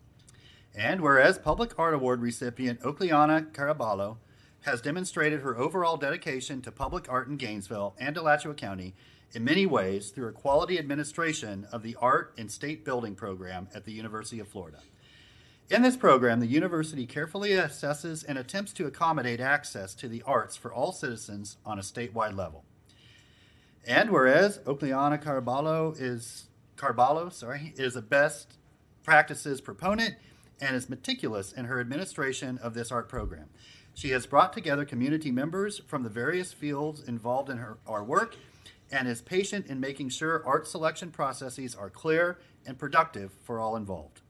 And whereas Public Art Award recipient Oakleana Caraballo has demonstrated her overall dedication to public art in Gainesville and Alachua County in many ways through a quality administration of the Art and State Building Program at the University of Florida. In this program, the university carefully assesses and attempts to accommodate access to the arts for all citizens on a statewide level. And whereas Oakleana Caraballo is a best practices proponent and is meticulous in her administration of this art program. She has brought together community members from the various fields involved in our work and is patient in making sure art selection processes are clear and productive for all involved.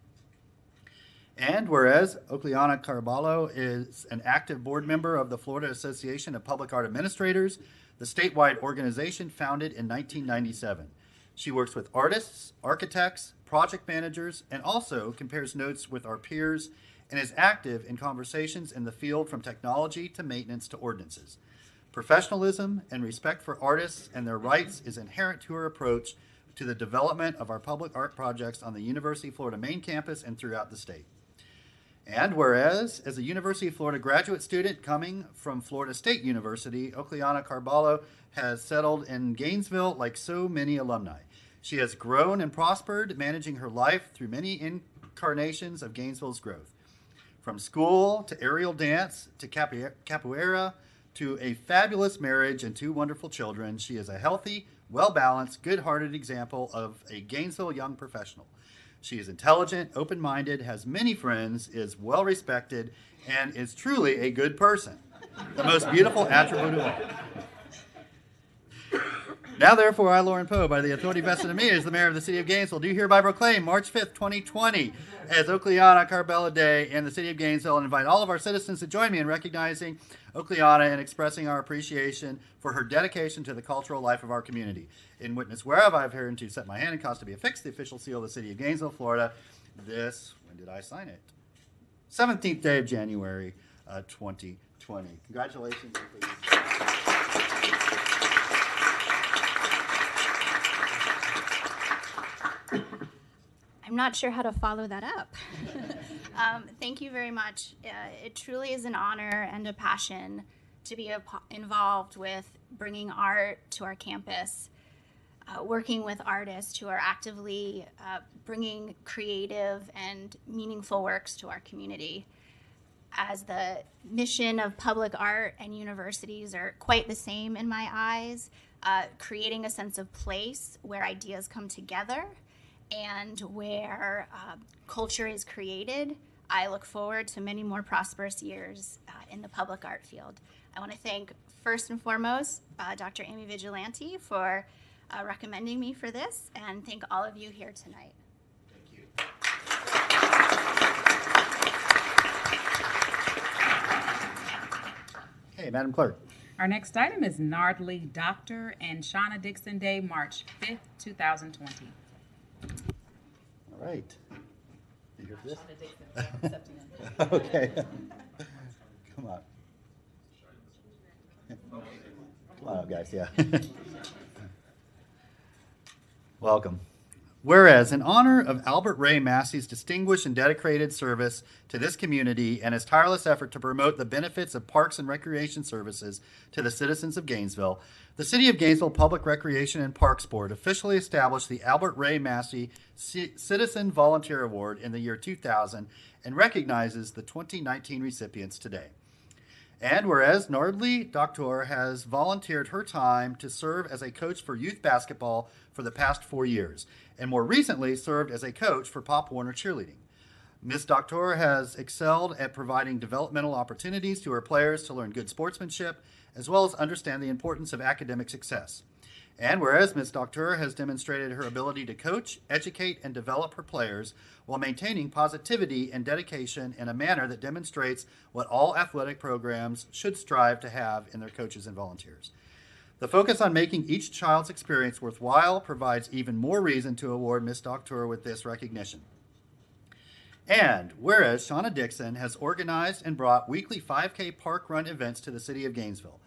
And whereas Oakleana Caraballo is an active board member of the Florida Association of Public Art Administrators, the statewide organization founded in 1997. She works with artists, architects, project managers, and also compares notes with our peers and is active in conversations in the field from technology to maintenance to ordinances. Professionalism and respect for artists and their rights is inherent to her approach to the development of our public art projects on the University of Florida main campus and throughout the state. And whereas, as a University of Florida graduate student coming from Florida State University, Oakleana Caraballo has settled in Gainesville like so many alumni. She has grown and prospered, managing her life through many incarnations of Gainesville's growth. From school to aerial dance to capoeira to a fabulous marriage and 2 wonderful children, she is a healthy, well-balanced, good-hearted example of a Gainesville young professional. She is intelligent, open-minded, has many friends, is well-respected, and is truly a good person. The most beautiful attribute of all. Now, therefore, I, Lauren Poe, by the authority vested in me as the mayor of the city of Gainesville, do hereby proclaim March 5th, 2020 as Oakleana Carbella Day in the city of Gainesville, and invite all of our citizens to join me in recognizing Oakleana and expressing our appreciation for her dedication to the cultural life of our community. In witness whereof I have hereunto set my hand and caused to be affixed the official seal of the city of Gainesville, Florida. This, when did I sign it? 17th day of January, 2020. Congratulations. I'm not sure how to follow that up. Thank you very much. It truly is an honor and a passion to be involved with bringing art to our campus, working with artists who are actively bringing creative and meaningful works to our community. As the mission of public art and universities are quite the same in my eyes, creating a sense of place where ideas come together and where culture is created. I look forward to many more prosperous years in the public art field. I want to thank, first and foremost, Dr. Amy Vigilante for recommending me for this, and thank all of you here tonight. Hey, Madam Clerk. Our next item is Nardley Dr. and Shauna Dixon Day, March 5th, 2020. All right. You here for this? Shauna Dixon, I'm accepting it. Okay. Come on. Come on up, guys. Yeah. Welcome. Whereas, in honor of Albert Ray Massey's distinguished and dedicated service to this community and his tireless effort to promote the benefits of parks and recreation services to the citizens of Gainesville, the City of Gainesville Public Recreation and Parks Board officially established the Albert Ray Massey Citizen Volunteer Award in the year 2000 and recognizes the 2019 recipients today. And whereas Nardley Doctor has volunteered her time to serve as a coach for youth basketball for the past 4 years, and more recently served as a coach for Pop Warner cheerleading. Ms. Doctor has excelled at providing developmental opportunities to her players to learn good sportsmanship, as well as understand the importance of academic success. And whereas Ms. Doctor has demonstrated her ability to coach, educate, and develop her players while maintaining positivity and dedication in a manner that demonstrates what all athletic programs should strive to have in their coaches and volunteers. The focus on making each child's experience worthwhile provides even more reason to award Ms. Doctor with this recognition. And whereas Shauna Dixon has organized and brought weekly 5K park run events to the city of Gainesville.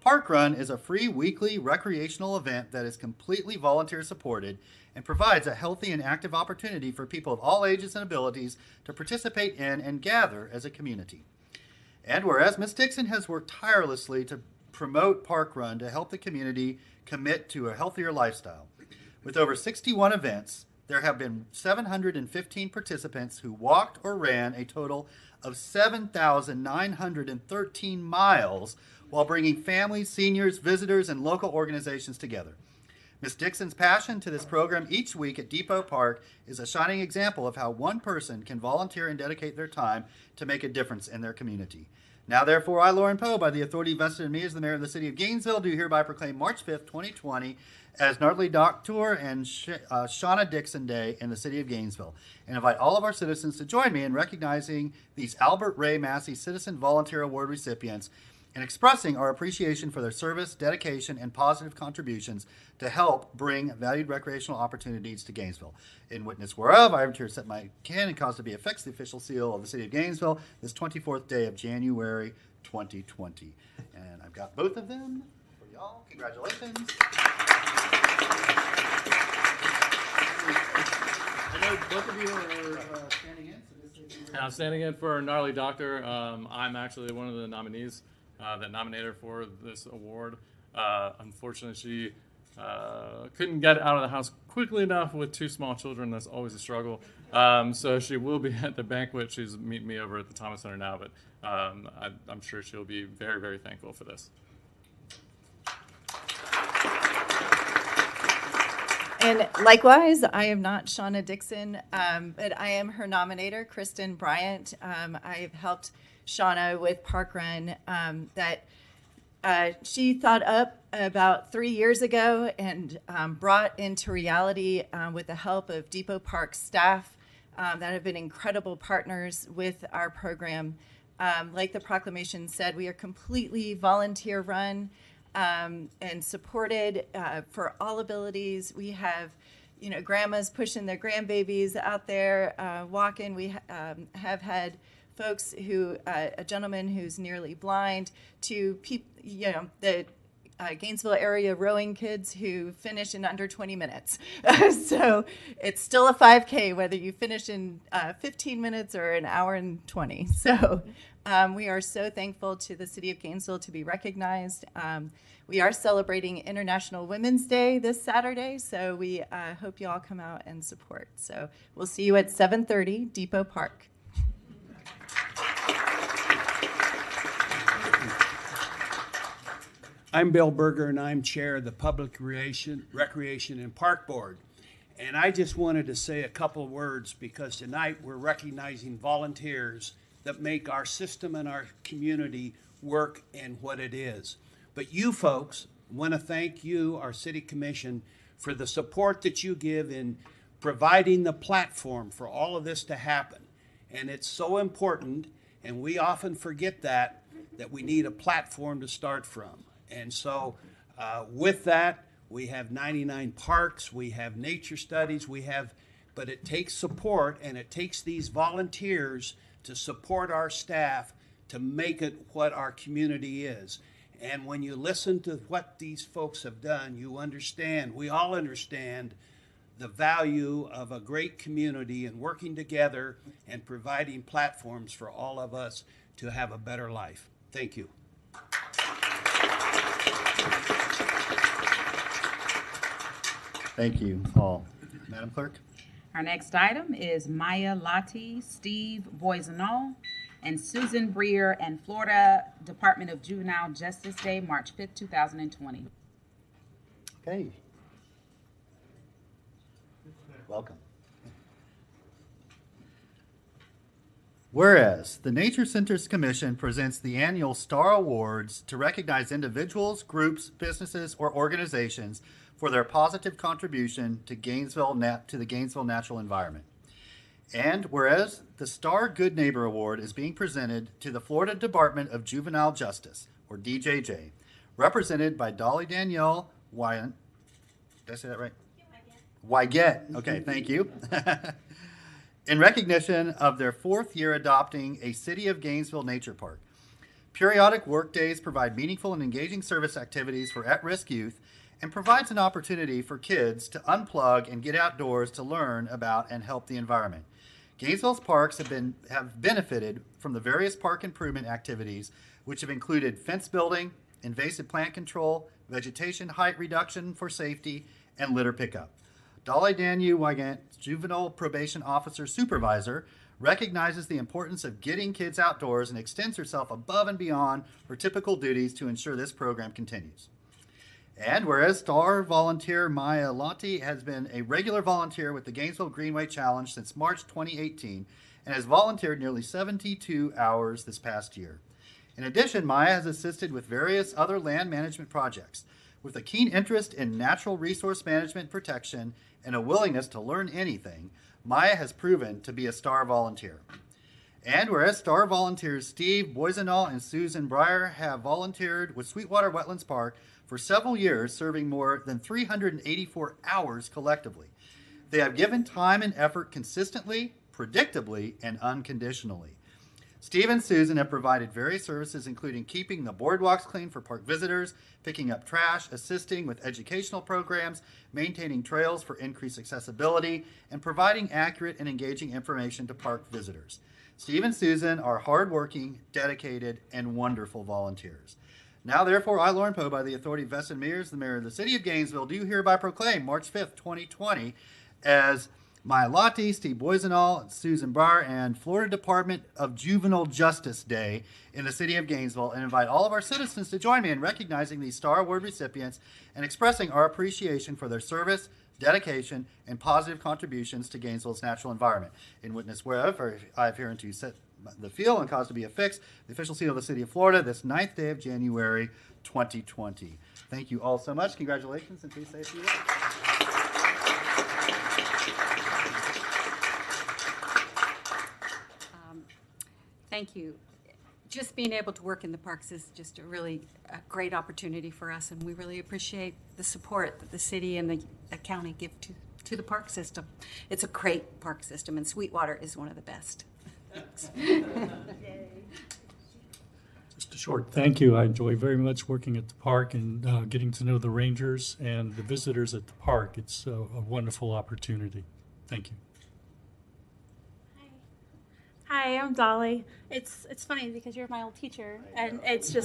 Park Run is a free weekly recreational event that is completely volunteer supported and provides a healthy and active opportunity for people of all ages and abilities to participate in and gather as a community. And whereas Ms. Dixon has worked tirelessly to promote Park Run to help the community commit to a healthier lifestyle. With over 61 events, there have been 715 participants who walked or ran a total of 7,913 miles while bringing families, seniors, visitors, and local organizations together. Ms. Dixon's passion to this program each week at Depot Park is a shining example of how one person can volunteer and dedicate their time to make a difference in their community. Now, therefore, I, Lauren Poe, by the authority vested in me as the mayor of the city of Gainesville, do hereby proclaim March 5th, 2020 as Nardley Doctor and Shauna Dixon Day in the city of Gainesville, and invite all of our citizens to join me in recognizing these Albert Ray Massey Citizen Volunteer Award recipients and expressing our appreciation for their service, dedication, and positive contributions to help bring valued recreational opportunities to Gainesville. In witness whereof, I have here set my hand and caused to be affixed the official seal of the city of Gainesville this 24th day of January 2020. And I've got both of them for y'all. Congratulations. I know both of you are standing in. I'm standing in for Gnarly Doctor. I'm actually one of the nominees that nominated her for this award. Unfortunately, she couldn't get out of the house quickly enough with 2 small children. That's always a struggle. So she will be at the banquet. She's meeting me over at the Thomas Center now, but I'm sure she'll be very, very thankful for this. And likewise, I am not Shauna Dixon, but I am her nominator, Kristen Bryant. I've helped Shauna with Park Run that she thought up about 3 years ago and brought into reality with the help of Depot Park staff that have been incredible partners with our program. Like the proclamation said, we are completely volunteer run and supported for all abilities. We have, grandmas pushing their grandbabies out there walking. We have had folks who, a gentleman who's nearly blind, to the Gainesville area rowing kids who finish in under 20 minutes. So it's still a 5K, whether you finish in 15 minutes or an hour and 20. So we are so thankful to the city of Gainesville to be recognized. We are celebrating International Women's Day this Saturday, so we hope you all come out and support. So we'll see you at 7:30 Depot Park. I'm Bill Berger, and I'm chair of the Public Recreation and Park Board. And I just wanted to say a couple of words because tonight we're recognizing volunteers that make our system and our community work and what it is. But you folks, want to thank you, our city commission, for the support that you give in providing the platform for all of this to happen. And it's so important, and we often forget that we need a platform to start from. And so with that, we have 99 parks, we have nature studies, but it takes support, and it takes these volunteers to support our staff to make it what our community is. And when you listen to what these folks have done, you understand, we all understand the value of a great community and working together and providing platforms for all of us to have a better life. Thank you. Thank you, Paul. Madam Clerk? Our next item is Maya Lottie, Steve Boisenall, and Susan Breer and Florida Department of Juvenile Justice Day, March 5th, 2020. Okay. Welcome. Whereas the Nature Centers Commission presents the annual Star Awards to recognize individuals, groups, businesses, or organizations for their positive contribution to the Gainesville natural environment. And whereas the Star Good Neighbor Award is being presented to the Florida Department of Juvenile Justice, or DJJ, represented by Dolly Danielle Wyatt. Did I say that right? Wyatt. Okay, thank you. In recognition of their 4th year adopting a City of Gainesville nature park. Periodic work days provide meaningful and engaging service activities for at-risk youth and provides an opportunity for kids to unplug and get outdoors to learn about and help the environment. Gainesville's parks have benefited from the various park improvement activities, which have included fence building, invasive plant control, vegetation height reduction for safety, and litter pickup. Dolly Danielle Wygant, Juvenile Probation Officer Supervisor, recognizes the importance of getting kids outdoors and extends herself above and beyond her typical duties to ensure this program continues. And whereas Star volunteer Maya Lottie has been a regular volunteer with the Gainesville Greenway Challenge since March 2018 and has volunteered nearly 72 hours this past year. In addition, Maya has assisted with various other land management projects. With a keen interest in natural resource management protection and a willingness to learn anything, Maya has proven to be a Star volunteer. And whereas Star volunteers Steve Boisenall and Susan Breer have volunteered with Sweetwater Wetlands Park for several years, serving more than 384 hours collectively. They have given time and effort consistently, predictably, and unconditionally. Steve and Susan have provided various services, including keeping the boardwalks clean for park visitors, picking up trash, assisting with educational programs, maintaining trails for increased accessibility, and providing accurate and engaging information to park visitors. Steve and Susan are hardworking, dedicated, and wonderful volunteers. Now, therefore, I, Lauren Poe, by the authority vested in me as the mayor of the city of Gainesville, do hereby proclaim March 5th, 2020 as Maya Lottie, Steve Boisenall, Susan Barr, and Florida Department of Juvenile Justice Day in the city of Gainesville, and invite all of our citizens to join me in recognizing these Star Award recipients and expressing our appreciation for their service, dedication, and positive contributions to Gainesville's natural environment. In witness whereof, I have hereunto set the seal and cause to be affixed the official seal of the city of Florida this 9th day of January 2020. Thank you all so much. Congratulations, and please say a few words. Thank you. Just being able to work in the parks is just a great opportunity for us, and we really appreciate the support that the city and the county give to the park system. It's a great park system, and Sweetwater is one of the best. Thanks. Just a short thank you. I enjoy very much working at the park and getting to know the rangers and the visitors at the park. It's a wonderful opportunity. Thank you. Hi, I'm Dolly. It's funny because you're my old teacher, and but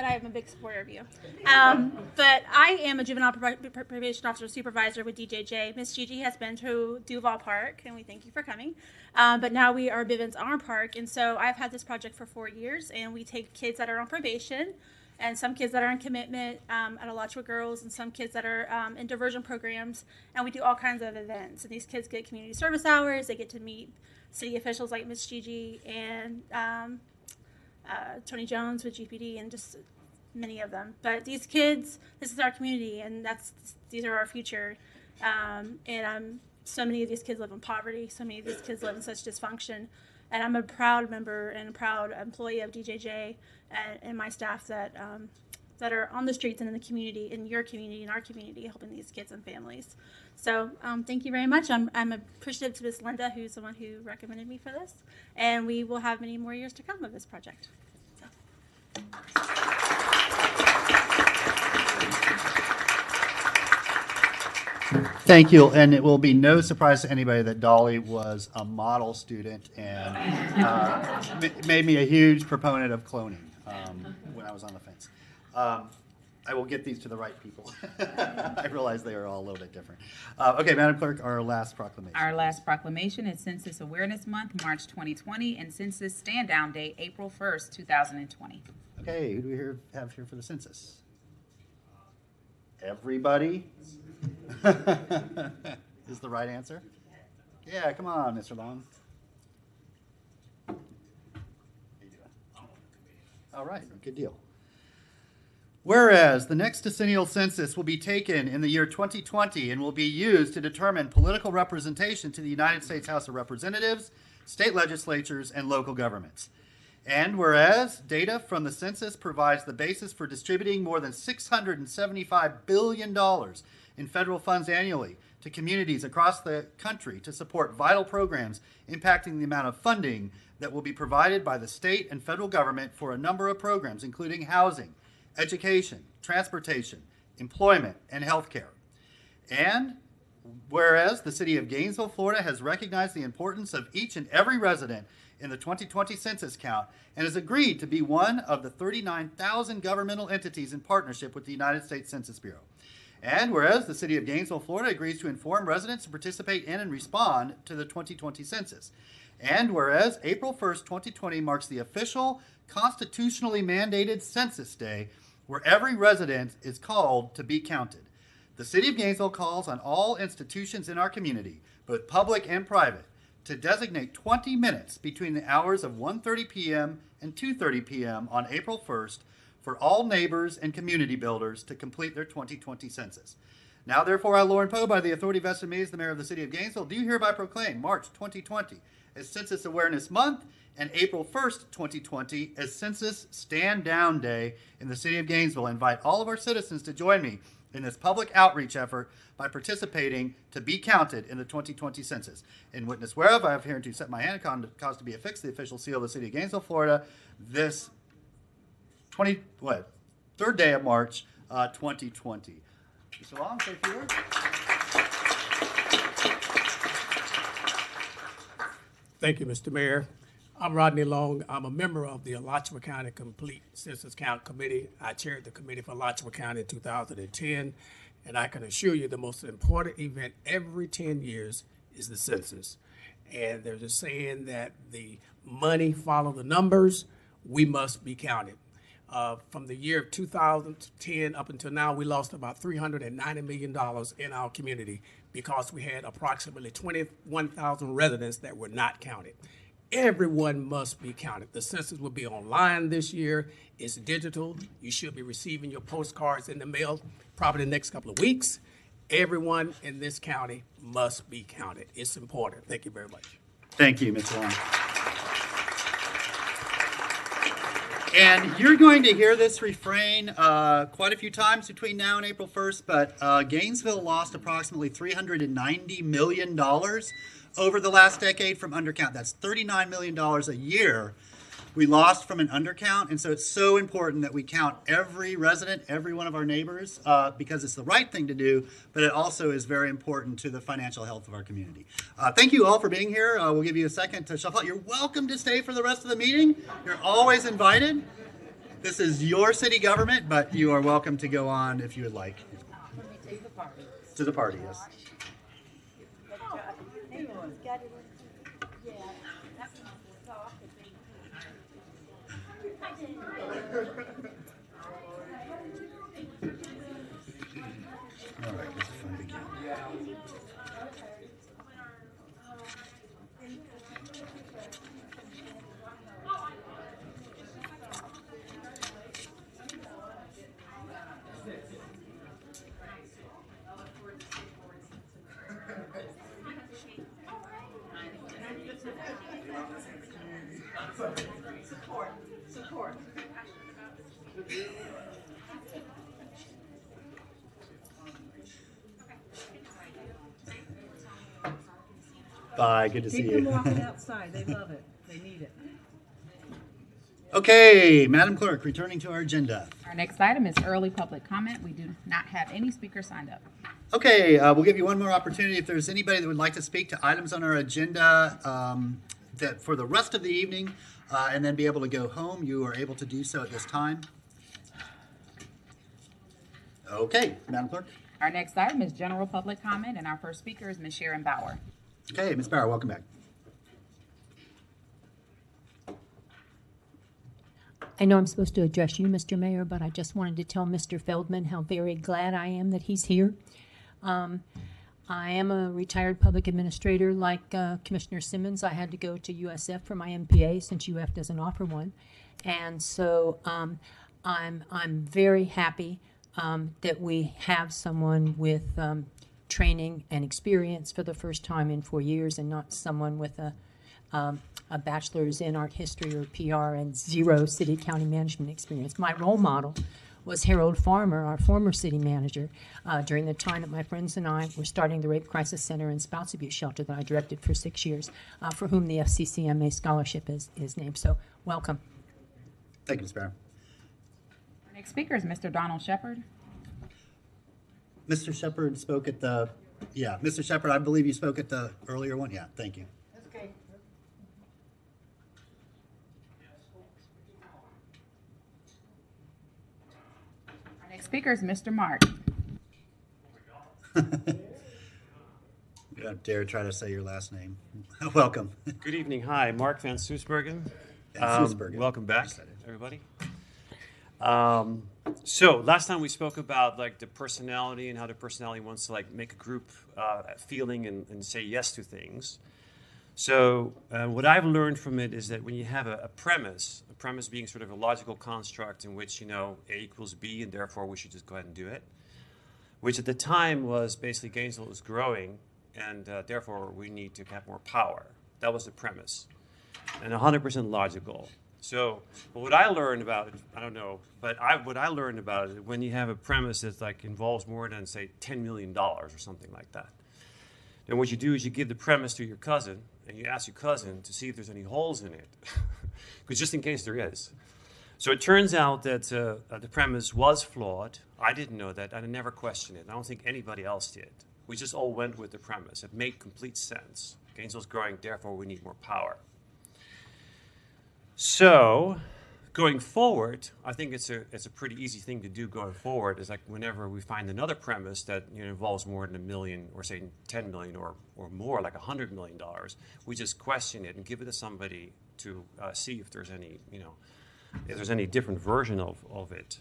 I am a big supporter of you. But I am a juvenile probation officer supervisor with DJJ. Miss Gigi has been to Duval Park, and we thank you for coming. But now we are Bivens Arm Park, and so I've had this project for 4 years, and we take kids that are on probation, and some kids that are in commitment at Alachua Girls, and some kids that are in diversion programs, and we do all kinds of events. And these kids get community service hours. They get to meet city officials like Miss Gigi and Tony Jones with GPD, and just many of them. But these kids, this is our community, and these are our future. So many of these kids live in poverty. So many of these kids live in such dysfunction. And I'm a proud member and a proud employee of DJJ and my staff that are on the streets and in the community, in your community, in our community, helping these kids and families. So thank you very much. I'm appreciative to Miss Linda, who's the one who recommended me for this. And we will have many more years to come of this project. So. Thank you, and it will be no surprise to anybody that Dolly was a model student and made me a huge proponent of cloning when I was on the fence. I will get these to the right people. I realize they are all a little bit different. Okay, Madam Clerk, our last proclamation. Our last proclamation is Census Awareness Month, March 2020, and Census Stand Down Day, April 1st, 2020. Okay, who do we have here for the census? Everybody? Is the right answer? Yeah, come on, Mr. Long. How you doing? All right, good deal. Whereas the next decennial census will be taken in the year 2020 and will be used to determine political representation to the United States House of Representatives, state legislatures, and local governments. And whereas data from the census provides the basis for distributing more than $675 billion in federal funds annually to communities across the country to support vital programs impacting the amount of funding that will be provided by the state and federal government for a number of programs, including housing, education, transportation, employment, and healthcare. And whereas the city of Gainesville, Florida has recognized the importance of each and every resident in the 2020 census count and has agreed to be one of the 39,000 governmental entities in partnership with the United States Census Bureau. And whereas the city of Gainesville, Florida agrees to inform residents to participate in and respond to the 2020 census. And whereas April 1st, 2020 marks the official constitutionally mandated Census Day where every resident is called to be counted. The city of Gainesville calls on all institutions in our community, both public and private, to designate 20 minutes between the hours of 1:30 p.m. and 2:30 p.m. on April 1st for all neighbors and community builders to complete their 2020 census. Now, therefore, I, Lauren Poe, by the authority vested in me as the mayor of the city of Gainesville, do hereby proclaim March 2020 as Census Awareness Month and April 1st, 2020 as Census Stand Down Day in the city of Gainesville. I invite all of our citizens to join me in this public outreach effort by participating to be counted in the 2020 census. In witness whereof, I have hereunto set my hand and caused to be affixed the official seal of the city of Gainesville, Florida, this third day of March, 2020. Mr. Long, say a few words. Thank you, Mr. Mayor. I'm Rodney Long. I'm a member of the Alachua County Complete Census Count Committee. I chaired the committee for Alachua County in 2010, and I can assure you the most important event every 10 years is the census. And there's a saying that the money follow the numbers. We must be counted. From the year of 2010 up until now, we lost about $390 million in our community because we had approximately 21,000 residents that were not counted. Everyone must be counted. The census will be online this year. It's digital. You should be receiving your postcards in the mail probably the next couple of weeks. Everyone in this county must be counted. It's important. Thank you very much. Thank you, Mr. Long. And you're going to hear this refrain quite a few times between now and April 1st, but Gainesville lost approximately $390 million over the last decade from undercount. That's $39 million a year we lost from an undercount. And so it's so important that we count every resident, every one of our neighbors, because it's the right thing to do, but it also is very important to the financial health of our community. Thank you all for being here. We'll give you a second to shuffle out. You're welcome to stay for the rest of the meeting. You're always invited. This is your city government, but you are welcome to go on if you would like. To the party, yes. All right, this is fun to begin. Support. Bye, good to see Keep them you. walking outside. They love it. They need it. Okay, Madam Clerk, returning to our agenda. Our next item is early public comment. We do not have any speakers signed up. Okay, we'll give you one more opportunity. If there's anybody that would like to speak to items on our agenda that for the rest of the evening and then be able to go home, you are able to do so at this time. Okay, Madam Clerk. Our next item is general public comment, and our first speaker is Ms. Sharon Bauer. Okay, Ms. Bauer, welcome back. I know I'm supposed to address you, Mr. Mayor, but I just wanted to tell Mr. Feldman how very glad I am that he's here. I am a retired public administrator like Commissioner Simmons. I had to go to USF for my MPA since UF doesn't offer one. And so I'm very happy that we have someone with training and experience for the first time in 4 years and not someone with a bachelor's in art history or PR and zero city county management experience. My role model was Harold Farmer, our former city manager, during the time that my friends and I were starting the Rape Crisis Center and Spouse Abuse Shelter that I directed for 6 years, for whom the FCCMA scholarship is named. So welcome. Thank you, Ms. Barron. Our next speaker is Mr. Donald Shepard. Mr. Shepard spoke at the, Mr. Shepard, I believe you spoke at the earlier one. Yeah, thank you. Okay. Our next speaker is Mr. Mark. You don't dare try to say your last name. Welcome. Good evening. Hi, Mark Van Soesbergen. Van Soesbergen. Welcome back, everybody. So last time we spoke about like the personality and how the personality wants to like make a group feeling and say yes to things. So what I've learned from it is that when you have a premise being sort of a logical construct in which, you know, A equals B and therefore we should just go ahead and do it, which at the time was basically Gainesville is growing and therefore we need to have more power. That was the premise. And 100% logical. So, but what I learned about it, I don't know, but what I learned about it, when you have a premise that like involves more than say $10 million or something like that, then what you do is you give the premise to your cousin and you ask your cousin to see if there's any holes in it, because just in case there is. So it turns out that the premise was flawed. I didn't know that. I never questioned it. I don't think anybody else did. We just all went with the premise. It made complete sense. Gainesville's growing, therefore we need more power. So, going forward, I think it's a pretty easy thing to do going forward. Is like whenever we find another premise that involves more than $1 million, or say 10 million or more, like $100 million, we just question it and give it to somebody to see if there's any if there's any different version of it.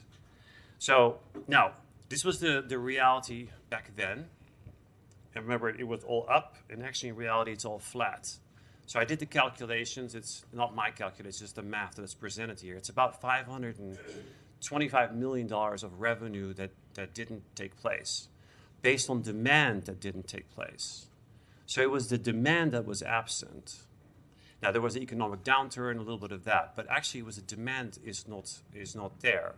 So now this was the reality back then, and remember it was all up, and actually in reality it's all flat. So I did the calculations. It's not my calculations, it's the math that's presented here. It's about $525 million of revenue that didn't take place, based on demand that didn't take place. So it was the demand that was absent. Now there was an economic downturn, a little bit of that, but actually it was the demand is not there.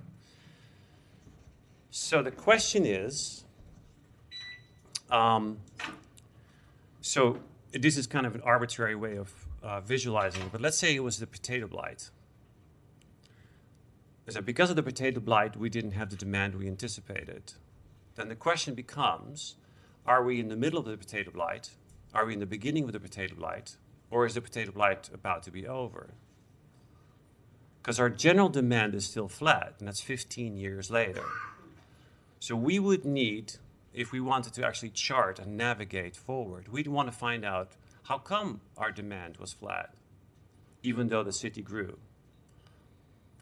So the question is, so this is kind of an arbitrary way of visualizing it, but let's say it was the potato blight. So because of the potato blight, we didn't have the demand we anticipated. Then the question becomes, are we in the middle of the potato blight? Are we in the beginning of the potato blight? Or is the potato blight about to be over? Because our general demand is still flat, and that's 15 years later. So we would need, if we wanted to actually chart and navigate forward, we'd want to find out how come our demand was flat, even though the city grew.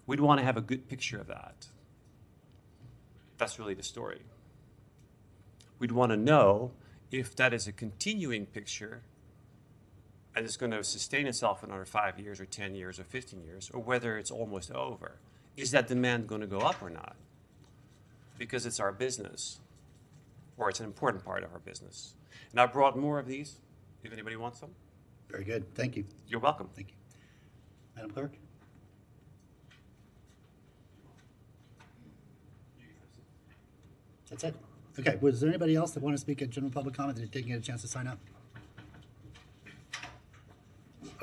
We'd want to have a good picture of that. That's really the story. We'd want to know if that is a continuing picture and it's going to sustain itself for another 5 years or 10 years or 15 years, or whether it's almost over. Is that demand going to go up or not? Because it's our business, or it's an important part of our business. And I brought more of these, if anybody wants them. Very good. Thank you. You're welcome. Thank you. Madam Clerk? That's it. Okay, was there anybody else that wanted to speak at general public comment that didn't get a chance to sign up?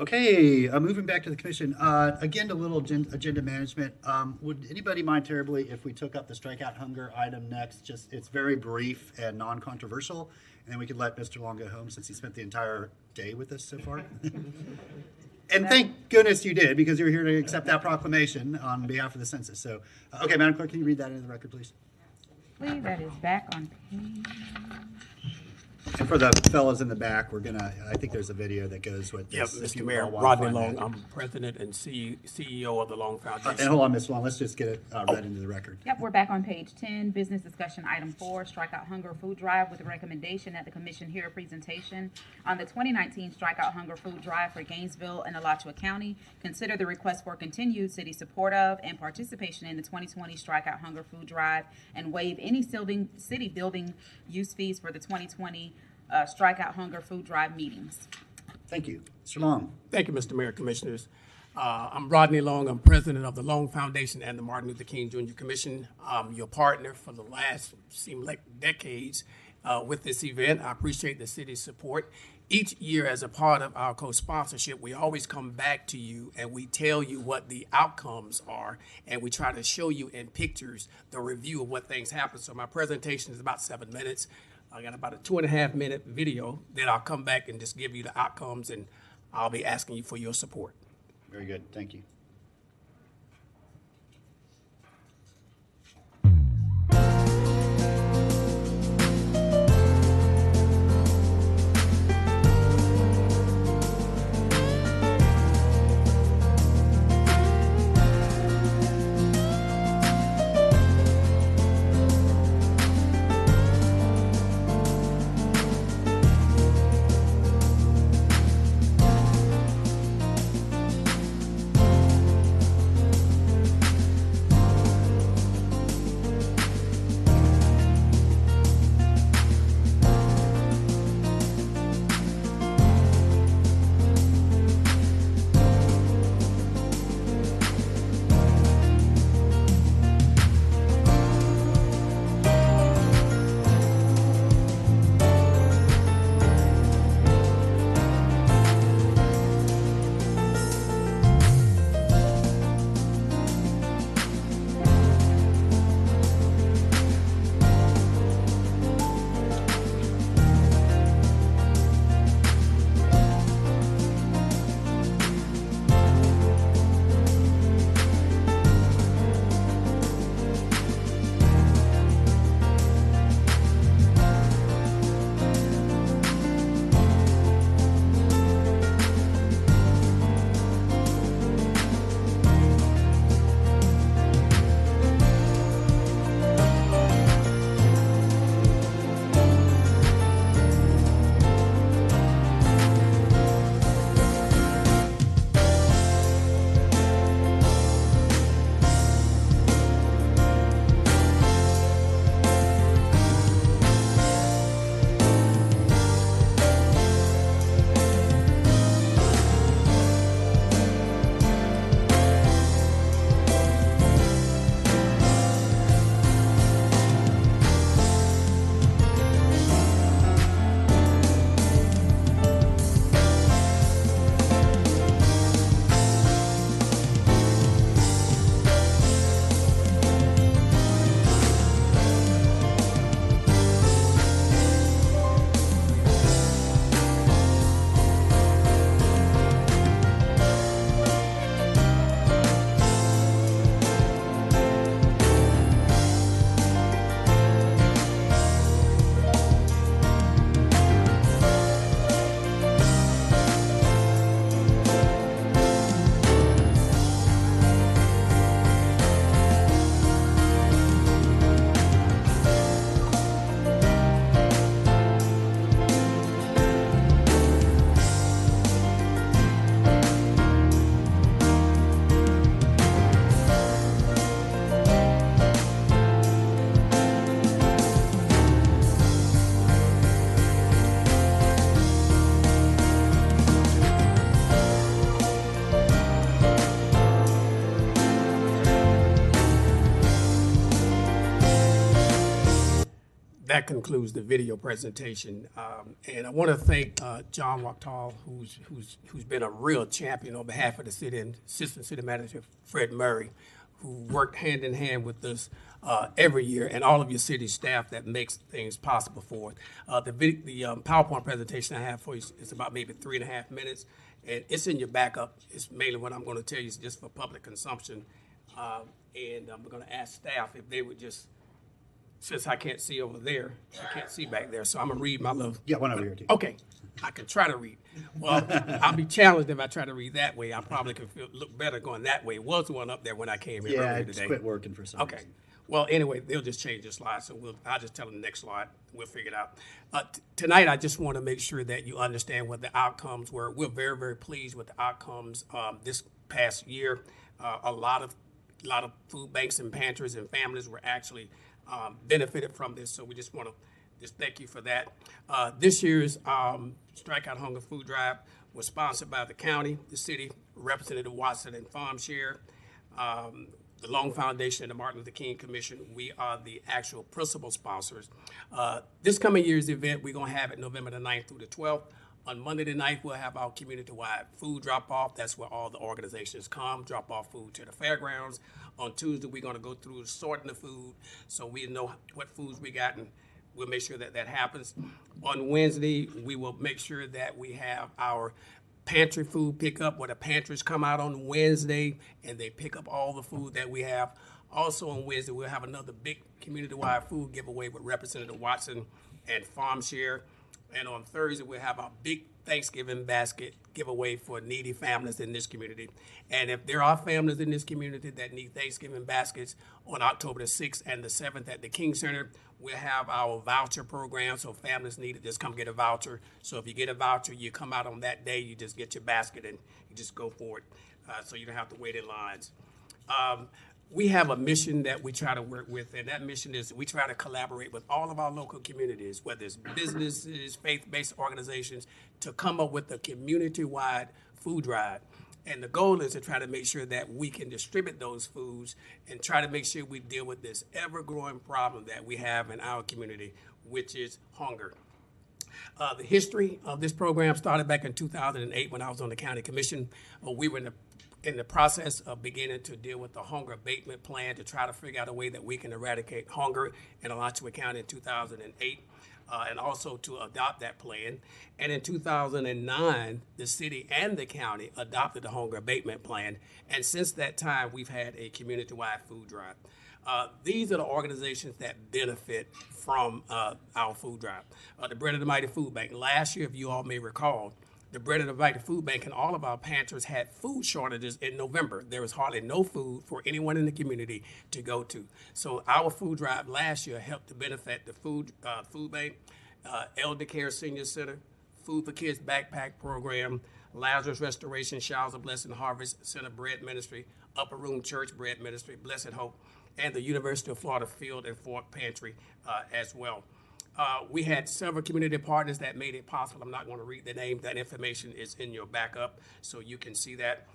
Okay, moving back to the commission. Again, a little agenda management. Would anybody mind terribly if we took up the strikeout hunger item next? Just, it's very brief and non-controversial, and then we could let Mr. Long go home since he spent the entire day with us so far. And thank goodness you did, because you're here to accept that proclamation on behalf of the census. So, okay, Madam Clerk, can you read that into the record, please? Please, that is back on page. And for the fellows in the back, I think there's a video that goes with Yeah, this. if Mr. you Mayor, all wanna Rodney find Long, that. I'm president and CEO of the Long Foundation. And hold on, Ms. Long, let's just get it read into the record. Yep, we're back on page 10, business discussion item 4, strikeout hunger food drive, with a recommendation that the commission hear a presentation on the 2019 strikeout hunger food drive for Gainesville and Alachua County. Consider the request for continued city support of and participation in the 2020 strikeout hunger food drive, and waive any city building use fees for the 2020 strikeout hunger food drive meetings. Thank you. Mr. Long. Thank you, Mr. Mayor, Commissioners. I'm Rodney Long. I'm president of the Long Foundation and the Martin Luther King Jr. Commission. I'm your partner for the last, seem like decades, with this event. I appreciate the city's support. Each year, as a part of our co-sponsorship, we always come back to you and we tell you what the outcomes are, and we try to show you in pictures the review of what things happen. So my presentation is about 7 minutes. I got about a 2.5-minute video that I'll come back and just give you the outcomes, and I'll be asking you for your support. Very good. Thank you. that concludes the video presentation. And I want to thank John Wachtal, who's been a real champion on behalf of the city, and Assistant City Manager Fred Murray, who worked hand in hand with us every year, and all of your city staff that makes things possible for it. The PowerPoint presentation I have for you is about maybe 3.5 minutes, and it's in your backup. It's mainly what I'm going to tell you is just for public consumption. And I'm going to ask staff if they would just, since I can't see over there, I can't see back there, so I'm going to read my little. Yeah, one over here too. Okay, I can try to read. Well, I'll be challenged if I try to read that way. I probably could look better going that way. Was one up there when I came here earlier today. Yeah, it's quit working for some reason. Okay. Well, anyway, they'll just change the slide, so I'll just tell them the next slide. We'll figure it out. Tonight, I just want to make sure that you understand what the outcomes were. We're very, very pleased with the outcomes this past year. A lot of food banks and pantries and families were actually benefited from this, so we just want to just thank you for that. This year's Strikeout Hunger Food Drive was sponsored by the county, the city, Representative Watson and Farm Share, the Long Foundation and the Martin Luther King Commission. We are the actual principal sponsors. This coming year's event, we're going to have it November the 9th through the 12th. On Monday the 9th, we'll have our community-wide food drop-off. That's where all the organizations come, drop off food to the fairgrounds. On Tuesday, we're going to go through sorting the food so we know what foods we got, and we'll make sure that that happens. On Wednesday, we will make sure that we have our pantry food pickup, where the pantries come out on Wednesday and they pick up all the food that we have. Also on Wednesday, we'll have another big community-wide food giveaway with Representative Watson and Farm Share. And on Thursday, we'll have our big Thanksgiving basket giveaway for needy families in this community. And if there are families in this community that need Thanksgiving baskets, on October the 6th and the 7th at the King Center, we'll have our voucher program. So families need to just come get a voucher. So if you get a voucher, you come out on that day, you just get your basket and you just go for it. So you don't have to wait in lines. We have a mission that we try to work with, and that mission is we try to collaborate with all of our local communities, whether it's businesses, faith-based organizations, to come up with a community-wide food drive. And the goal is to try to make sure that we can distribute those foods and try to make sure we deal with this ever-growing problem that we have in our community, which is hunger. The history of this program started back in 2008 when I was on the county commission. We were in the process of beginning to deal with the hunger abatement plan to try to figure out a way that we can eradicate hunger in Alachua County in 2008, and also to adopt that plan. And in 2009, the city and the county adopted the hunger abatement plan. And since that time, we've had a community-wide food drive. These are the organizations that benefit from our food drive. The Bread of the Mighty Food Bank. Last year, if you all may recall, the Bread of the Mighty Food Bank and all of our pantries had food shortages in November. There was hardly no food for anyone in the community to go to. So our food drive last year helped to benefit the food bank, Elder Care Senior Center, Food for Kids Backpack Program, Lazarus Restoration, Showers of Blessing Harvest Center Bread Ministry, Upper Room Church Bread Ministry, Blessed Hope, and the University of Florida Field and Fork Pantry as well. We had several community partners that made it possible. I'm not going to read the name. That information is in your backup, so you can see that.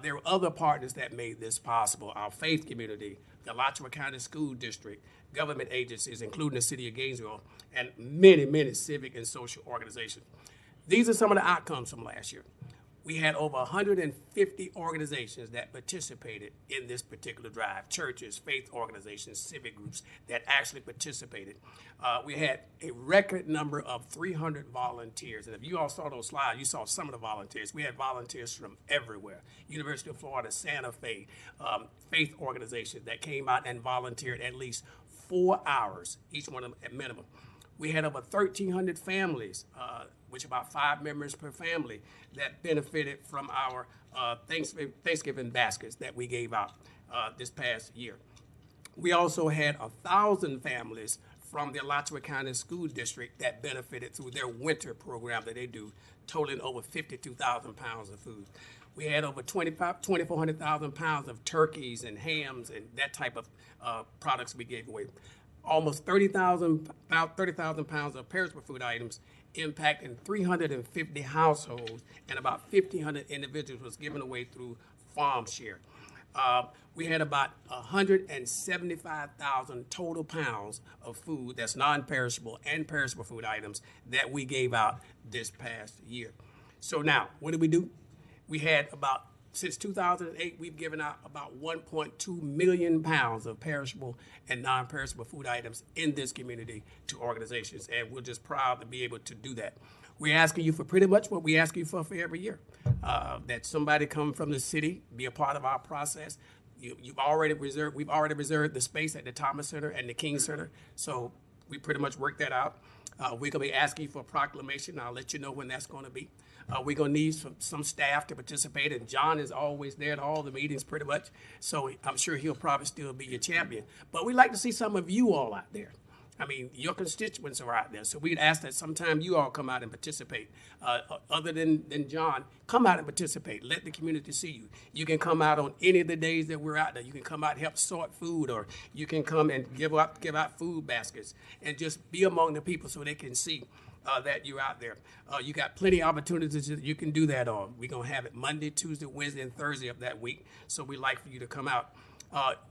There were other partners that made this possible. Our faith community, the Alachua County School District, government agencies, including the City of Gainesville, and many, many civic and social organizations. These are some of the outcomes from last year. We had over 150 organizations that participated in this particular drive, churches, faith organizations, civic groups that actually participated. We had a record number of 300 volunteers. And if you all saw those slides, you saw some of the volunteers. We had volunteers from everywhere. University of Florida, Santa Fe, faith organizations that came out and volunteered at least 4 hours, each one of them at minimum. We had over 1,300 families, which about 5 members per family, that benefited from our Thanksgiving baskets that we gave out this past year. We also had 1,000 families from the Alachua County School District that benefited through their winter program that they do, totaling over 52,000 pounds of food. We had over 2,400,000 pounds of turkeys and hams and that type of products we gave away. Almost 30,000 pounds of perishable food items, impacting 350 households, and about 1,500 individuals was given away through Farm Share. We had about 175,000 total pounds of food that's non-perishable and perishable food items that we gave out this past year. So now, what did we do? We had since 2008, we've given out about 1.2 million pounds of perishable and non-perishable food items in this community to organizations, and we're just proud to be able to do that. We're asking you for pretty much what we ask you for every year, that somebody come from the city, be a part of our process. We've already reserved the space at the Thomas Center and the King Center, so we pretty much worked that out. We're going to be asking you for a proclamation. I'll let you know when that's going to be. We're going to need some staff to participate, and John is always there at all the meetings pretty much, so I'm sure he'll probably still be your champion. But we'd like to see some of you all out there. I mean, your constituents are out there, so we'd ask that sometime you all come out and participate. Other than John, come out and participate. Let the community see you. You can come out on any of the days that we're out there. You can come out and help sort food, or you can come and give out food baskets and just be among the people so they can see that you're out there. You got plenty of opportunities that you can do that on. We're going to have it Monday, Tuesday, Wednesday, and Thursday of that week, so we'd like for you to come out.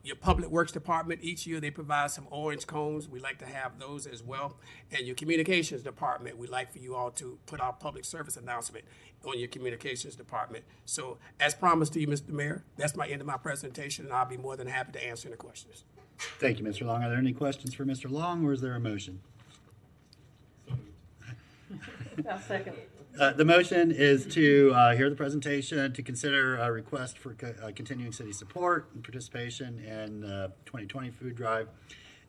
Your Public Works Department, each year they provide some orange cones. We like to have those as well. And your Communications Department, we'd like for you all to put our public service announcement on your Communications Department. So as promised to you, Mr. Mayor, that's my end of my presentation, and I'll be more than happy to answer any questions. Thank you, Mr. Long. Are there any questions for Mr. Long, or is there a motion? I'll second. The motion is to hear the presentation, to consider a request for continuing city support and participation in 2020 food drive,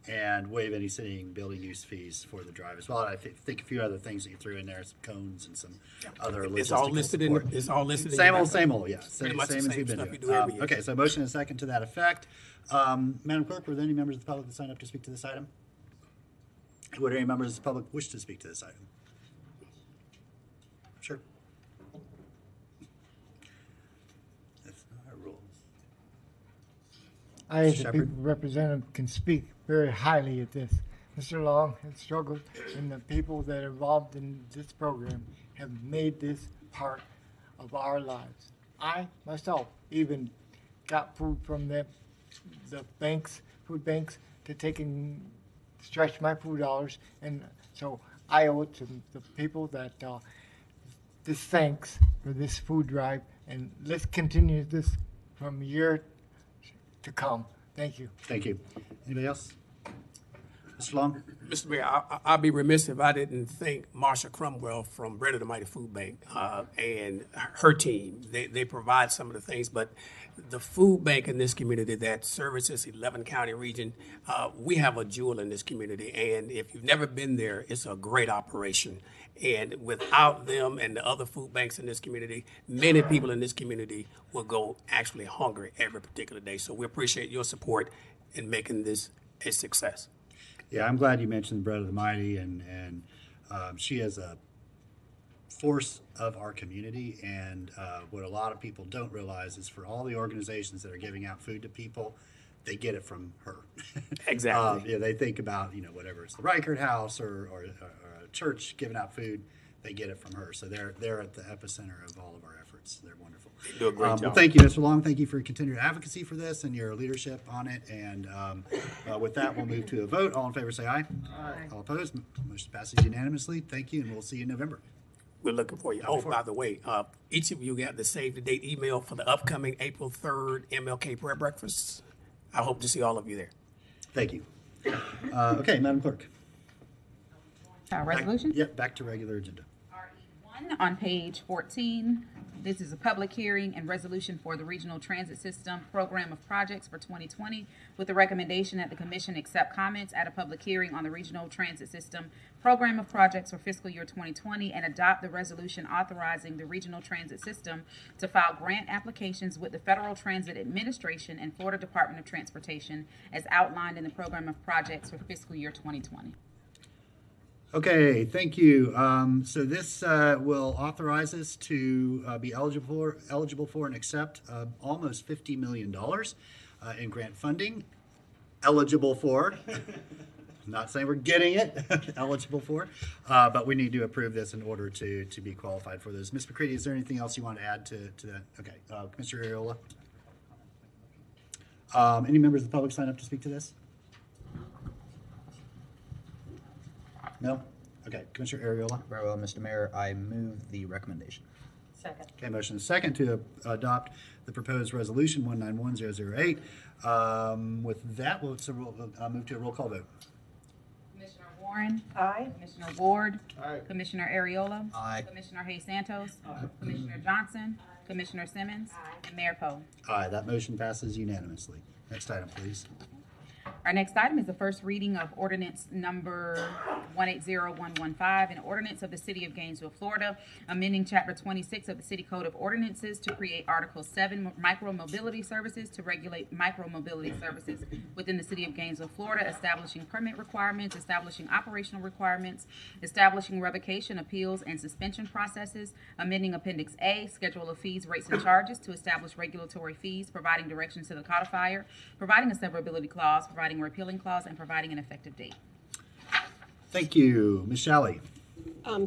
and waive any city and building use fees for the drive as well. I think a few other things that you threw in there, some cones and some other logistical It's all listed support. it's all listed. Same old, yeah. Pretty much the Same as same we've been stuff you doing. do every year. Okay, so motion and second to that effect. Madam Clerk, were there any members of the public that signed up to speak to this item? Would any members of the public wish to speak to this item? Sure. That's not our rules. I, as a Shepherd. people representative, can speak very highly of this. Mr. Long has struggled, and the people that are involved in this program have made this part of our lives. I, myself, even got food from the banks, food banks, to take and stretch my food dollars, and so I owe it to the people that this thanks for this food drive, and let's continue this from year to come. Thank you. Thank you. Anybody else? Mr. Long? Mr. Mayor, I'd be remiss if I didn't thank Marsha Crumwell from Bread of the Mighty Food Bank and her team. They provide some of the things, but the food bank in this community that services 11 county region, we have a jewel in this community, and if you've never been there, it's a great operation. And without them and the other food banks in this community, many people in this community will go actually hungry every particular day. So we appreciate your support in making this a success. Yeah, I'm glad you mentioned Bread of the Mighty, and she is a force of our community, and what a lot of people don't realize is for all the organizations that are giving out food to people, they get it from her. Exactly. Yeah, they think about, whatever it's the Reichert House or a church giving out food, they get it from her. So they're at the epicenter of all of our efforts. They're wonderful. They do a great job. Well, thank you, Mr. Long. Thank you for your continued advocacy for this and your leadership on it. And with that, we'll move to a vote. All in favor, say aye. Aye. All opposed? Motion passes unanimously. Thank you, and we'll see you in November. We're looking for you. Oh, by the way, each of you got the save the date email for the upcoming April 3rd MLK prayer breakfast. I hope to see all of you there. Thank you. Okay, Madam Clerk. Resolution? Yep, back to regular agenda. RE1 on page 14. This is a public hearing and resolution for the Regional Transit System Program of Projects for 2020 with the recommendation that the Commission accept comments at a public hearing on the Regional Transit System Program of Projects for fiscal year 2020 and adopt the resolution authorizing the Regional Transit System to file grant applications with the Federal Transit Administration and Florida Department of Transportation as outlined in the Program of Projects for fiscal year 2020. Okay, thank you. So this will authorize us to be eligible for and accept almost $50 million in grant funding. Eligible for. Not saying we're getting it. Eligible for. But we need to approve this in order to be qualified for this. Ms. McCready, is there anything else you want to add to that? Okay, Commissioner Ariola. Any members of the public sign up to speak to this? No? Okay, Commissioner Ariola. Very well, Mr. Mayor, I move the recommendation. Second. Okay, motion is second to adopt the proposed resolution 191008. With that, I'll move to a roll call vote. Commissioner Warren. Aye. Commissioner Ward. Aye. Commissioner Ariola. Aye. Commissioner Hayes Santos. Commissioner Johnson. Commissioner Simmons. And Mayor Poe. Aye, that motion passes unanimously. Next item, please. Our next item is the first reading of ordinance number 180115, an ordinance of the City of Gainesville, Florida, amending Chapter 26 of the City Code of Ordinances to create Article 7, micro-mobility services, to regulate micro-mobility services within the City of Gainesville, Florida, establishing permit requirements, establishing operational requirements, establishing revocation, appeals, and suspension processes, amending Appendix A, Schedule of Fees, Rates, and Charges to establish regulatory fees, providing directions to the codifier, providing a severability clause, providing a repealing clause, and providing an effective date. Thank you. Ms. Shalley.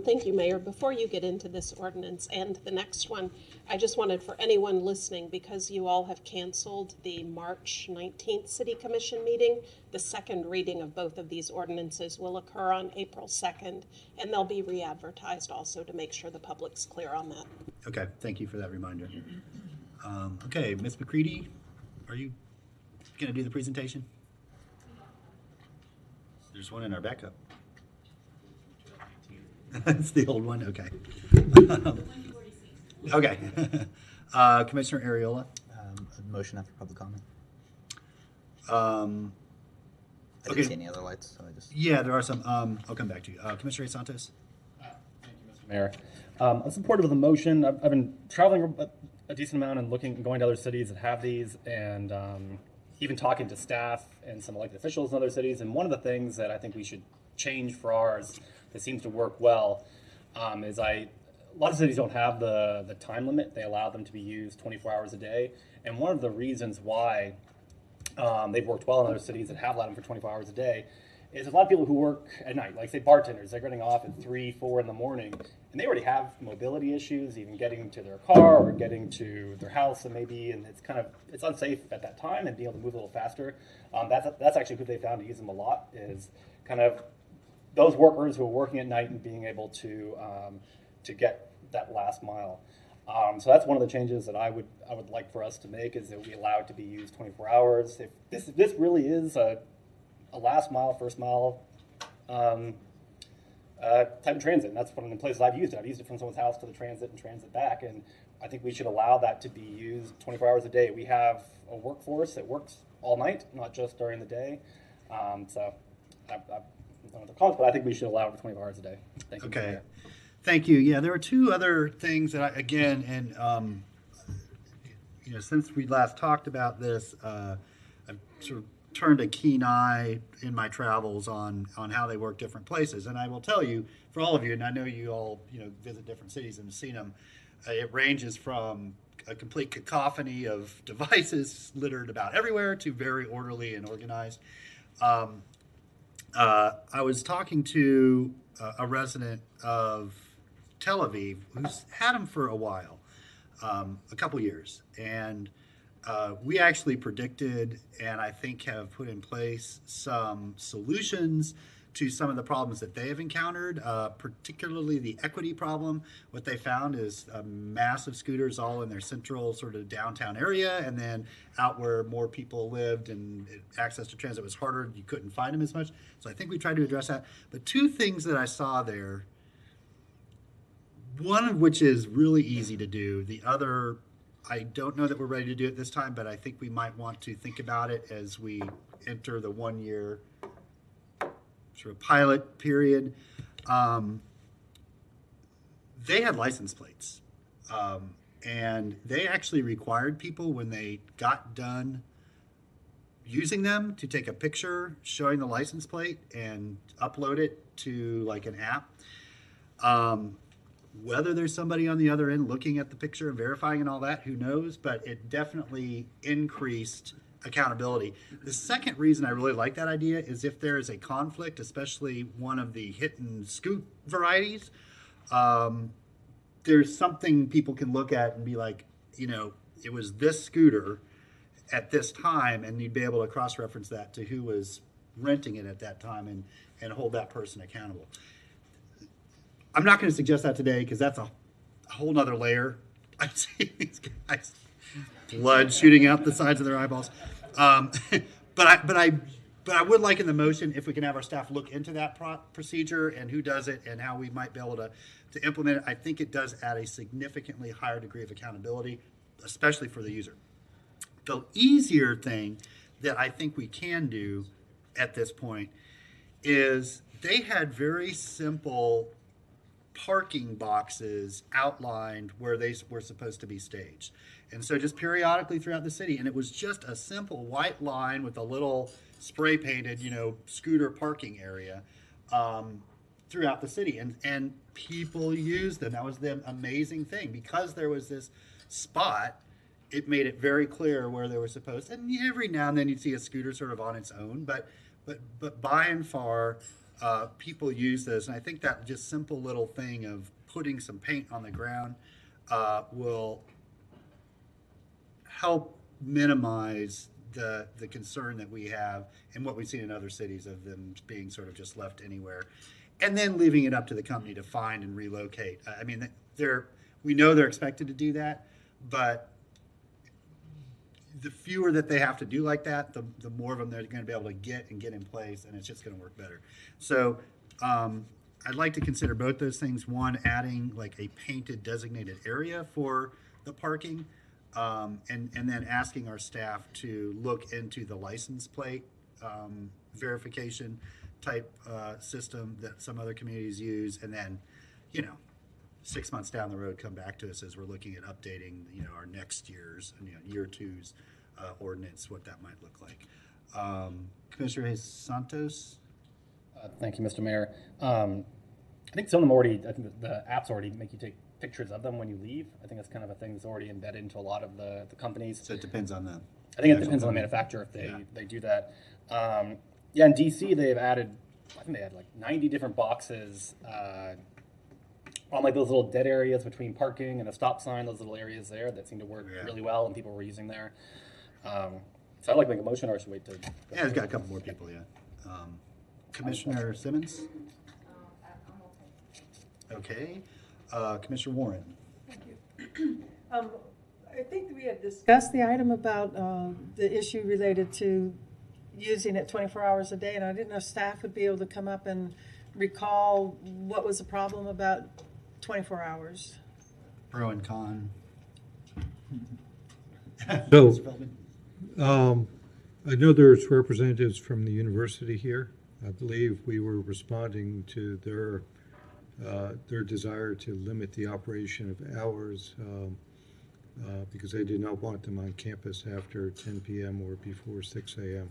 Thank you, Mayor. Before you get into this ordinance and the next one, I just wanted for anyone listening, because you all have canceled the March 19th City Commission meeting, the second reading of both of these ordinances will occur on April 2nd, and they'll be re-advertised also to make sure the public's clear on that. Okay, thank you for that reminder. Okay, Ms. McCready, are you going to do the presentation? There's one in our backup. It's the old one, okay. Okay. Commissioner Ariola. A motion after public comment. I Okay. didn't see any other lights, so I just. Yeah, there are some. I'll come back to you. Commissioner Santos. Mayor. I'm supportive of the motion. I've been traveling a decent amount and going to other cities that have these, and even talking to staff and some elected officials in other cities. And one of the things that I think we should change for ours that seems to work well is a lot of cities don't have the time limit. They allow them to be used 24 hours a day. And one of the reasons why they've worked well in other cities that have allowed them for 24 hours a day is a lot of people who work at night, like say bartenders, they're getting off at 3, 4 in the morning, and they already have mobility issues, even getting to their car or getting to their house, and it's unsafe at that time, and being able to move a little faster. That's actually who they found to use them a lot, is kind of those workers who are working at night and being able to get that last mile. So that's one of the changes that I would like for us to make, is that we allow it to be used 24 hours. If this really is a last mile, first mile type of transit. And that's one of the places I've used it. I've used it from someone's house to the transit and transit back. And I think we should allow that to be used 24 hours a day. We have a workforce that works all night, not just during the day. So I don't know the comments, but I think we should allow it for 24 hours a day. Thank you. Okay. Thank you. Yeah, there are two other things that since we last talked about this, I've sort of turned a keen eye in my travels on how they work different places. And I will tell you, for all of you, and I know you all visit different cities and have seen them, it ranges from a complete cacophony of devices littered about everywhere to very orderly and organized. I was talking to a resident of Tel Aviv who's had them for a while, a couple years, and we actually predicted and I think have put in place some solutions to some of the problems that they have encountered, particularly the equity problem. What they found is massive scooters all in their central sort of downtown area, and then out where more people lived and access to transit was harder, you couldn't find them as much. So I think we tried to address that. But two things that I saw there, one of which is really easy to do, the other, I don't know that we're ready to do it this time, but I think we might want to think about it as we enter the 1 year sort of pilot period. They had license plates, and they actually required people, when they got done using them, to take a picture showing the license plate and upload it to like an app. Whether there's somebody on the other end looking at the picture and verifying and all that, who knows, but it definitely increased accountability. The second reason I really like that idea is if there is a conflict, especially one of the hit and scoot varieties, there's something people can look at and be like, it was this scooter at this time, and you'd be able to cross-reference that to who was renting it at that time and hold that person accountable. I'm not going to suggest that today because that's a whole nother layer. I see these guys, blood shooting out the sides of their eyeballs. But I would like in the motion if we can have our staff look into that procedure and who does it and how we might be able to implement it. I think it does add a significantly higher degree of accountability, especially for the user. The easier thing that I think we can do at this point is they had very simple parking boxes outlined where they were supposed to be staged. And so just periodically throughout the city, and it was just a simple white line with a little spray painted, scooter parking area throughout the city. And people used them. That was the amazing thing. Because there was this spot, it made it very clear where they were supposed. And every now and then you'd see a scooter sort of on its own, but by and far, people use this. And I think that just simple little thing of putting some paint on the ground will help minimize the concern that we have and what we've seen in other cities of them being sort of just left anywhere, and then leaving it up to the company to find and relocate. I mean, we know they're expected to do that, but the fewer that they have to do like that, the more of them they're going to be able to get in place, and it's just going to work better. So I'd like to consider both those things. One, adding like a painted designated area for the parking, and then asking our staff to look into the license plate verification type system that some other communities use, and then 6 months down the road come back to us as we're looking at updating our next year's year two's ordinance, what that might look like. Commissioner Jesus Santos. Thank you, Mr. Mayor. I think some of them already, I think the apps already make you take pictures of them when you leave. I think that's kind of a thing that's already embedded into a lot of the companies. So it depends on the... I think it depends on the manufacturer if they do that. In DC, they've added, I think they had like 90 different boxes on like those little dead areas between parking and a stop sign, those little areas there that seem to work really well and people were using there. So I'd like to make a motion, or should we wait to... Yeah, it's got a couple more people, Commissioner Simmons? Okay. Commissioner Warren? Thank you. I think we had discussed the item about the issue related to using it 24 hours a day, and I didn't know if staff would be able to come up and recall what was the problem about 24 hours. Pro and con. So, I know there's representatives from the university here. I believe we were responding to their desire to limit the operation of hours because they did not want them on campus after 10 p.m. or before 6 a.m.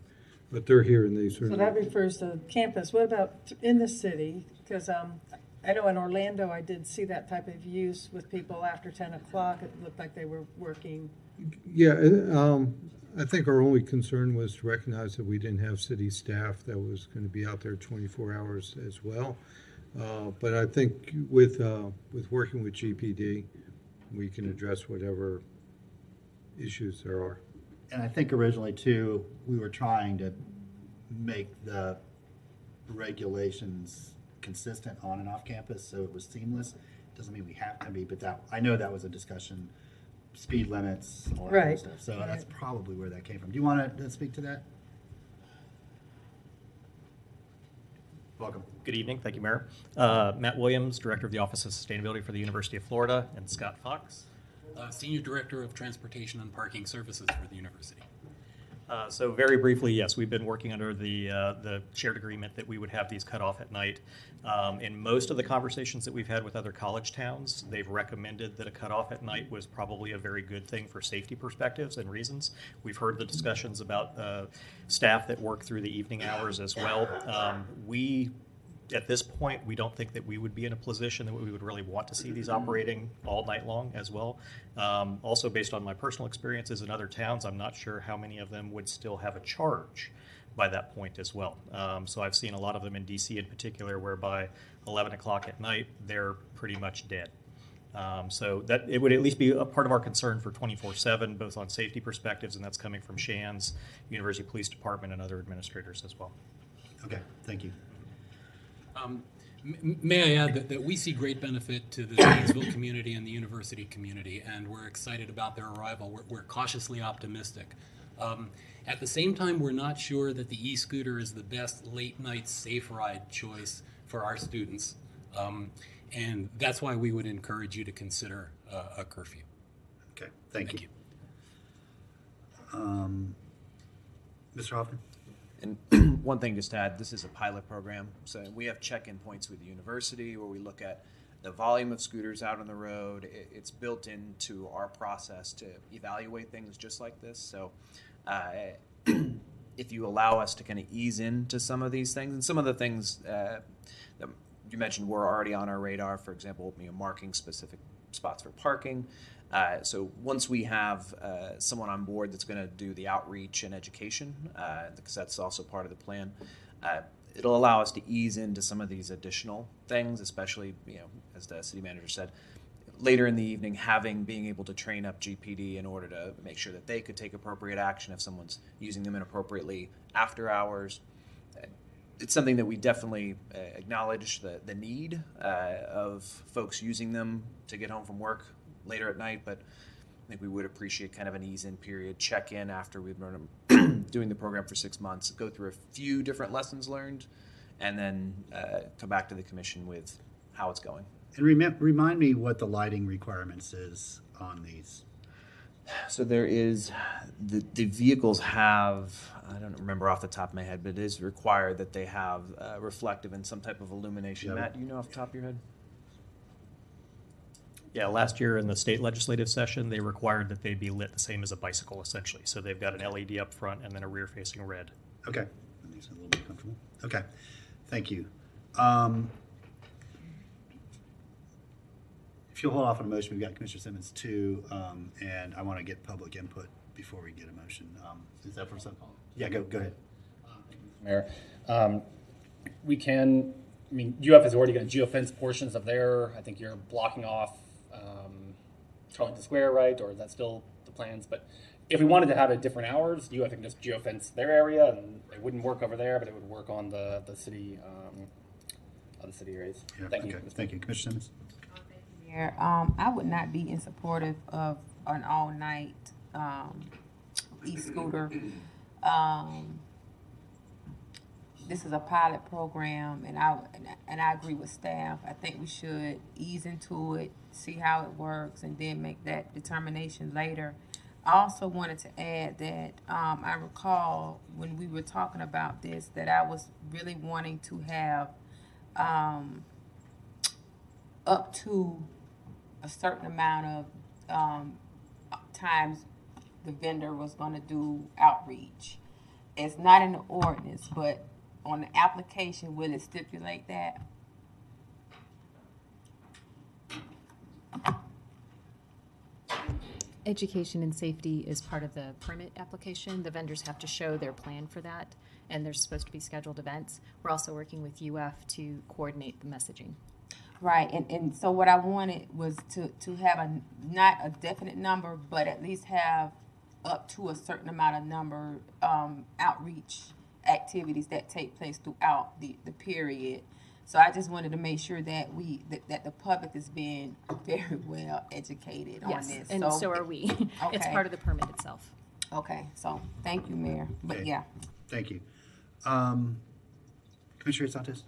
But they're here and they certainly... So that refers to campus. What about in the city? Because I know in Orlando I did see that type of use with people after 10 o'clock. It looked like they were working. Yeah, I think our only concern was to recognize that we didn't have city staff that was going to be out there 24 hours as well. But I think with working with GPD, we can address whatever issues there are. And I think originally too, we were trying to make the regulations consistent on and off campus, so it was seamless. Doesn't mean we have to be, but I know that was a discussion. Speed limits, all that kind of stuff. So that's probably where that came from. Do you want to speak to that? Welcome. Good evening. Thank you, Mayor. Matt Williams, Director of the Office of Sustainability for the University of Florida, and Scott Fox, Senior Director of Transportation and Parking Services for the university. So very briefly, yes, we've been working under the shared agreement that we would have these cut off at night. In most of the conversations that we've had with other college towns, they've recommended that a cutoff at night was probably a very good thing for safety perspectives and reasons. We've heard the discussions about staff that work through the evening hours as well. At this point, we don't think that we would be in a position that we would really want to see these operating all night long as well. Also, based on my personal experiences in other towns, I'm not sure how many of them would still have a charge by that point as well. So I've seen a lot of them in DC in particular, where by 11 o'clock at night, they're pretty much dead. So that it would at least be a part of our concern for 24/7, both on safety perspectives, and that's coming from Shands, University Police Department, and other administrators as well. Okay, thank you. May I add that we see great benefit to the Zanesville community and the university community, and we're excited about their arrival. We're cautiously optimistic. At the same time, we're not sure that the e-scooter is the best late-night safe ride choice for our students, and that's why we would encourage you to consider a curfew. Okay, thank you. Mr. Hoffman? And one thing just to add, this is a pilot program, so we have check-in points with the university where we look at the volume of scooters out on the road. It's built into our process to evaluate things just like this. So if you allow us to kind of ease into some of these things, and some of the things that you mentioned were already on our radar, for example, marking specific spots for parking. So once we have someone on board that's going to do the outreach and education, because that's also part of the plan, it'll allow us to ease into some of these additional things, especially, as the city manager said, later in the evening, being able to train up GPD in order to make sure that they could take appropriate action if someone's using them inappropriately after hours. It's something that we definitely acknowledge the need of folks using them to get home from work later at night, but I think we would appreciate kind of an ease-in period, check in after we've been doing the program for 6 months, go through a few different lessons learned, and then come back to the commission with how it's going. And remind me what the lighting requirements is on these. So there is, the vehicles have, I don't remember off the top of my head, but it is required that they have reflective and some type of illumination. Yeah. Matt, do you know off the top of your head? Yeah, last year in the state legislative session, they required that they be lit the same as a bicycle, essentially. So they've got an LED up front and then a rear-facing red. Okay, that makes it a little bit comfortable. Okay, thank you. If you'll hold off on a motion, we've got Commissioner Simmons too, and I want to get public input before we get a motion. Is that for some? Yeah, go ahead. Mayor, we can, UF has already got geofence portions of there. I think you're blocking off Tarleton Square, right? Or is that still the plans? But if we wanted to have it different hours, UF can just geofence their area, and it wouldn't work over there, but it would work on the city areas. Yeah, Thank okay. you. Thank you, Commissioner Simmons. Mayor, I would not be in supportive of an all-night e-scooter. This is a pilot program, and I agree with staff. I think we should ease into it, see how it works, and then make that determination later. I also wanted to add that I recall when we were talking about this that I was really wanting to have up to a certain amount of times the vendor was going to do outreach. It's not in the ordinance, but on the application, will it stipulate that? Education and safety is part of the permit application. The vendors have to show their plan for that, and there's supposed to be scheduled events. We're also working with UF to coordinate the messaging. Right, and so what I wanted was to have not a definite number, but at least have up to a certain amount of number outreach activities that take place throughout the period. So I just wanted to make sure that that the public is being very well educated on this. And so are we. Okay. It's part of the permit itself. Okay, so thank you, Mayor. But Okay. yeah. Thank you. Commissioner Santos?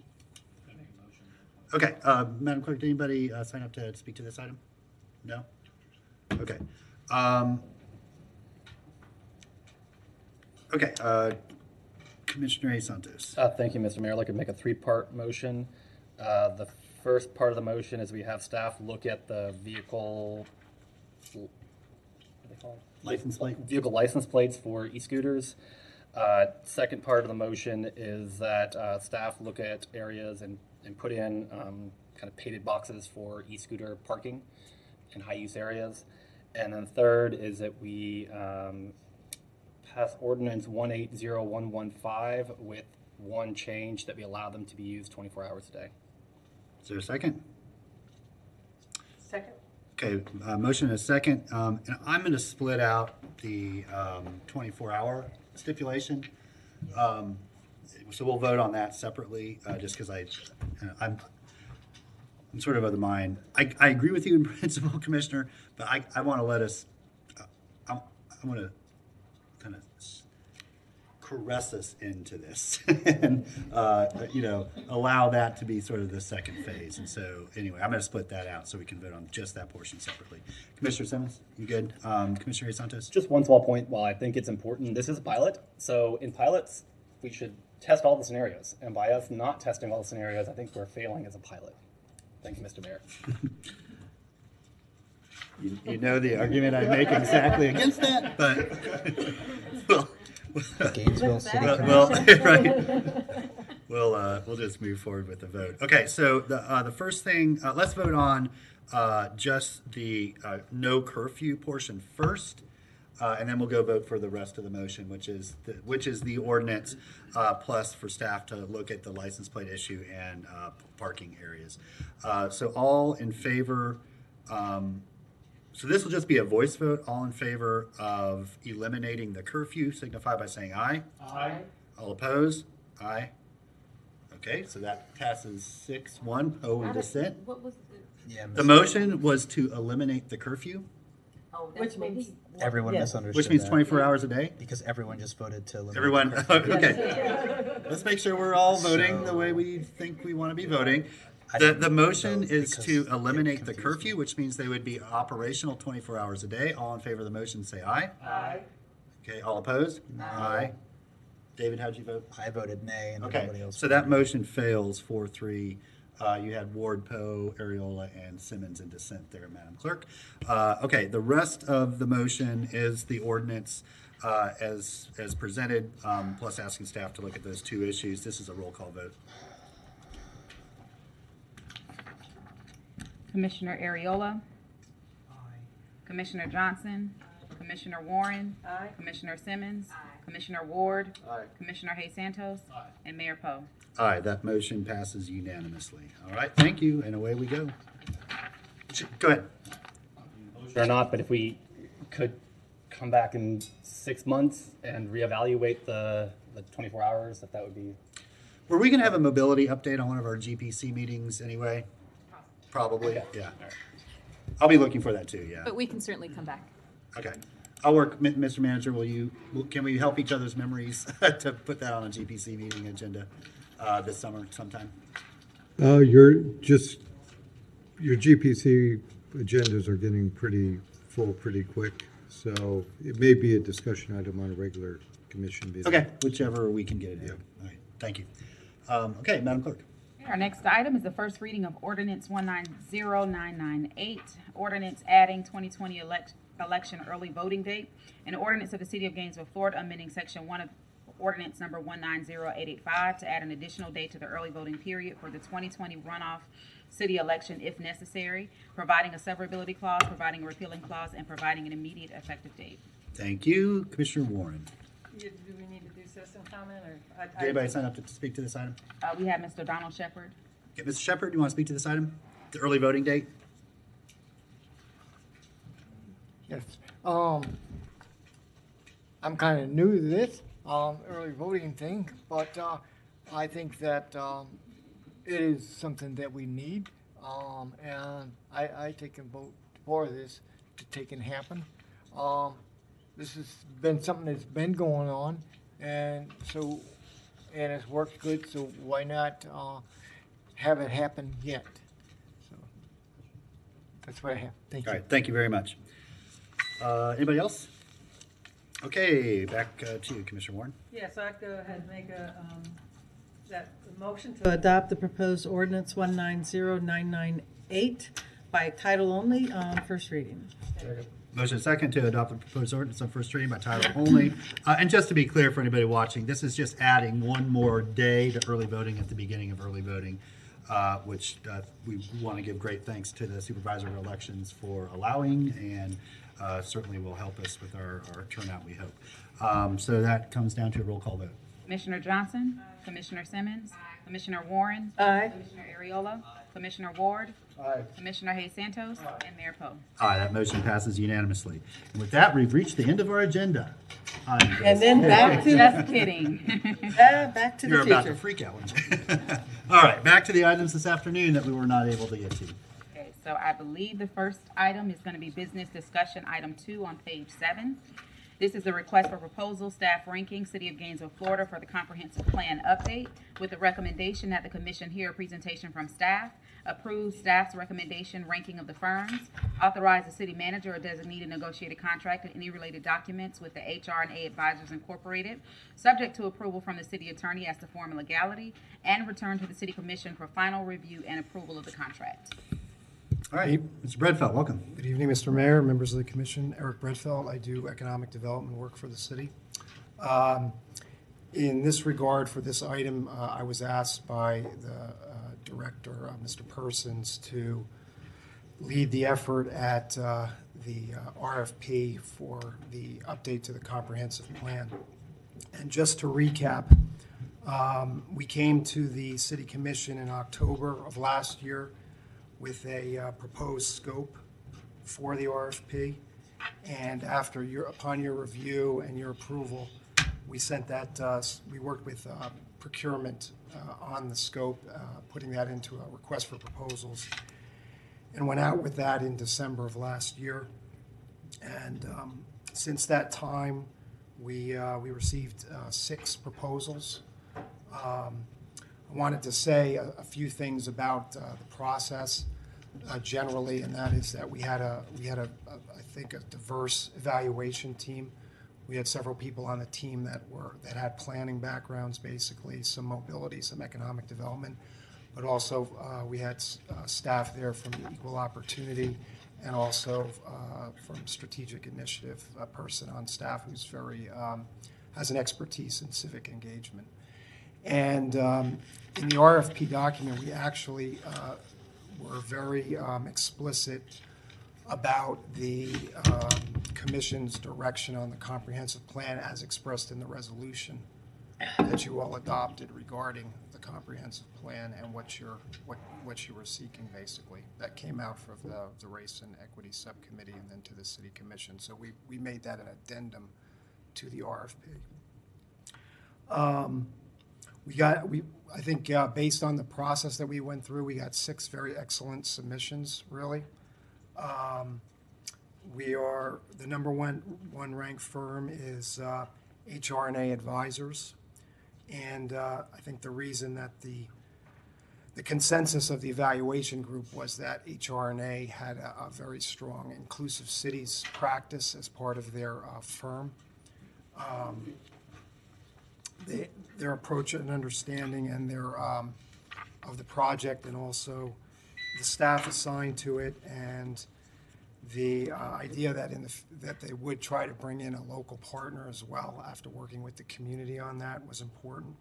Okay, Madam Clerk, did anybody sign up to speak to this item? No? Okay. Commissioner Santos. Thank you, Mr. Mayor. I'd like to make a three-part motion. The first part of the motion is we have staff look at the vehicle, what are they called? License plate? Vehicle license plates for e-scooters. Second part of the motion is that staff look at areas and put in kind of painted boxes for e-scooter parking in high-use areas. And then third is that we pass ordinance 180115 with one change, that we allow them to be used 24 hours a day. Is there a second? Second. Okay, motion and a second. And I'm going to split out the 24-hour stipulation. So we'll vote on that separately, just because I'm sort of the mind. I agree with you in principle, Commissioner, but I want to let us, I want to kind of caress us into this and, allow that to be sort of the second phase. And so anyway, I'm going to split that out so we can vote on just that portion separately. Commissioner Simmons, you good? Commissioner Santos? Just one small point. While I think it's important, this is a pilot. So in pilots, we should test all the scenarios. And by us not testing all the scenarios, I think we're failing as a pilot. Thank you, Mr. Mayor. You know the argument I make exactly against that, but Gainesville City right. We'll just move forward with the vote. Okay, so the first thing, let's vote on just the no curfew portion first, and then we'll go vote for the rest of the motion, which is the ordinance plus for staff to look at the license plate issue and parking areas. So all in favor. So this will just be a voice vote. All in favor of eliminating the curfew signify by saying aye. Aye. All opposed? Aye. Okay, so that passes 6-1. Oh, in dissent. What was Yeah, The motion was to eliminate the curfew, which means everyone misunderstood. which means that 24 hours a day. because everyone just voted to eliminate Everyone, the curfew. okay. Let's make sure we're all voting the way we think we want to be voting. The motion is to eliminate the curfew, which means they would be operational 24 hours a day. All in favor of the motion, say aye. Aye. Okay, all opposed? Aye. David, how'd you vote? I voted nay, and Okay, nobody else. so that motion fails 4-3. You had Ward, Poe, Areola, and Simmons in dissent there, Madam Clerk. Okay, the rest of the motion is the ordinance as presented, plus asking staff to look at those two issues. This is a roll call vote. Commissioner Areola. Commissioner Johnson. Commissioner Warren. Commissioner Simmons. Commissioner Ward. Commissioner Hayes Santos. And Mayor Poe. Aye, that motion passes unanimously. All right, thank you, and away we go. Go ahead. Or not, but if we could come back in 6 months and reevaluate the 24 hours, if that would be. Were we going to have a mobility update on one of our GPC meetings anyway? Probably, yeah. I'll be looking for that too, yeah. But we can certainly come back. Okay. I'll work, Mr. Manager, can we help each other's memories to put that on a GPC meeting agenda this summer sometime? Your GPC agendas are getting pretty full pretty quick, so it may be a discussion item on a regular commission meeting. Okay, whichever we can get it in. All right, thank you. Okay, Madam Clerk. Our next item is the first reading of Ordinance 190998, ordinance adding 2020 election early voting date, an ordinance of the City of Gainesville, Florida, amending Section 1 of Ordinance Number 190885 to add an additional date to the early voting period for the 2020 runoff city election if necessary, providing a severability clause, providing a repealing clause, and providing an immediate effective date. Thank you. Commissioner Warren. Do we need to do citizen comment, or? Did anybody sign up to speak to this item? We have Mr. Donald Shepard. Okay, Mr. Shepard, do you want to speak to this item? The early voting date? Yes. I'm kind of new to this early voting thing, but I think that it is something that we need, and I take a vote for this to take and happen. This has been something that's been going on, and it's worked good. So why not have it happen yet? So that's what I have. Thank you. All right, thank you very much. Anybody else? Okay, back to you, Commissioner Warren. Yes, I'd go ahead and make a motion to adopt the proposed ordinance 190998 by title only on first reading. Motion second to adopt the proposed ordinance on first reading by title only. And just to be clear for anybody watching, this is just adding one more day to early voting at the beginning of early voting, which we want to give great thanks to the supervisor of elections for allowing, and certainly will help us with our turnout, we hope. So that comes down to a roll call vote. Commissioner Johnson. Commissioner Simmons. Commissioner Warren. Aye. Commissioner Areola. Commissioner Ward, Aye. Commissioner Hayes Santos, and Mayor Poe. Aye, that motion passes unanimously. And with that, we've reached the end of our agenda. And then back to Just kidding. back to the You're about to future. freak out, weren't you? All right, back to the items this afternoon that we were not able to get to. Okay, so I believe the first item is going to be business discussion, item 2 on page 7. This is the request for proposal, staff ranking, City of Gainesville, Florida, for the comprehensive plan update, with the recommendation that the commission hear a presentation from staff, approve staff's recommendation ranking of the firms, authorize the city manager or designee to negotiate a contract and any related documents with the HR&A Advisors Incorporated, subject to approval from the city attorney as to form and legality, and return to the city commission for final review and approval of the contract. All right, Mr. Bredfeld, welcome. Good evening, Mr. Mayor, members of the commission. Eric Bredfeld. I do economic development work for the city. In this regard, for this item, I was asked by the director, Mr. Persons, to lead the effort at the RFP for the update to the comprehensive plan. And just to recap, we came to the city commission in October of last year with a proposed scope for the RFP, and upon your review and your approval, we sent that. We worked with procurement on the scope, putting that into a request for proposals, and went out with that in December of last year. And since that time, we received 6 proposals. I wanted to say a few things about the process. Generally, and that is that we had I think a diverse evaluation team. We had several people on the team that had planning backgrounds, basically some mobility, some economic development, but also we had staff there from Equal Opportunity and also from Strategic Initiative, a person on staff who's has an expertise in civic engagement. And in the RFP document, we actually were very explicit about the Commission's direction on the comprehensive plan as expressed in the resolution that you all adopted regarding the comprehensive plan and what you were seeking, basically. That came out from the Race and Equity Subcommittee and then to the City Commission. So we made that an addendum to the RFP. I think based on the process that we went through, we got 6 very excellent submissions, really. We are, the number one ranked firm is HR&A Advisors. And I think the reason that the consensus of the evaluation group was that HR&A had a very strong inclusive cities practice as part of their firm. Their approach and understanding and their of the project, and also the staff assigned to it, and the idea that that they would try to bring in a local partner as well after working with the community on that was important.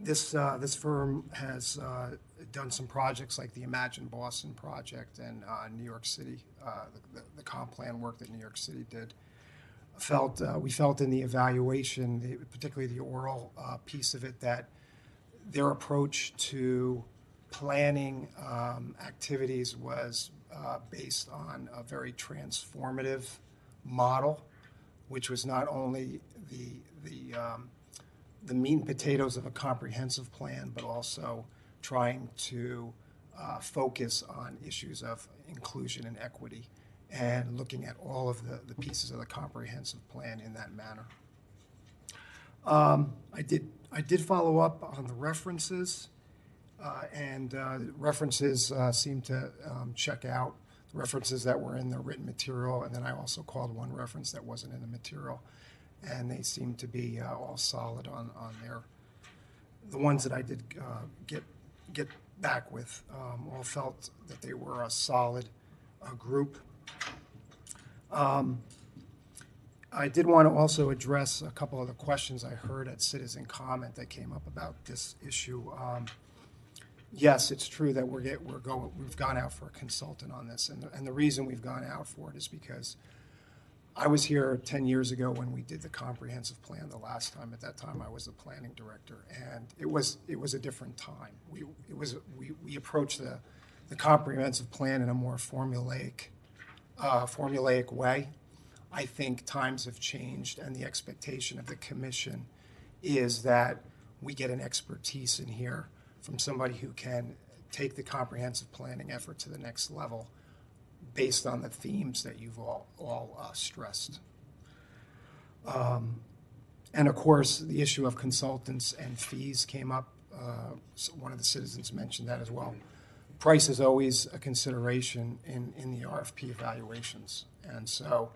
This firm has done some projects like the Imagine Boston project and New York City, the comp plan work that New York City did. We felt in the evaluation, particularly the oral piece of it, that their approach to planning activities was based on a very transformative model, which was not only the meat and potatoes of a comprehensive plan, but also trying to focus on issues of inclusion and equity, and looking at all of the pieces of the comprehensive plan in that manner. I did follow up on the references, and references seem to check out. The references that were in the written material, and then I also called one reference that wasn't in the material, and they seem to be all solid on there. The ones that I did get back with all felt that they were a solid group. I did want to also address a couple of the questions I heard at citizen comment that came up about this issue. Yes, it's true that we've gone out for a consultant on this, and the reason we've gone out for it is because I was here 10 years ago when we did the comprehensive plan the last time. At that time, I was the planning director, and it was a different time. We approached the comprehensive plan in a more formulaic way. I think times have changed, and the expectation of the commission is that we get an expertise in here from somebody who can take the comprehensive planning effort to the next level based on the themes that you've all stressed. And of course, the issue of consultants and fees came up. One of the citizens mentioned that as well. Price is always a consideration in the RFP evaluations, and so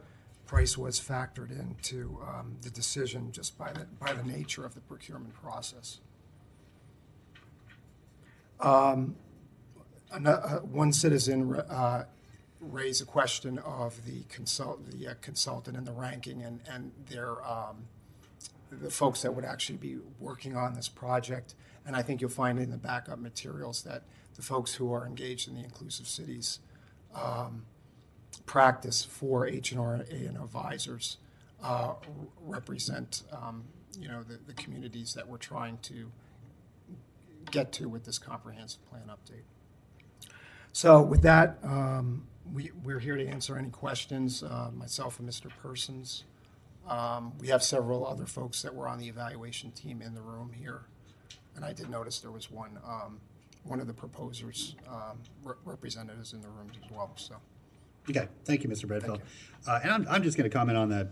price was factored into the decision just by the nature of the procurement process. One citizen raised a question of the consultant and the ranking and their the folks that would actually be working on this project. And I think you'll find in the backup materials that the folks who are engaged in the Inclusive Cities practice for H&R and advisors represent the communities that we're trying to get to with this comprehensive plan update. So with that, we're here to answer any questions, myself and Mr. Persons. We have several other folks that were on the evaluation team in the room here, and I did notice there was one of the proposers representatives in the room as well. So. Okay, thank you, Mr. Bredfeld. And I'm just going to comment on the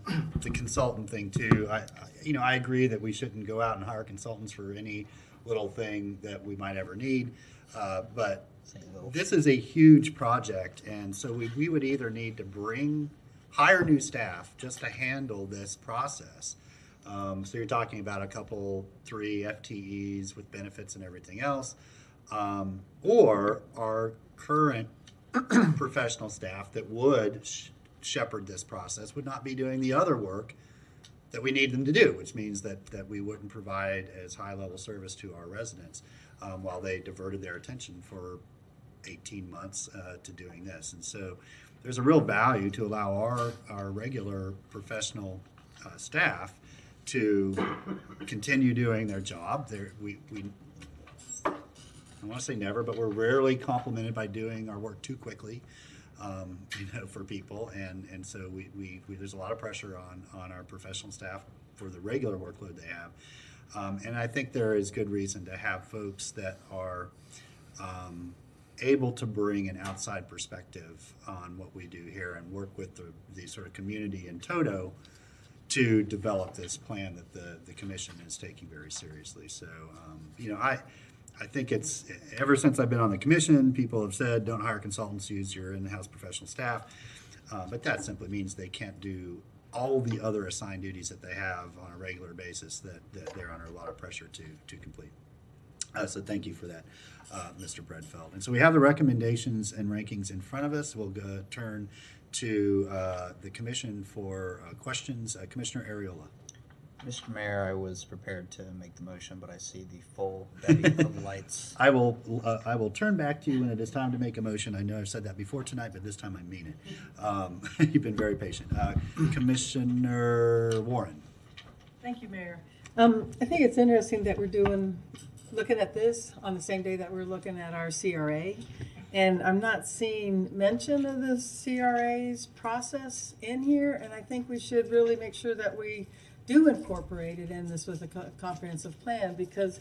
consultant thing too. I agree that we shouldn't go out and hire consultants for any little thing that we might ever need, but this is a huge project, and so we would either need to hire new staff just to handle this process. So you're talking about 3 FTEs with benefits and everything else, or our current professional staff that would shepherd this process would not be doing the other work that we need them to do, which means that we wouldn't provide as high level service to our residents while they diverted their attention for 18 months to doing this. And so there's a real value to allow our regular professional staff to continue doing their job. I want to say never, but we're rarely complimented by doing our work too quickly, for people, and so there's a lot of pressure on our professional staff for the regular workload they have, and I think there is good reason to have folks that are able to bring an outside perspective on what we do here and work with the sort of community in toto to develop this plan that the commission is taking very seriously. So, I think it's, ever since I've been on the commission, people have said, don't hire consultants, use your in-house professional staff. But that simply means they can't do all the other assigned duties that they have on a regular basis that they're under a lot of pressure to complete. So thank you for that, Mr. Bredfeld. And so we have the recommendations and rankings in front of us. We'll turn to the commission for questions. Commissioner Ariola. Mr. Mayor, I was prepared to make the motion, but I see the full bevy of lights. I will turn back to you when it is time to make a motion. I know I've said that before tonight, but this time I mean it. You've been very patient. Commissioner Warren. Thank you, Mayor. I think it's interesting that we're looking at this on the same day that we're looking at our CRA. And I'm not seeing mention of the CRA's process in here, and I think we should really make sure that we do incorporate it in this with a comprehensive plan, because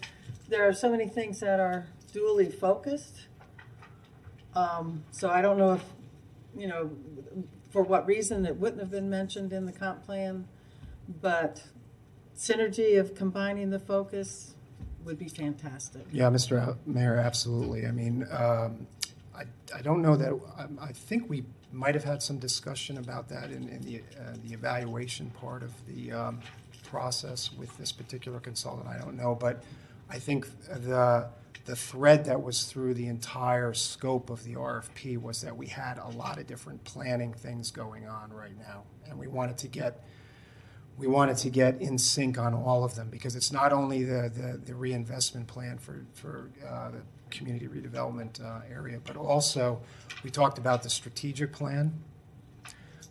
there are so many things that are dually focused. So I don't know if, for what reason it wouldn't have been mentioned in the comp plan, but synergy of combining the focus would be fantastic. Yeah, Mr. Mayor, absolutely. I mean, I don't know that, I think we might have had some discussion about that in the evaluation part of the process with this particular consultant. I don't know, but I think the thread that was through the entire scope of the RFP was that we had a lot of different planning things going on right now, and we wanted to get in sync on all of them, because it's not only the reinvestment plan for the community redevelopment area, but also we talked about the strategic plan.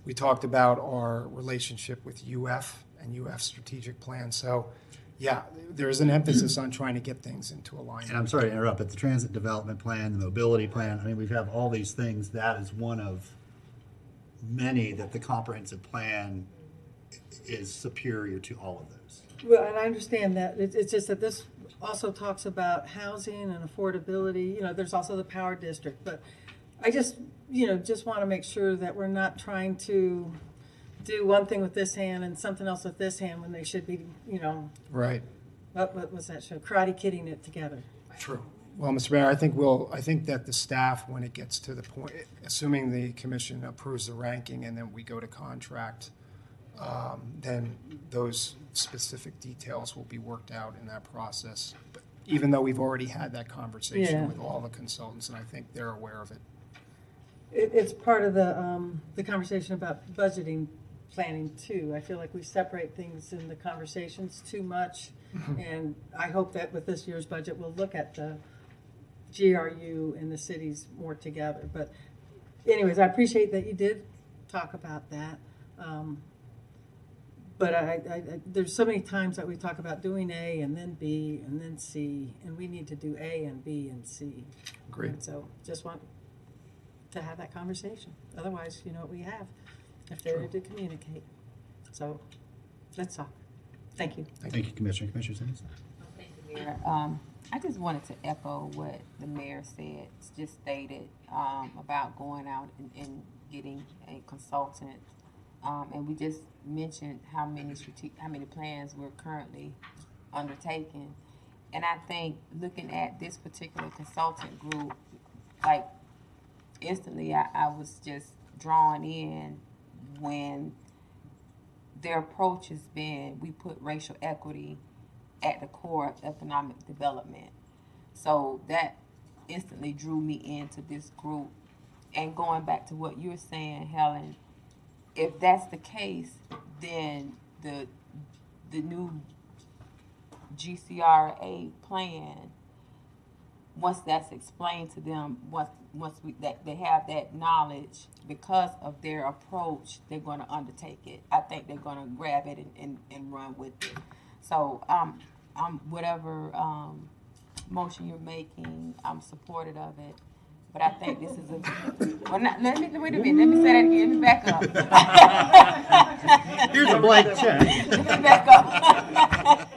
We talked about our relationship with UF and UF strategic plan. So, yeah, there's an emphasis on trying to get things into alignment. And I'm sorry to interrupt, but the transit development plan, the mobility plan, I mean, we have all these things. That is one of many that the comprehensive plan is superior to all of those. Well, and I understand that. It's just that this also talks about housing and affordability. You know, there's also the power district. But I just, just want to make sure that we're not trying to do one thing with this hand and something else with this hand when they should be, Right. what was that show? Karate Kidding it together. True. Well, Mr. Mayor, I think that the staff, when it gets to the point, assuming the commission approves the ranking and then we go to contract, then those specific details will be worked out in that process. But even though we've already had that conversation with all the consultants, and I think they're aware of it. It's part of the conversation about budgeting planning too. I feel like we separate things in the conversations too much. And I hope that with this year's budget, we'll look at the GRU and the cities more together. But anyways, I appreciate that you did talk about that. But there's so many times that we talk about doing A and then B and then C, and we need to do A and B and C. Great. And so just want to have that conversation. Otherwise, you know what we have, a failure to communicate. So let's talk. Thank you. Thank you, Commissioner. Commissioner Simmons? Thank you, Mayor. I just wanted to echo what the mayor said, just stated, about going out and getting a consultant. And we just mentioned how many plans we're currently undertaking. And I think looking at this particular consultant group, like instantly I was just drawn in when their approach has been, we put racial equity at the core of economic development. So that instantly drew me into this group. And going back to what you were saying, Helen, if that's the case, then the new GCRA plan, once that's explained to them, once they have that knowledge, because of their approach, they're going to undertake it. I think they're going to grab it and run with it. So whatever motion you're making, I'm supportive of it. But I think this is wait a minute. Let me say that again. Let me back up. Here's a blank check. Let me back up.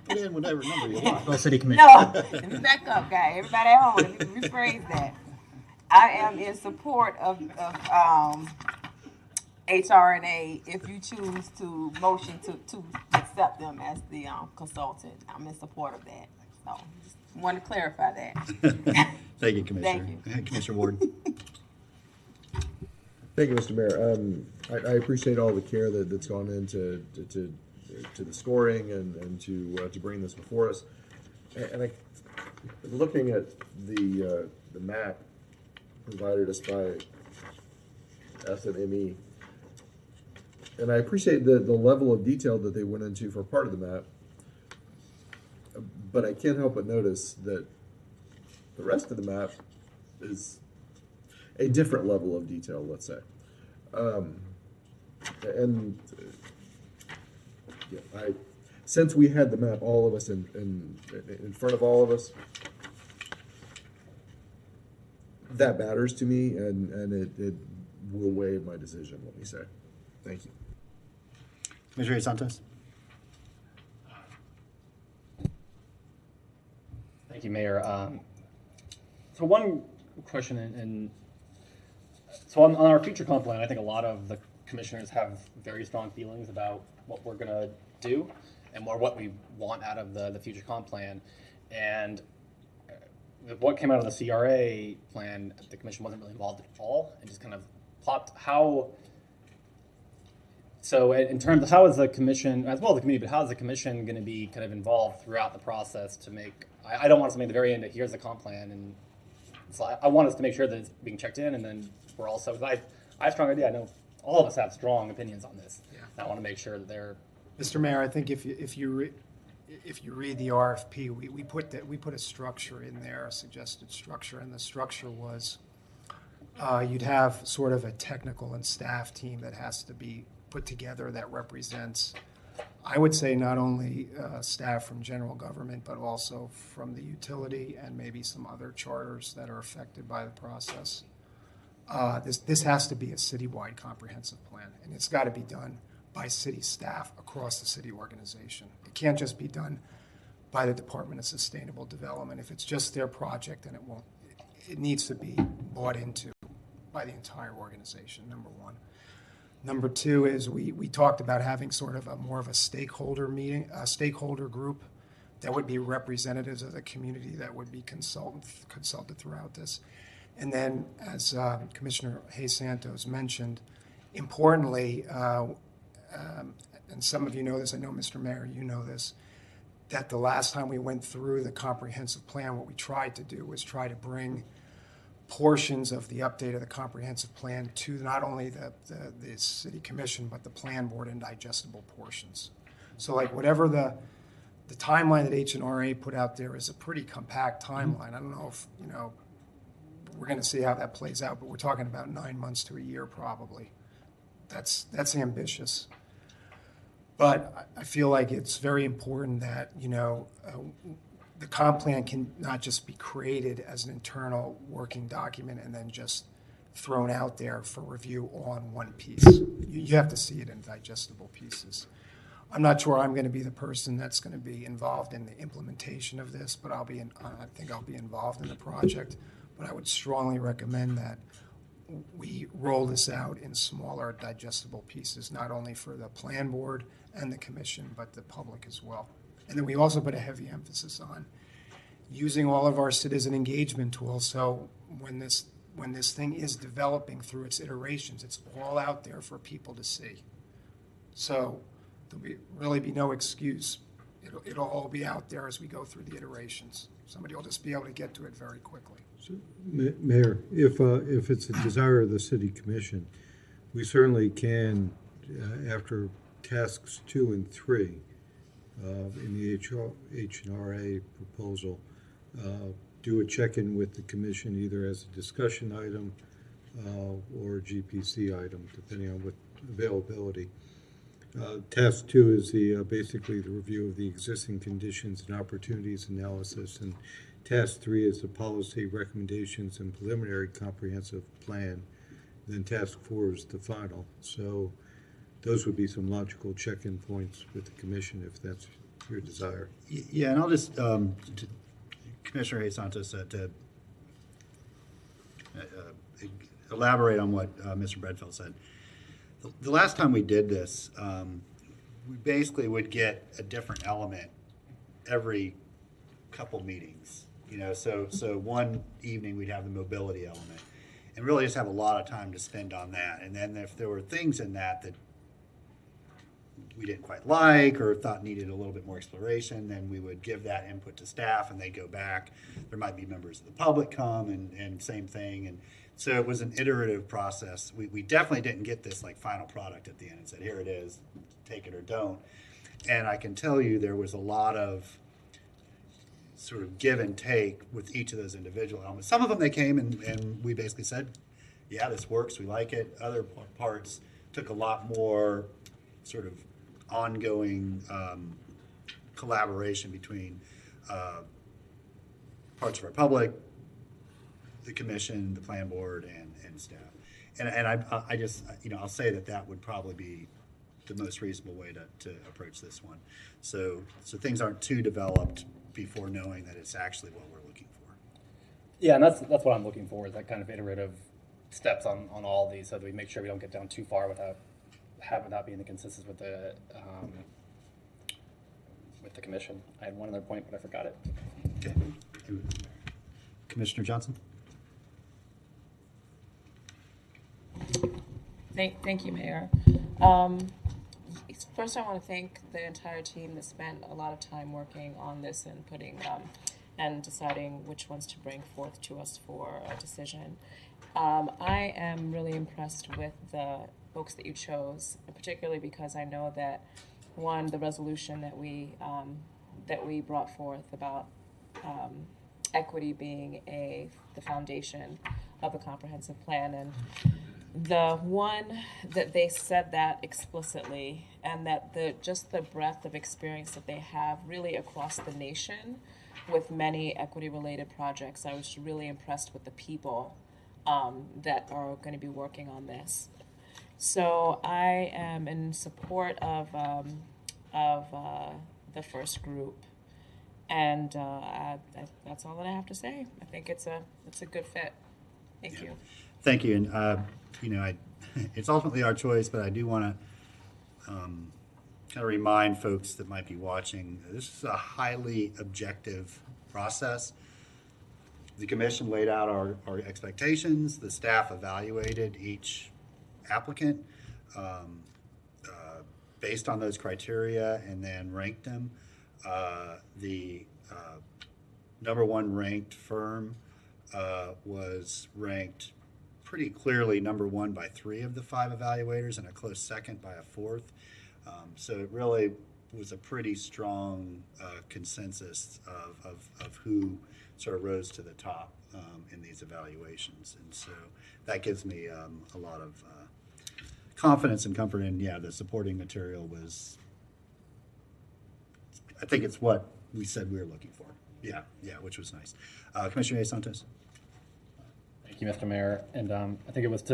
Put in whatever number you want. Well, City Commission. No, let me back up, guys. Everybody at home, let me rephrase that. I am in support of HRNA if you choose to motion to accept them as the consultant. I'm in support of that. So just want to clarify that. Thank you, Commissioner. Thank you. Commissioner Ward. Thank you, Mr. Mayor. I appreciate all the care that's gone into to the scoring and to bring this before us. And looking at the map provided us by SNME, and I appreciate the level of detail that they went into for part of the map, but I can't help but notice that the rest of the map is a different level of detail, let's say. Since we had the map, all of us in front of all of us, that matters to me, and it will weigh my decision, let me say. Thank you. Commissioner Santos? Thank you, Mayor. So one question, and so on our future comp plan, I think a lot of the commissioners have very strong feelings about what we're going to do and what we want out of the future comp plan. And what came out of the CRA plan, the commission wasn't really involved at all, and just kind of plopped how. So in terms of how is the commission, as well as the committee, but how is the commission going to be kind of involved throughout the process to make, I don't want something at the very end that here's the comp plan, and so I want us to make sure that it's being checked in, and then we're also, I have a strong idea, I know all of us have strong opinions on this. Yeah. I want to make sure that they're. Mr. Mayor, I think if you read the RFP, we put a structure in there, a suggested structure, and the structure was You'd have sort of a technical and staff team that has to be put together that represents, I would say, not only staff from general government, but also from the utility and maybe some other charters that are affected by the process. This has to be a citywide comprehensive plan, and it's got to be done by city staff across the city organization. It can't just be done by the Department of Sustainable Development. If it's just their project, then it won't. It needs to be bought into by the entire organization, number one. Number two is we talked about having sort of more of a stakeholder meeting, a stakeholder group that would be representatives of the community that would be consulted throughout this. And then, as Commissioner Hayes Santos mentioned, importantly, and some of you know this, I know Mr. Mayor, you know this, that the last time we went through the comprehensive plan, what we tried to do was try to bring portions of the update of the comprehensive plan to not only the city commission, but the plan board in digestible portions. So like whatever the timeline that H&RA put out there is a pretty compact timeline. I don't know if, you know, we're going to see how that plays out, but we're talking about 9 months to a year probably. That's ambitious. But I feel like it's very important that, you know, the comp plan can not just be created as an internal working document and then just thrown out there for review on one piece. You have to see it in digestible pieces. I'm not sure I'm going to be the person that's going to be involved in the implementation of this, but I think I'll be involved in the project. But I would strongly recommend that we roll this out in smaller digestible pieces, not only for the plan board and the commission, but the public as well. And then we also put a heavy emphasis on using all of our citizen engagement tools. So when this thing is developing through its iterations, it's all out there for people to see. So there'll really be no excuse. It'll all be out there as we go through the iterations. Somebody will just be able to get to it very quickly. So, Mayor, if it's a desire of the City Commission, we certainly can, after tasks 2 and 3 in the H&RA proposal, do a check-in with the Commission either as a discussion item or a GPC item, depending on what availability. Task 2 is basically the review of the existing conditions and opportunities analysis, and Task 3 is the policy recommendations and preliminary comprehensive plan. Then Task 4 is the final. So those would be some logical check-in points with the Commission if that's your desire. Yeah, and I'll just, Commissioner Hayes Santos said to elaborate on what Mr. Bredfeld said. The last time we did this, we basically would get a different element every couple meetings. You know, so one evening we'd have the mobility element, and really just have a lot of time to spend on that. And then if there were things in that we didn't quite like or thought needed a little bit more exploration, then we would give that input to staff and they go back. There might be members of the public come and same thing. And so it was an iterative process. We definitely didn't get this like final product at the end and said, here it is, take it or don't. And I can tell you there was a lot of sort of give and take with each of those individual elements. Some of them they came and we basically said, yeah, this works, we like it. Other parts took a lot more sort of ongoing collaboration between parts of our public, the commission, the plan board, and staff. And I just, you know, I'll say that would probably be the most reasonable way to approach this one. So things aren't too developed before knowing that it's actually what we're looking for. Yeah, and that's what I'm looking for, is that kind of iterative steps on all of these, so that we make sure we don't get down too far without being inconsistent with the commission. I had one other point, but I forgot it. Okay. Commissioner Johnson? Thank you, Mayor. First, I want to thank the entire team that spent a lot of time working on this and putting and deciding which ones to bring forth to us for a decision. I am really impressed with the folks that you chose, particularly because I know that, one, the resolution that we brought forth about equity being the foundation of the comprehensive plan. And the one that they said that explicitly, and that just the breadth of experience that they have really across the nation with many equity-related projects. I was really impressed with the people that are going to be working on this. So I am in support of the first group, and that's all that I have to say. I think it's a good fit. Thank you. Thank you. And it's ultimately our choice, but I do want to kind of remind folks that might be watching, this is a highly objective process. The commission laid out our expectations. The staff evaluated each applicant based on those criteria and then ranked them. The number one ranked firm was ranked pretty clearly number one by 3 of the 5 evaluators and a close second by a 4th. So it really was a pretty strong consensus of who sort of rose to the top in these evaluations. And so that gives me a lot of confidence and comfort in, the supporting material was, I think it's what we said we were looking for. Yeah, which was nice. Commissioner Santos. Thank you, Mr. Mayor. And I think it was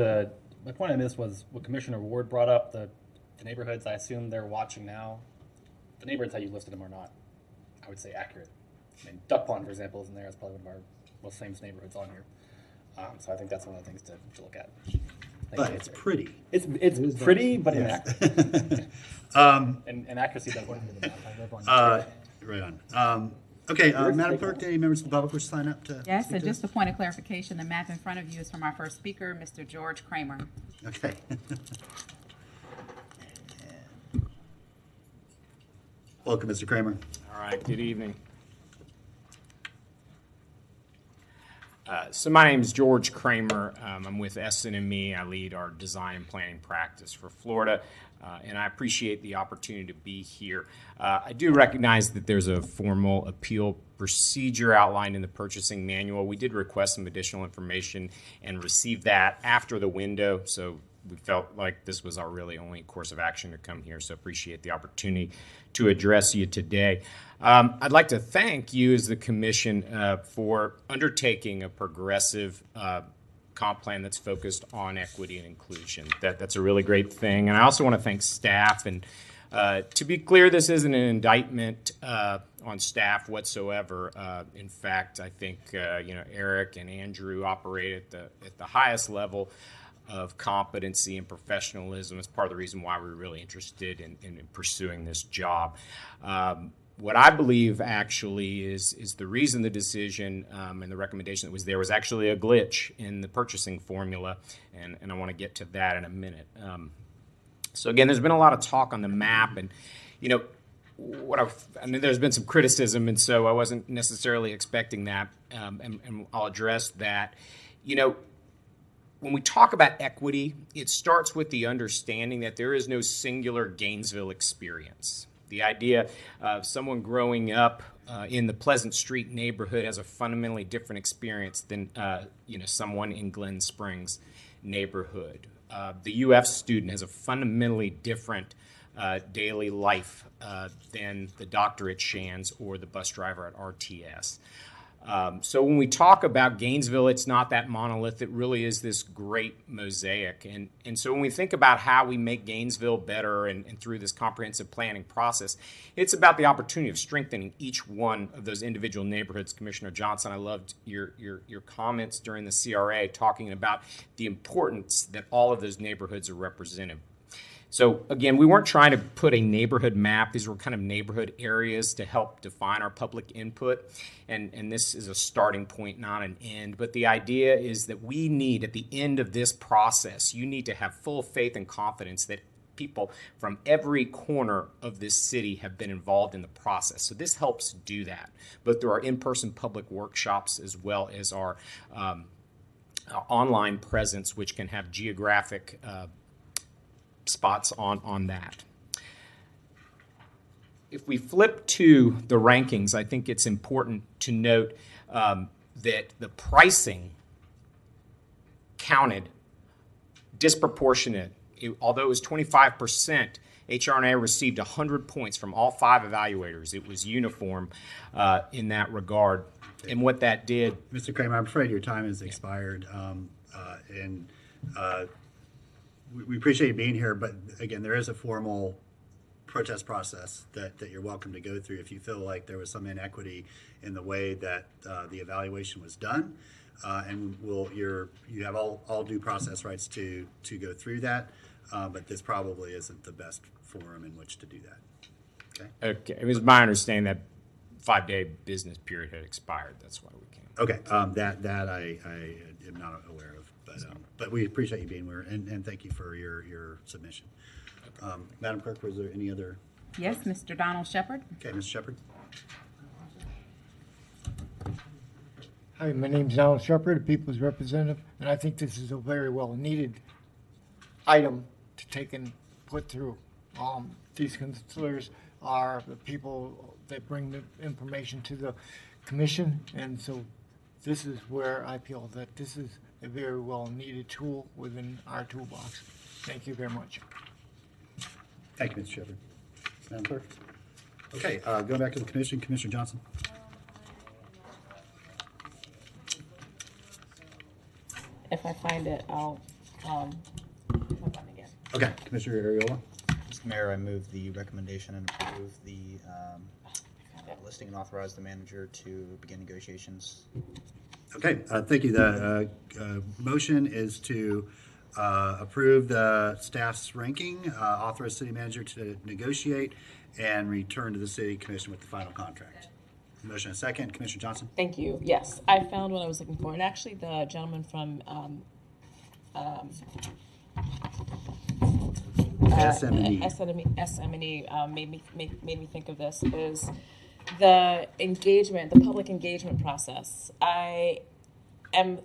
my point on this was what Commissioner Ward brought up, the neighborhoods. I assume they're watching now. The neighborhoods, how you listed them, are not, I would say, accurate. I mean, Duck Pond, for example, isn't there. It's probably one of our most famous neighborhoods on here. So I think that's one of the things to look at. But it's pretty. It's pretty, but inaccurate. And accuracy does work into the map. I live on right on. Okay, Madam Clerk, any members of the public wish to sign up to Yes, speak and to just this? a point of clarification, the map in front of you is from our first speaker, Mr. George Kramer. Okay. Welcome, Mr. Kramer. All right, good evening. So my name is George Kramer. I'm with S&ME. I lead our design and planning practice for Florida, and I appreciate the opportunity to be here. I do recognize that there's a formal appeal procedure outlined in the purchasing manual. We did request some additional information and received that after the window, so we felt like this was our really only course of action to come here, so appreciate the opportunity to address you today. I'd like to thank you as the commission for undertaking a progressive comp plan that's focused on equity and inclusion. That's a really great thing. And I also want to thank staff. And to be clear, this isn't an indictment on staff whatsoever. In fact, I think Eric and Andrew operate at the highest level of competency and professionalism. It's part of the reason why we're really interested in pursuing this job. What I believe actually is the reason the decision and the recommendation that was there was actually a glitch in the purchasing formula, and I want to get to that in a minute. So again, there's been a lot of talk on the map, and there's been some criticism, and so I wasn't necessarily expecting that, and I'll address that. When we talk about equity, it starts with the understanding that there is no singular Gainesville experience. The idea of someone growing up in the Pleasant Street neighborhood has a fundamentally different experience than someone in Glen Springs neighborhood. The UF student has a fundamentally different daily life than the doctor at Shands or the bus driver at RTS. So when we talk about Gainesville, it's not that monolith. It really is this great mosaic. And so when we think about how we make Gainesville better and through this comprehensive planning process, it's about the opportunity of strengthening each one of those individual neighborhoods. Commissioner Johnson, I loved your comments during the CRA talking about the importance that all of those neighborhoods are represented. So again, we weren't trying to put a neighborhood map. These were kind of neighborhood areas to help define our public input. And this is a starting point, not an end. But the idea is that we need, at the end of this process, you need to have full faith and confidence that people from every corner of this city have been involved in the process. So this helps do that. But there are in-person public workshops as well as our online presence, which can have geographic spots on that. If we flip to the rankings, I think it's important to note that the pricing counted disproportionate. Although it was 25%, HR&A received 100 points from all 5 evaluators. It was uniform in that regard. And what that did... Mr. Kramer, I'm afraid your time has expired. We appreciate you being here, but again, there is a formal protest process that you're welcome to go through if you feel like there was some inequity in the way that the evaluation was done. And you have all due process rights to go through that, but this probably isn't the best forum in which to do that. Okay. It was my understanding that 5-day business period had expired. That's why we came. Okay. That I am not aware of, but we appreciate you being here, and thank you for your submission. Madam Clerk, was there any other? Yes, Mr. Donald Shepard. Okay, Mr. Shepard. Hi, my name's Donald Shepard, the People's Representative, and I think this is a very well-needed item to take and put through. These counselors are the people that bring the information to the commission, and so this is where I feel that this is a very well-needed tool within our toolbox. Thank you very much. Thank you, Mr. Shepard. Madam Clerk. Okay, going back to the commission, Commissioner Johnson. If I find it, I'll click on again. Okay, Commissioner Ariola. Mr. Mayor, I move the recommendation and approve the listing and authorize the manager to begin negotiations. Okay, thank you. The motion is to approve the staff's ranking, authorize city manager to negotiate, and return to the city commission with the final contract. Motion and second. Commissioner Johnson. Thank you. Yes, I found what I was looking for, and actually, the gentleman from SME made me think of this. Is the engagement, the public engagement process. I am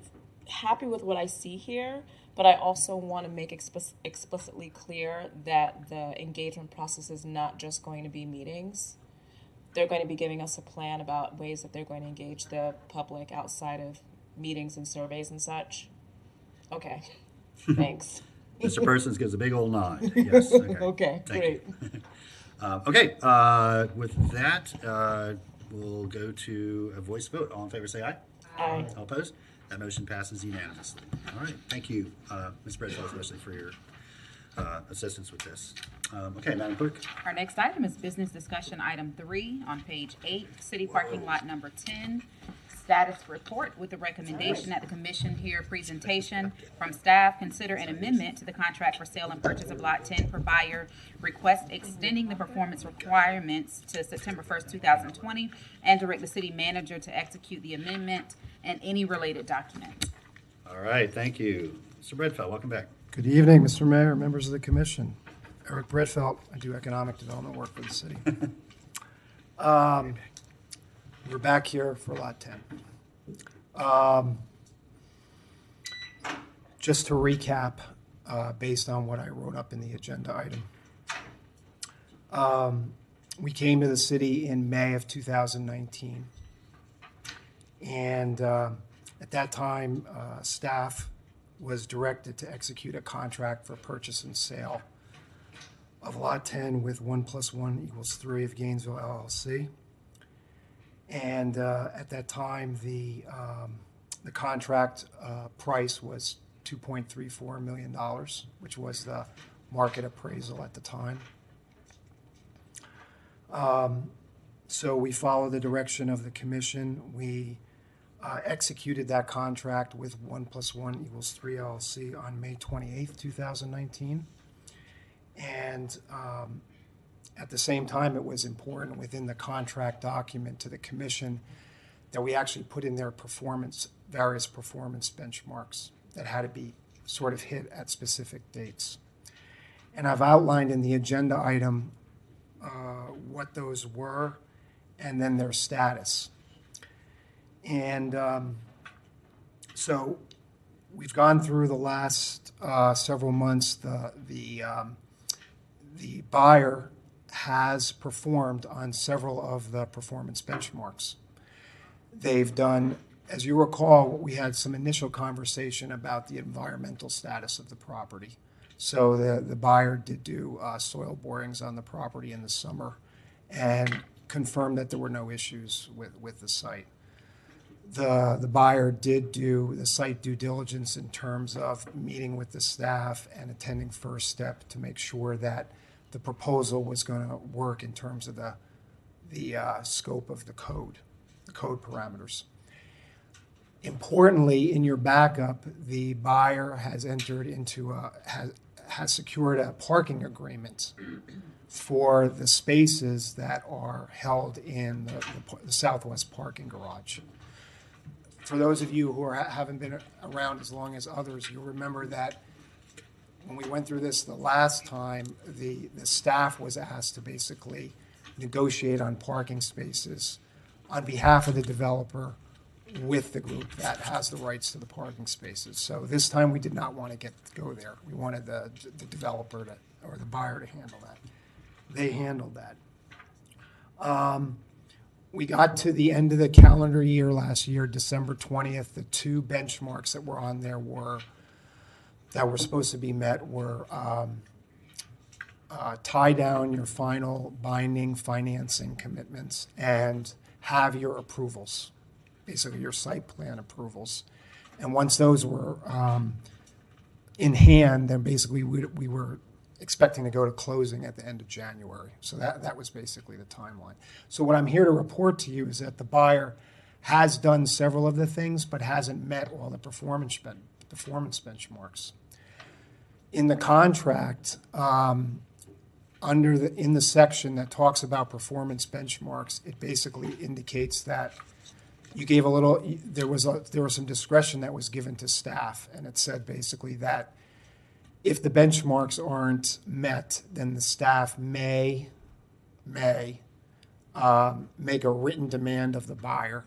happy with what I see here, but I also want to make explicitly clear that the engagement process is not just going to be meetings. They're going to be giving us a plan about ways that they're going to engage the public outside of meetings and surveys and such. Okay, thanks. Mr. Persons gives a big old nod. Yes. Okay, okay, great. Okay, with that, we'll go to a voice vote. All in favor say aye. Aye. All opposed? That motion passes unanimously. All right, thank you, Ms. Bredwell, especially for your assistance with this. Okay, Madam Clerk. Our next item is business discussion item 3 on page 8, city parking lot number 10, status report with the recommendation that the commission hear presentation from staff, consider an amendment to the contract for sale and purchase of lot 10 per buyer, request extending the performance requirements to September 1st, 2020, and direct the city manager to execute the amendment and any related document. All right, thank you. Mr. Bredfeld, welcome back. Good evening, Mr. Mayor, members of the commission. Eric Bredfeld, I do economic development work for the city. We're back here for lot 10. Just to recap, based on what I wrote up in the agenda item. We came to the city in May of 2019. And at that time, staff was directed to execute a contract for purchase and sale of lot 10 with 1 + 1 = 3 of Gainesville LLC. And at that time, the contract price was $2.34 million, which was the market appraisal at the time. So we followed the direction of the commission. We executed that contract with 1 + 1 = 3 LLC on May 28th, 2019. And at the same time, it was important within the contract document to the commission that we actually put in their various performance benchmarks that had to be sort of hit at specific dates. And I've outlined in the agenda item what those were and then their status. And so we've gone through the last several months. The buyer has performed on several of the performance benchmarks. They've done as you recall, we had some initial conversation about the environmental status of the property. So the buyer did do soil borings on the property in the summer and confirmed that there were no issues with the site. The buyer did do the site due diligence in terms of meeting with the staff and attending First Step to make sure that the proposal was going to work in terms of the scope of the code parameters. Importantly, in your backup, the buyer has entered into has secured a parking agreement for the spaces that are held in the southwest parking garage. For those of you who haven't been around as long as others, you'll remember that when we went through this the last time, the staff was asked to basically negotiate on parking spaces on behalf of the developer with the group that has the rights to the parking spaces. So this time we did not want to go there. We wanted the developer or the buyer to handle that. They handled that. We got to the end of the calendar year last year, December 20th. The two benchmarks that were on there that were supposed to be met were tie down your final binding financing commitments and have your approvals, basically your site plan approvals. And once those were in hand, then basically we were expecting to go to closing at the end of January. So that was basically the timeline. So what I'm here to report to you is that the buyer has done several of the things, but hasn't met all the performance benchmarks. In the contract, in the section that talks about performance benchmarks, it basically indicates that you gave there was some discretion that was given to staff, and it said basically that if the benchmarks aren't met, then the staff may make a written demand of the buyer,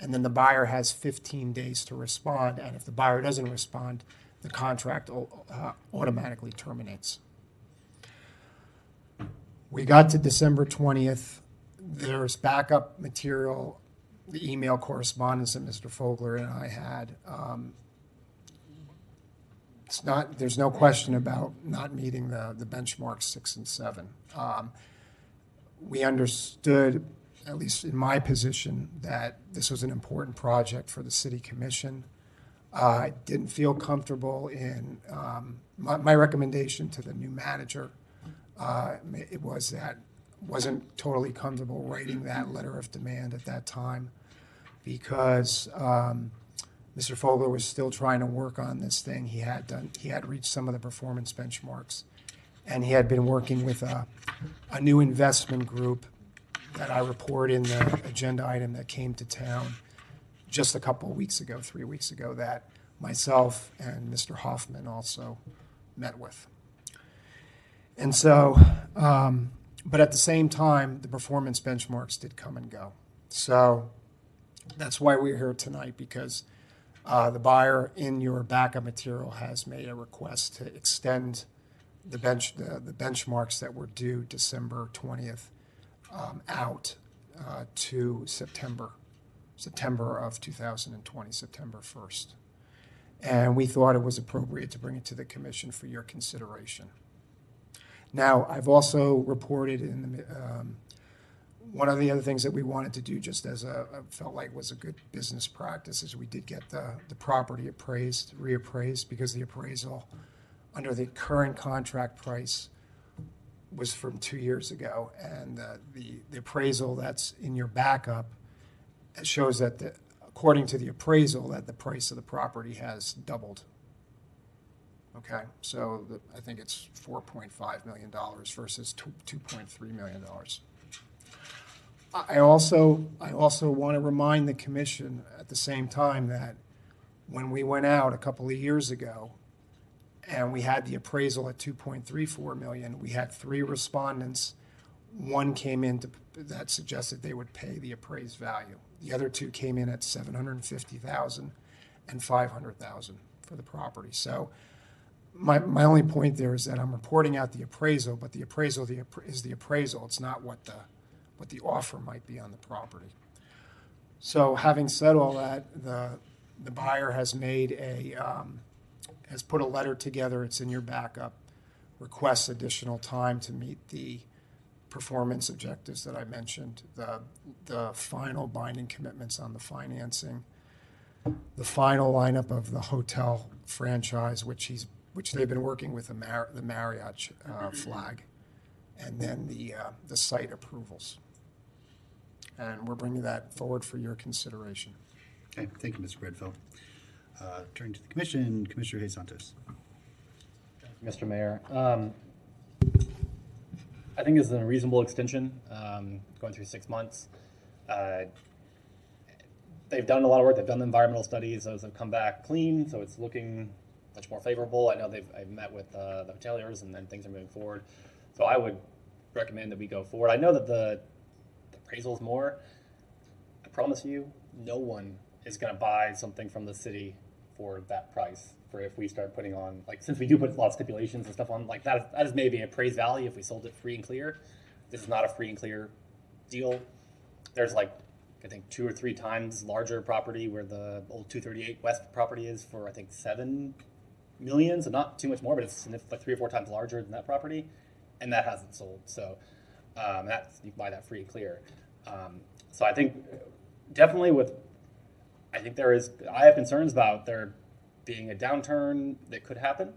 and then the buyer has 15 days to respond, and if the buyer doesn't respond, the contract automatically terminates. We got to December 20th. There's backup material, the email correspondence that Mr. Fogler and I had. There's no question about not meeting the benchmarks 6 and 7. We understood, at least in my position, that this was an important project for the City Commission. I didn't feel comfortable in my recommendation to the new manager. It was that wasn't totally comfortable writing that letter of demand at that time because Mr. Fogler was still trying to work on this thing. He had reached some of the performance benchmarks, and he had been working with a new investment group that I report in the agenda item that came to town just a couple of weeks ago, 3 weeks ago, that myself and Mr. Hoffman also met with. And so, but at the same time, the performance benchmarks did come and go. So that's why we're here tonight, because the buyer in your backup material has made a request to extend the benchmarks that were due December 20th out to September of 2020, September 1st. And we thought it was appropriate to bring it to the commission for your consideration. Now, I've also reported in one of the other things that we wanted to do, just as felt like was a good business practice, is we did get the property reappraised, because the appraisal under the current contract price was from 2 years ago, and the appraisal that's in your backup shows that according to the appraisal, that the price of the property has doubled. Okay, so I think it's $4.5 million versus $2.3 million. I also want to remind the commission at the same time that when we went out a couple of years ago and we had the appraisal at $2.34 million, we had 3 respondents. One came in that suggested they would pay the appraised value. The other 2 came in at $750,000 and $500,000 for the property. So my only point there is that I'm reporting out the appraisal, but the appraisal is the appraisal. It's not what the offer might be on the property. So having said all that, the buyer has made has put a letter together, it's in your backup, requests additional time to meet the performance objectives that I mentioned, the final binding commitments on the financing, the final lineup of the hotel franchise, which they've been working with the Marriott flag, and then the site approvals. And we're bringing that forward for your consideration. Okay, thank you, Mr. Redfield. Turning to the commission, Commissioner Hayes Santos. Mr. Mayor. I think this is a reasonable extension, going through 6 months. They've done a lot of work. They've done the environmental studies. Those have come back clean, so it's looking much more favorable. I know I've met with the hoteliers, and then things are moving forward. So I would recommend that we go forward. I know that the appraisal is more. I promise you, no one is going to buy something from the city for that price. For if we start putting on, like, since we do put a lot of stipulations and stuff on, like, that is maybe appraised value if we sold it free and clear. This is not a free and clear deal. There's, like, I think 2 or 3 times larger property where the old 238 West property is for, I think, 7 million, so not too much more, but it's like 3 or 4 times larger than that property, and that hasn't sold. So you can buy that free and clear. So I think definitely I have concerns about there being a downturn that could happen,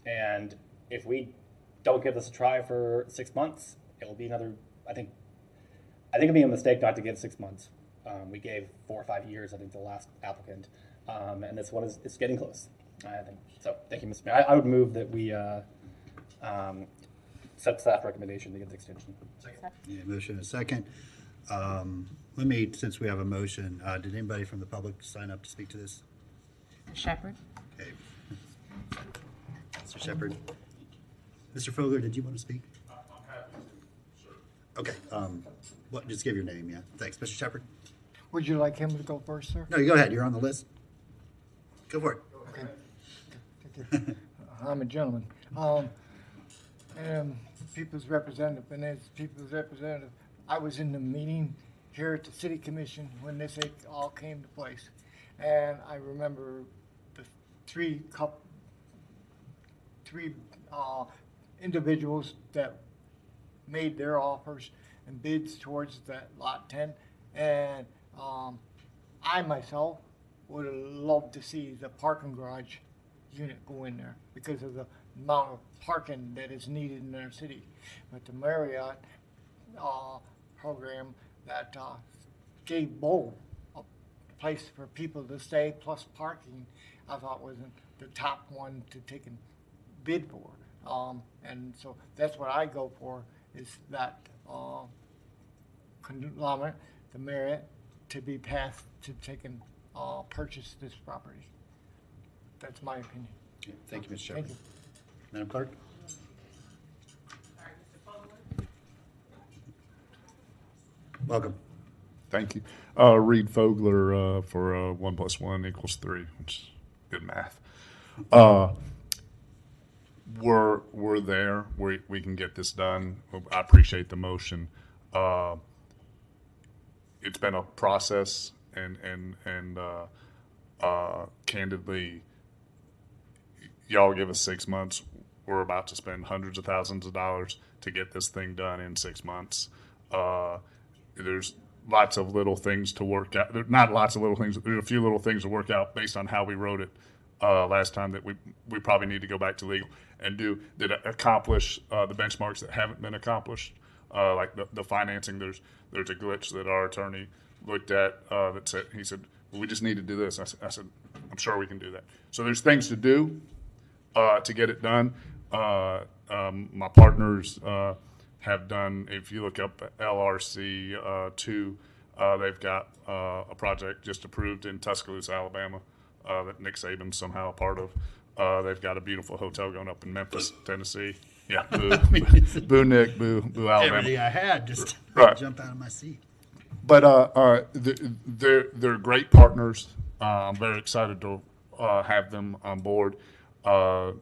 and if we don't give this a try for 6 months, it will be another. I think it'd be a mistake not to give 6 months. We gave 4 or 5 years, I think, the last applicant, and this one it's getting close. I think so. Thank you, Mr. Mayor. I would move that we accept staff recommendation to give the extension. Second. Yeah, motion and a second. Since we have a motion, did anybody from the public sign up to speak to this? Shepherd. Okay. Mr. Shepherd. Mr. Fogler, did you want to speak? I'm happy to, sir. Okay. Just give your name, yeah. Thanks. Mr. Shepherd? Would you like him to go first, sir? No, you go ahead. You're on the list. Go for it. Okay. Thank you. I'm a gentleman. And people's representative, and as people's representative, I was in the meeting here at the city commission when this all came to place. And I remember the three individuals that made their offers and bids towards that lot 10. And I myself would have loved to see the parking garage unit go in there because of the amount of parking that is needed in our city. But the Marriott program that gave both a place for people to stay plus parking, I thought was the top one to take a bid for. And so that's what I go for, is that conglomerate, the Marriott, to be passed to take and purchase this property. That's my opinion. Yeah, thank you, Mr. Shepherd. Thank you. Madam Clerk? Welcome. Thank you. Reed Fogler for 1 + 1 = 3, which is good math. We're there. We can get this done. I appreciate the motion. It's been a process, and candidly, y'all give us 6 months. We're about to spend hundreds of thousands of dollars to get this thing done in 6 months. There's lots of little things to work out. Not lots of little things. There's a few little things to work out based on how we wrote it last time that we probably need to go back to legal and did accomplish the benchmarks that haven't been accomplished, like the financing. There's a glitch that our attorney looked at that said, he said, well, we just need to do this. I said, I'm sure we can do that. So there's things to do to get it done. My partners have done, if you look up LRC 2, they've got a project just approved in Tuscaloosa, Alabama, that Nick Saban's somehow a part of. They've got a beautiful hotel going up in Memphis, Tennessee. Yeah, boo Nick, boo Alabama. Everything I had just right. Jump out of my seat. But they're great partners. I'm very excited to have them on board. I've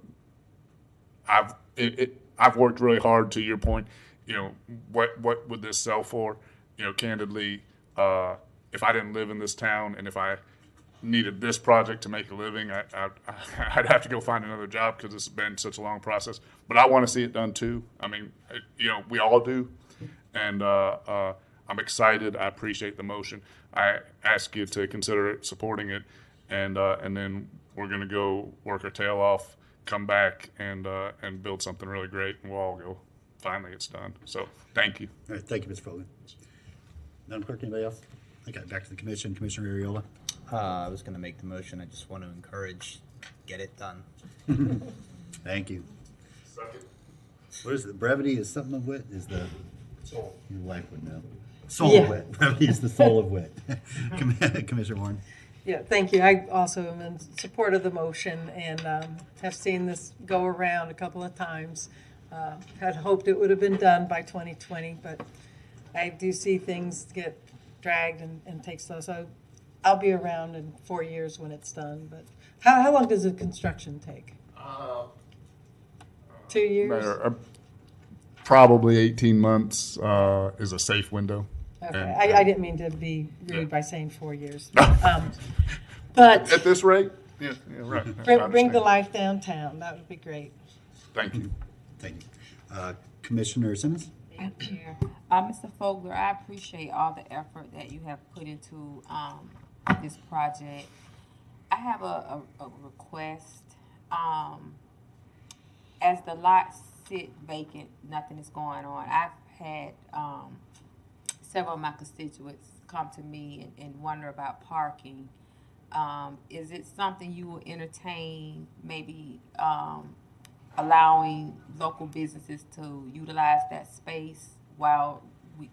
worked really hard, to your point. You know, what would this sell for? You know, candidly, if I didn't live in this town and if I needed this project to make a living, I'd have to go find another job because it's been such a long process. But I want to see it done too. I mean, we all do. And I'm excited. I appreciate the motion. I ask you to consider supporting it. And then we're going to go work our tail off, come back, and build something really great. And we'll all go, finally, it's done. So thank you. All right, thank you, Mr. Fogan. Madam Clerk, anybody else? Okay, back to the commission. Commissioner Ariola. I was going to make the motion. I just want to encourage, get it done. Thank you. What is it? Brevity is something of wit? Is the soul? Your wife would know. Soul of wit. Brevity is the soul of wit. Commissioner Warren. Yeah, thank you. I also am in support of the motion and have seen this go around a couple of times. Had hoped it would have been done by 2020, but I do see things get dragged and take slow. So I'll be around in 4 years when it's done. But how long does the construction take? 2 years? Probably 18 months is a safe window. Okay, And I didn't mean to be rude by saying 4 years. But at this rate, yeah, right. Bring the life downtown. That would be great. Thank you. Thank you. Commissioner Simmons? Thank you, Chair. Mr. Fogler, I appreciate all the effort that you have put into this project. I have a request. As the lots sit vacant, nothing is going on. I've had several of my constituents come to me and wonder about parking. Is it something you will entertain, maybe allowing local businesses to utilize that space while we,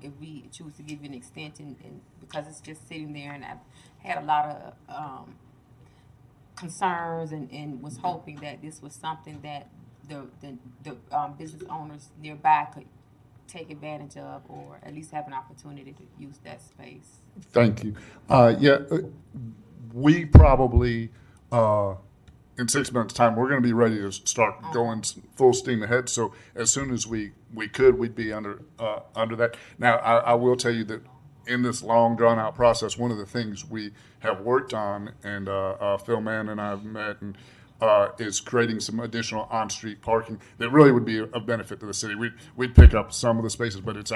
if we choose to give you an extension, and because it's just sitting there, and I've had a lot of concerns and was hoping that this was something that the business owners nearby could take advantage of, or at least have an opportunity to use that space. Thank you. We probably, in 6 months' time, we're going to be ready to start going full steam ahead. So as soon as we could, we'd be under that. Now, I will tell you that in this long, drawn-out process, one of the things we have worked on, and Phil Mann and I have met, and is creating some additional on-street parking that really would be of benefit to the city. We'd pick up some of the spaces, but it's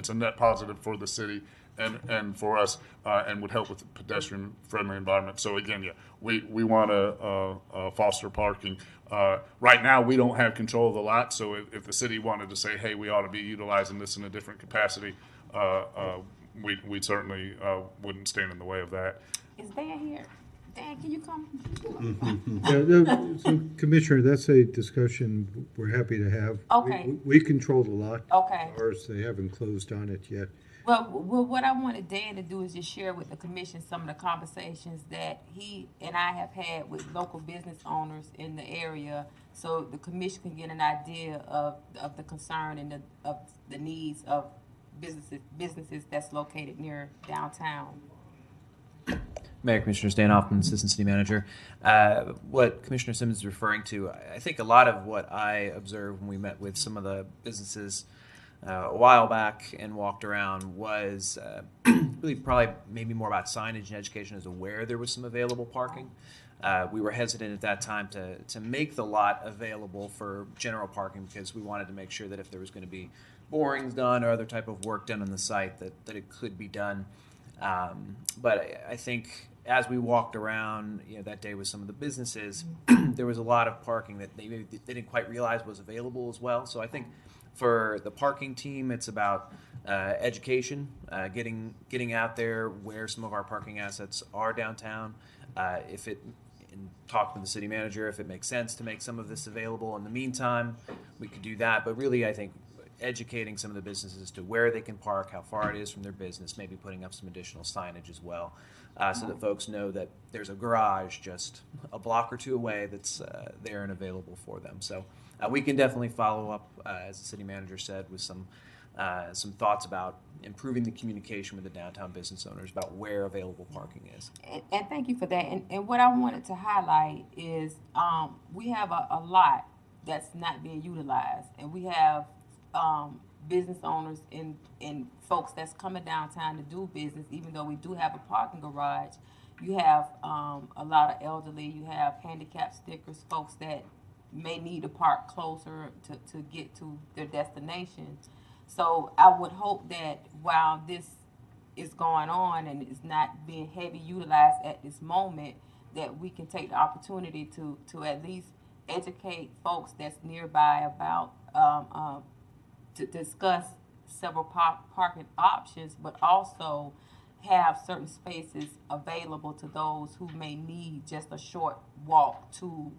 a net positive for the city and for us, and would help with the pedestrian-friendly environment. So again, yeah, we want to foster parking. Right now, we don't have control of the lot, so if the city wanted to say, hey, we ought to be utilizing this in a different capacity, we certainly wouldn't stand in the way of that. Is Dan here? Dan, can you come? So Commissioner, that's a discussion we're happy to have. Okay. We control the lot. Okay. Ours, they haven't closed on it yet. Well, what I wanted Dan to do is just share with the commission some of the conversations that he and I have had with local business owners in the area, so the commission can get an idea of the concern and of the needs of businesses that's located near downtown. Mayor, Commissioners, Dan Hoffman, Assistant City Manager. What Commissioner Simmons is referring to, I think a lot of what I observed when we met with some of the businesses a while back and walked around was really probably maybe more about signage and education as to where there was some available parking. We were hesitant at that time to make the lot available for general parking because we wanted to make sure that if there was going to be borings done or other type of work done on the site that it could be done. But I think as we walked around, that day with some of the businesses, there was a lot of parking that they didn't quite realize was available as well. So I think for the parking team, it's about education, getting out there where some of our parking assets are downtown. And talk with the city manager if it makes sense to make some of this available. In the meantime, we could do that. But really, I think educating some of the businesses to where they can park, how far it is from their business, maybe putting up some additional signage as well, so that folks know that there's a garage just a block or two away that's there and available for them. So we can definitely follow up, as the city manager said, with some thoughts about improving the communication with the downtown business owners about where available parking is. And thank you for that. And what I wanted to highlight is we have a lot that's not being utilized, and we have business owners and folks that's coming downtown to do business, even though we do have a parking garage. You have a lot of elderly, you have handicap stickers, folks that may need to park closer to get to their destination. So I would hope that while this is going on and is not being heavy utilized at this moment, that we can take the opportunity to at least educate folks that's nearby about to discuss several parking options, but also have certain spaces available to those who may need just a short walk to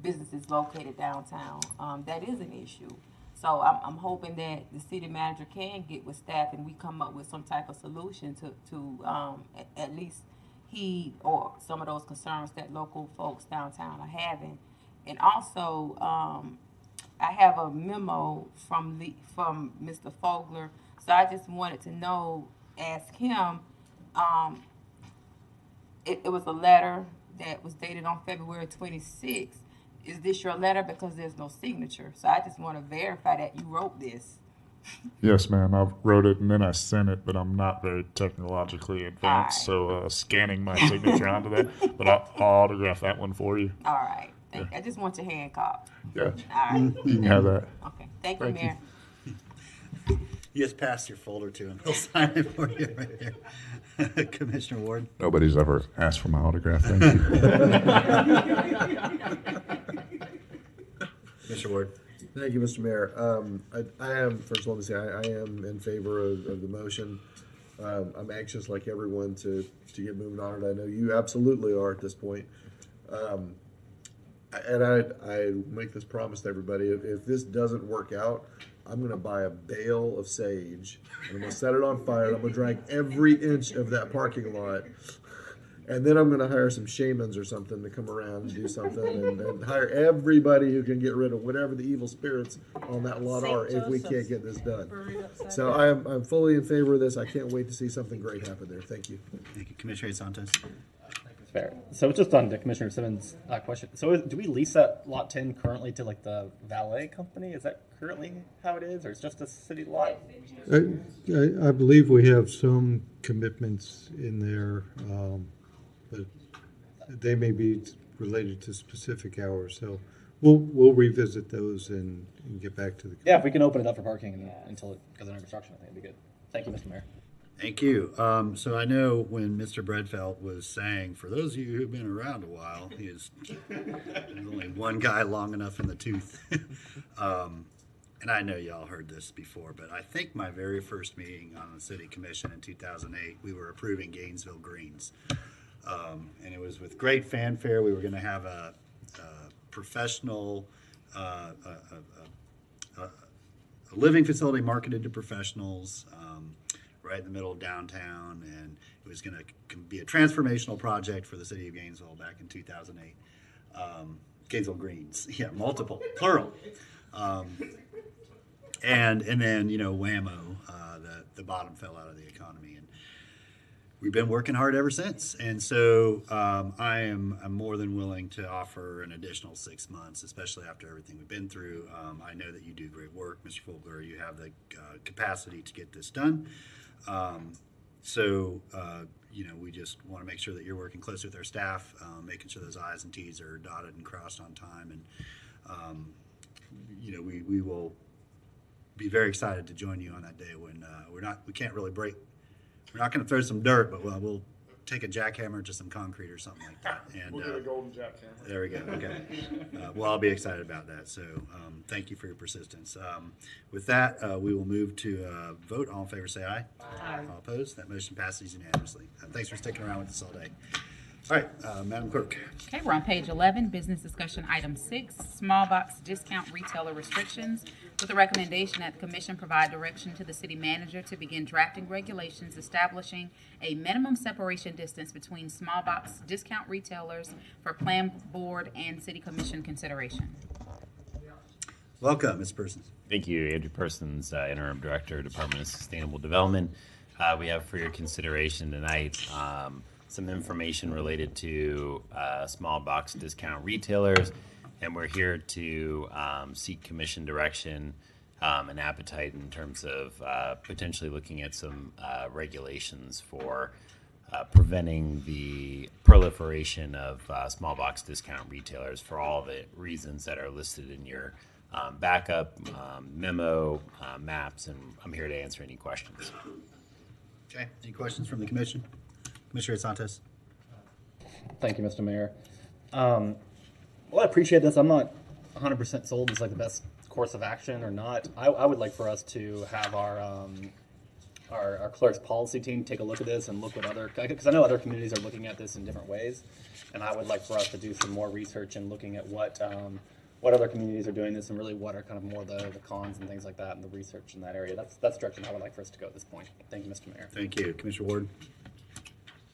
businesses located downtown. That is an issue. So I'm hoping that the city manager can get with staff and we come up with some type of solution to at least heed or some of those concerns that local folks downtown are having. And also, I have a memo from Mr. Fogler, so I just wanted to know, ask him, it was a letter that was dated on February 26th. Is this your letter? Because there's no signature. So I just want to verify that you wrote this. Yes, ma'am. I wrote it and then I sent it, but I'm not very technologically advanced, so scanning my signature onto that. But I'll autograph that one for you. All right. I just want your hand copy. Yeah. All right. You can have that. Okay. Thank you, Mayor. You just pass your folder to him. He'll sign it for you right there. Commissioner Ward. Nobody's ever asked for my autograph. Thank you. Commissioner Ward. Thank you, Mr. Mayor. I am, first let me say, I am in favor of the motion. I'm anxious, like everyone, to get moving on it. I know you absolutely are at this point. And I make this promise to everybody, if this doesn't work out, I'm going to buy a bale of sage, and I'm going to set it on fire, and I'm going to drag every inch of that parking lot. And then I'm going to hire some shamans or something to come around and do something and hire everybody who can get rid of whatever the evil spirits on that lot are if we can't get this done. So I'm fully in favor of this. I can't wait to see something great happen there. Thank you. Thank you. Commissioner Santos. Fair. So just on to Commissioner Simmons' question. So do we lease that lot 10 currently to like the valet company? Is that currently how it is, or it's just a city lot? I believe we have some commitments in there, but they may be related to specific hours. So we'll revisit those and get back to the. Yeah, if we can open it up for parking until it goes under construction, I think it'd be good. Thank you, Mr. Mayor. Thank you. So I know when Mr. Bredfeld was saying, for those of you who've been around a while, there's only one guy long enough in the tooth. And I know y'all heard this before, but I think my very first meeting on the city commission in 2008, we were approving Gainesville Greens. And it was with great fanfare. We were going to have a professional, a living facility marketed to professionals, right in the middle of downtown, and it was going to be a transformational project for the city of Gainesville back in 2008. Gainesville Greens, yeah, multiple, plural. And then, you know, whammo, the bottom fell out of the economy, and we've been working hard ever since. And so I'm more than willing to offer an additional 6 months, especially after everything we've been through. I know that you do great work, Mr. Fogler. You have the capacity to get this done. You know, we just want to make sure that you're working closely with our staff, making sure those I's and T's are dotted and crossed on time. And, you know, we will be very excited to join you on that day when we can't really break. We're not going to throw some dirt, but we'll take a jackhammer to some concrete or something like that. And we'll get a golden jackhammer. There we go. Okay. Well, I'll be excited about that. So thank you for your persistence. With that, we will move to vote. All in favor, say aye. Aye. All opposed? That motion passes unanimously. Thanks for sticking around with us all day. All right, Madam Clerk. Okay, we're on page 11, business discussion item 6, small box discount retailer restrictions, with a recommendation that the commission provide direction to the city manager to begin drafting regulations establishing a minimum separation distance between small box discount retailers for plan board and city commission consideration. Welcome, Ms. Persons. Thank you, Andrew Persons, Interim Director, Department of Sustainable Development. We have for your consideration tonight some information related to small box discount retailers, and we're here to seek commission direction an appetite in terms of potentially looking at some regulations for preventing the proliferation of small box discount retailers for all the reasons that are listed in your backup memo, maps, and I'm here to answer any questions. Okay, any questions from the commission? Commissioner Santos. Thank you, Mr. Mayor. Well, I appreciate this. I'm not 100% sold it's like the best course of action or not. I would like for us to have our clerk's policy team take a look at this and look what other, because I know other communities are looking at this in different ways, and I would like for us to do some more research and looking at what other communities are doing this and really what are kind of more the cons and things like that and the research in that area. That's the direction I would like for us to go at this point. Thank you, Mr. Mayor. Thank you. Commissioner Ward.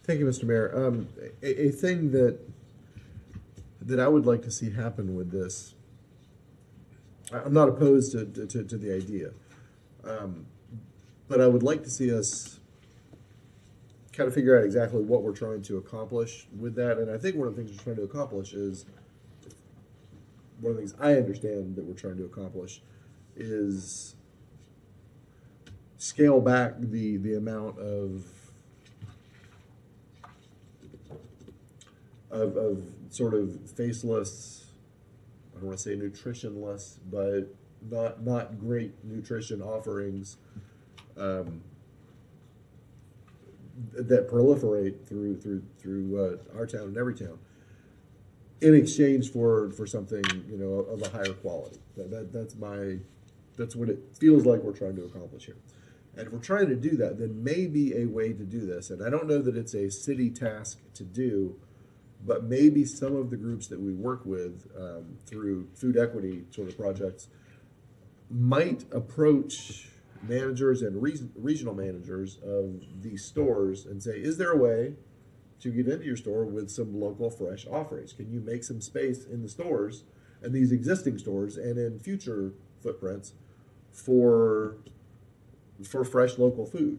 Thank you, Mr. Mayor. A thing that I would like to see happen with this, I'm not opposed to the idea, but I would like to see us kind of figure out exactly what we're trying to accomplish with that. And I think one of the things we're trying to accomplish is, one of the things I understand that we're trying to accomplish is scale back the amount of sort of faceless, I don't want to say nutritionless, but not great nutrition offerings that proliferate through our town and every town, in exchange for something, you know, of a higher quality. That's what it feels like we're trying to accomplish here. And if we're trying to do that, then maybe a way to do this, and I don't know that it's a city task to do, but maybe some of the groups that we work with through food equity sort of projects might approach managers and regional managers of these stores and say, is there a way to get into your store with some local fresh offerings? Can you make some space in the stores and these existing stores and in future footprints for fresh local food?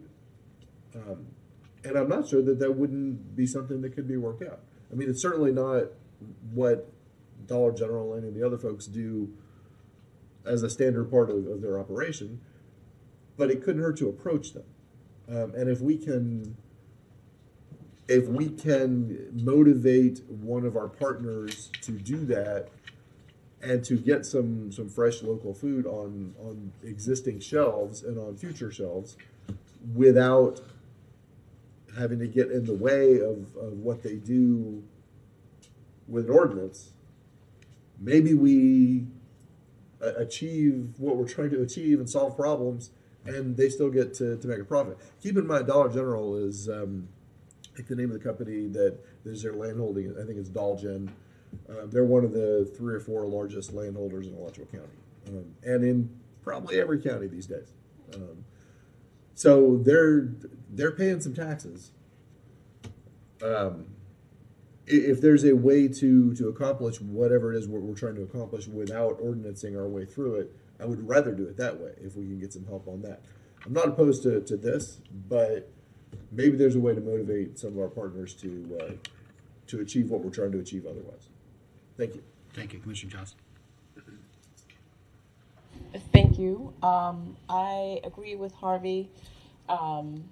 And I'm not sure that wouldn't be something that could be worked out. I mean, it's certainly not what Dollar General and any of the other folks do as a standard part of their operation, but it couldn't hurt to approach them. And if we can motivate one of our partners to do that and to get some fresh local food on existing shelves and on future shelves without having to get in the way of what they do with an ordinance, maybe we achieve what we're trying to achieve and solve problems, and they still get to make a profit. Keep in mind, Dollar General is, I think the name of the company that is their landholding, I think it's Dolgen. They're one of the 3 or 4 largest landholders in Alachua County, and in probably every county these days. So they're paying some taxes. If there's a way to accomplish whatever it is we're trying to accomplish without ordinancing our way through it, I would rather do it that way if we can get some help on that. I'm not opposed to this, but maybe there's a way to motivate some of our partners to achieve what we're trying to achieve otherwise. Thank you. Thank you, Commissioner Johnson. Thank you. I agree with Harvey. When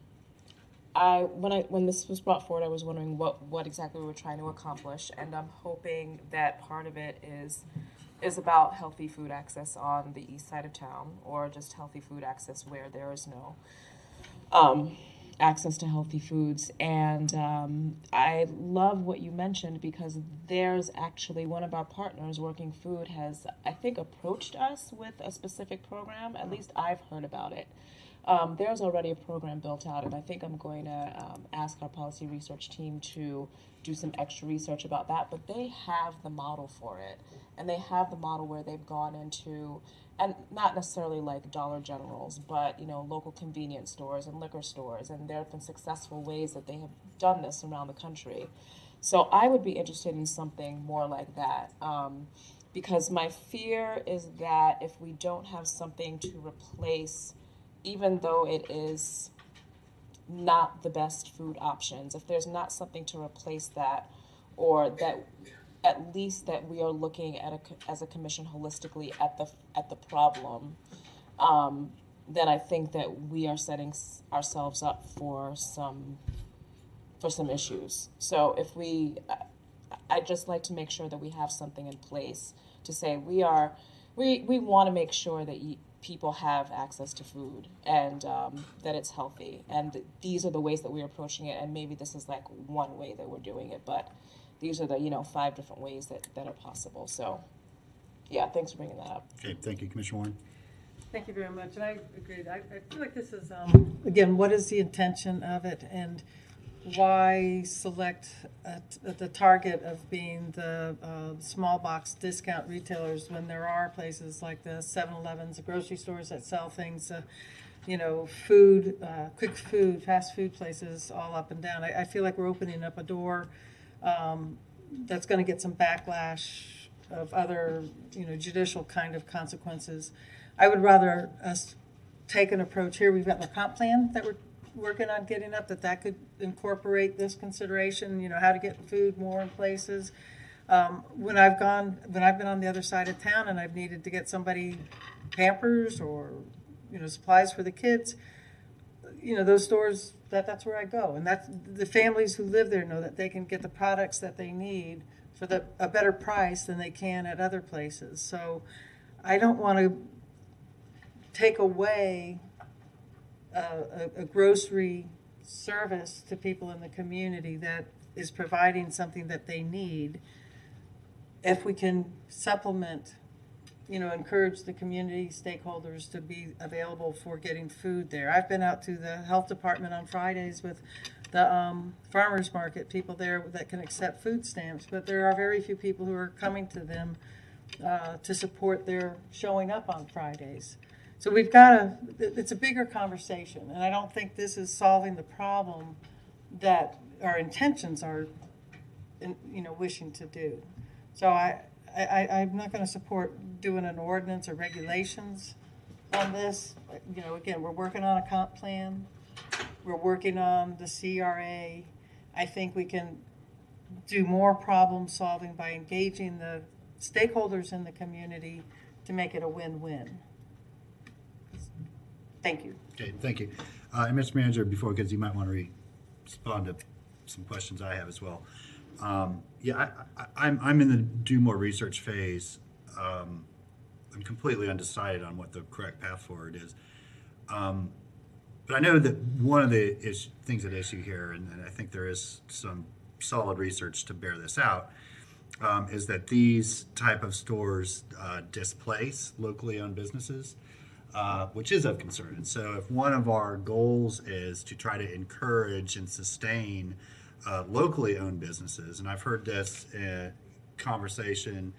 this was brought forward, I was wondering what exactly we were trying to accomplish, and I'm hoping that part of it is about healthy food access on the east side of town, or just healthy food access where there is no access to healthy foods. And I love what you mentioned, because there's actually one of our partners, Working Food, has, I think, approached us with a specific program. At least I've heard about it. There's already a program built out, and I think I'm going to ask our policy research team to do some extra research about that. But they have the model for it, and they have the model where they've gone into, and not necessarily like Dollar Generals, but local convenience stores and liquor stores, and there have been successful ways that they have done this around the country. So I would be interested in something more like that, because my fear is that if we don't have something to replace, even though it is not the best food options, if there's not something to replace that, or that at least that we are looking at as a commission holistically at the problem, then I think that we are setting ourselves up for some issues. So if I'd just like to make sure that we have something in place to say we want to make sure that people have access to food and that it's healthy. And these are the ways that we're approaching it. And maybe this is like one way that we're doing it, but these are the 5 different ways that are possible. So yeah, thanks for bringing that up. Okay, thank you, Commissioner Warren. Thank you very much, and I agree. I feel like this is, again, what is the intention of it, and why select the target of being the small box discount retailers when there are places like the 7-Elevens, the grocery stores that sell things, food, quick food, fast food places all up and down. I feel like we're opening up a door that's going to get some backlash of other, judicial kind of consequences. I would rather us take an approach here. We've got the comp plan that we're working on getting up, that could incorporate this consideration, how to get food more in places. When I've been on the other side of town and I've needed to get somebody Pampers or, supplies for the kids, those stores, that's where I go. And that's the families who live there know that they can get the products that they need for a better price than they can at other places. So I don't want to take away a grocery service to people in the community that is providing something that they need. If we can supplement, encourage the community stakeholders to be available for getting food there. I've been out to the health department on Fridays with the farmers market people there that can accept food stamps, but there are very few people who are coming to them to support their showing up on Fridays. So it's a bigger conversation, and I don't think this is solving the problem that our intentions are, wishing to do. So I'm not going to support doing an ordinance or regulations on this. Again, we're working on a comp plan. We're working on the CRA. I think we can do more problem solving by engaging the stakeholders in the community to make it a win-win. Thank you. Okay, thank you. And Mr. Manager, because you might want to respond to some questions I have as well. I'm in the do more research phase. I'm completely undecided on what the correct path forward is. But I know that one of the things at issue here, and I think there is some solid research to bear this out, is that these type of stores displace locally owned businesses. Which is of concern. And so if one of our goals is to try to encourage and sustain locally owned businesses, and I've heard this conversation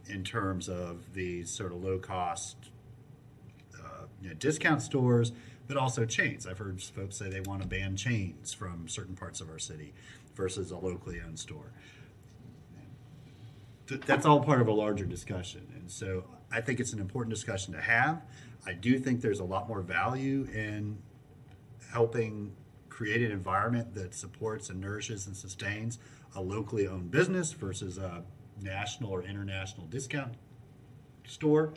in terms of these sort of low cost discount stores, but also chains. I've heard folks say they want to ban chains from certain parts of our city versus a locally owned store. That's all part of a larger discussion. And so I think it's an important discussion to have. I do think there's a lot more value in helping create an environment that supports and nourishes and sustains a locally owned business versus a national or international discount store.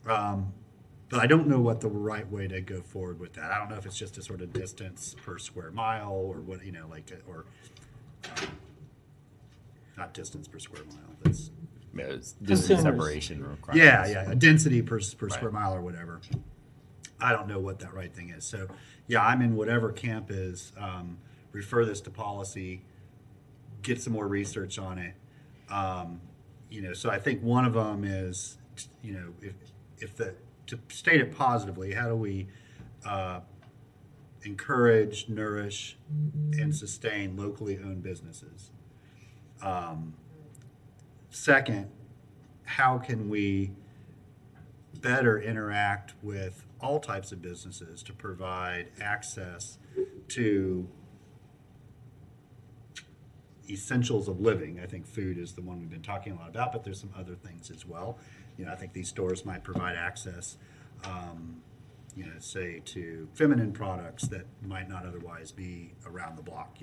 But I don't know what the right way to go forward with that. I don't know if it's just a sort of distance per square mile or what, not distance per square mile. That's distance separation requirements. Yeah, a density per square mile or whatever. I don't know what that right thing is. So, I'm in whatever camp is. Refer this to policy, get some more research on it. So I think one of them is, to state it positively, how do we encourage, nourish, and sustain locally owned businesses? Second, how can we better interact with all types of businesses to provide access to essentials of living? I think food is the one we've been talking a lot about, but there's some other things as well. I think these stores might provide access, say to feminine products that might not otherwise be around the block,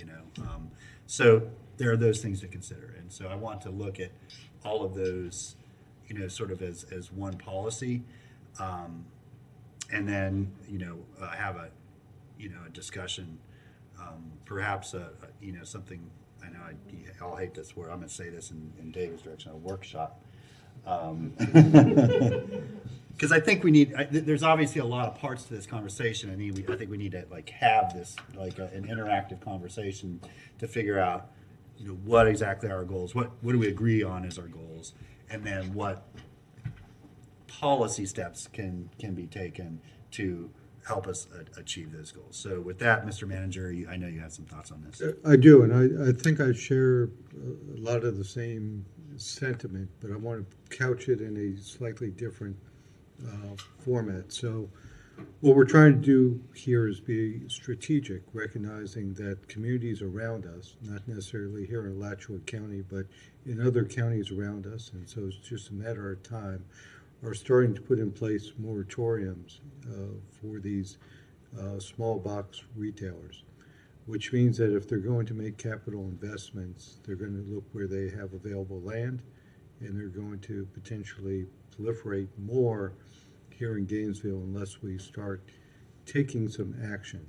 So there are those things to consider. And so I want to look at all of those, sort of as one policy. And then, have a, a discussion, perhaps, something, I know I'll hate this word, I'm gonna say this in David's direction, a workshop. Because I think we need, there's obviously a lot of parts to this conversation. I think we need to have this, an interactive conversation to figure out, what exactly are our goals, what do we agree on as our goals, and then what policy steps can be taken to help us achieve those goals. So with that, Mr. Manager, I know you have some thoughts on this. I do, and I think I share a lot of the same sentiment, but I want to couch it in a slightly different format. So what we're trying to do here is be strategic, recognizing that communities around us, not necessarily here in Alachua County, but in other counties around us, and so it's just a matter of time, are starting to put in place moratoriums for these small box retailers, which means that if they're going to make capital investments, they're going to look where they have available land, and they're going to potentially proliferate more here in Gainesville unless we start taking some action.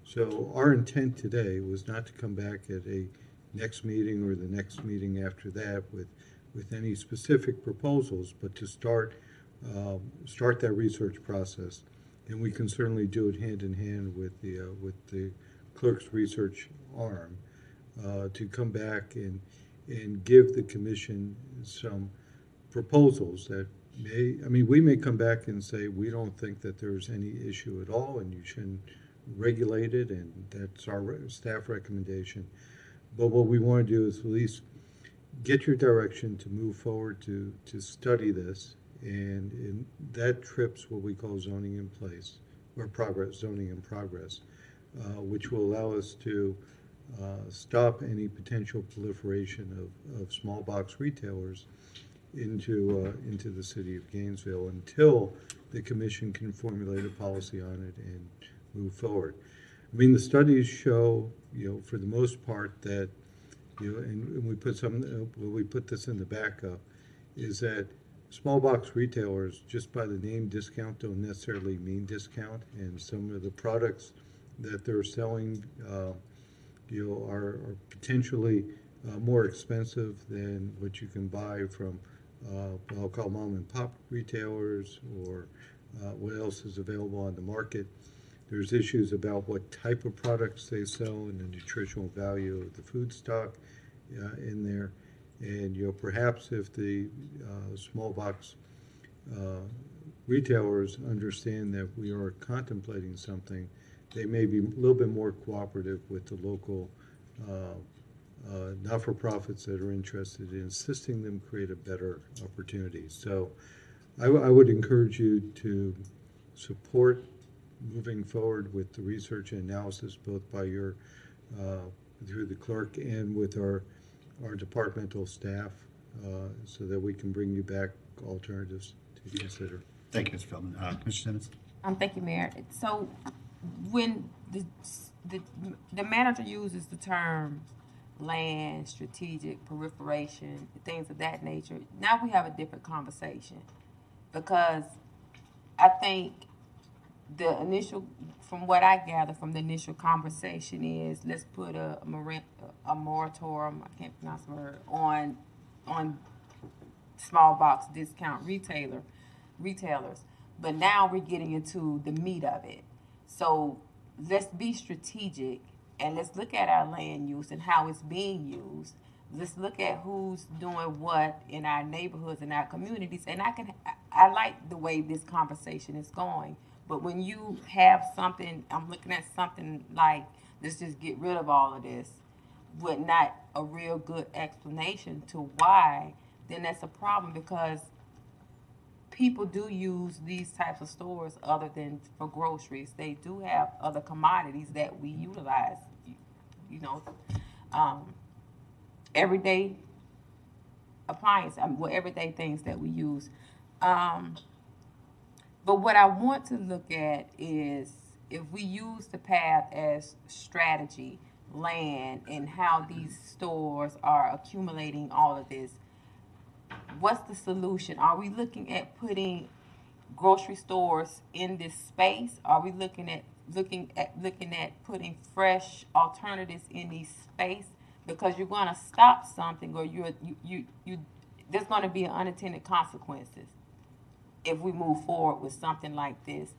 So our intent today was not to come back at a next meeting or the next meeting after that with any specific proposals, but to start that research process, and we can certainly do it hand in hand with the clerk's research arm to come back and give the commission some proposals that we may come back and say we don't think that there's any issue at all and you shouldn't regulate it, and that's our staff recommendation. But what we want to do is at least get your direction to move forward to study this, and that trips what we call zoning in place, or zoning in progress, which will allow us to stop any potential proliferation of small box retailers into the city of Gainesville until the commission can formulate a policy on it and move forward. The studies show, for the most part that, and we put this in the backup, is that small box retailers, just by the name discount, don't necessarily mean discount, and some of the products that they're selling, are potentially more expensive than what you can buy from what I'll call mom and pop retailers, or what else is available on the market. There's issues about what type of products they sell and the nutritional value of the food stock in there. And perhaps if the small box retailers understand that we are contemplating something, they may be a little bit more cooperative with the local not-for-profits that are interested in assisting them create a better opportunity. So I would encourage you to support moving forward with the research and analysis, both by through the clerk and with our departmental staff, so that we can bring you back alternatives to consider. Thank you, Mr. Feldman. Mr. Simmons? Thank you, Mayor. So when the manager uses the term land, strategic, proliferation, things of that nature, now we have a different conversation, because I think the initial, from what I gather from the initial conversation, is let's put a moratorium, I can't pronounce the word, on small box discount retailers. But now we're getting into the meat of it. So let's be strategic, and let's look at our land use and how it's being used. Let's look at who's doing what in our neighborhoods and our communities. And I like the way this conversation is going. But when you have something, I'm looking at something like, let's just get rid of all of this, with not a real good explanation to why, then that's a problem, because people do use these types of stores other than for groceries. They do have other commodities that we utilize, everyday appliances, everyday things that we use. But what I want to look at is, if we use the path as strategy, land, and how these stores are accumulating all of this, what's the solution? Are we looking at putting grocery stores in this space? Are we looking at putting fresh alternatives in these space? Because you're going to stop something, or you there's going to be unintended consequences if we move forward with something like this.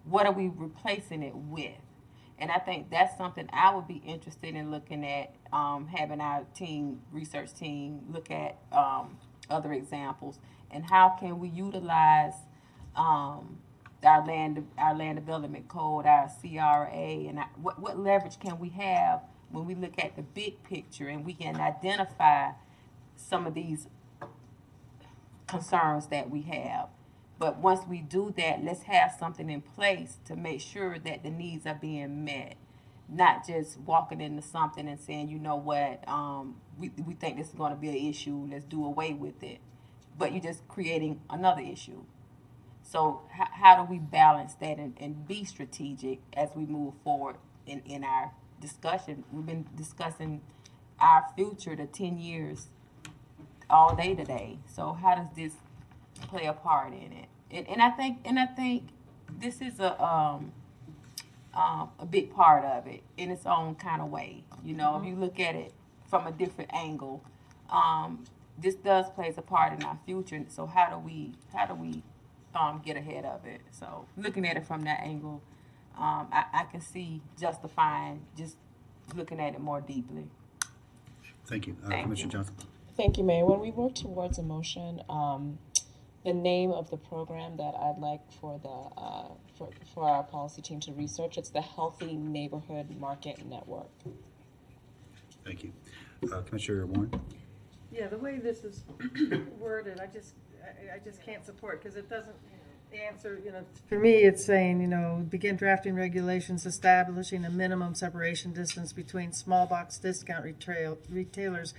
What are we replacing it with? And I think that's something I would be interested in looking at, having our research team look at other examples, and how can we utilize our land development code, our CRA, and what leverage can we have when we look at the big picture and we can identify some of these concerns that we have. But once we do that, let's have something in place to make sure that the needs are being met. Not just walking into something and saying, you know what, we think this is going to be an issue, let's do away with it. But you're just creating another issue. So how do we balance that and be strategic as we move forward in our discussion? We've been discussing our future, the 10 years, all day today. So how does this play a part in it? And I think this is a big part of it in its own kind of way. You know, if you look at it from a different angle, this does play a part in our future. So how do we get ahead of it? So looking at it from that angle, I can see justifying just looking at it more deeply. Thank you. Thank Commissioner you. Johnson. Thank you, Mayor. When we work towards a motion, the name of the program that I'd like for the for our policy team to research, it's the Healthy Neighborhood Market Network. Thank you. Commissioner Warren. Yeah, the way this is worded, I just can't support, because it doesn't answer, you know, for me, it's saying, you know, begin drafting regulations establishing a minimum separation distance between small box discount retailers,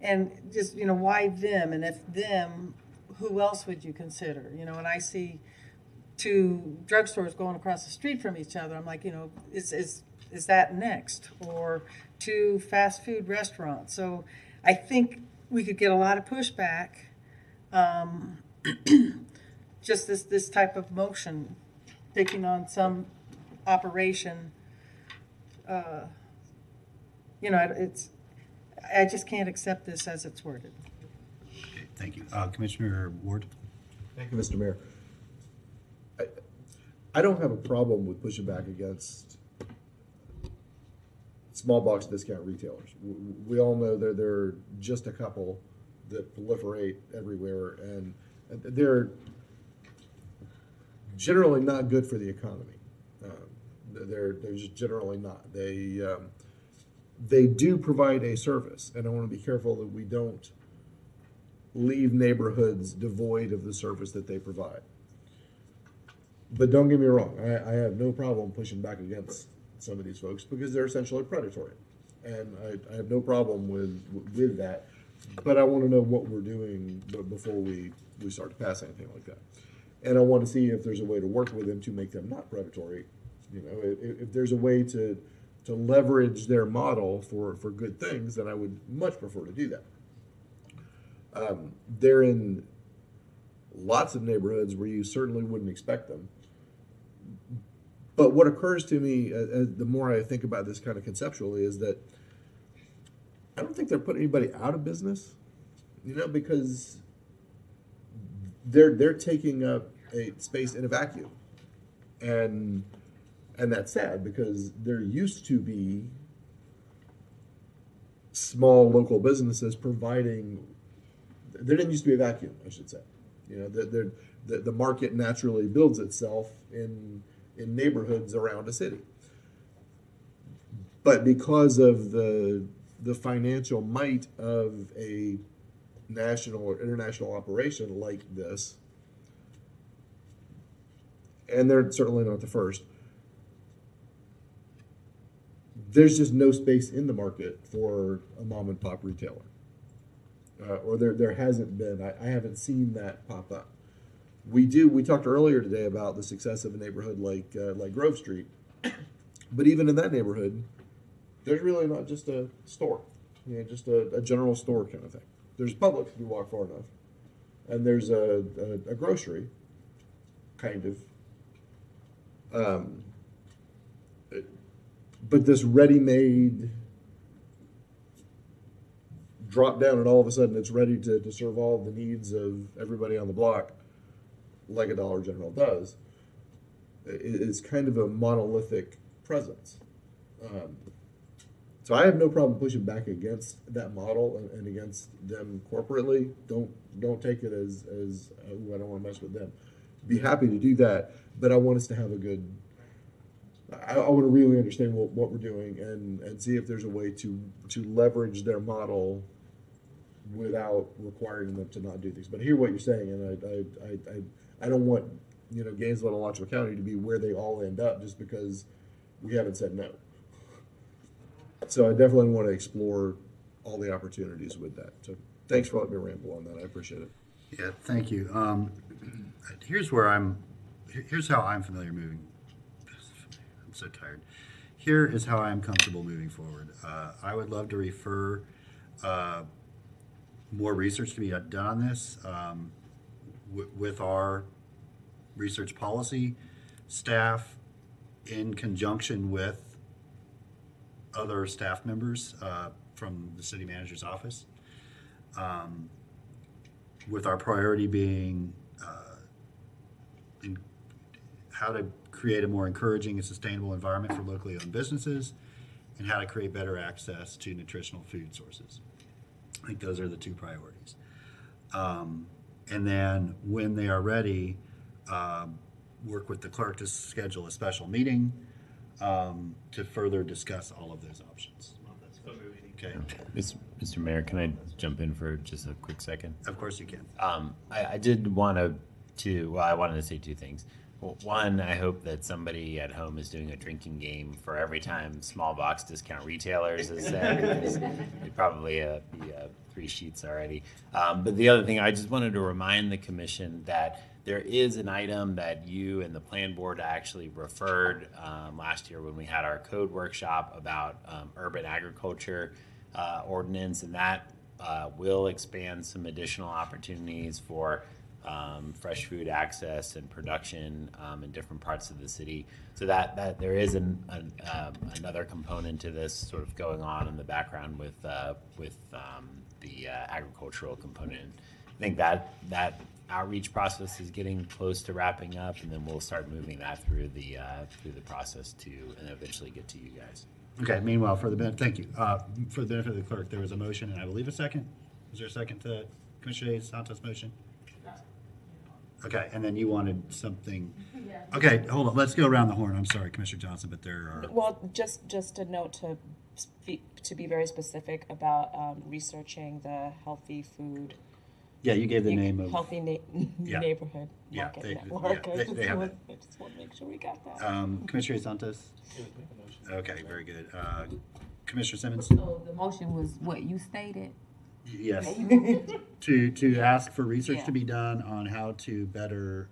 and just, you know, why them? And if them, who else would you consider? You know, and I see two drugstores going across the street from each other. I'm like, you know, is that next? Or two fast food restaurants. So I think we could get a lot of pushback. Just this type of motion, taking on some operation. You know, I just can't accept this as it's worded. Okay, thank you. Commissioner Ward. Thank you, Mr. Mayor. I don't have a problem with pushing back against small box discount retailers. We all know there are just a couple that proliferate everywhere, and they're generally not good for the economy. They're just generally not. They do provide a service, and I want to be careful that we don't leave neighborhoods devoid of the service that they provide. But don't get me wrong, I have no problem pushing back against some of these folks because they're essentially predatory, and I have no problem with that. But I want to know what we're doing before we start to pass anything like that. And I want to see if there's a way to work with them to make them not predatory. You know, if there's a way to leverage their model for good things, then I would much prefer to do that. They're in lots of neighborhoods where you certainly wouldn't expect them. But what occurs to me the more I think about this kind of conceptually is that I don't think they're putting anybody out of business, you know, because they're taking up a space in a vacuum, and that's sad because there used to be small local businesses providing. There didn't used to be a vacuum, I should say. You know, the market naturally builds itself in neighborhoods around a city, but because of the financial might of a national or international operation like this, and they're certainly not the first, there's just no space in the market for a mom and pop retailer. Or there hasn't been. I haven't seen that pop up. We talked earlier today about the success of a neighborhood like Grove Street, but even in that neighborhood, there's really not just a store, you know, just a general store kind of thing. There's Publix if you walk far enough, and there's a grocery, kind of. But this ready-made drop down, and all of a sudden it's ready to serve all the needs of everybody on the block, like a Dollar General does, is kind of a monolithic presence. So I have no problem pushing back against that model and against them corporately. Don't take it as I don't want to mess with them. Be happy to do that, but I want us to have a good. I want to really understand what we're doing and see if there's a way to leverage their model without requiring them to not do things. But I hear what you're saying, and I don't want Gainesville and Alachua County to be where they all end up just because we haven't said no. So I definitely want to explore all the opportunities with that. So thanks for letting me ramble on that. I appreciate it. Yeah, thank you. Here's how I'm familiar moving. I'm so tired. Here is how I'm comfortable moving forward. I would love to refer more research to be done on this with our research policy staff in conjunction with other staff members from the city manager's office, with our priority being in how to create a more encouraging and sustainable environment for locally owned businesses, and how to create better access to nutritional food sources. I think those are the two priorities. And then when they are ready, work with the clerk to schedule a special meeting to further discuss all of those options. Okay. Mr. Mayor, can I jump in for just a quick second? Of course you can. I did want I wanted to say two things. One, I hope that somebody at home is doing a drinking game for every time small box discount retailers is said, because it'd probably be 3 sheets already. But the other thing, I just wanted to remind the commission that there is an item that you and the plan board actually referred last year when we had our code workshop about urban agriculture ordinance, and that will expand some additional opportunities for fresh food access and production in different parts of the city. So that there is another component to this sort of going on in the background with the agricultural component. I think that outreach process is getting close to wrapping up, and then we'll start moving that through the process and eventually get to you guys. Okay. Meanwhile, thank you. For the benefit of the clerk, there was a motion, and I believe a second. Is there a second to Commissioner Santos' motion? Okay, and then you wanted something. Okay, hold on. Let's go around the horn. I'm sorry, Commissioner Johnson, but there are. Well, just a note to be very specific about researching the healthy food. Yeah, you gave the name of Healthy Neighborhood Market Network. They have it. I just want to make sure we got that. Commissioner Santos. Okay, very good. Commissioner Simmons. So the motion was what you stated? Yes. to ask for research to be done on how to better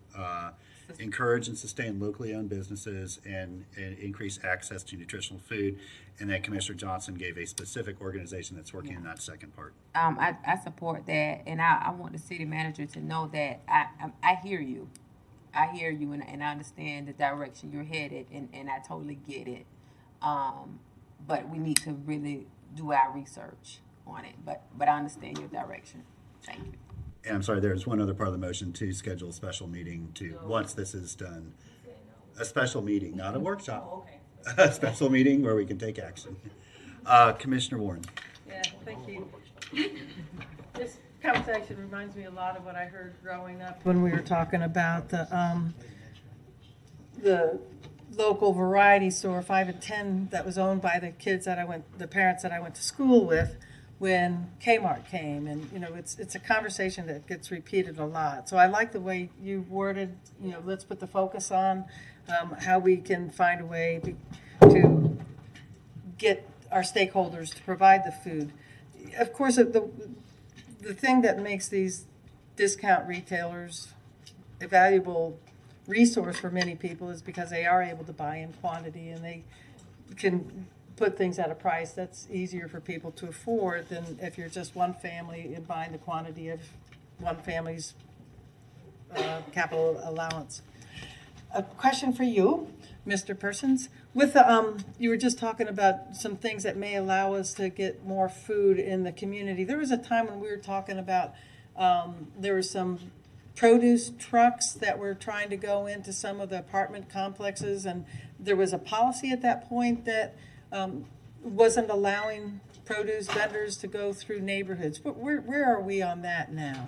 encourage and sustain locally owned businesses and increase access to nutritional food. And then Commissioner Johnson gave a specific organization that's working in that second part. I support that, and I want the city manager to know that I hear you. I hear you, and I understand the direction you're headed, and I totally get it. But we need to really do our research on it, but I understand your direction. Thank you. And I'm sorry, there's one other part of the motion to schedule a special meeting once this is done. A special meeting, not a workshop. Oh, okay. A special meeting where we can take action. Commissioner Warren. Yeah, thank you. This conversation reminds me a lot of what I heard growing up when we were talking about the local variety store 5 and 10 that was owned by the parents that I went to school with when Kmart came, and it's a conversation that gets repeated a lot. So I like the way you worded, let's put the focus on how we can find a way to get our stakeholders to provide the food. Of course, the thing that makes these discount retailers a valuable resource for many people is because they are able to buy in quantity, and they can put things at a price that's easier for people to afford than if you're just one family and buying the quantity of one family's capital allowance. a question for you, Mr. Persons. With the, you were just talking about some things that may allow us to get more food in the community. There was a time when we were talking about, there were some produce trucks that were trying to go into some of the apartment complexes, and there was a policy at that point that wasn't allowing produce vendors to go through neighborhoods. But where are we on that now?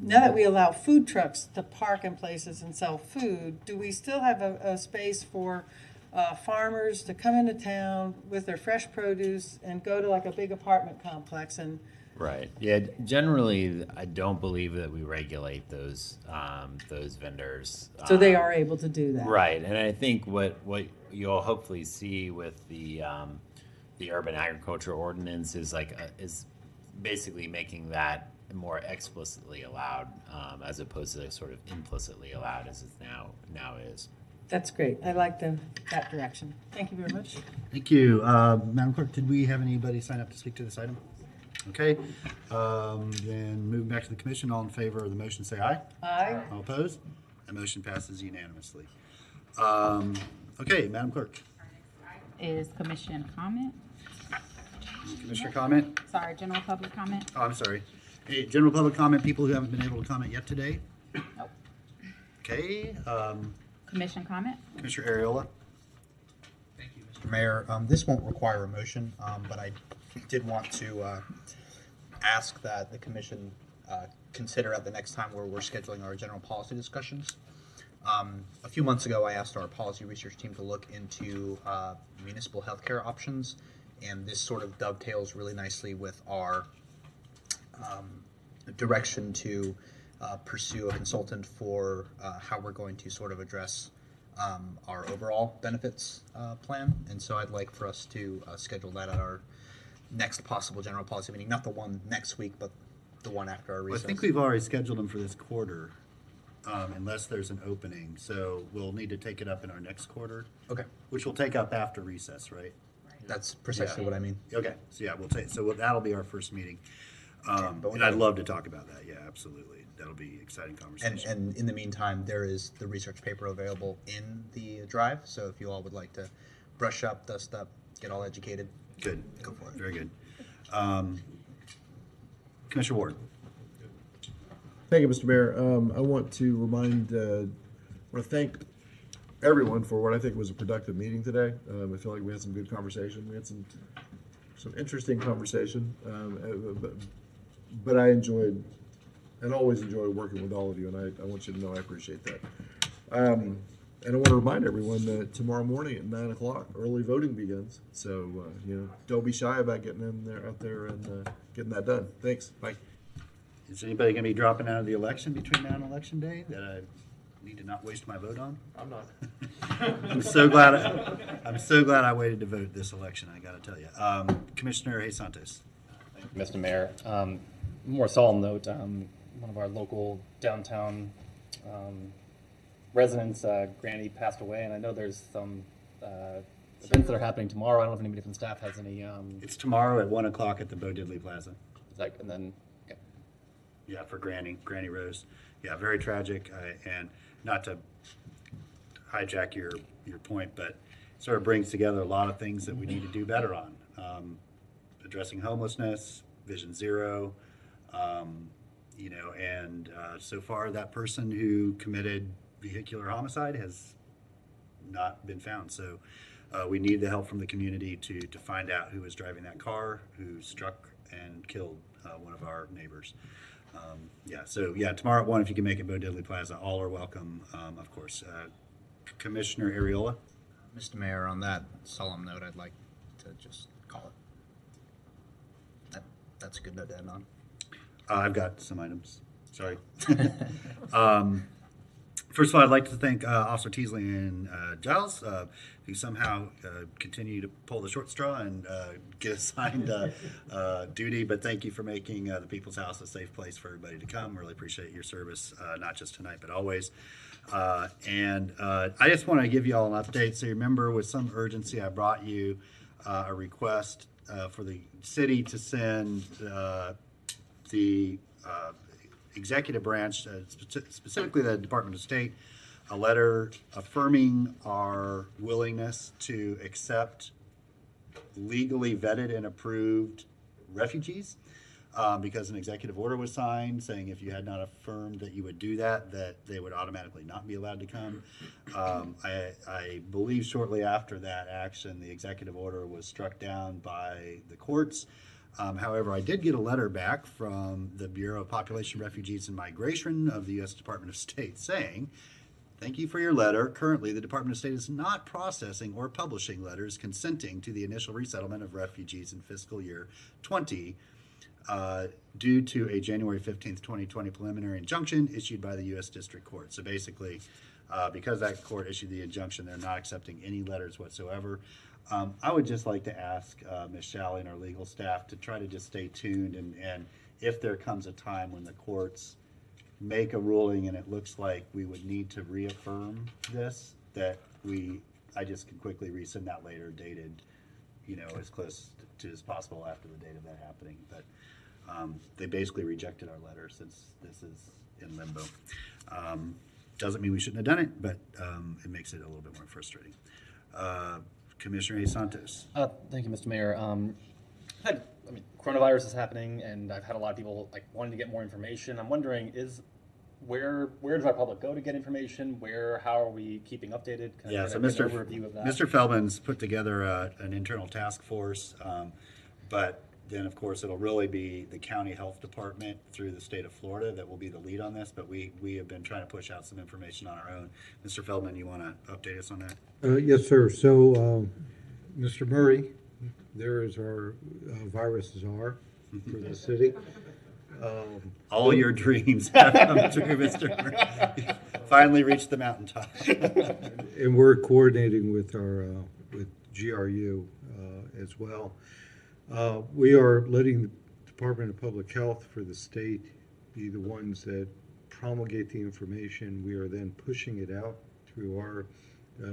Now that we allow food trucks to park in places and sell food, do we still have a space for farmers to come into town with their fresh produce and go to like a big apartment complex and? Right. Yeah. Generally, I don't believe that we regulate those vendors. So they are able to do that. Right. And I think what you'll hopefully see with the urban agriculture ordinance is is basically making that more explicitly allowed, as opposed to sort of implicitly allowed as it now is. That's great. I like that direction. Thank you very much. Thank you. Madam Clerk, did we have anybody sign up to speak to this item? Okay. Then moving back to the commission, all in favor of the motion say aye. Aye. All opposed? The motion passes unanimously. Okay, Madam Clerk. Is commission comment? Commissioner comment? Sorry, general public comment? Oh, I'm sorry. Hey, general public comment, people who haven't been able to comment yet today? Nope. Okay. Commission comment? Commissioner Ariola. Thank you, Mr. Mayor. This won't require a motion, but I did want to ask that the commission consider at the next time where we're scheduling our general policy discussions. A few months ago, I asked our policy research team to look into municipal healthcare options, and this sort of dovetails really nicely with our direction to pursue a consultant for how we're going to sort of address our overall benefits plan. And so I'd like for us to schedule that at our next possible general policy meeting, not the one next week, but the one after our recess. Well, I think we've already scheduled them for this quarter, unless there's an opening. So we'll need to take it up in our next quarter. Okay. Which we'll take up after recess, right? That's precisely what I mean. Okay. So yeah, that'll be our first meeting. And I'd love to talk about that. Yeah, absolutely. That'll be exciting conversation. And in the meantime, there is the research paper available in the drive. So if you all would like to brush up, dust up, get all educated, good. Go for it. Very good. Commissioner Ward. Thank you, Mr. Mayor. I want to thank everyone for what I think was a productive meeting today. I feel like we had some good conversation. We had some interesting conversation, but I enjoyed and always enjoy working with all of you, and I want you to know I appreciate that. And I want to remind everyone that tomorrow morning at 9 o'clock, early voting begins. So, don't be shy about getting out there and getting that done. Thanks. Bye. Is anybody going to be dropping out of the election between now and election day that I need to not waste my vote on? I'm not. I'm so glad I waited to vote this election, I got to tell you. Commissioner Hayes Santos. Thank you, Mr. Mayor. More solemn note, one of our local downtown residents, Granny, passed away, and I know there's some events that are happening tomorrow. I don't know if anybody from staff has any. It's tomorrow at 1 o'clock at the Bo Diddley Plaza. And then. Yeah, for Granny Rose. Yeah, very tragic, and not to hijack your point, but sort of brings together a lot of things that we need to do better on. Addressing homelessness, Vision Zero, and so far that person who committed vehicular homicide has not been found. So we need the help from the community to find out who was driving that car, who struck and killed one of our neighbors. Tomorrow at 1, if you can make it Bo Diddley Plaza, all are welcome, of course. Commissioner Ariola. Mr. Mayor, on that solemn note, I'd like to just call it. That's a good note to end on. I've got some items. Sorry. First of all, I'd like to thank Officer Teasley and Giles, who somehow continue to pull the short straw and get assigned duty. But thank you for making the People's House a safe place for everybody to come. Really appreciate your service, not just tonight, but always. And I just want to give you all an update. So you remember with some urgency, I brought you a request for the city to send the executive branch, specifically the Department of State, a letter affirming our willingness to accept legally vetted and approved refugees, because an executive order was signed saying if you had not affirmed that you would do that, that they would automatically not be allowed to come. I believe shortly after that action, the executive order was struck down by the courts. However, I did get a letter back from the Bureau of Population, Refugees, and Migration of the U.S. Department of State saying, "Thank you for your letter. Currently, the Department of State is not processing or publishing letters consenting to the initial resettlement of refugees in fiscal year 20 due to a January 15th, 2020 preliminary injunction issued by the U.S. District Court." So basically, because that court issued the injunction, they're not accepting any letters whatsoever. I would just like to ask Ms. Shalley and our legal staff to try to just stay tuned, and if there comes a time when the courts make a ruling and it looks like we would need to reaffirm this, I just can quickly resend that later, dated, as close to as possible after the date of that happening. But they basically rejected our letter since this is in limbo. Doesn't mean we shouldn't have done it, but it makes it a little bit more frustrating. Commissioner A. Santos. Thank you, Mr. Mayor. Coronavirus is happening, and I've had a lot of people wanting to get more information. I'm wondering, where does our public go to get information? How are we keeping updated? Can I get an overview of that? Mr. Feldman's put together an internal task force, but then of course it'll really be the county health department through the state of Florida that will be the lead on this, but we have been trying to push out some information on our own. Mr. Feldman, you want to update us on that? Yes, sir. So, Mr. Murray, there is our virus czar for the city. All your dreams have come true, Mr. Murray. Finally reached the mountaintop. And we're coordinating with our with GRU as well. We are letting the Department of Public Health for the state be the ones that promulgate the information. We are then pushing it out through our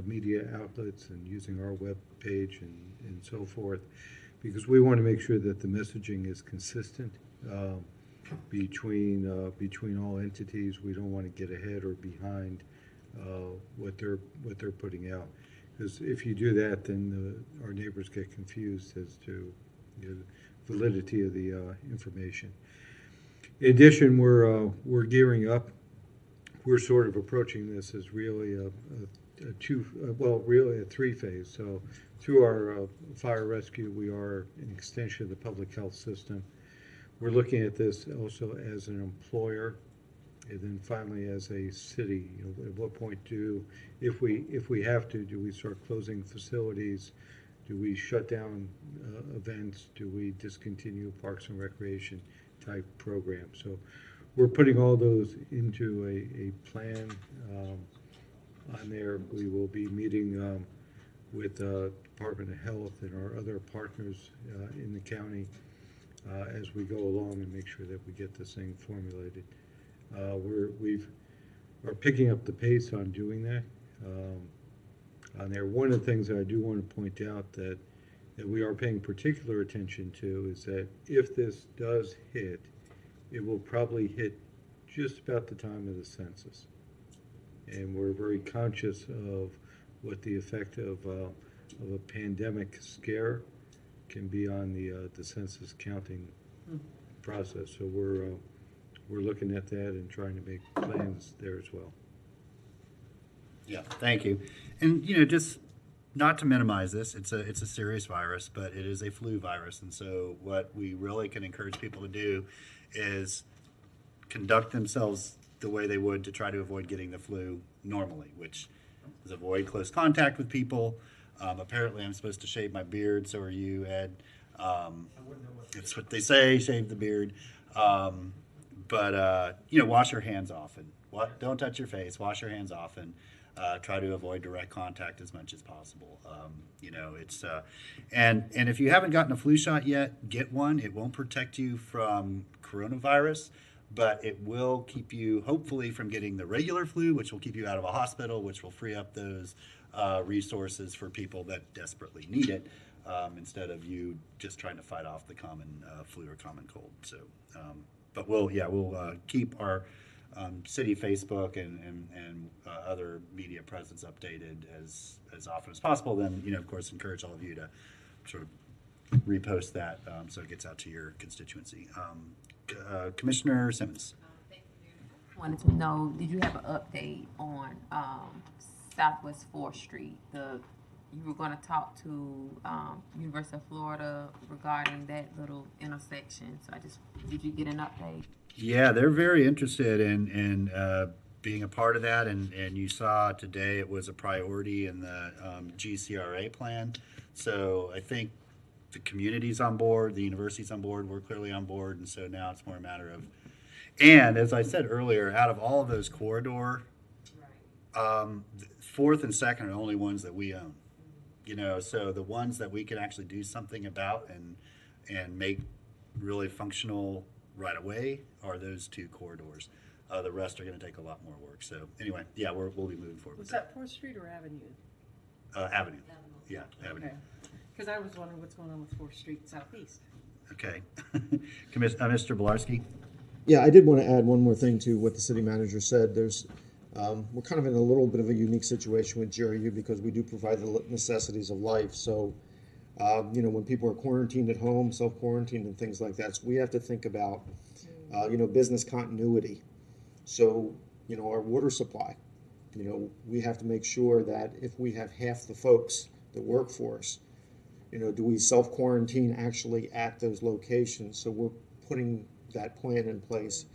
media outlets and using our web page and so forth, because we want to make sure that the messaging is consistent between all entities. We don't want to get ahead or behind what they're putting out, because if you do that, then our neighbors get confused as to the validity of the information. In addition, we're gearing up. We're sort of approaching this as really a three-phase. So through our fire rescue, we are an extension of the public health system. We're looking at this also as an employer, and then finally as a city. At what point if we have to, do we start closing facilities? Do we shut down events? Do we discontinue parks and recreation type programs? So we're putting all those into a plan on there. We will be meeting with Department of Health and our other partners in the county as we go along and make sure that we get this thing formulated. We're picking up the pace on doing that. On there, one of the things that I do want to point out that we are paying particular attention to is that if this does hit, it will probably hit just about the time of the census. And we're very conscious of what the effect of a pandemic scare can be on the census counting process. So we're looking at that and trying to make plans there as well. Yeah, thank you. And just not to minimize this, it's a serious virus, but it is a flu virus, and so what we really can encourage people to do is conduct themselves the way they would to try to avoid getting the flu normally, which is avoid close contact with people. Apparently, I'm supposed to shave my beard. So are you, Ed? It's what they say: shave the beard. But wash your hands often. Don't touch your face. Wash your hands often. Try to avoid direct contact as much as possible. And if you haven't gotten a flu shot yet, get one. It won't protect you from coronavirus, but it will keep you, hopefully, from getting the regular flu, which will keep you out of a hospital, which will free up those resources for people that desperately need it, instead of you just trying to fight off the common flu or common cold. So but we'll keep our city Facebook and other media presence updated as often as possible. Then, of course, encourage all of you to sort of repost that so it gets out to your constituency. Commissioner Simmons. Wanted to know, did you have an update on Southwest 4th Street? You were going to talk to University of Florida regarding that little intersection. So did you get an update? Yeah, they're very interested in being a part of that, and you saw today it was a priority in the GCRA plan. So I think the community's on board, the university's on board, we're clearly on board, and so now it's more a matter of, and as I said earlier, out of all of those corridor, 4th and 2nd are the only ones that we own. So the ones that we can actually do something about and make really functional right away are those 2 corridors. The rest are going to take a lot more work. So anyway, yeah, we'll be moving forward. Was that 4th Street or Avenue? Avenue. Yeah, Avenue. Because I was wondering what's going on with 4th Street Southeast. Okay. Mr. Bilarski? Yeah, I did want to add one more thing to what the city manager said. We're kind of in a little bit of a unique situation with GRU because we do provide the necessities of life. So, when people are quarantined at home, self-quarantined and things like that, so we have to think about, business continuity. So, our water supply, we have to make sure that if we have half the folks that work for us, do we self-quarantine actually at those locations? So we're putting that plan in place.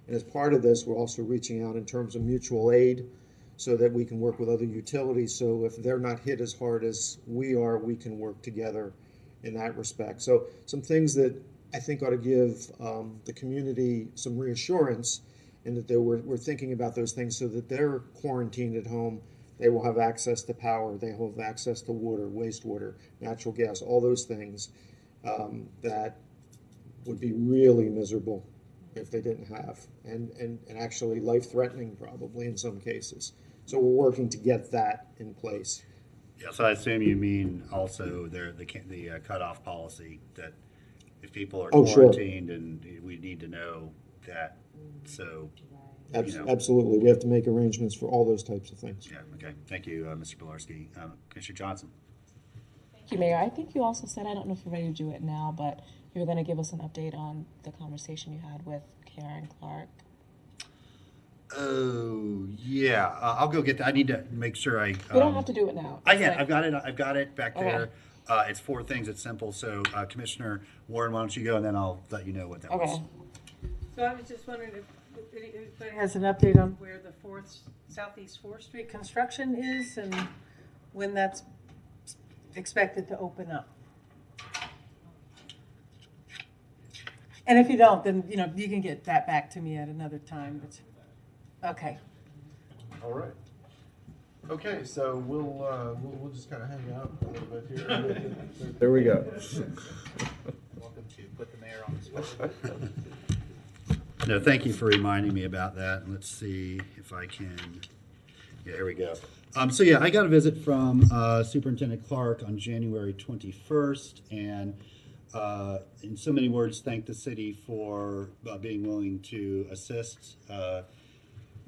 And as part of this, we're also reaching out in terms of mutual aid so that we can work with other utilities. So if they're not hit as hard as we are, we can work together in that respect. So some things that I think ought to give the community some reassurance in that we're thinking about those things so that they're quarantined at home. They will have access to power. They will have access to water, wastewater, natural gas, all those things that would be really miserable if they didn't have, and actually life-threatening probably in some cases. So we're working to get that in place. Yeah, so I assume you mean also the cutoff policy, that if people are quarantined, and we need to know that, so. Absolutely. We have to make arrangements for all those types of things. Yeah, okay. Thank you, Mr. Bilarski. Commissioner Johnson. Thank you, Mayor. I think you also said, I don't know if you're ready to do it now, but you were going to give us an update on the conversation you had with Karen Clark. Oh, yeah. I'll go get that. I need to make sure I. You don't have to do it now. I've got it. I've got it back there. It's 4 things. It's simple. So, Commissioner Warren, why don't you go, and then I'll let you know what that was. So I was just wondering if anybody has an update on where the Southeast 4th Street construction is and when that's expected to open up. And if you don't, then you can get that back to me at another time. But okay. All right. Okay, so we'll just kind of hang out a little bit here. There we go. Welcome to put the mayor on the spot. No, thank you for reminding me about that. And let's see if I can. Yeah, here we go. So yeah, I got a visit from Superintendent Clark on January 21st, and in so many words, thanked the city for being willing to assist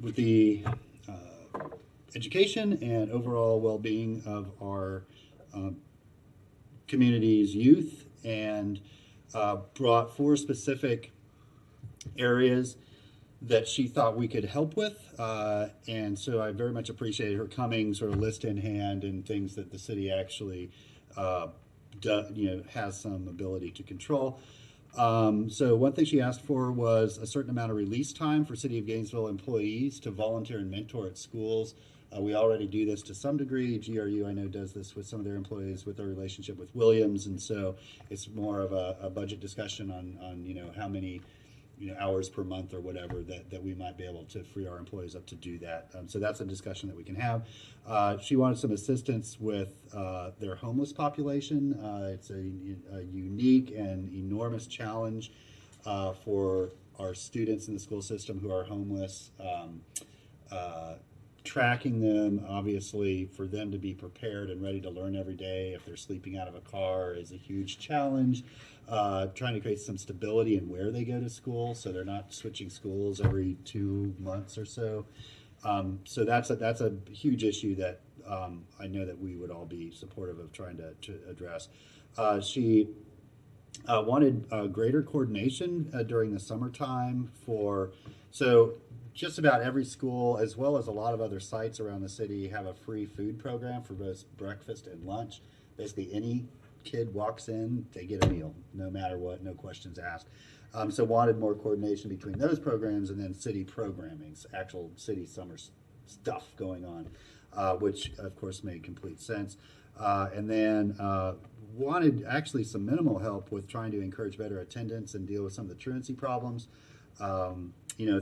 with the education and overall well-being of our community's youth, and brought 4 specific areas that she thought we could help with, and so I very much appreciated her coming, sort of list in hand, and things that the city actually has some ability to control. So one thing she asked for was a certain amount of release time for City of Gainesville employees to volunteer and mentor at schools. We already do this to some degree. GRU, I know, does this with some of their employees with their relationship with Williams, and so it's more of a budget discussion on how many hours per month or whatever that we might be able to free our employees up to do that. So that's a discussion that we can have. She wanted some assistance with their homeless population. It's a unique and enormous challenge for our students in the school system who are homeless, tracking them, obviously, for them to be prepared and ready to learn every day if they're sleeping out of a car is a huge challenge. Trying to create some stability in where they go to school, so they're not switching schools every 2 months or so. So that's a huge issue that I know that we would all be supportive of trying to address. She wanted greater coordination during the summertime so just about every school, as well as a lot of other sites around the city, have a free food program for both breakfast and lunch. Basically, any kid walks in, they get a meal, no matter what, no questions asked. So wanted more coordination between those programs and then city programming, actual city summer stuff going on, which of course made complete sense. And then wanted actually some minimal help with trying to encourage better attendance and deal with some of the truancy problems,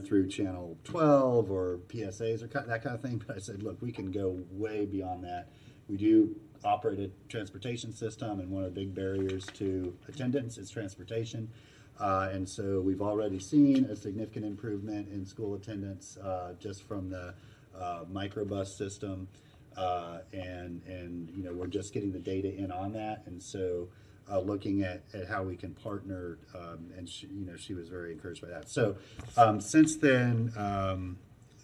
through Channel 12 or PSAs or that kind of thing. But I said, look, we can go way beyond that. We do operate a transportation system, and one of the big barriers to attendance is transportation. And so we've already seen a significant improvement in school attendance just from the microbus system. And we're just getting the data in on that. And so looking at how we can partner, and she was very encouraged by that. So since then,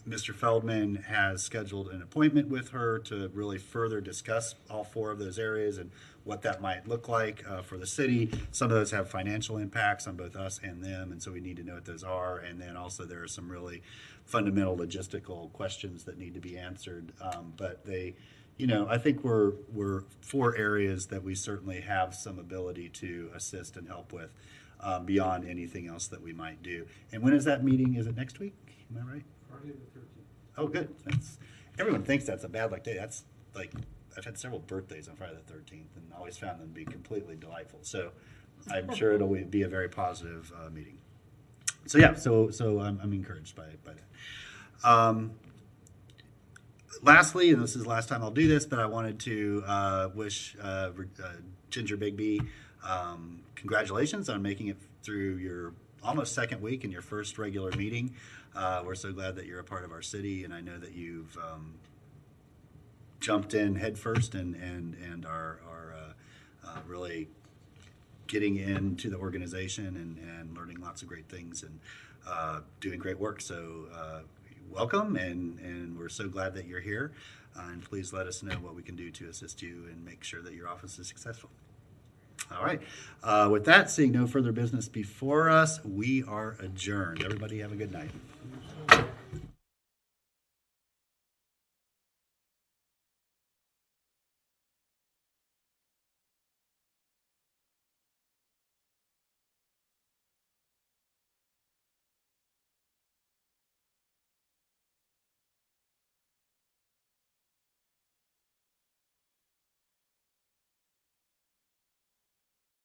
Mr. Feldman has scheduled an appointment with her to really further discuss all 4 of those areas and what that might look like for the city. Some of those have financial impacts on both us and them, and so we need to know what those are. And then also there are some really fundamental logistical questions that need to be answered. But they, I think we're 4 areas that we certainly have some ability to assist and help with beyond anything else that we might do. And when is that meeting? Is it next week? Am I right? Friday the 13th. Oh, good. Everyone thinks that's a bad luck day. That's like, I've had several birthdays on Friday the 13th and always found them to be completely delightful. So I'm sure it'll be a very positive meeting. So yeah, so I'm encouraged by that. Lastly, and this is the last time I'll do this, but I wanted to wish Ginger Bigby congratulations on making it through your almost second week and your first regular meeting. We're so glad that you're a part of our city, and I know that you've jumped in head first and are really getting into the organization and learning lots of great things and doing great work. So welcome, and we're so glad that you're here. And please let us know what we can do to assist you and make sure that your office is successful. All right. With that, seeing no further business before us, we are adjourned. Everybody have a good night.